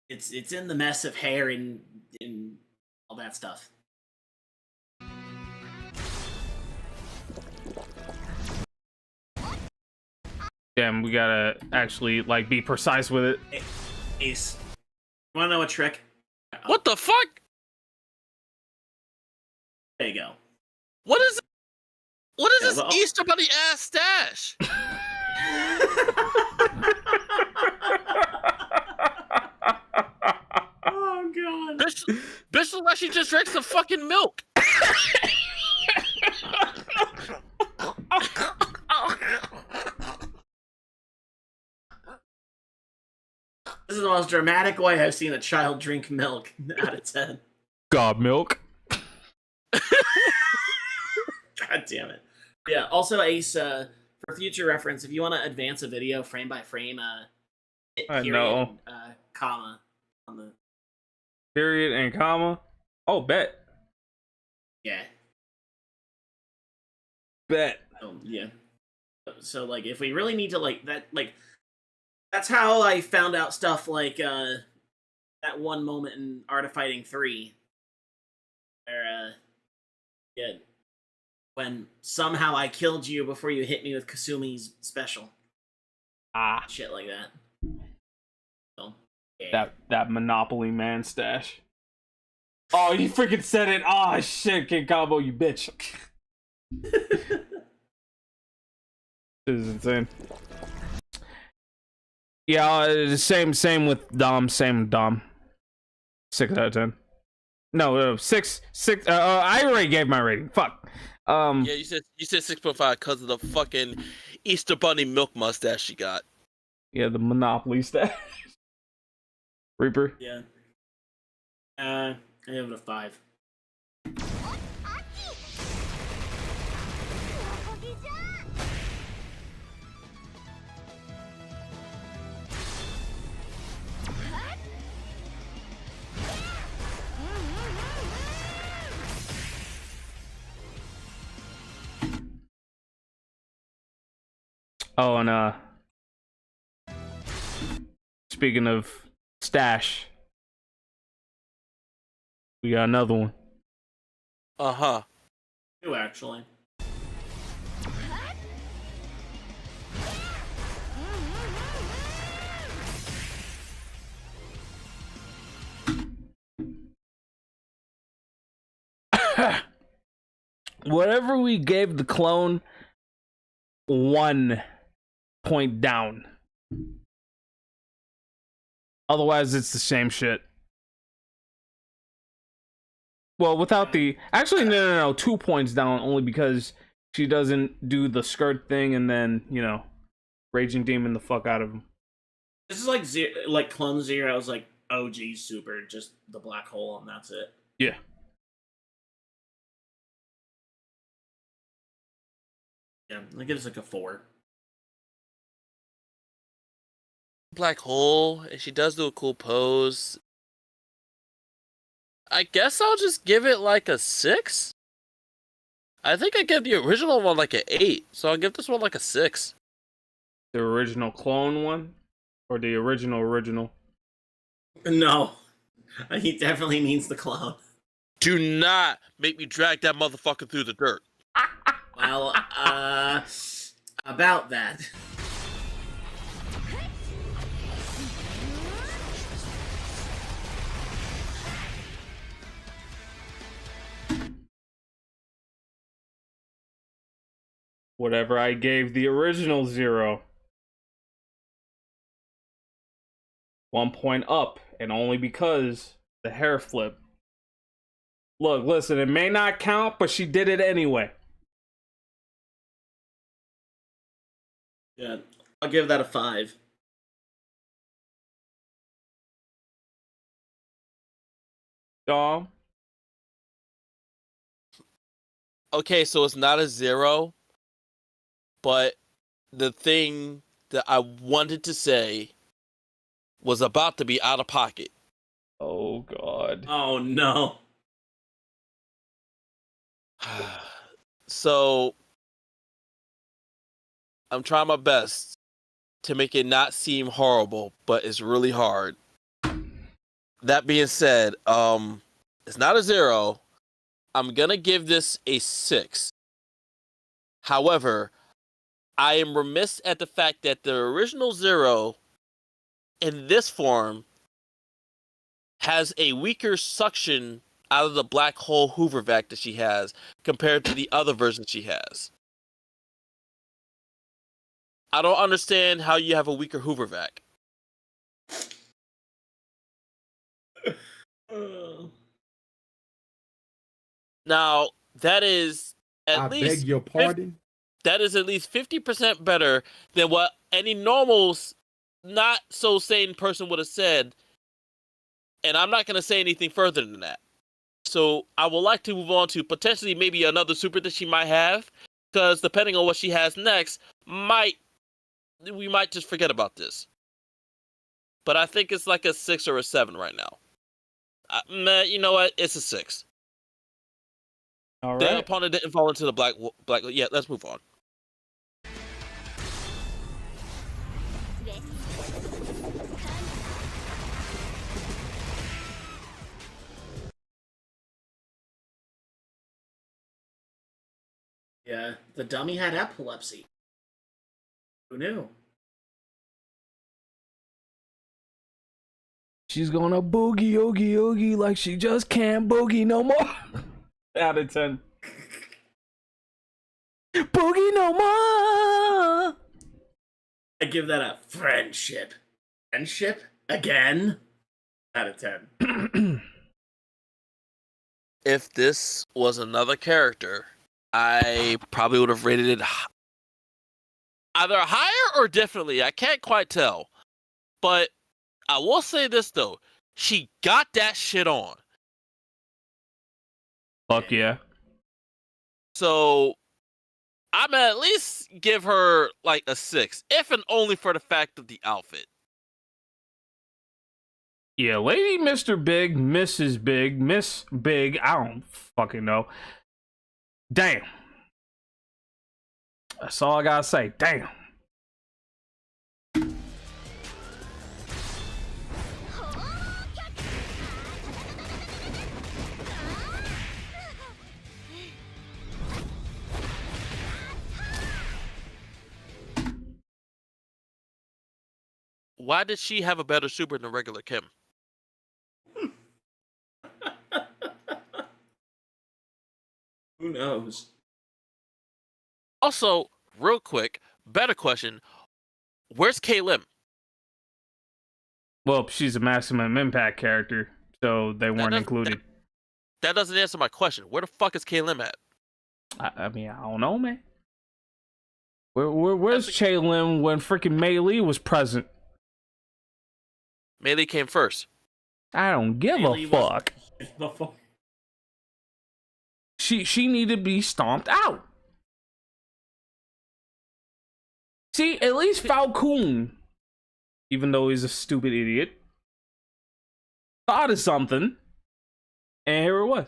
[SPEAKER 2] It's in the mess of hair and all that stuff.
[SPEAKER 1] Damn, we gotta actually like be precise with it.
[SPEAKER 2] Ace, you wanna know a trick?
[SPEAKER 4] What the fuck?
[SPEAKER 2] There you go.
[SPEAKER 4] What is this
[SPEAKER 2] well-
[SPEAKER 4] Easter Bunny ass stash?
[SPEAKER 2] Oh god.
[SPEAKER 4] Bitch looks like she just drank some fucking milk.
[SPEAKER 2] This is the most dramatic way I've seen a child drink milk out of 10.
[SPEAKER 1] God milk.
[SPEAKER 2] God damn it. Yeah, also Ace, for future reference, if you want to advance a video frame by frame, hit
[SPEAKER 1] I
[SPEAKER 2] period,
[SPEAKER 1] know.
[SPEAKER 2] comma on the
[SPEAKER 1] Period and comma. Oh, bet.
[SPEAKER 2] yeah.
[SPEAKER 1] Bet.
[SPEAKER 2] Yeah. So like if we really need to like that like that's how I found out stuff like that one moment in Art of Fighting 3 where yeah, when somehow I killed you before you hit me with Kasumi's special.
[SPEAKER 1] Ah,
[SPEAKER 2] Shit like that. So, yeah.
[SPEAKER 1] that Monopoly man stash. Oh, you freaking said it. Oh shit, King Combo, you bitch. This is insane. Yeah, same with Dom. Same Dom. 6 out of 10. No, 6. I already gave my rating. Fuck.
[SPEAKER 4] Yeah, you said 6.5 because of the fucking Easter Bunny milk mustache she got.
[SPEAKER 1] Yeah, the Monopoly stash. Reaper.
[SPEAKER 2] Yeah. I give it a 5.
[SPEAKER 1] Oh, and speaking of stash, we got another one.
[SPEAKER 4] Uh-huh.
[SPEAKER 2] Two, actually.
[SPEAKER 1] Whatever we gave the clone, 1 point down. Otherwise, it's the same shit. Well, without the... Actually, no. 2 points down, only because she doesn't do the skirt thing and then, you know, Raging Demon the fuck out of him.
[SPEAKER 2] This is like Clone Zero's like OG Super, just the black hole, and that's it.
[SPEAKER 1] Yeah.
[SPEAKER 2] Yeah, I give this like a 4.
[SPEAKER 4] Black hole, and she does do a cool pose. I guess I'll just give it like a 6. I think I gave the original one like an 8, so I'll give this one like a 6.
[SPEAKER 1] The original clone one? Or the original?
[SPEAKER 2] No, he definitely means the clone.
[SPEAKER 4] Do not make me drag that motherfucker through the dirt.
[SPEAKER 2] Well, about that.
[SPEAKER 1] Whatever I gave the original 0. 1 point up, and only because the hair flip. Look, listen, it may not count, but she did it anyway.
[SPEAKER 2] Yeah, I'll give that a 5.
[SPEAKER 1] Dom?
[SPEAKER 4] Okay, so it's not a 0, but the thing that I wanted to say was about to be out of pocket.
[SPEAKER 1] Oh, God.
[SPEAKER 2] Oh, no.
[SPEAKER 4] So, I'm trying my best to make it not seem horrible, but it's really hard. That being said, it's not a 0. I'm gonna give this a 6. However, I am remiss at the fact that the original 0 in this form has a weaker suction out of the black hole Hoover vac that she has compared to the other version she has. I don't understand how you have a weaker Hoover vac. Now, that is at least...
[SPEAKER 9] beg your pardon?
[SPEAKER 4] That is at least 50% better than what any normal, not so sane person would have said. And I'm not going to say anything further than that. So I would like to move on to potentially maybe another super that she might have. Because depending on what she has next, we might just forget about this. But I think it's like a 6 or a 7 right now. You know what? It's a 6.
[SPEAKER 1] All right.
[SPEAKER 4] The opponent didn't fall into the black. Yeah, let's move on.
[SPEAKER 2] Yeah, the dummy had epilepsy. Who knew?
[SPEAKER 1] She's gonna boogie, oogie, oogie like she just can't boogie no more. Out of 10. Boogie no more.
[SPEAKER 2] I give that a friendship. Friendship? Again? Out of 10.
[SPEAKER 4] If this was another character, I probably would have rated it either higher or differently. I can't quite tell. But I will say this, though. She got that shit on.
[SPEAKER 1] Fuck yeah.
[SPEAKER 4] So I'm at least give her like a 6, if and only for the fact of the outfit.
[SPEAKER 1] Yeah, Lady Mr. Big, Mrs. Big, Miss Big, I don't fucking know. Damn. That's all I gotta say. Damn.
[SPEAKER 4] why did she have a better super than regular Kim?
[SPEAKER 2] Who knows?
[SPEAKER 4] Also, real quick, better question: where's K Lim?
[SPEAKER 1] Well, she's a maximum impact character, so they weren't included.
[SPEAKER 4] That doesn't answer my question. Where the fuck is K Lim at?
[SPEAKER 1] I mean, I don't know, man. Where's Che Lim when freaking Mei Lee was present?
[SPEAKER 4] Mei Lee came first.
[SPEAKER 1] I don't give a fuck. She needed to be stomped out. See, at least Falcon, even though he's a stupid idiot, thought of something, and here it was.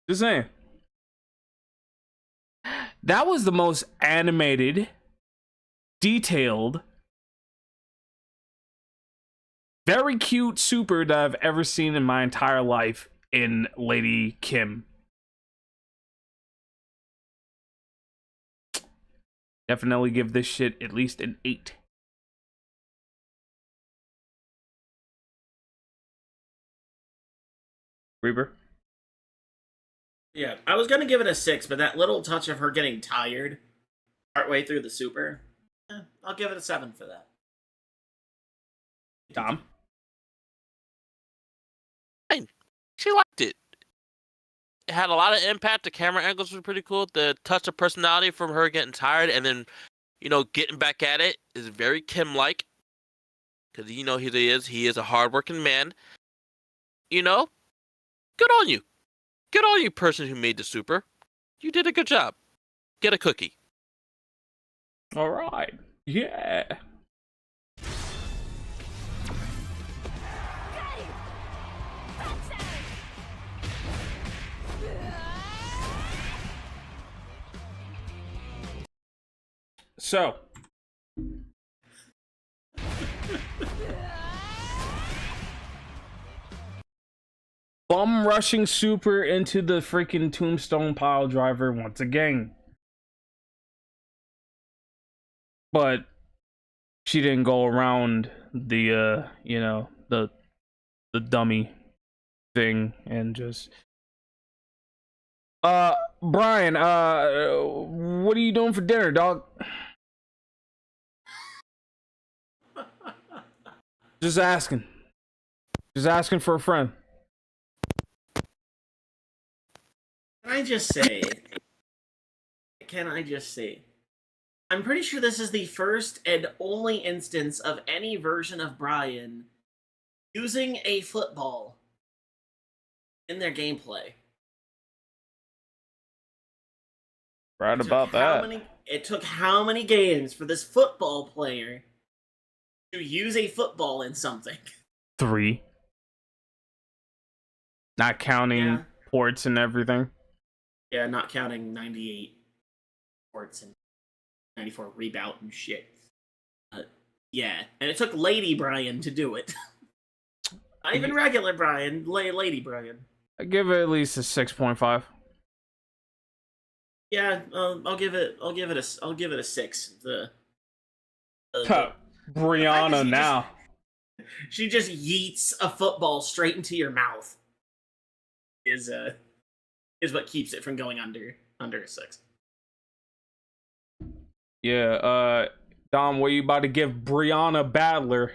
[SPEAKER 1] Just saying. That was the most animated, detailed, very cute super that I've ever seen in my entire life in Lady Kim. Definitely give this shit at least an 8. Reaper?
[SPEAKER 2] Yeah, I was gonna give it a 6, but that little touch of her getting tired partway through the super, I'll give it a 7 for that.
[SPEAKER 1] Tom?
[SPEAKER 4] She liked it. It had a lot of impact. The camera angles were pretty cool. The touch of personality from her getting tired and then, getting back at it is very Kim-like. Because he is. He is a hardworking man. Good on you. Good on you, person who made the super. You did a good job. Get a cookie.
[SPEAKER 1] All right. Yeah. So, bum rushing super into the freaking tombstone pile driver once again. But she didn't go around the the dummy thing and just Brian, what are you doing for dinner, dog? Just asking. Just asking for a friend.
[SPEAKER 2] Can I just say, I'm pretty sure this is the first and only instance of any version of Brian using a football in their gameplay.
[SPEAKER 1] Right about that.
[SPEAKER 2] It took how many games for this football player to use a football in something?
[SPEAKER 1] 3. Not counting ports and everything.
[SPEAKER 2] Yeah, not counting 98 ports and 94 rebound and shit. Yeah, and it took Lady Brian to do it. Not even regular Brian, Lady Brian.
[SPEAKER 1] I give it at least a 6.5.
[SPEAKER 2] Yeah, I'll give it a 6.
[SPEAKER 1] Brianna now.
[SPEAKER 2] She just yeets a football straight into your mouth. Is what keeps it from going under a 6.
[SPEAKER 1] Yeah, Dom, what are you about to give Brianna Badler?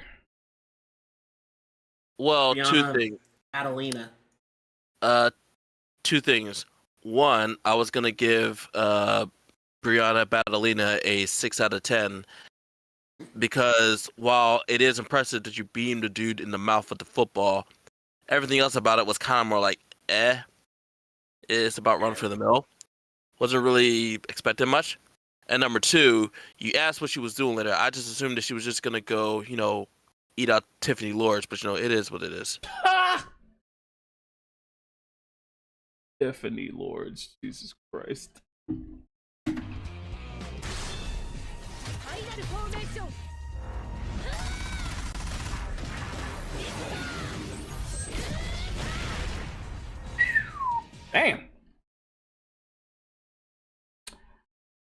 [SPEAKER 4] Well,
[SPEAKER 2] Brianna
[SPEAKER 4] 2 things.
[SPEAKER 2] Adelina.
[SPEAKER 4] 2 things. One, I was gonna give Brianna Badalina a 6 out of 10 because while it is impressive that you beamed the dude in the mouth with the football, everything else about it was kind of more like, it's about run for the mill. Wasn't really expecting much. And number 2, you asked what she was doing later. I just assumed that she was just gonna go, eat out Tiffany Lords, but it is what it is.
[SPEAKER 1] Tiffany Lords, Jesus Christ. Damn.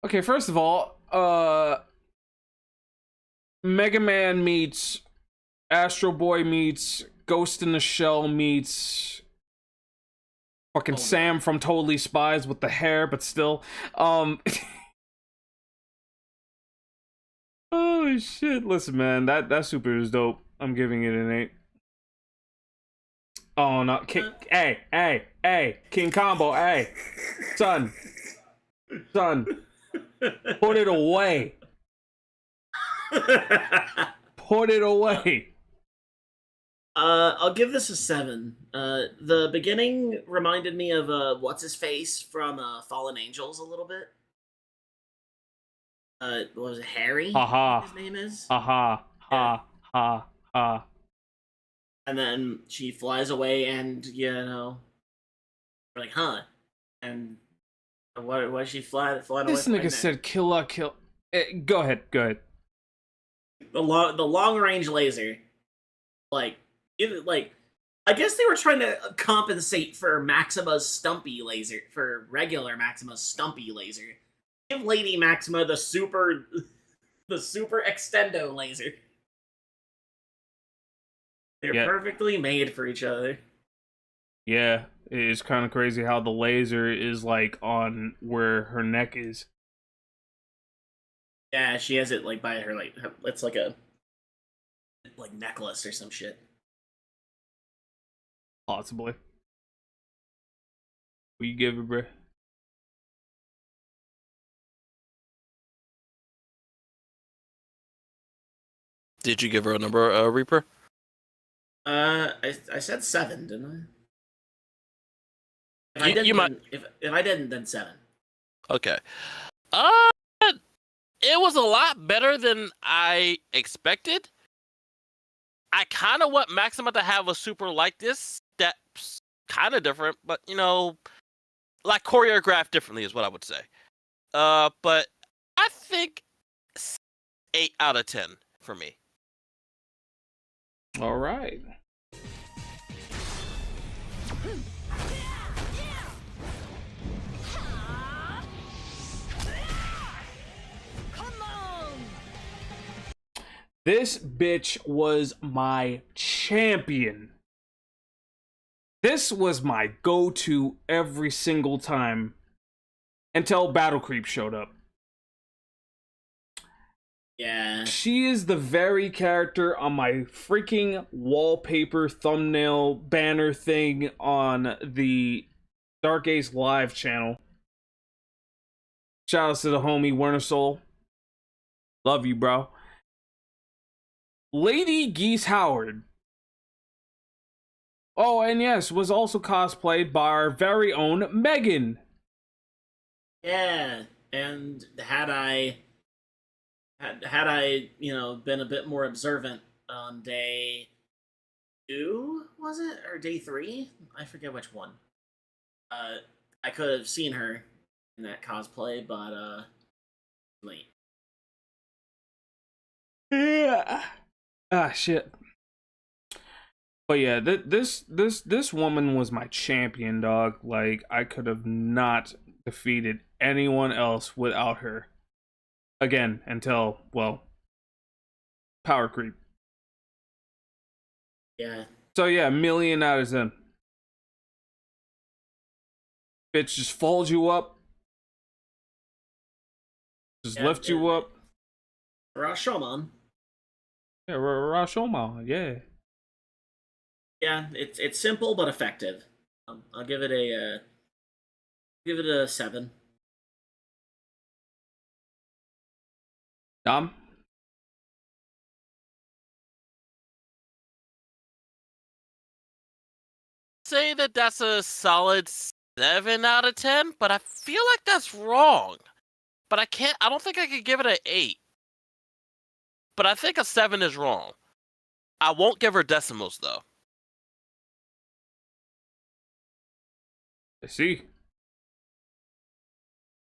[SPEAKER 1] Okay, first of all, Mega Man meets Astro Boy meets Ghost in the Shell meets fucking Sam from Totally Spies with the hair, but still. Oh shit! Listen, man, that super is dope. I'm giving it an 8. Oh no, hey, King Combo, hey, son, put it away. Put it away.
[SPEAKER 2] I'll give this a 7. The beginning reminded me of what's his face from Fallen Angels a little bit. What was it, Harry?
[SPEAKER 1] Haha.
[SPEAKER 2] His name is.
[SPEAKER 1] Haha. Ha ha ha.
[SPEAKER 2] And then she flies away, and we're like, huh? And why she flying away?
[SPEAKER 1] This nigga said kill. Go ahead.
[SPEAKER 2] The long range laser, I guess they were trying to compensate for Maxima's stumpy laser, for regular Maxima's stumpy laser. Give Lady Maxima the super extendo laser. They're perfectly made for each other.
[SPEAKER 1] Yeah, it's kind of crazy how the laser is like on where her neck is.
[SPEAKER 2] Yeah, she has it like by her it's like a necklace or some shit.
[SPEAKER 1] Possibly. What you give it, bro?
[SPEAKER 4] Did you give her a number, Reaper?
[SPEAKER 2] I said 7, didn't I? If I didn't, then 7.
[SPEAKER 4] Okay. It was a lot better than I expected. I kind of want Maxima to have a super like this. That's kind of different, but like choreographed differently is what I would say. But I think 8 out of 10 for me.
[SPEAKER 1] All right. This bitch was my champion. This was my go-to every single time until Battle Creep showed up.
[SPEAKER 2] Yeah.
[SPEAKER 1] She is the very character on my freaking wallpaper thumbnail banner thing on the TheDarkAce Live channel. Shout out to the homie Werner Soul. Love you, bro. Lady Geese Howard. Oh, and yes, was also cosplayed by our very own Megan.
[SPEAKER 2] Yeah, and had I been a bit more observant on day 2, was it, or day 3? I forget which one. I could have seen her in that cosplay, but late.
[SPEAKER 1] Yeah. Ah, shit. But yeah, this woman was my champion, dog. Like, I could have not defeated anyone else without her. Again, until, well, power creep.
[SPEAKER 2] Yeah.
[SPEAKER 1] So yeah, 1,000,000 out of 10. Bitch just folds you up. Just lift you up.
[SPEAKER 2] Rashomon.
[SPEAKER 1] Yeah, Rashomon, yeah.
[SPEAKER 2] Yeah, it's simple but effective. I'll give it a 7.
[SPEAKER 1] Dom?
[SPEAKER 4] Say that that's a solid 7 out of 10, but I feel like that's wrong. But I don't think I could give it an 8. But I think a 7 is wrong. I won't give her decimals, though.
[SPEAKER 1] I see.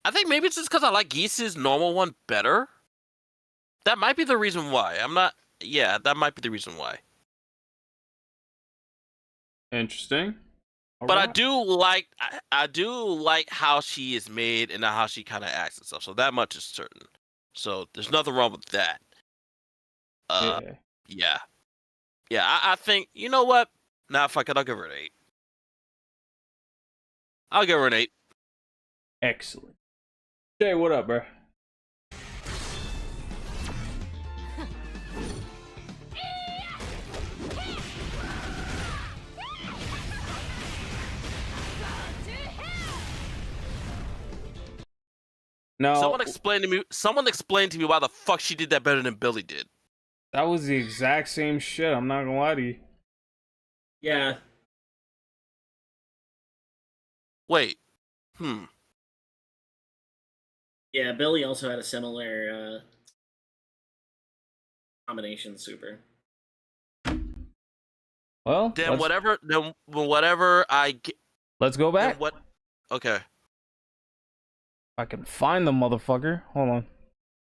[SPEAKER 4] I think maybe it's just because I like Geese's normal one better. That might be the reason why. That might be the reason why.
[SPEAKER 1] Interesting.
[SPEAKER 4] But I do like how she is made and how she kind of acts and stuff. So that much is certain. So there's nothing wrong with that.
[SPEAKER 1] Yeah.
[SPEAKER 4] Yeah. I think, you know what? Nah, fuck it. I'll give her an 8. I'll give her an 8.
[SPEAKER 1] Excellent. Jay, what up, bro? No,
[SPEAKER 4] Someone explain to me why the fuck she did that better than Billy did.
[SPEAKER 1] that was the exact same shit. I'm not gonna lie to you.
[SPEAKER 2] Yeah.
[SPEAKER 4] Wait.
[SPEAKER 2] Yeah, Billy also had a similar combination super.
[SPEAKER 1] Well,
[SPEAKER 4] Then whatever I get.
[SPEAKER 1] let's go back.
[SPEAKER 4] What? Okay.
[SPEAKER 1] I can find the motherfucker. Hold on.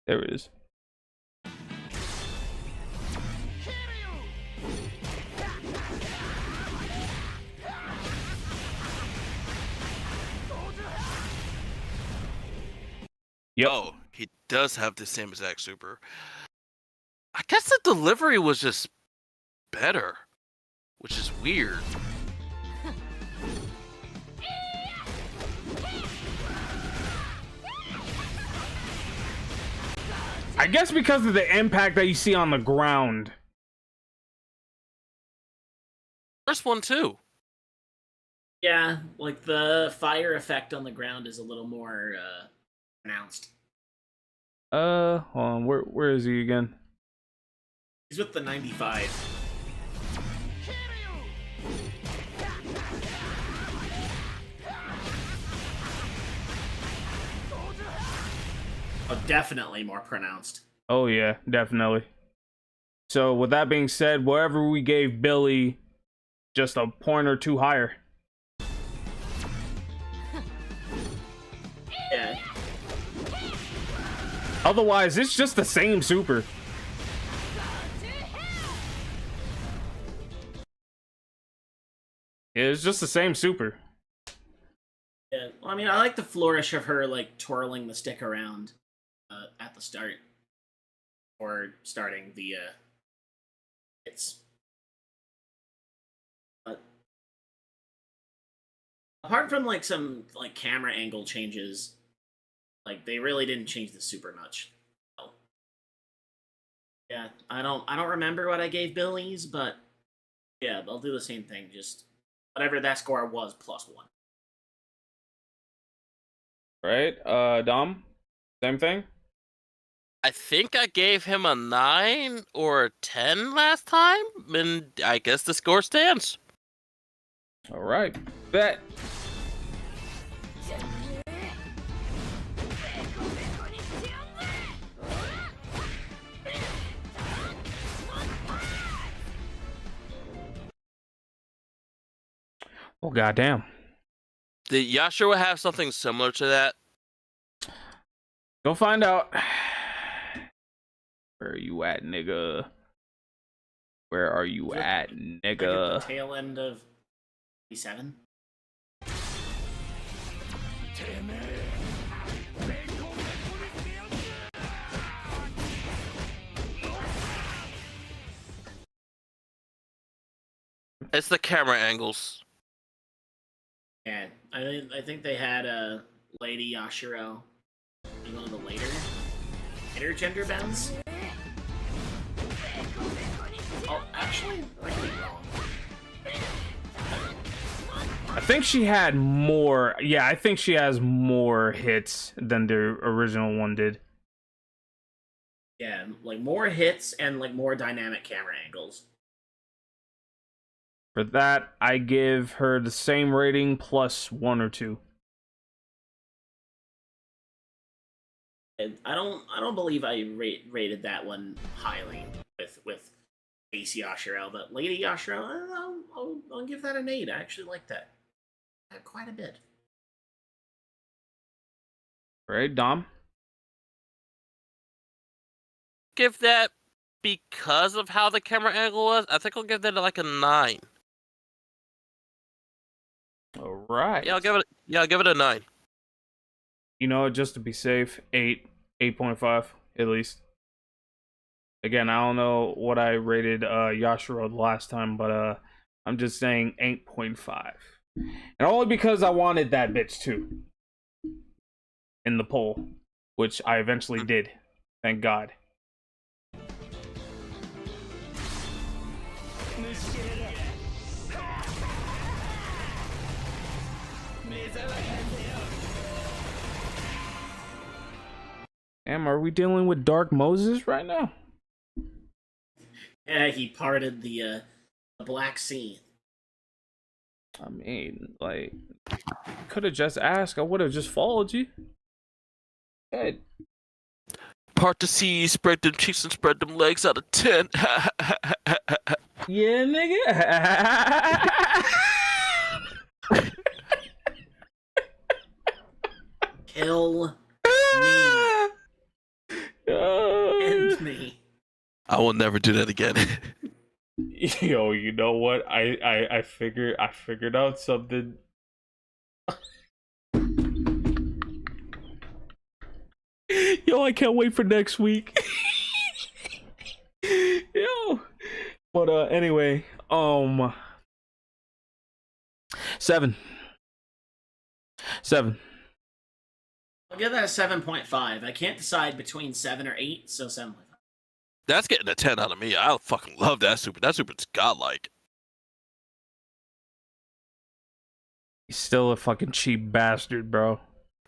[SPEAKER 1] There it is. Yep.
[SPEAKER 4] Oh, he does have the same exact super. I guess the delivery was just better, which is weird.
[SPEAKER 1] I guess because of the impact that you see on the ground.
[SPEAKER 4] First one too.
[SPEAKER 2] Yeah, like the fire effect on the ground is a little more pronounced.
[SPEAKER 1] Hold on. Where is he again?
[SPEAKER 2] He's with the 95. Oh, definitely more pronounced.
[SPEAKER 1] Oh yeah, definitely. So with that being said, wherever we gave Billy just a point or two higher.
[SPEAKER 2] Yeah.
[SPEAKER 1] Otherwise, it's just the same super. It's just the same super.
[SPEAKER 2] Yeah. Well, I mean, I like the flourish of her like twirling the stick around at the start, or starting the hits. But apart from like some like camera angle changes, like they really didn't change the super much. So, yeah, I don't remember what I gave Billy's, but yeah, they'll do the same thing. Just whatever that score was +1.
[SPEAKER 1] Right? Dom? Same thing?
[SPEAKER 4] I think I gave him a 9 or a 10 last time, and I guess the score stands.
[SPEAKER 1] All right. Bet. Oh, goddamn.
[SPEAKER 4] Did Yashiro have something similar to that?
[SPEAKER 1] Go find out. Where are you at, nigga? Where are you at,
[SPEAKER 2] Like at
[SPEAKER 1] nigga?
[SPEAKER 2] the tail end of 7.
[SPEAKER 4] It's the camera angles.
[SPEAKER 2] Yeah, I think they had a Lady Yashiro in one of the later gender bends. Oh, actually, I could be wrong.
[SPEAKER 1] I think she had more. Yeah, I think she has more hits than the original one did.
[SPEAKER 2] Yeah, like more hits and like more dynamic camera angles.
[SPEAKER 1] For that, I give her the same rating plus 1 or 2.
[SPEAKER 2] And I don't believe I rated that one highly with Ace Yashiro, but Lady Yashiro, I'll give that an 8. I actually like that quite a bit.
[SPEAKER 1] Right, Dom?
[SPEAKER 4] Give that because of how the camera angle was. I think I'll give that like a 9.
[SPEAKER 1] All right.
[SPEAKER 4] Yeah, I'll give it a 9.
[SPEAKER 1] You know, just to be safe, 8, 8.5. at least. Again, I don't know what I rated Yashiro the last time, but I'm just saying 8.5. And only because I wanted that bitch too in the poll, which I eventually did. Thank God. Damn, are we dealing with Dark Moses right now?
[SPEAKER 2] Yeah, he parted the Black Sea.
[SPEAKER 1] I mean, like, could have just asked. I would have just followed you. Hey.
[SPEAKER 4] Part the sea, spread them cheeks and spread them legs out of 10.
[SPEAKER 1] Yeah, nigga.
[SPEAKER 2] Kill me. End me.
[SPEAKER 4] I will never do that again.
[SPEAKER 1] Yo, you know what? I figured out something. Yo, I can't wait for next week. Yo. But anyway, 7.
[SPEAKER 2] I'll give that a 7.5. I can't decide between 7 or 8, so 7.5.
[SPEAKER 4] That's getting a 10 out of me. I fucking love that super. That super's godlike.
[SPEAKER 1] He's still a fucking cheap bastard, bro.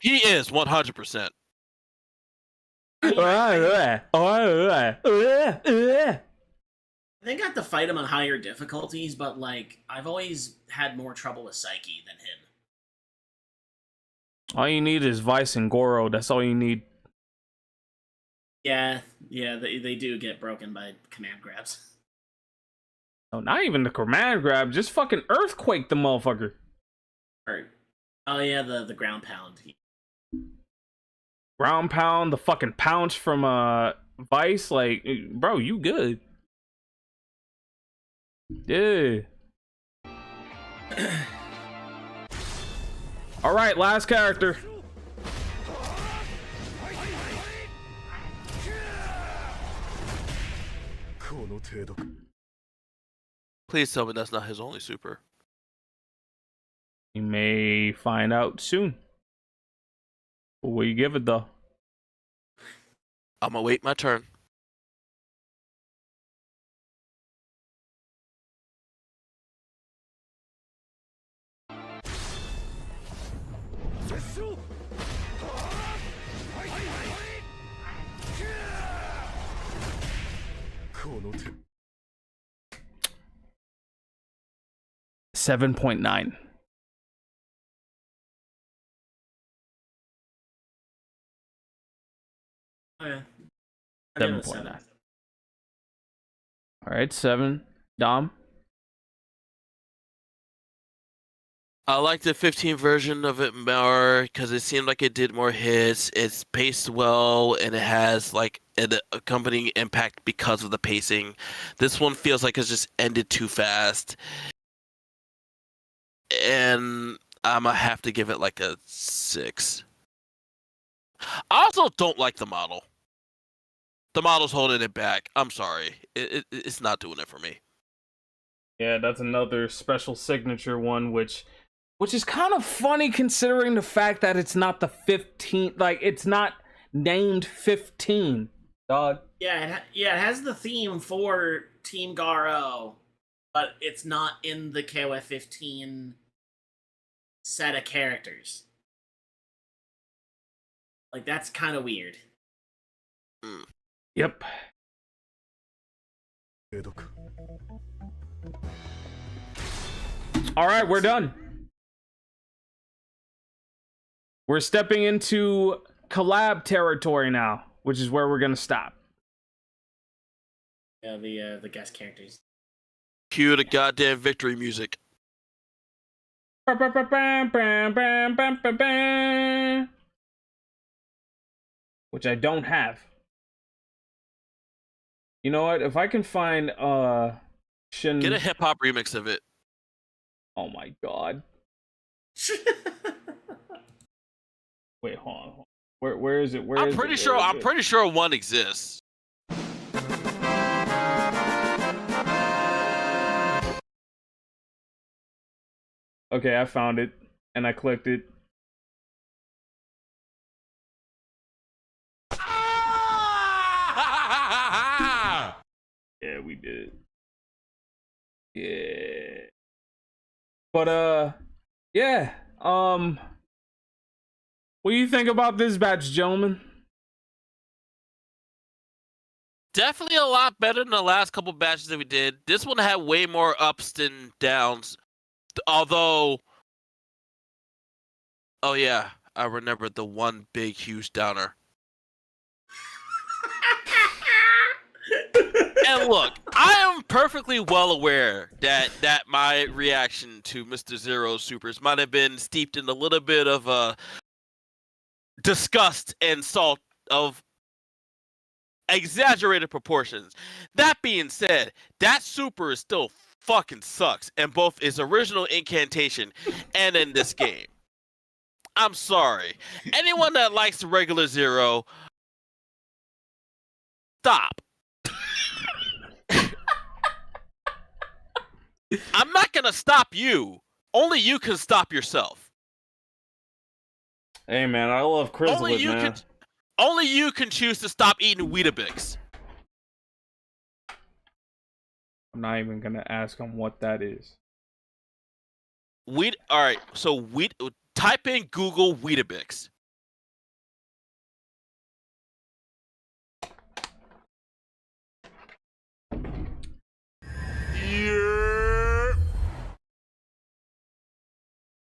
[SPEAKER 4] He is 100%.
[SPEAKER 2] I think I have to fight him on higher difficulties, but like I've always had more trouble with Psyche than him.
[SPEAKER 1] All you need is Vice and Goro. That's all you need.
[SPEAKER 2] Yeah, they do get broken by command grabs.
[SPEAKER 1] Oh, not even the command grab. Just fucking earthquake the motherfucker.
[SPEAKER 2] Oh yeah, the ground pound.
[SPEAKER 1] Ground pound, the fucking pounce from Vice. Like, bro, you good. Yeah. All right, last character.
[SPEAKER 4] Please tell me that's not his only super.
[SPEAKER 1] You may find out soon. What will you give it though?
[SPEAKER 4] I'm gonna wait my turn.
[SPEAKER 1] $7.9.
[SPEAKER 2] Oh, yeah.
[SPEAKER 1] 7.9. All right, 7. Dom.
[SPEAKER 4] I like the 15 version of it more because it seemed like it did more hits. It's paced well and it has like an accompanying impact because of the pacing. This one feels like it's just ended too fast. And I'm gonna have to give it like a 6. I also don't like the model. The model's holding it back. I'm sorry. It's not doing it for me.
[SPEAKER 1] Yeah, that's another special signature one, which is kind of funny considering the fact that it's not the 15. Like, it's not named 15. Dog.
[SPEAKER 2] Yeah, it has the theme for Team Garo, but it's not in the KOF 15 set of characters. Like, that's kind of weird.
[SPEAKER 1] Yep. All right, we're done. We're stepping into collab territory now, which is where we're gonna stop.
[SPEAKER 2] Yeah, the guest characters.
[SPEAKER 4] Cue the goddamn victory music.
[SPEAKER 1] Which I don't have. You know what? If I can find Shin...
[SPEAKER 4] Get a hip hop remix of it.
[SPEAKER 1] Oh my god. Wait, hold on. Where is it? Where
[SPEAKER 4] I'm
[SPEAKER 1] is
[SPEAKER 4] pretty
[SPEAKER 1] it?
[SPEAKER 4] sure.
[SPEAKER 1] Where is
[SPEAKER 4] I'm
[SPEAKER 1] it?
[SPEAKER 4] pretty sure one exists.
[SPEAKER 1] Okay, I found it and I clicked it. Yeah, we did. Yeah. But yeah. What do you think about this batch, gentlemen?
[SPEAKER 4] Definitely a lot better than the last couple batches that we did. This one had way more ups than downs. Although, oh yeah, I remember the one big huge downer. And look, I am perfectly well aware that my reaction to Mr. Zero Supers might have been steeped in a little bit of disgust and salt of exaggerated proportions. That being said, that super is still fucking sucks in both its original incantation and in this game. I'm sorry. Anyone that likes the regular Zero, stop. I'm not gonna stop you. Only you can stop yourself.
[SPEAKER 1] Hey man, I love Chrysalis, man.
[SPEAKER 4] Only you can choose to stop eating Weetabix.
[SPEAKER 1] I'm not even gonna ask him what that is.
[SPEAKER 4] Alright, so type in Google Weetabix.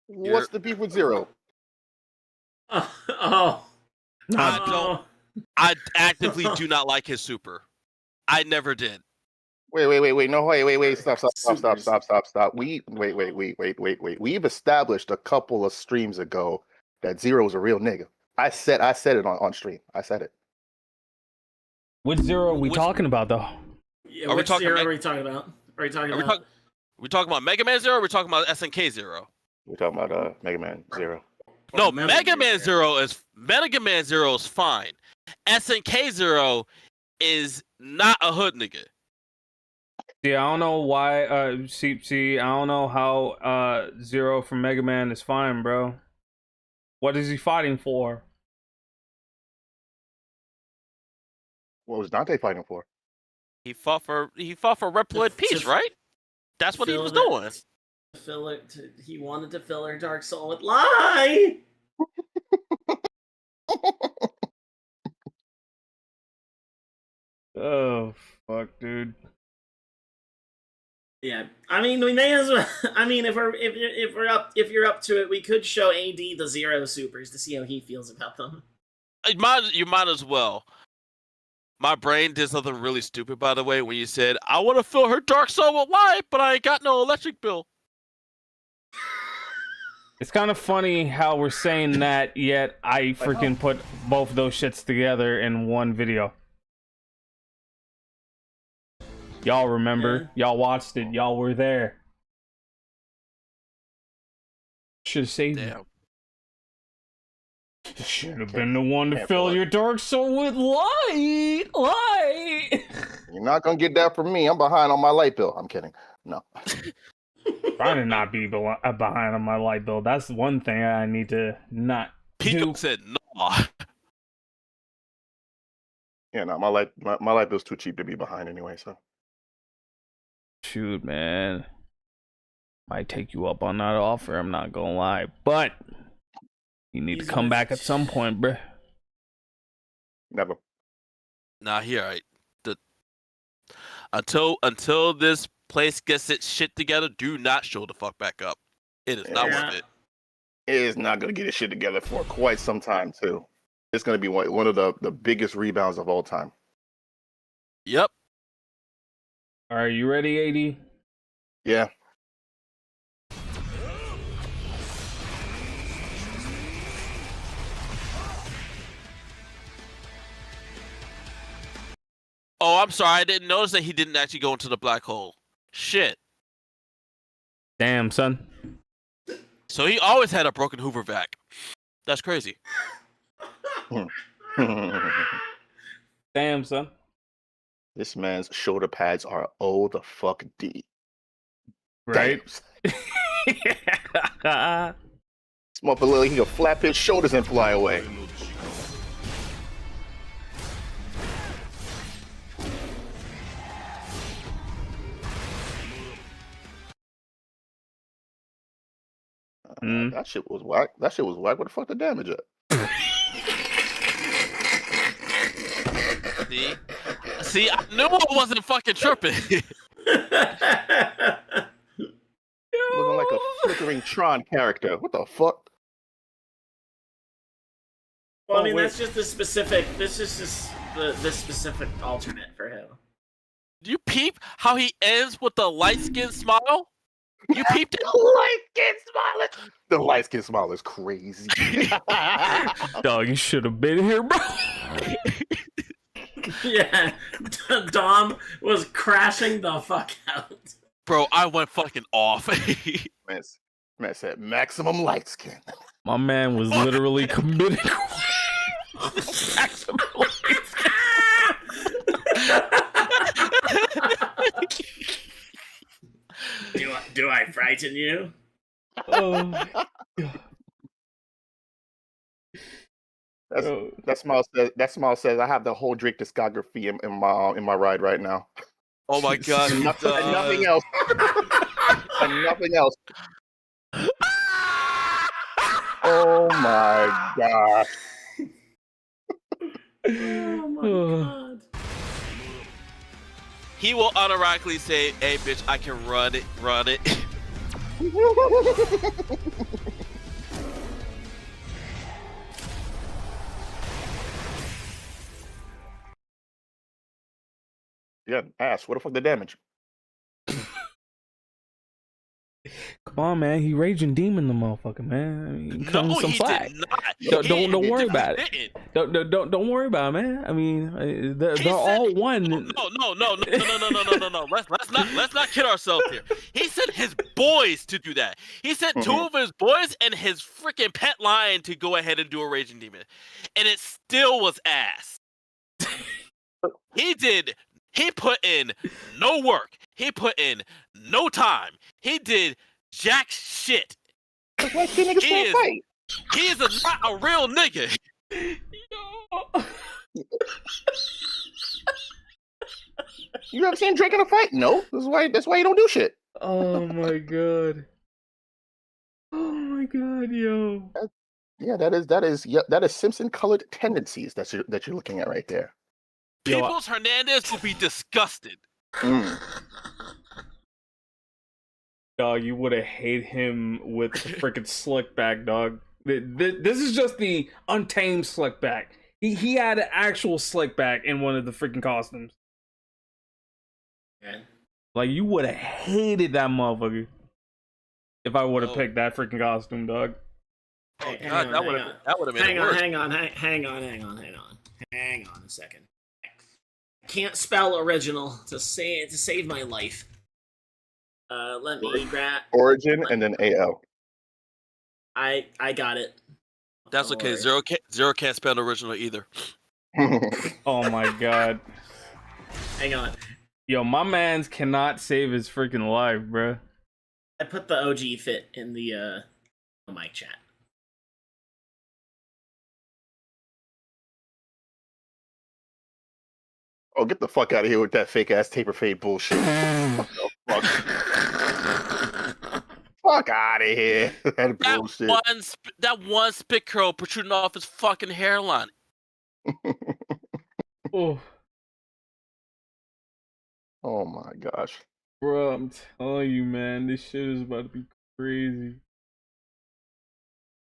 [SPEAKER 8] What's the beef with Zero?
[SPEAKER 2] Oh.
[SPEAKER 4] I actively do not like his super. I never did.
[SPEAKER 8] Wait. No, wait. Stop. Wait. We've established a couple of streams ago that Zero's a real nigga. I said it on stream. I said it.
[SPEAKER 1] What Zero are we talking about, though?
[SPEAKER 2] Yeah, which Zero are we talking about? Are we talking
[SPEAKER 4] about Mega Man Zero or are we talking about SNK Zero?
[SPEAKER 8] We're talking about Mega Man Zero.
[SPEAKER 4] No, Mega Man Zero is fine. SNK Zero is not a hood nigga.
[SPEAKER 1] See, I don't know why. See, I don't know how Zero from Mega Man is fine, bro. What is he fighting for?
[SPEAKER 8] What was Dante fighting for?
[SPEAKER 4] He fought for Reploid peace, right? That's what he was doing.
[SPEAKER 2] He wanted to fill her Dark Soul with lie.
[SPEAKER 1] Oh fuck, dude.
[SPEAKER 2] Yeah, I mean, we may as well. I mean, if you're up to it, we could show AD the Zero Supers to see how he feels about them.
[SPEAKER 4] You might as well. My brain did something really stupid, by the way, when you said, I want to fill her Dark Soul with light, but I ain't got no electric bill.
[SPEAKER 1] It's kind of funny how we're saying that, yet I freaking put both those shits together in one video. Y'all remember?
[SPEAKER 2] Yeah.
[SPEAKER 1] Y'all watched it. Y'all were there. Should have saved it. Should have been the one to fill your Dark Soul with light.
[SPEAKER 8] You're not gonna get that from me. I'm behind on my light bill. I'm kidding. No.
[SPEAKER 1] Trying to not be behind on my light bill. That's one thing I need to not
[SPEAKER 4] Pico
[SPEAKER 1] do.
[SPEAKER 4] said no.
[SPEAKER 8] Yeah, no, my light bill's too cheap to be behind anyway. So.
[SPEAKER 1] Shoot, man. Might take you up on that offer. I'm not gonna lie, but you need to come back at some point, bruh.
[SPEAKER 8] Never.
[SPEAKER 4] Nah, here, right. Until this place gets its shit together, do not show the fuck back up. It is not worth it.
[SPEAKER 8] It is not gonna get its shit together for quite some time too. It's gonna be one of the biggest rebounds of all time.
[SPEAKER 4] Yep.
[SPEAKER 1] Are you ready, AD?
[SPEAKER 8] Yeah.
[SPEAKER 4] Oh, I'm sorry. I didn't notice that he didn't actually go into the black hole. Shit.
[SPEAKER 1] Damn, son.
[SPEAKER 4] So he always had a broken Hoover vac. That's crazy.
[SPEAKER 1] Damn, son.
[SPEAKER 8] This man's shoulder pads are oh the fuck D.
[SPEAKER 1] Right?
[SPEAKER 8] Damn. Small below, he can flap his shoulders and fly away. That shit was whack. That shit was whack. What the fuck the damage at?
[SPEAKER 4] See, I knew I wasn't fucking tripping.
[SPEAKER 8] Looking like a flickering Tron character. What the fuck?
[SPEAKER 2] Well, I mean, that's just the specific. This is just the specific alternate for him.
[SPEAKER 4] Do you peep how he ends with the light skin smile? You peeped it?
[SPEAKER 8] Light skin smile. The light skin smile is crazy.
[SPEAKER 1] Dog, you should have been here, bro.
[SPEAKER 2] Yeah, Dom was crashing the fuck out.
[SPEAKER 4] Bro, I went fucking off.
[SPEAKER 8] Man said maximum light skin.
[SPEAKER 1] My man was literally committing maximum light skin.
[SPEAKER 2] Do I frighten you?
[SPEAKER 1] Oh.
[SPEAKER 8] That smile says I have the whole Drake discography in my ride right now.
[SPEAKER 4] Oh my god.
[SPEAKER 8] And nothing else. And nothing else. Oh my god.
[SPEAKER 2] Oh my god.
[SPEAKER 4] He will unironically say, "Hey bitch, I can run it."
[SPEAKER 8] Yeah, ass. What the fuck the damage?
[SPEAKER 1] Come on, man. He raging demon the motherfucker, man. I mean, cut him
[SPEAKER 4] No,
[SPEAKER 1] some
[SPEAKER 4] he
[SPEAKER 1] slack.
[SPEAKER 4] did not.
[SPEAKER 1] Don't worry about it. Don't worry about it, man. I mean, they're all one.
[SPEAKER 4] No. Let's not kid ourselves here. He sent his boys to do that. He sent two of his boys and his freaking pet lion to go ahead and do a raging demon, and it still was ass. He put in no work. He put in no time. He did jack shit.
[SPEAKER 8] Why can't niggas still fight?
[SPEAKER 4] He is not a real nigga.
[SPEAKER 8] You ever seen Drake in a fight? No. That's why you don't do shit.
[SPEAKER 1] Oh my god. Oh my god, yo.
[SPEAKER 8] Yeah, that is Simpson colored tendencies that you're looking at right there.
[SPEAKER 4] Peoples Hernandez will be disgusted.
[SPEAKER 1] Dog, you would have hated him with the freaking slick back, dog. This is just the untamed slick back. He had an actual slick back in one of the freaking costumes.
[SPEAKER 2] Okay.
[SPEAKER 1] Like, you would have hated that motherfucker if I would have picked that freaking costume, dog.
[SPEAKER 4] Oh god, that would have been
[SPEAKER 2] Hang
[SPEAKER 4] worse.
[SPEAKER 2] on a second. I can't spell original to save my life. Let me grab
[SPEAKER 8] Origin and then AL.
[SPEAKER 2] I got it.
[SPEAKER 4] That's okay. Zero can't spell original either.
[SPEAKER 1] Oh my god.
[SPEAKER 2] Hang on.
[SPEAKER 1] Yo, my man's cannot save his freaking life, bruh.
[SPEAKER 2] I put the OG fit in the mic chat.
[SPEAKER 8] Oh, get the fuck out of here with that fake ass taper fade bullshit. Fuck out of here. That bullshit.
[SPEAKER 4] That one spit curl protruding off his fucking hairline.
[SPEAKER 1] Oh.
[SPEAKER 8] Oh my gosh.
[SPEAKER 1] Bro, I'm telling you, man, this shit is about to be crazy.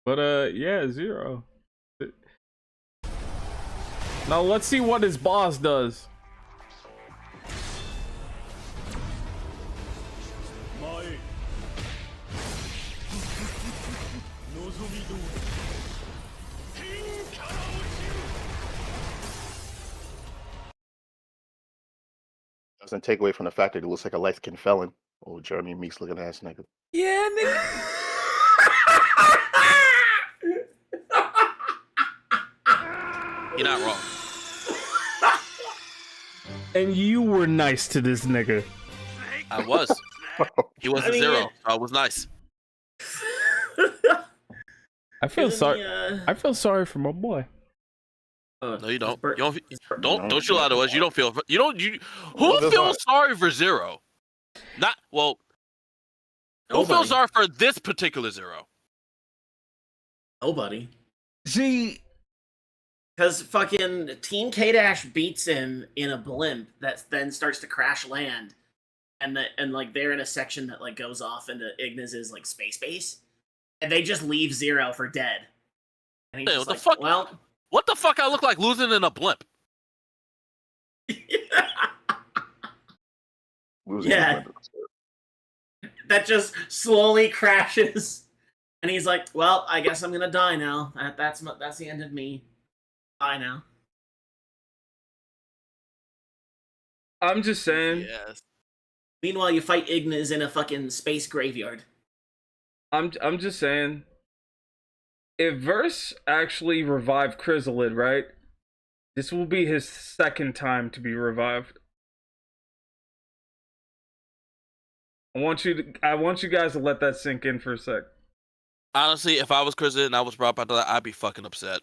[SPEAKER 1] But yeah, Zero. Now let's see what his boss does.
[SPEAKER 8] Doesn't take away from the fact that he looks like a light-skinned felon. Oh, Jeremy Meeks looking ass nigga.
[SPEAKER 1] Yeah, nigga.
[SPEAKER 4] You're not wrong.
[SPEAKER 1] And you were nice to this nigga.
[SPEAKER 4] I was. He wasn't zero. I was nice.
[SPEAKER 1] I feel sorry.
[SPEAKER 2] The,
[SPEAKER 1] I feel sorry for my boy.
[SPEAKER 4] No, you don't. Don't you lie to us. You don't feel. Who feels sorry for Zero? Not well. Who feels sorry for this particular Zero?
[SPEAKER 2] Nobody.
[SPEAKER 1] See,
[SPEAKER 2] because fucking Team K-Dash beats him in a blimp that then starts to crash land, and like they're in a section that like goes off into Ignis's like space base, and they just leave Zero for dead. And he's
[SPEAKER 4] Hey,
[SPEAKER 2] just
[SPEAKER 4] what
[SPEAKER 2] like,
[SPEAKER 4] the fuck?
[SPEAKER 2] well,
[SPEAKER 4] What the fuck? I look like losing in a blimp.
[SPEAKER 2] yeah, that just slowly crashes, and he's like, well, I guess I'm gonna die now. That's the end of me. Bye now.
[SPEAKER 1] I'm just saying.
[SPEAKER 4] Yes.
[SPEAKER 2] Meanwhile, you fight Ignis in a fucking space graveyard.
[SPEAKER 1] I'm just saying. If Verse actually revived Chrysalid, right? This will be his second time to be revived. I want you guys to let that sink in for a sec.
[SPEAKER 4] Honestly, if I was Chris and I was brought back to that, I'd be fucking upset.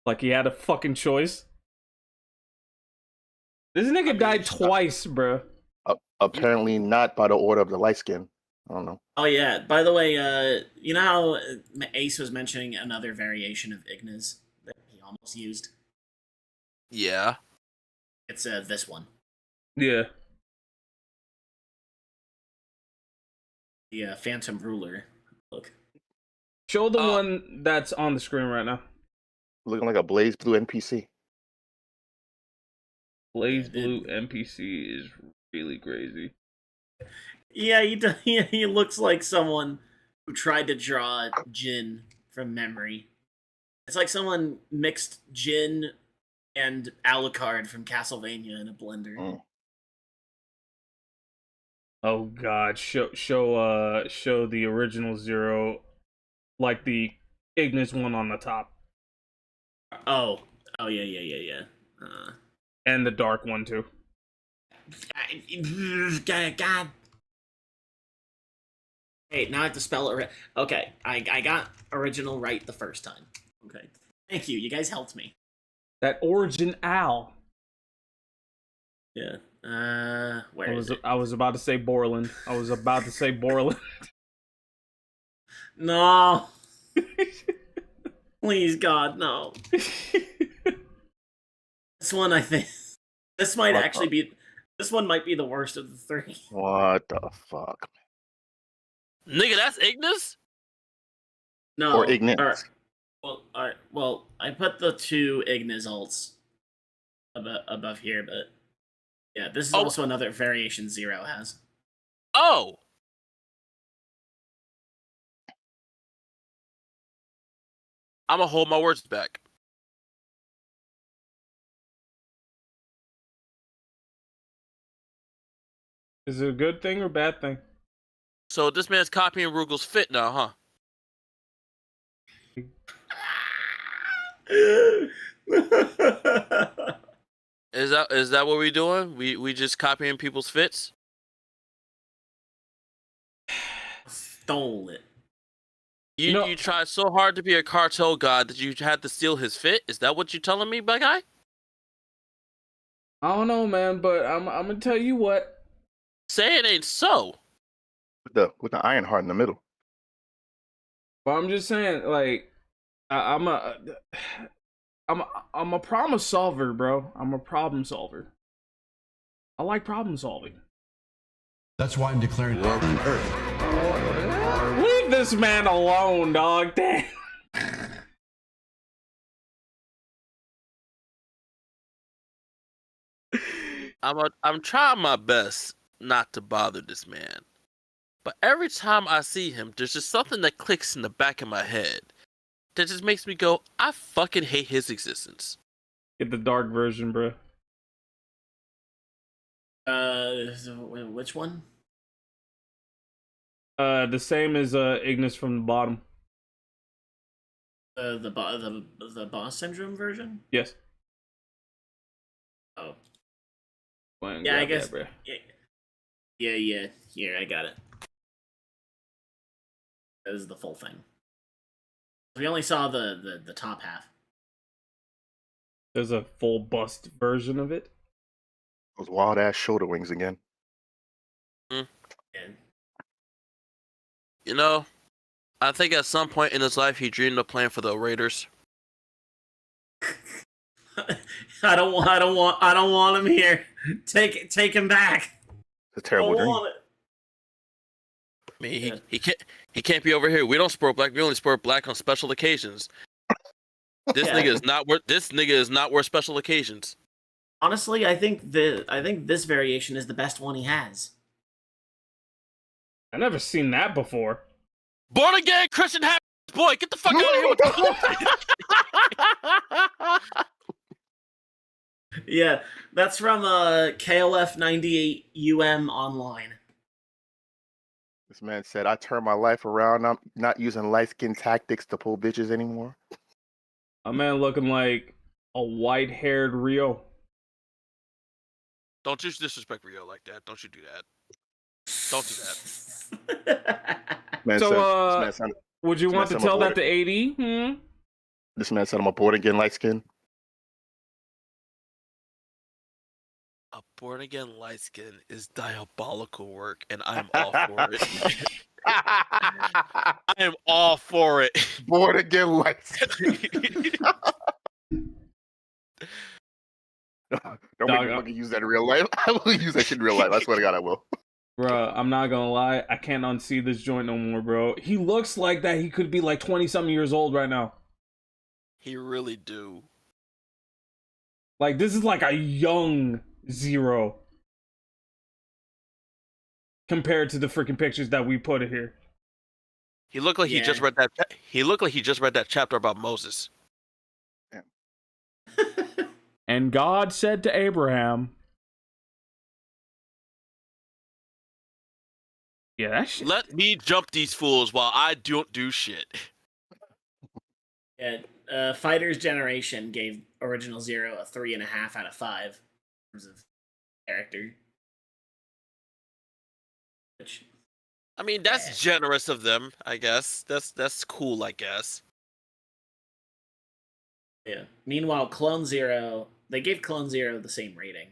[SPEAKER 1] Like he had a fucking choice. This nigga died twice, bro.
[SPEAKER 8] Apparently not by the order of the light skin. I don't know.
[SPEAKER 2] Oh yeah. By the way, you know how Ace was mentioning another variation of Ignis that he almost used?
[SPEAKER 4] Yeah.
[SPEAKER 2] It's this one.
[SPEAKER 1] Yeah.
[SPEAKER 2] The Phantom Ruler. Look.
[SPEAKER 1] Show the one that's on the screen right now.
[SPEAKER 8] Looking like a Blaze Blue NPC.
[SPEAKER 1] Blaze Blue NPC is really crazy.
[SPEAKER 2] Yeah, he looks like someone who tried to draw Jin from memory. It's like someone mixed Jin and Alucard from Castlevania in a blender.
[SPEAKER 8] Mm.
[SPEAKER 1] Oh god, show the original Zero, like the Ignis one on the top.
[SPEAKER 2] Oh yeah.
[SPEAKER 1] And the dark one too.
[SPEAKER 2] God. Hey, now I have to spell it right. Okay, I got original right the first time. Okay, thank you. You guys helped me.
[SPEAKER 1] That Origin Al.
[SPEAKER 2] Yeah. Where is it?
[SPEAKER 1] I was about to say Borland.
[SPEAKER 2] No. Please, God, no. This one, I think. This might actually be. This one might be the worst of the three.
[SPEAKER 8] What the fuck?
[SPEAKER 4] Nigga, that's Ignis?
[SPEAKER 2] No.
[SPEAKER 8] Or Ignis.
[SPEAKER 2] Well, I put the two Ignis alts above here, but yeah, this is also another variation Zero has.
[SPEAKER 4] Oh! I'm gonna hold my words back.
[SPEAKER 1] Is it a good thing or bad thing?
[SPEAKER 4] So this man's copying Rugel's fit now, huh? Is that what we're doing? We just copying people's fits?
[SPEAKER 2] Stole it.
[SPEAKER 4] You tried so hard to be a cartel god that you had to steal his fit? Is that what you're telling me, big guy?
[SPEAKER 1] I don't know, man, but I'm gonna tell you what.
[SPEAKER 4] Say it ain't so.
[SPEAKER 8] With the Iron Heart in the middle.
[SPEAKER 1] But I'm just saying, like, I'm a problem solver, bro. I'm a problem solver. I like problem solving.
[SPEAKER 6] That's why I'm declaring war on Earth.
[SPEAKER 1] Leave this man alone, dog. Damn.
[SPEAKER 4] I'm trying my best not to bother this man. But every time I see him, there's just something that clicks in the back of my head that just makes me go, I fucking hate his existence.
[SPEAKER 1] Get the dark version, bro.
[SPEAKER 2] Which one?
[SPEAKER 1] The same as Ignis from the bottom.
[SPEAKER 2] The boss syndrome version.
[SPEAKER 1] Yes.
[SPEAKER 2] Oh.
[SPEAKER 1] Yeah,
[SPEAKER 2] I guess. Yeah. Here, I got it. That is the full thing. We only saw the top half.
[SPEAKER 1] There's a full bust version of it.
[SPEAKER 8] Those wild ass shoulder wings again.
[SPEAKER 2] And
[SPEAKER 4] You know, I think at some point in his life he dreamed of playing for the Raiders.
[SPEAKER 2] I don't want him here. Take him back.
[SPEAKER 8] It's a terrible
[SPEAKER 2] I don't
[SPEAKER 8] dream.
[SPEAKER 2] want it.
[SPEAKER 4] I mean,
[SPEAKER 2] Yeah.
[SPEAKER 4] he can't be over here. We don't sport black. We only sport black on special occasions. This
[SPEAKER 2] Yeah.
[SPEAKER 4] nigga is not worth special occasions.
[SPEAKER 2] Honestly, I think this variation is the best one he has.
[SPEAKER 1] I never seen that before.
[SPEAKER 4] Born again Christian happiness boy, get the fuck out of here with the
[SPEAKER 2] Yeah, that's from KOF 98 online.
[SPEAKER 8] This man said, "I turned my life around. I'm not using light skin tactics to pull bitches anymore."
[SPEAKER 1] A man looking like a white-haired Rio.
[SPEAKER 4] Don't you disrespect Rio like that. Don't you do that. Don't do that.
[SPEAKER 8] Man
[SPEAKER 1] So,
[SPEAKER 8] said, this man said,
[SPEAKER 1] would you
[SPEAKER 8] this
[SPEAKER 1] want
[SPEAKER 8] man
[SPEAKER 1] to
[SPEAKER 8] said
[SPEAKER 1] tell
[SPEAKER 8] I'm
[SPEAKER 1] that to AD?
[SPEAKER 8] this man said I'm a born again light skin.
[SPEAKER 4] A born again light skin is diabolical work, and I am all for it. I am all for it.
[SPEAKER 8] Born again light skin. Don't make me fucking use that in real life. I will use that shit in real life. I swear to God, I will.
[SPEAKER 1] Bruh, I'm not gonna lie. I can't unsee this joint no more, bro. He looks like that. He could be like 20-something years old right now.
[SPEAKER 4] He really do.
[SPEAKER 1] Like, this is like a young Zero. Compared to the freaking pictures that we put in here.
[SPEAKER 4] He looked like he just read that. He looked like he just read that chapter about Moses.
[SPEAKER 1] And God said to Abraham, yeah, that shit.
[SPEAKER 4] Let me jump these fools while I don't do shit.
[SPEAKER 2] Yeah, Fighter's Generation gave Original Zero a 3.5 out of 5 in terms of character. Which,
[SPEAKER 4] I mean, that's generous of them, I guess. That's cool, I guess.
[SPEAKER 2] yeah. Meanwhile, Clone Zero, they gave Clone Zero the same rating.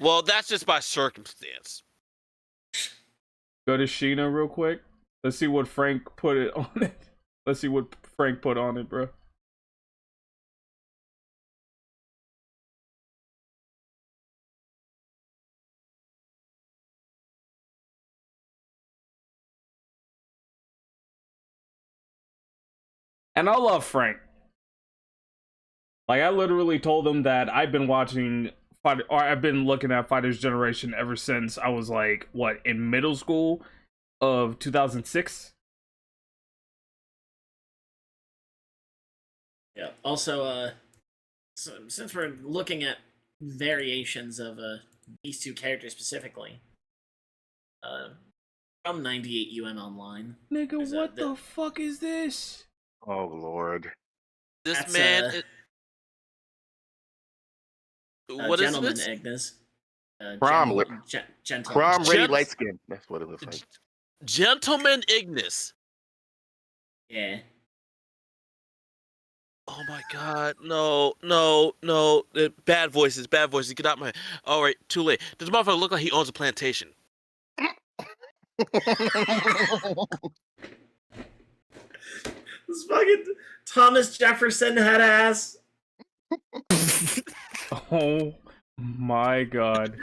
[SPEAKER 4] Well, that's just by circumstance.
[SPEAKER 1] Go to Sheena real quick. Let's see what Frank put it on it. Let's see what Frank put on it, bro. And I love Frank. Like, I literally told him that I've been watching I've been looking at Fighter's Generation ever since I was like, what, in middle school of 2006?
[SPEAKER 2] Yeah. Also, since we're looking at variations of these two characters specifically, from 98 online.
[SPEAKER 1] Nigga, what the fuck is this?
[SPEAKER 8] Oh Lord.
[SPEAKER 4] This
[SPEAKER 2] That's,
[SPEAKER 4] man. What is
[SPEAKER 2] Gentleman
[SPEAKER 4] this?
[SPEAKER 2] Ignis.
[SPEAKER 8] Prom
[SPEAKER 2] Gentleman.
[SPEAKER 8] ready light skin. That's what it looks like.
[SPEAKER 4] Gentleman Ignis.
[SPEAKER 2] Yeah.
[SPEAKER 4] Oh my god, no. Bad voices, get out my... Alright, too late. This motherfucker look like he owns a plantation.
[SPEAKER 2] This fucking Thomas Jefferson head ass.
[SPEAKER 1] Oh my god.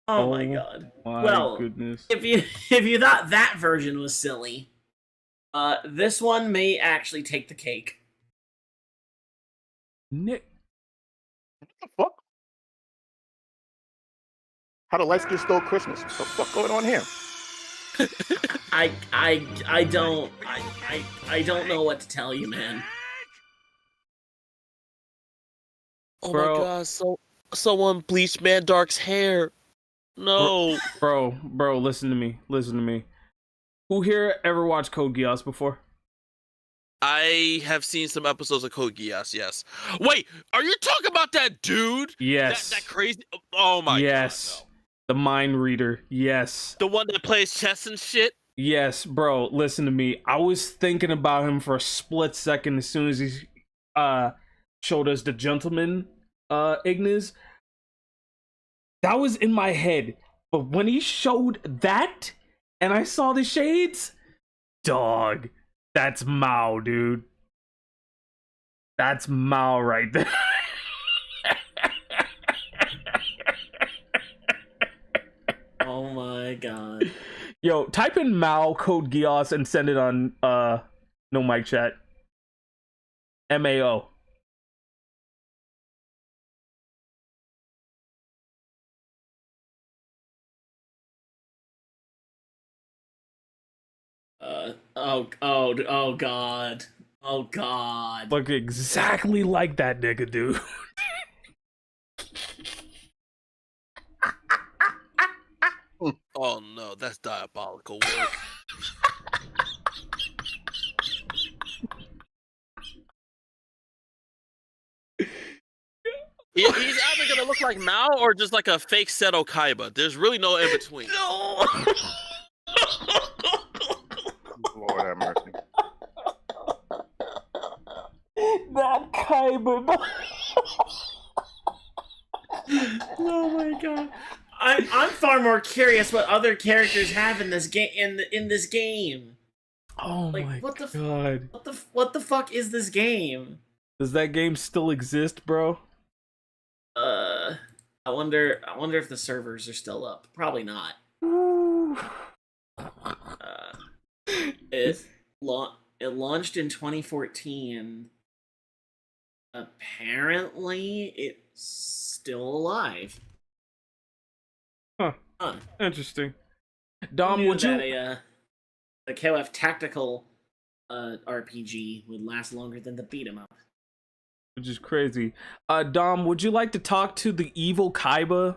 [SPEAKER 2] Oh my god.
[SPEAKER 1] My
[SPEAKER 2] Well,
[SPEAKER 1] goodness.
[SPEAKER 2] if you thought that version was silly, this one may actually take the cake.
[SPEAKER 1] Nick.
[SPEAKER 8] What the fuck? How the light skin stole Christmas? What the fuck going on here?
[SPEAKER 2] I don't know what to tell you, man.
[SPEAKER 4] Oh
[SPEAKER 1] Bro.
[SPEAKER 4] my god, someone bleached Man Dark's hair. No.
[SPEAKER 1] Bro, listen to me. Who here ever watched Code Geass before?
[SPEAKER 4] I have seen some episodes of Code Geass, yes. Wait, are you talking about that dude?
[SPEAKER 1] Yes.
[SPEAKER 4] That crazy... Oh my
[SPEAKER 1] yes.
[SPEAKER 4] god, no.
[SPEAKER 1] The mind reader. Yes.
[SPEAKER 4] The one that plays chess and shit?
[SPEAKER 1] Yes, bro. Listen to me. I was thinking about him for a split second as soon as he showed us the gentleman, Ignis. That was in my head. But when he showed that and I saw the shades, dog. That's Mao, dude. That's Mao right there.
[SPEAKER 2] Oh my god.
[SPEAKER 1] Yo, type in Mao Code Geass and send it on no mic chat. MAO.
[SPEAKER 2] Oh god. Oh god.
[SPEAKER 1] Look exactly like that nigga, dude.
[SPEAKER 4] Oh no, that's diabolical work. He's either gonna look like Mao or just like a fake Seto Kaiba. There's really no in between.
[SPEAKER 1] No.
[SPEAKER 8] Lord have mercy.
[SPEAKER 1] That Kaiba.
[SPEAKER 2] Oh my god. I'm far more curious what other characters have in this game in this game.
[SPEAKER 1] Oh
[SPEAKER 2] Like,
[SPEAKER 1] my
[SPEAKER 2] what the
[SPEAKER 1] god.
[SPEAKER 2] What the fuck is this game?
[SPEAKER 1] Does that game still exist, bro?
[SPEAKER 2] I wonder if the servers are still up. Probably not. It launched in 2014. Apparently, it's still alive.
[SPEAKER 1] Huh. Interesting. Dom,
[SPEAKER 2] Who knew
[SPEAKER 1] would you?
[SPEAKER 2] that the KOF tactical RPG would last longer than the beat 'em up?
[SPEAKER 1] Which is crazy. Dom, would you like to talk to the evil Kaiba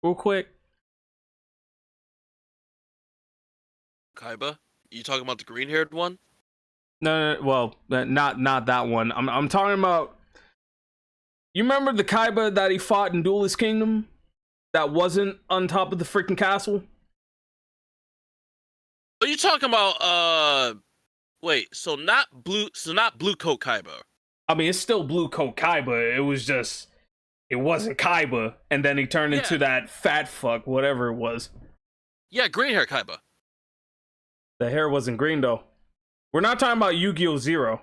[SPEAKER 1] real quick?
[SPEAKER 4] Kaiba? You talking about the green-haired one?
[SPEAKER 1] No, well, not that one. I'm talking about. You remember the Kaiba that he fought in Duelist Kingdom? That wasn't on top of the freaking castle?
[SPEAKER 4] Are you talking about wait, so not blue coat Kaiba.
[SPEAKER 1] I mean, it's still Blue Coat Kaiba. It was just, it wasn't Kaiba, and then he turned into that fat fuck, whatever it was.
[SPEAKER 4] Yeah, green hair Kaiba.
[SPEAKER 1] The hair wasn't green though. We're not talking about Yu-Gi-Oh! Zero.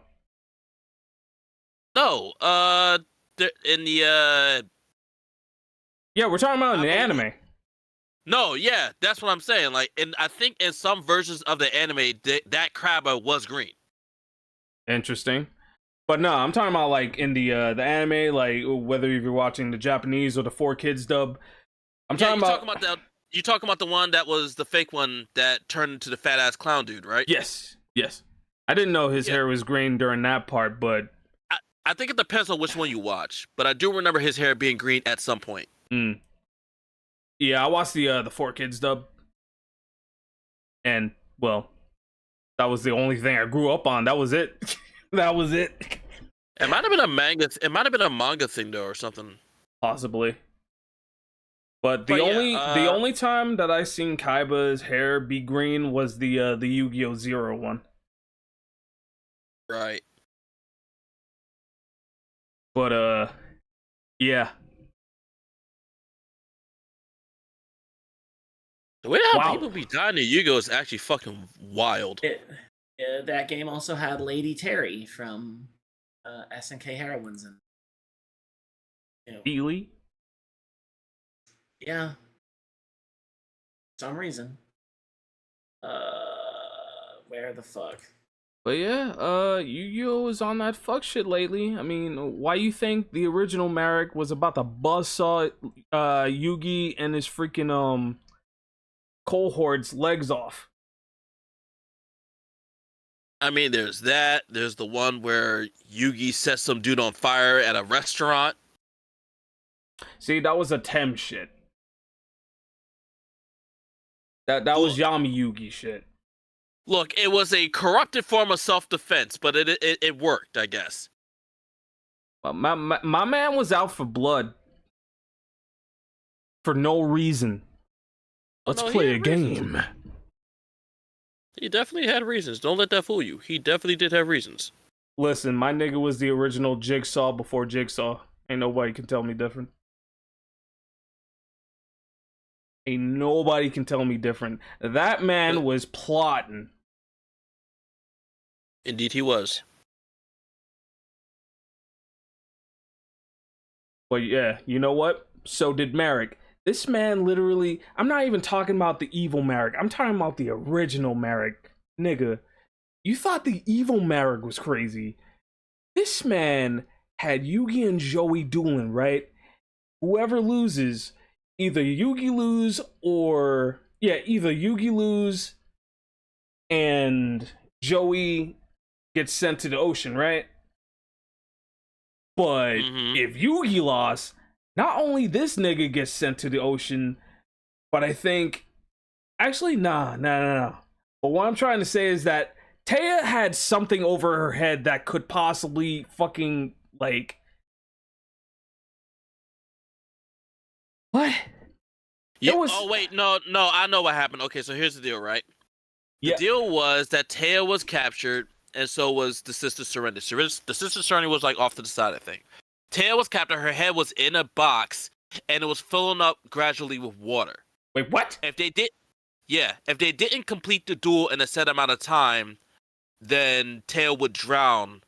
[SPEAKER 4] No, in the
[SPEAKER 1] Yeah, we're talking about in the anime.
[SPEAKER 4] No, yeah, that's what I'm saying. Like, and I think in some versions of the anime, that Kaiba was green.
[SPEAKER 1] Interesting. But no, I'm talking about like in the anime, like whether you're watching the Japanese or the 4Kids dub. I'm talking about
[SPEAKER 4] you talking about the one that was the fake one that turned into the fat ass clown dude, right?
[SPEAKER 1] Yes. I didn't know his hair was green during that part, but
[SPEAKER 4] I think it depends on which one you watch. But I do remember his hair being green at some point.
[SPEAKER 1] Yeah, I watched the 4Kids dub, and well, that was the only thing I grew up on. That was it. That was it.
[SPEAKER 4] It might have been a manga. It might have been a manga thing though, or something.
[SPEAKER 1] Possibly. But the only time that I seen Kaiba's hair be green was the Yu-Gi-Oh! Zero one.
[SPEAKER 4] Right.
[SPEAKER 1] But yeah.
[SPEAKER 4] The way how people be dying in Yu-Gi-Oh! Is actually fucking wild.
[SPEAKER 2] That game also had Lady Terry from SNK Heroines and
[SPEAKER 1] Ely?
[SPEAKER 2] Yeah. For some reason. Where the fuck?
[SPEAKER 1] But yeah, Yu-Gi-Oh! Is on that fuck shit lately. I mean, why you think the original Marek was about to buzzsaw Yugi and his freaking cohort's legs off?
[SPEAKER 4] I mean, there's that. There's the one where Yugi set some dude on fire at a restaurant.
[SPEAKER 1] See, that was a Tem shit. That was Yami Yugi shit.
[SPEAKER 4] Look, it was a corrupted form of self-defense, but it worked, I guess.
[SPEAKER 1] My man was out for blood for no reason. Let's play a game.
[SPEAKER 4] He definitely had reasons. Don't let that fool you. He definitely did have reasons.
[SPEAKER 1] Listen, my nigga was the original Jigsaw before Jigsaw. Ain't nobody can tell me different. Ain't nobody can tell me different. That man was plotting.
[SPEAKER 4] Indeed, he was.
[SPEAKER 1] But yeah, you know what? So did Merrick. This man literally, I'm not even talking about the evil Merrick. I'm talking about the original Merrick. Nigga, you thought the evil Merrick was crazy. This man had Yugi and Joey dueling, right? Whoever loses, either Yugi lose or... Yeah, either Yugi lose and Joey gets sent to the ocean, right? But if Yugi lost, not only this nigga gets sent to the ocean, but I think... Actually, nah. But what I'm trying to say is that Taya had something over her head that could possibly fucking, like... What?
[SPEAKER 4] Yeah. Oh, wait, no, I know what happened. Okay, so here's the deal, right? The deal was that Taya was captured, and so was the Sister Serenity. The Sister Serenity was, like, off to the side, I think. Taya was captured, her head was in a box, and it was filling up gradually with water.
[SPEAKER 1] Wait, what?
[SPEAKER 4] If they didn't complete the duel in a set amount of time, then Taya would drown.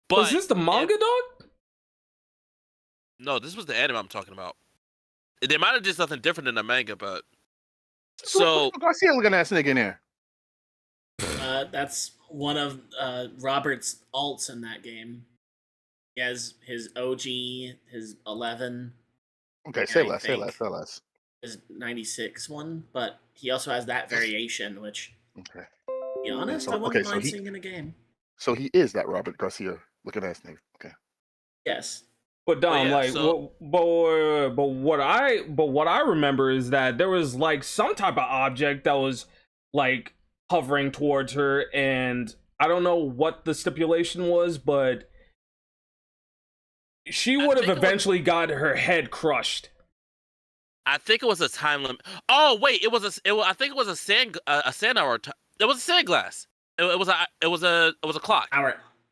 [SPEAKER 4] But
[SPEAKER 1] was this the manga, dog?
[SPEAKER 4] No, this was the anime I'm talking about. They might have did something different in the manga, but...
[SPEAKER 8] So... Garcia looking ass nigga in there.
[SPEAKER 2] That's one of Robert's alts in that game. He has his OG, his 11.
[SPEAKER 8] Okay, say less.
[SPEAKER 2] His 96 one, but he also has that variation, which,
[SPEAKER 8] okay,
[SPEAKER 2] to be honest, I wouldn't mind seeing in a game.
[SPEAKER 8] So he is that Robert Garcia looking ass nigga. Okay.
[SPEAKER 2] Yes.
[SPEAKER 1] But Dom, but what I remember is that there was like some type of object that was like hovering towards her, and I don't know what the stipulation was, but she would have eventually got her head crushed.
[SPEAKER 4] I think it was a time limit. Oh wait, I think it was a sand hour. It was a sand glass. It was a clock.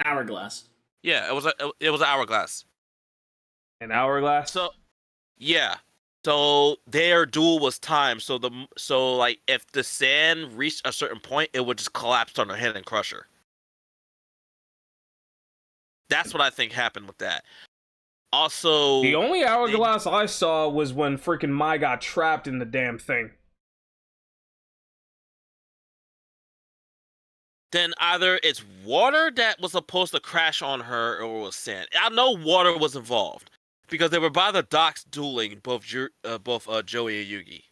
[SPEAKER 2] Hourglass.
[SPEAKER 4] Yeah, it was an hourglass.
[SPEAKER 1] An hourglass.
[SPEAKER 4] So, yeah. So their duel was timed. So like if the sand reached a certain point, it would just collapse on her head and crush her. That's what I think happened with that. Also,
[SPEAKER 1] the only hourglass I saw was when freaking Mai got trapped in the damn thing.
[SPEAKER 4] Then either it's water that was supposed to crash on her, or it was sand. I know water was involved because they were by the docks dueling, both Joey and Yugi.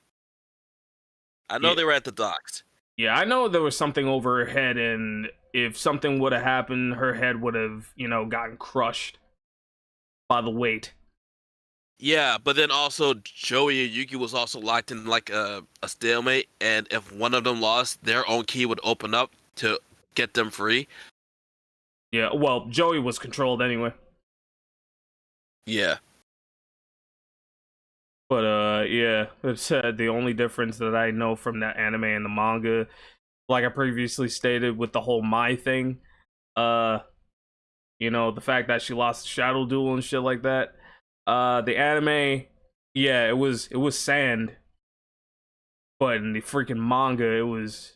[SPEAKER 4] I know they were at the docks.
[SPEAKER 1] Yeah, I know there was something over her head, and if something would have happened, her head would have, gotten crushed by the weight.
[SPEAKER 4] Yeah, but then also Joey and Yugi was also locked in like a stalemate, and if one of them lost, their own key would open up to get them free.
[SPEAKER 1] Yeah, well, Joey was controlled anyway.
[SPEAKER 4] Yeah.
[SPEAKER 1] But yeah, it's the only difference that I know from that anime and the manga, like I previously stated with the whole Mai thing, the fact that she lost the shadow duel and shit like that. The anime, yeah, it was sand, but in the freaking manga, it was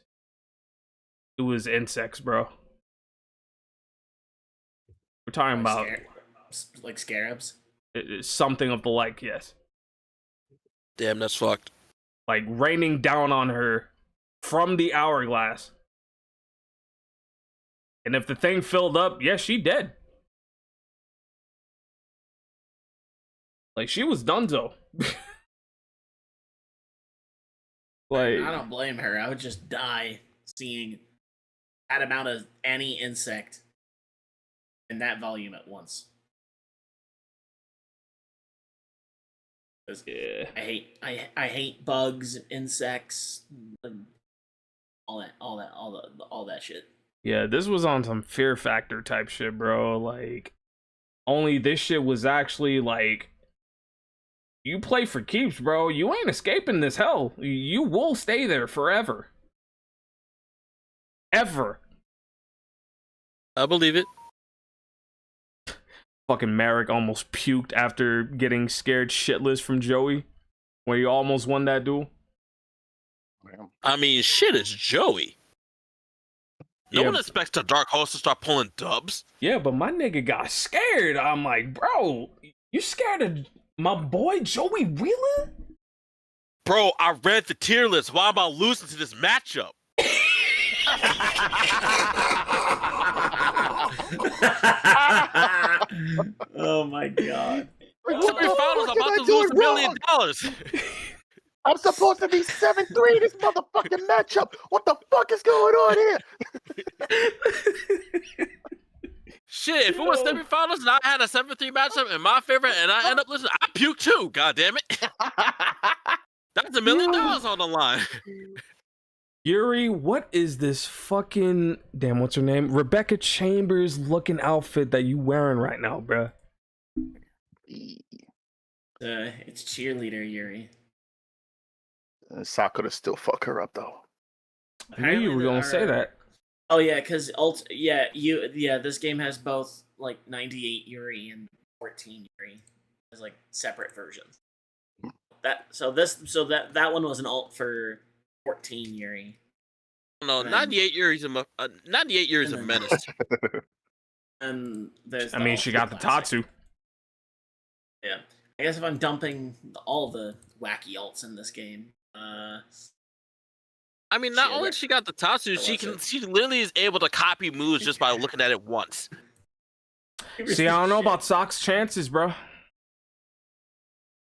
[SPEAKER 1] insects, bro. We're talking about
[SPEAKER 2] like scarabs.
[SPEAKER 1] It's something of the like, yes.
[SPEAKER 4] Damn, that's fucked.
[SPEAKER 1] Like raining down on her from the hourglass. And if the thing filled up, yeah, she dead. Like, she was donezo.
[SPEAKER 2] Like, I don't blame her. I would just die seeing that amount of any insect in that volume at once. Yeah. I hate bugs, insects, all that shit.
[SPEAKER 1] Yeah, this was on some Fear Factor type shit, bro. Like, only this shit was actually like, you play for keeps, bro. You ain't escaping this hell. You will stay there forever. Ever.
[SPEAKER 4] I believe it.
[SPEAKER 1] Fucking Merrick almost puked after getting scared shitless from Joey when he almost won that duel.
[SPEAKER 4] I mean, shit, it's Joey. No
[SPEAKER 1] Yeah.
[SPEAKER 4] one expects the Dark Horse to start pulling dubs.
[SPEAKER 1] Yeah, but my nigga got scared. I'm like, bro, you scared of my boy Joey Wheeler?
[SPEAKER 4] Bro, I read the tier list. Why am I losing to this matchup?
[SPEAKER 2] Oh my god.
[SPEAKER 4] Semifinals, I'm about to lose $1 million.
[SPEAKER 8] I'm supposed to be 7-3 this motherfucking matchup. What the fuck is going on here?
[SPEAKER 4] Shit, if it was semifinals and I had a 7-3 matchup in my favor and I end up losing, I puke too. God damn it. That's $1 million on the line.
[SPEAKER 1] Yuri, what is this fucking what's her name? Rebecca Chambers looking outfit that you wearing right now, bruh?
[SPEAKER 2] It's cheerleader Yuri.
[SPEAKER 8] Sakura still fuck her up though.
[SPEAKER 1] I knew you were gonna say that.
[SPEAKER 2] Oh yeah, because this game has both like 98 Yuri and 14 Yuri as like separate versions. That one was an alt for 14 Yuri.
[SPEAKER 4] No, 98 Yuri's a 98 Yuri's a menace.
[SPEAKER 2] And there's
[SPEAKER 1] I mean, she got the Tatsu.
[SPEAKER 2] Yeah, I guess if I'm dumping all the wacky alts in this game,
[SPEAKER 4] I mean, not only she got the Tatsu, she literally is able to copy moves just by looking at it once.
[SPEAKER 1] See, I don't know about Sock's chances, bro.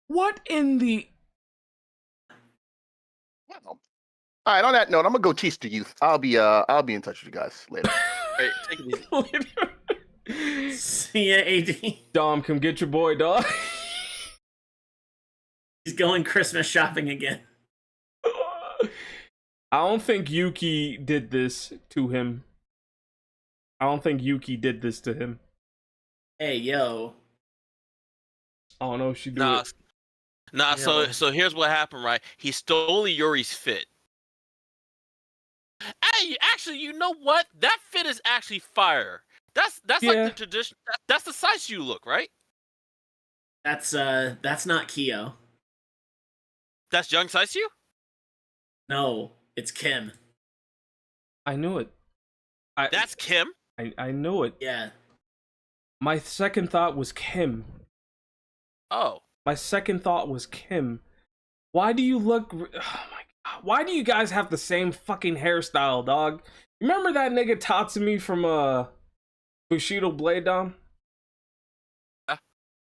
[SPEAKER 1] What in the?
[SPEAKER 8] All right. On that note, I'm gonna go teach the youth. I'll be in touch with you guys later.
[SPEAKER 4] Right, take it easy.
[SPEAKER 2] See ya, AD.
[SPEAKER 1] Dom, come get your boy, dog.
[SPEAKER 2] He's going Christmas shopping again.
[SPEAKER 1] I don't think Yuki did this to him.
[SPEAKER 2] Hey, yo.
[SPEAKER 1] I don't know if she did.
[SPEAKER 4] Nah. So here's what happened, right? He stole Yuri's fit. Hey, actually, you know what? That fit is actually fire. That's like the tradition. That's the Saisu look, right?
[SPEAKER 2] That's not Kyo.
[SPEAKER 4] That's young Saisu?
[SPEAKER 2] No, it's Kim.
[SPEAKER 1] I knew it.
[SPEAKER 4] That's Kim?
[SPEAKER 1] I knew it.
[SPEAKER 2] Yeah.
[SPEAKER 1] My second thought was Kim.
[SPEAKER 4] Oh.
[SPEAKER 1] My second thought was Kim. Why do you look... Oh my god. Why do you guys have the same fucking hairstyle, dog? Remember that nigga Tatsumi from Bushido Blade, Dom?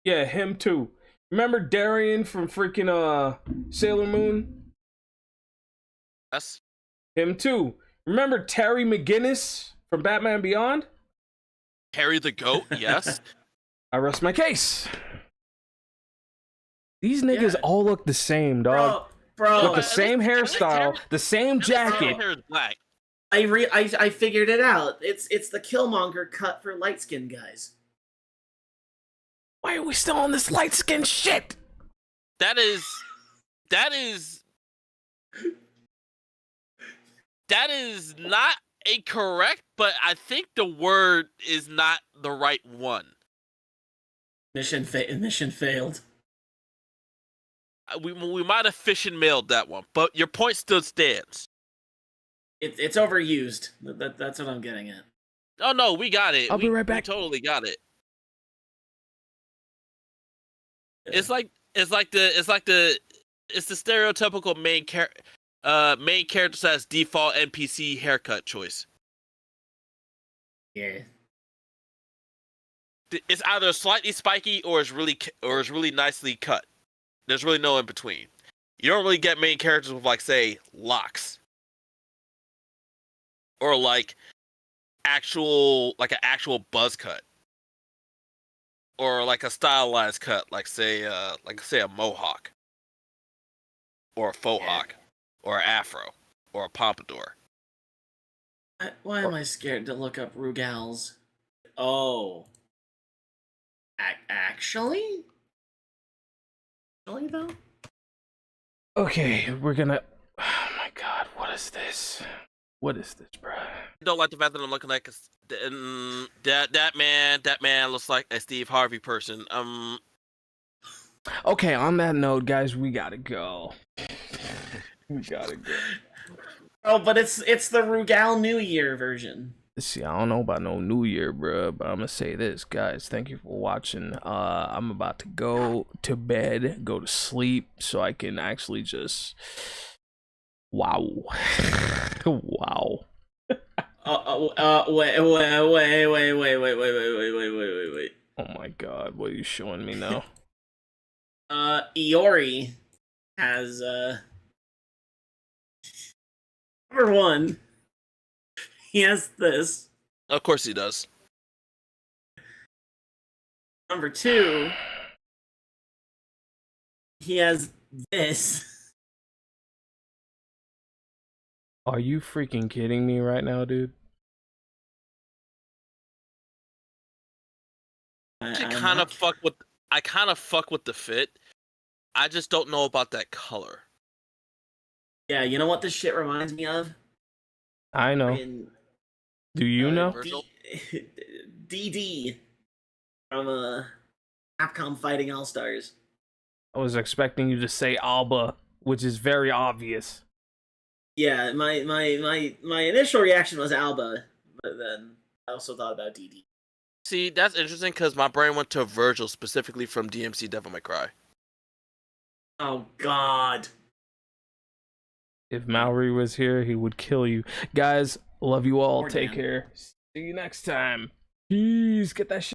[SPEAKER 1] Yeah, him too. Remember Darien from freaking Sailor Moon?
[SPEAKER 4] Yes.
[SPEAKER 1] Him too. Remember Terry McGinnis from Batman Beyond?
[SPEAKER 4] Harry the Goat, yes.
[SPEAKER 1] I rest my case. These niggas all look the same, dog.
[SPEAKER 2] Bro.
[SPEAKER 1] With the same hairstyle, the same jacket.
[SPEAKER 4] Hair is black.
[SPEAKER 2] I figured it out. It's the Killmonger cut for light skinned guys.
[SPEAKER 1] Why are we still on this light skin shit?
[SPEAKER 4] That is not incorrect, but I think the word is not the right one.
[SPEAKER 2] Mission failed.
[SPEAKER 4] We might have fish and mailed that one, but your point still stands.
[SPEAKER 2] It's overused. That's what I'm getting at.
[SPEAKER 4] Oh no, we got it.
[SPEAKER 1] I'll be right back.
[SPEAKER 4] We totally got it. Yeah. It's the stereotypical main character as default NPC haircut choice.
[SPEAKER 2] Yeah.
[SPEAKER 4] It's either slightly spiky or it's really nicely cut. There's really no in between. You don't really get main characters with like say locks or like an actual buzz cut or like a stylized cut, like say a mohawk or a faux hawk or an afro or a pompadour.
[SPEAKER 2] Why am I scared to look up Rugal's? Oh. Actually? Actually, though?
[SPEAKER 1] Okay, we're gonna. Oh my god, what is this? What is this, bro?
[SPEAKER 4] I don't like the fact that I'm looking like that man looks like a Steve Harvey person.
[SPEAKER 1] Okay, on that note, guys, we gotta go. We gotta go.
[SPEAKER 2] Oh, but it's the Rugal New Year version.
[SPEAKER 1] See, I don't know about no New Year, bro, but I'm gonna say this, guys. Thank you for watching. I'm about to go to bed, go to sleep, so I can actually just. Wow. Wow.
[SPEAKER 2] Wait.
[SPEAKER 1] Oh my god, what are you showing me now?
[SPEAKER 2] Iori has number one. He has this.
[SPEAKER 4] Of course he does.
[SPEAKER 2] Number two, he has this.
[SPEAKER 1] Are you freaking kidding me right now, dude?
[SPEAKER 4] I kind of fuck with. I kind of fuck with the fit. I just don't know about that color.
[SPEAKER 2] Yeah, you know what this shit reminds me of?
[SPEAKER 1] I know. Do you know?
[SPEAKER 2] DD from Capcom Fighting All-Stars.
[SPEAKER 1] I was expecting you to say Alba, which is very obvious.
[SPEAKER 2] Yeah, my initial reaction was Alba, but then I also thought about DD.
[SPEAKER 4] See, that's interesting because my brain went to Virgil specifically from DMC Devil May Cry.
[SPEAKER 2] Oh God.
[SPEAKER 1] If Maori was here, he would kill you. Guys, love you all.
[SPEAKER 2] Or
[SPEAKER 1] Take
[SPEAKER 2] Dan.
[SPEAKER 1] care. See you next time. Peace. Get that shit.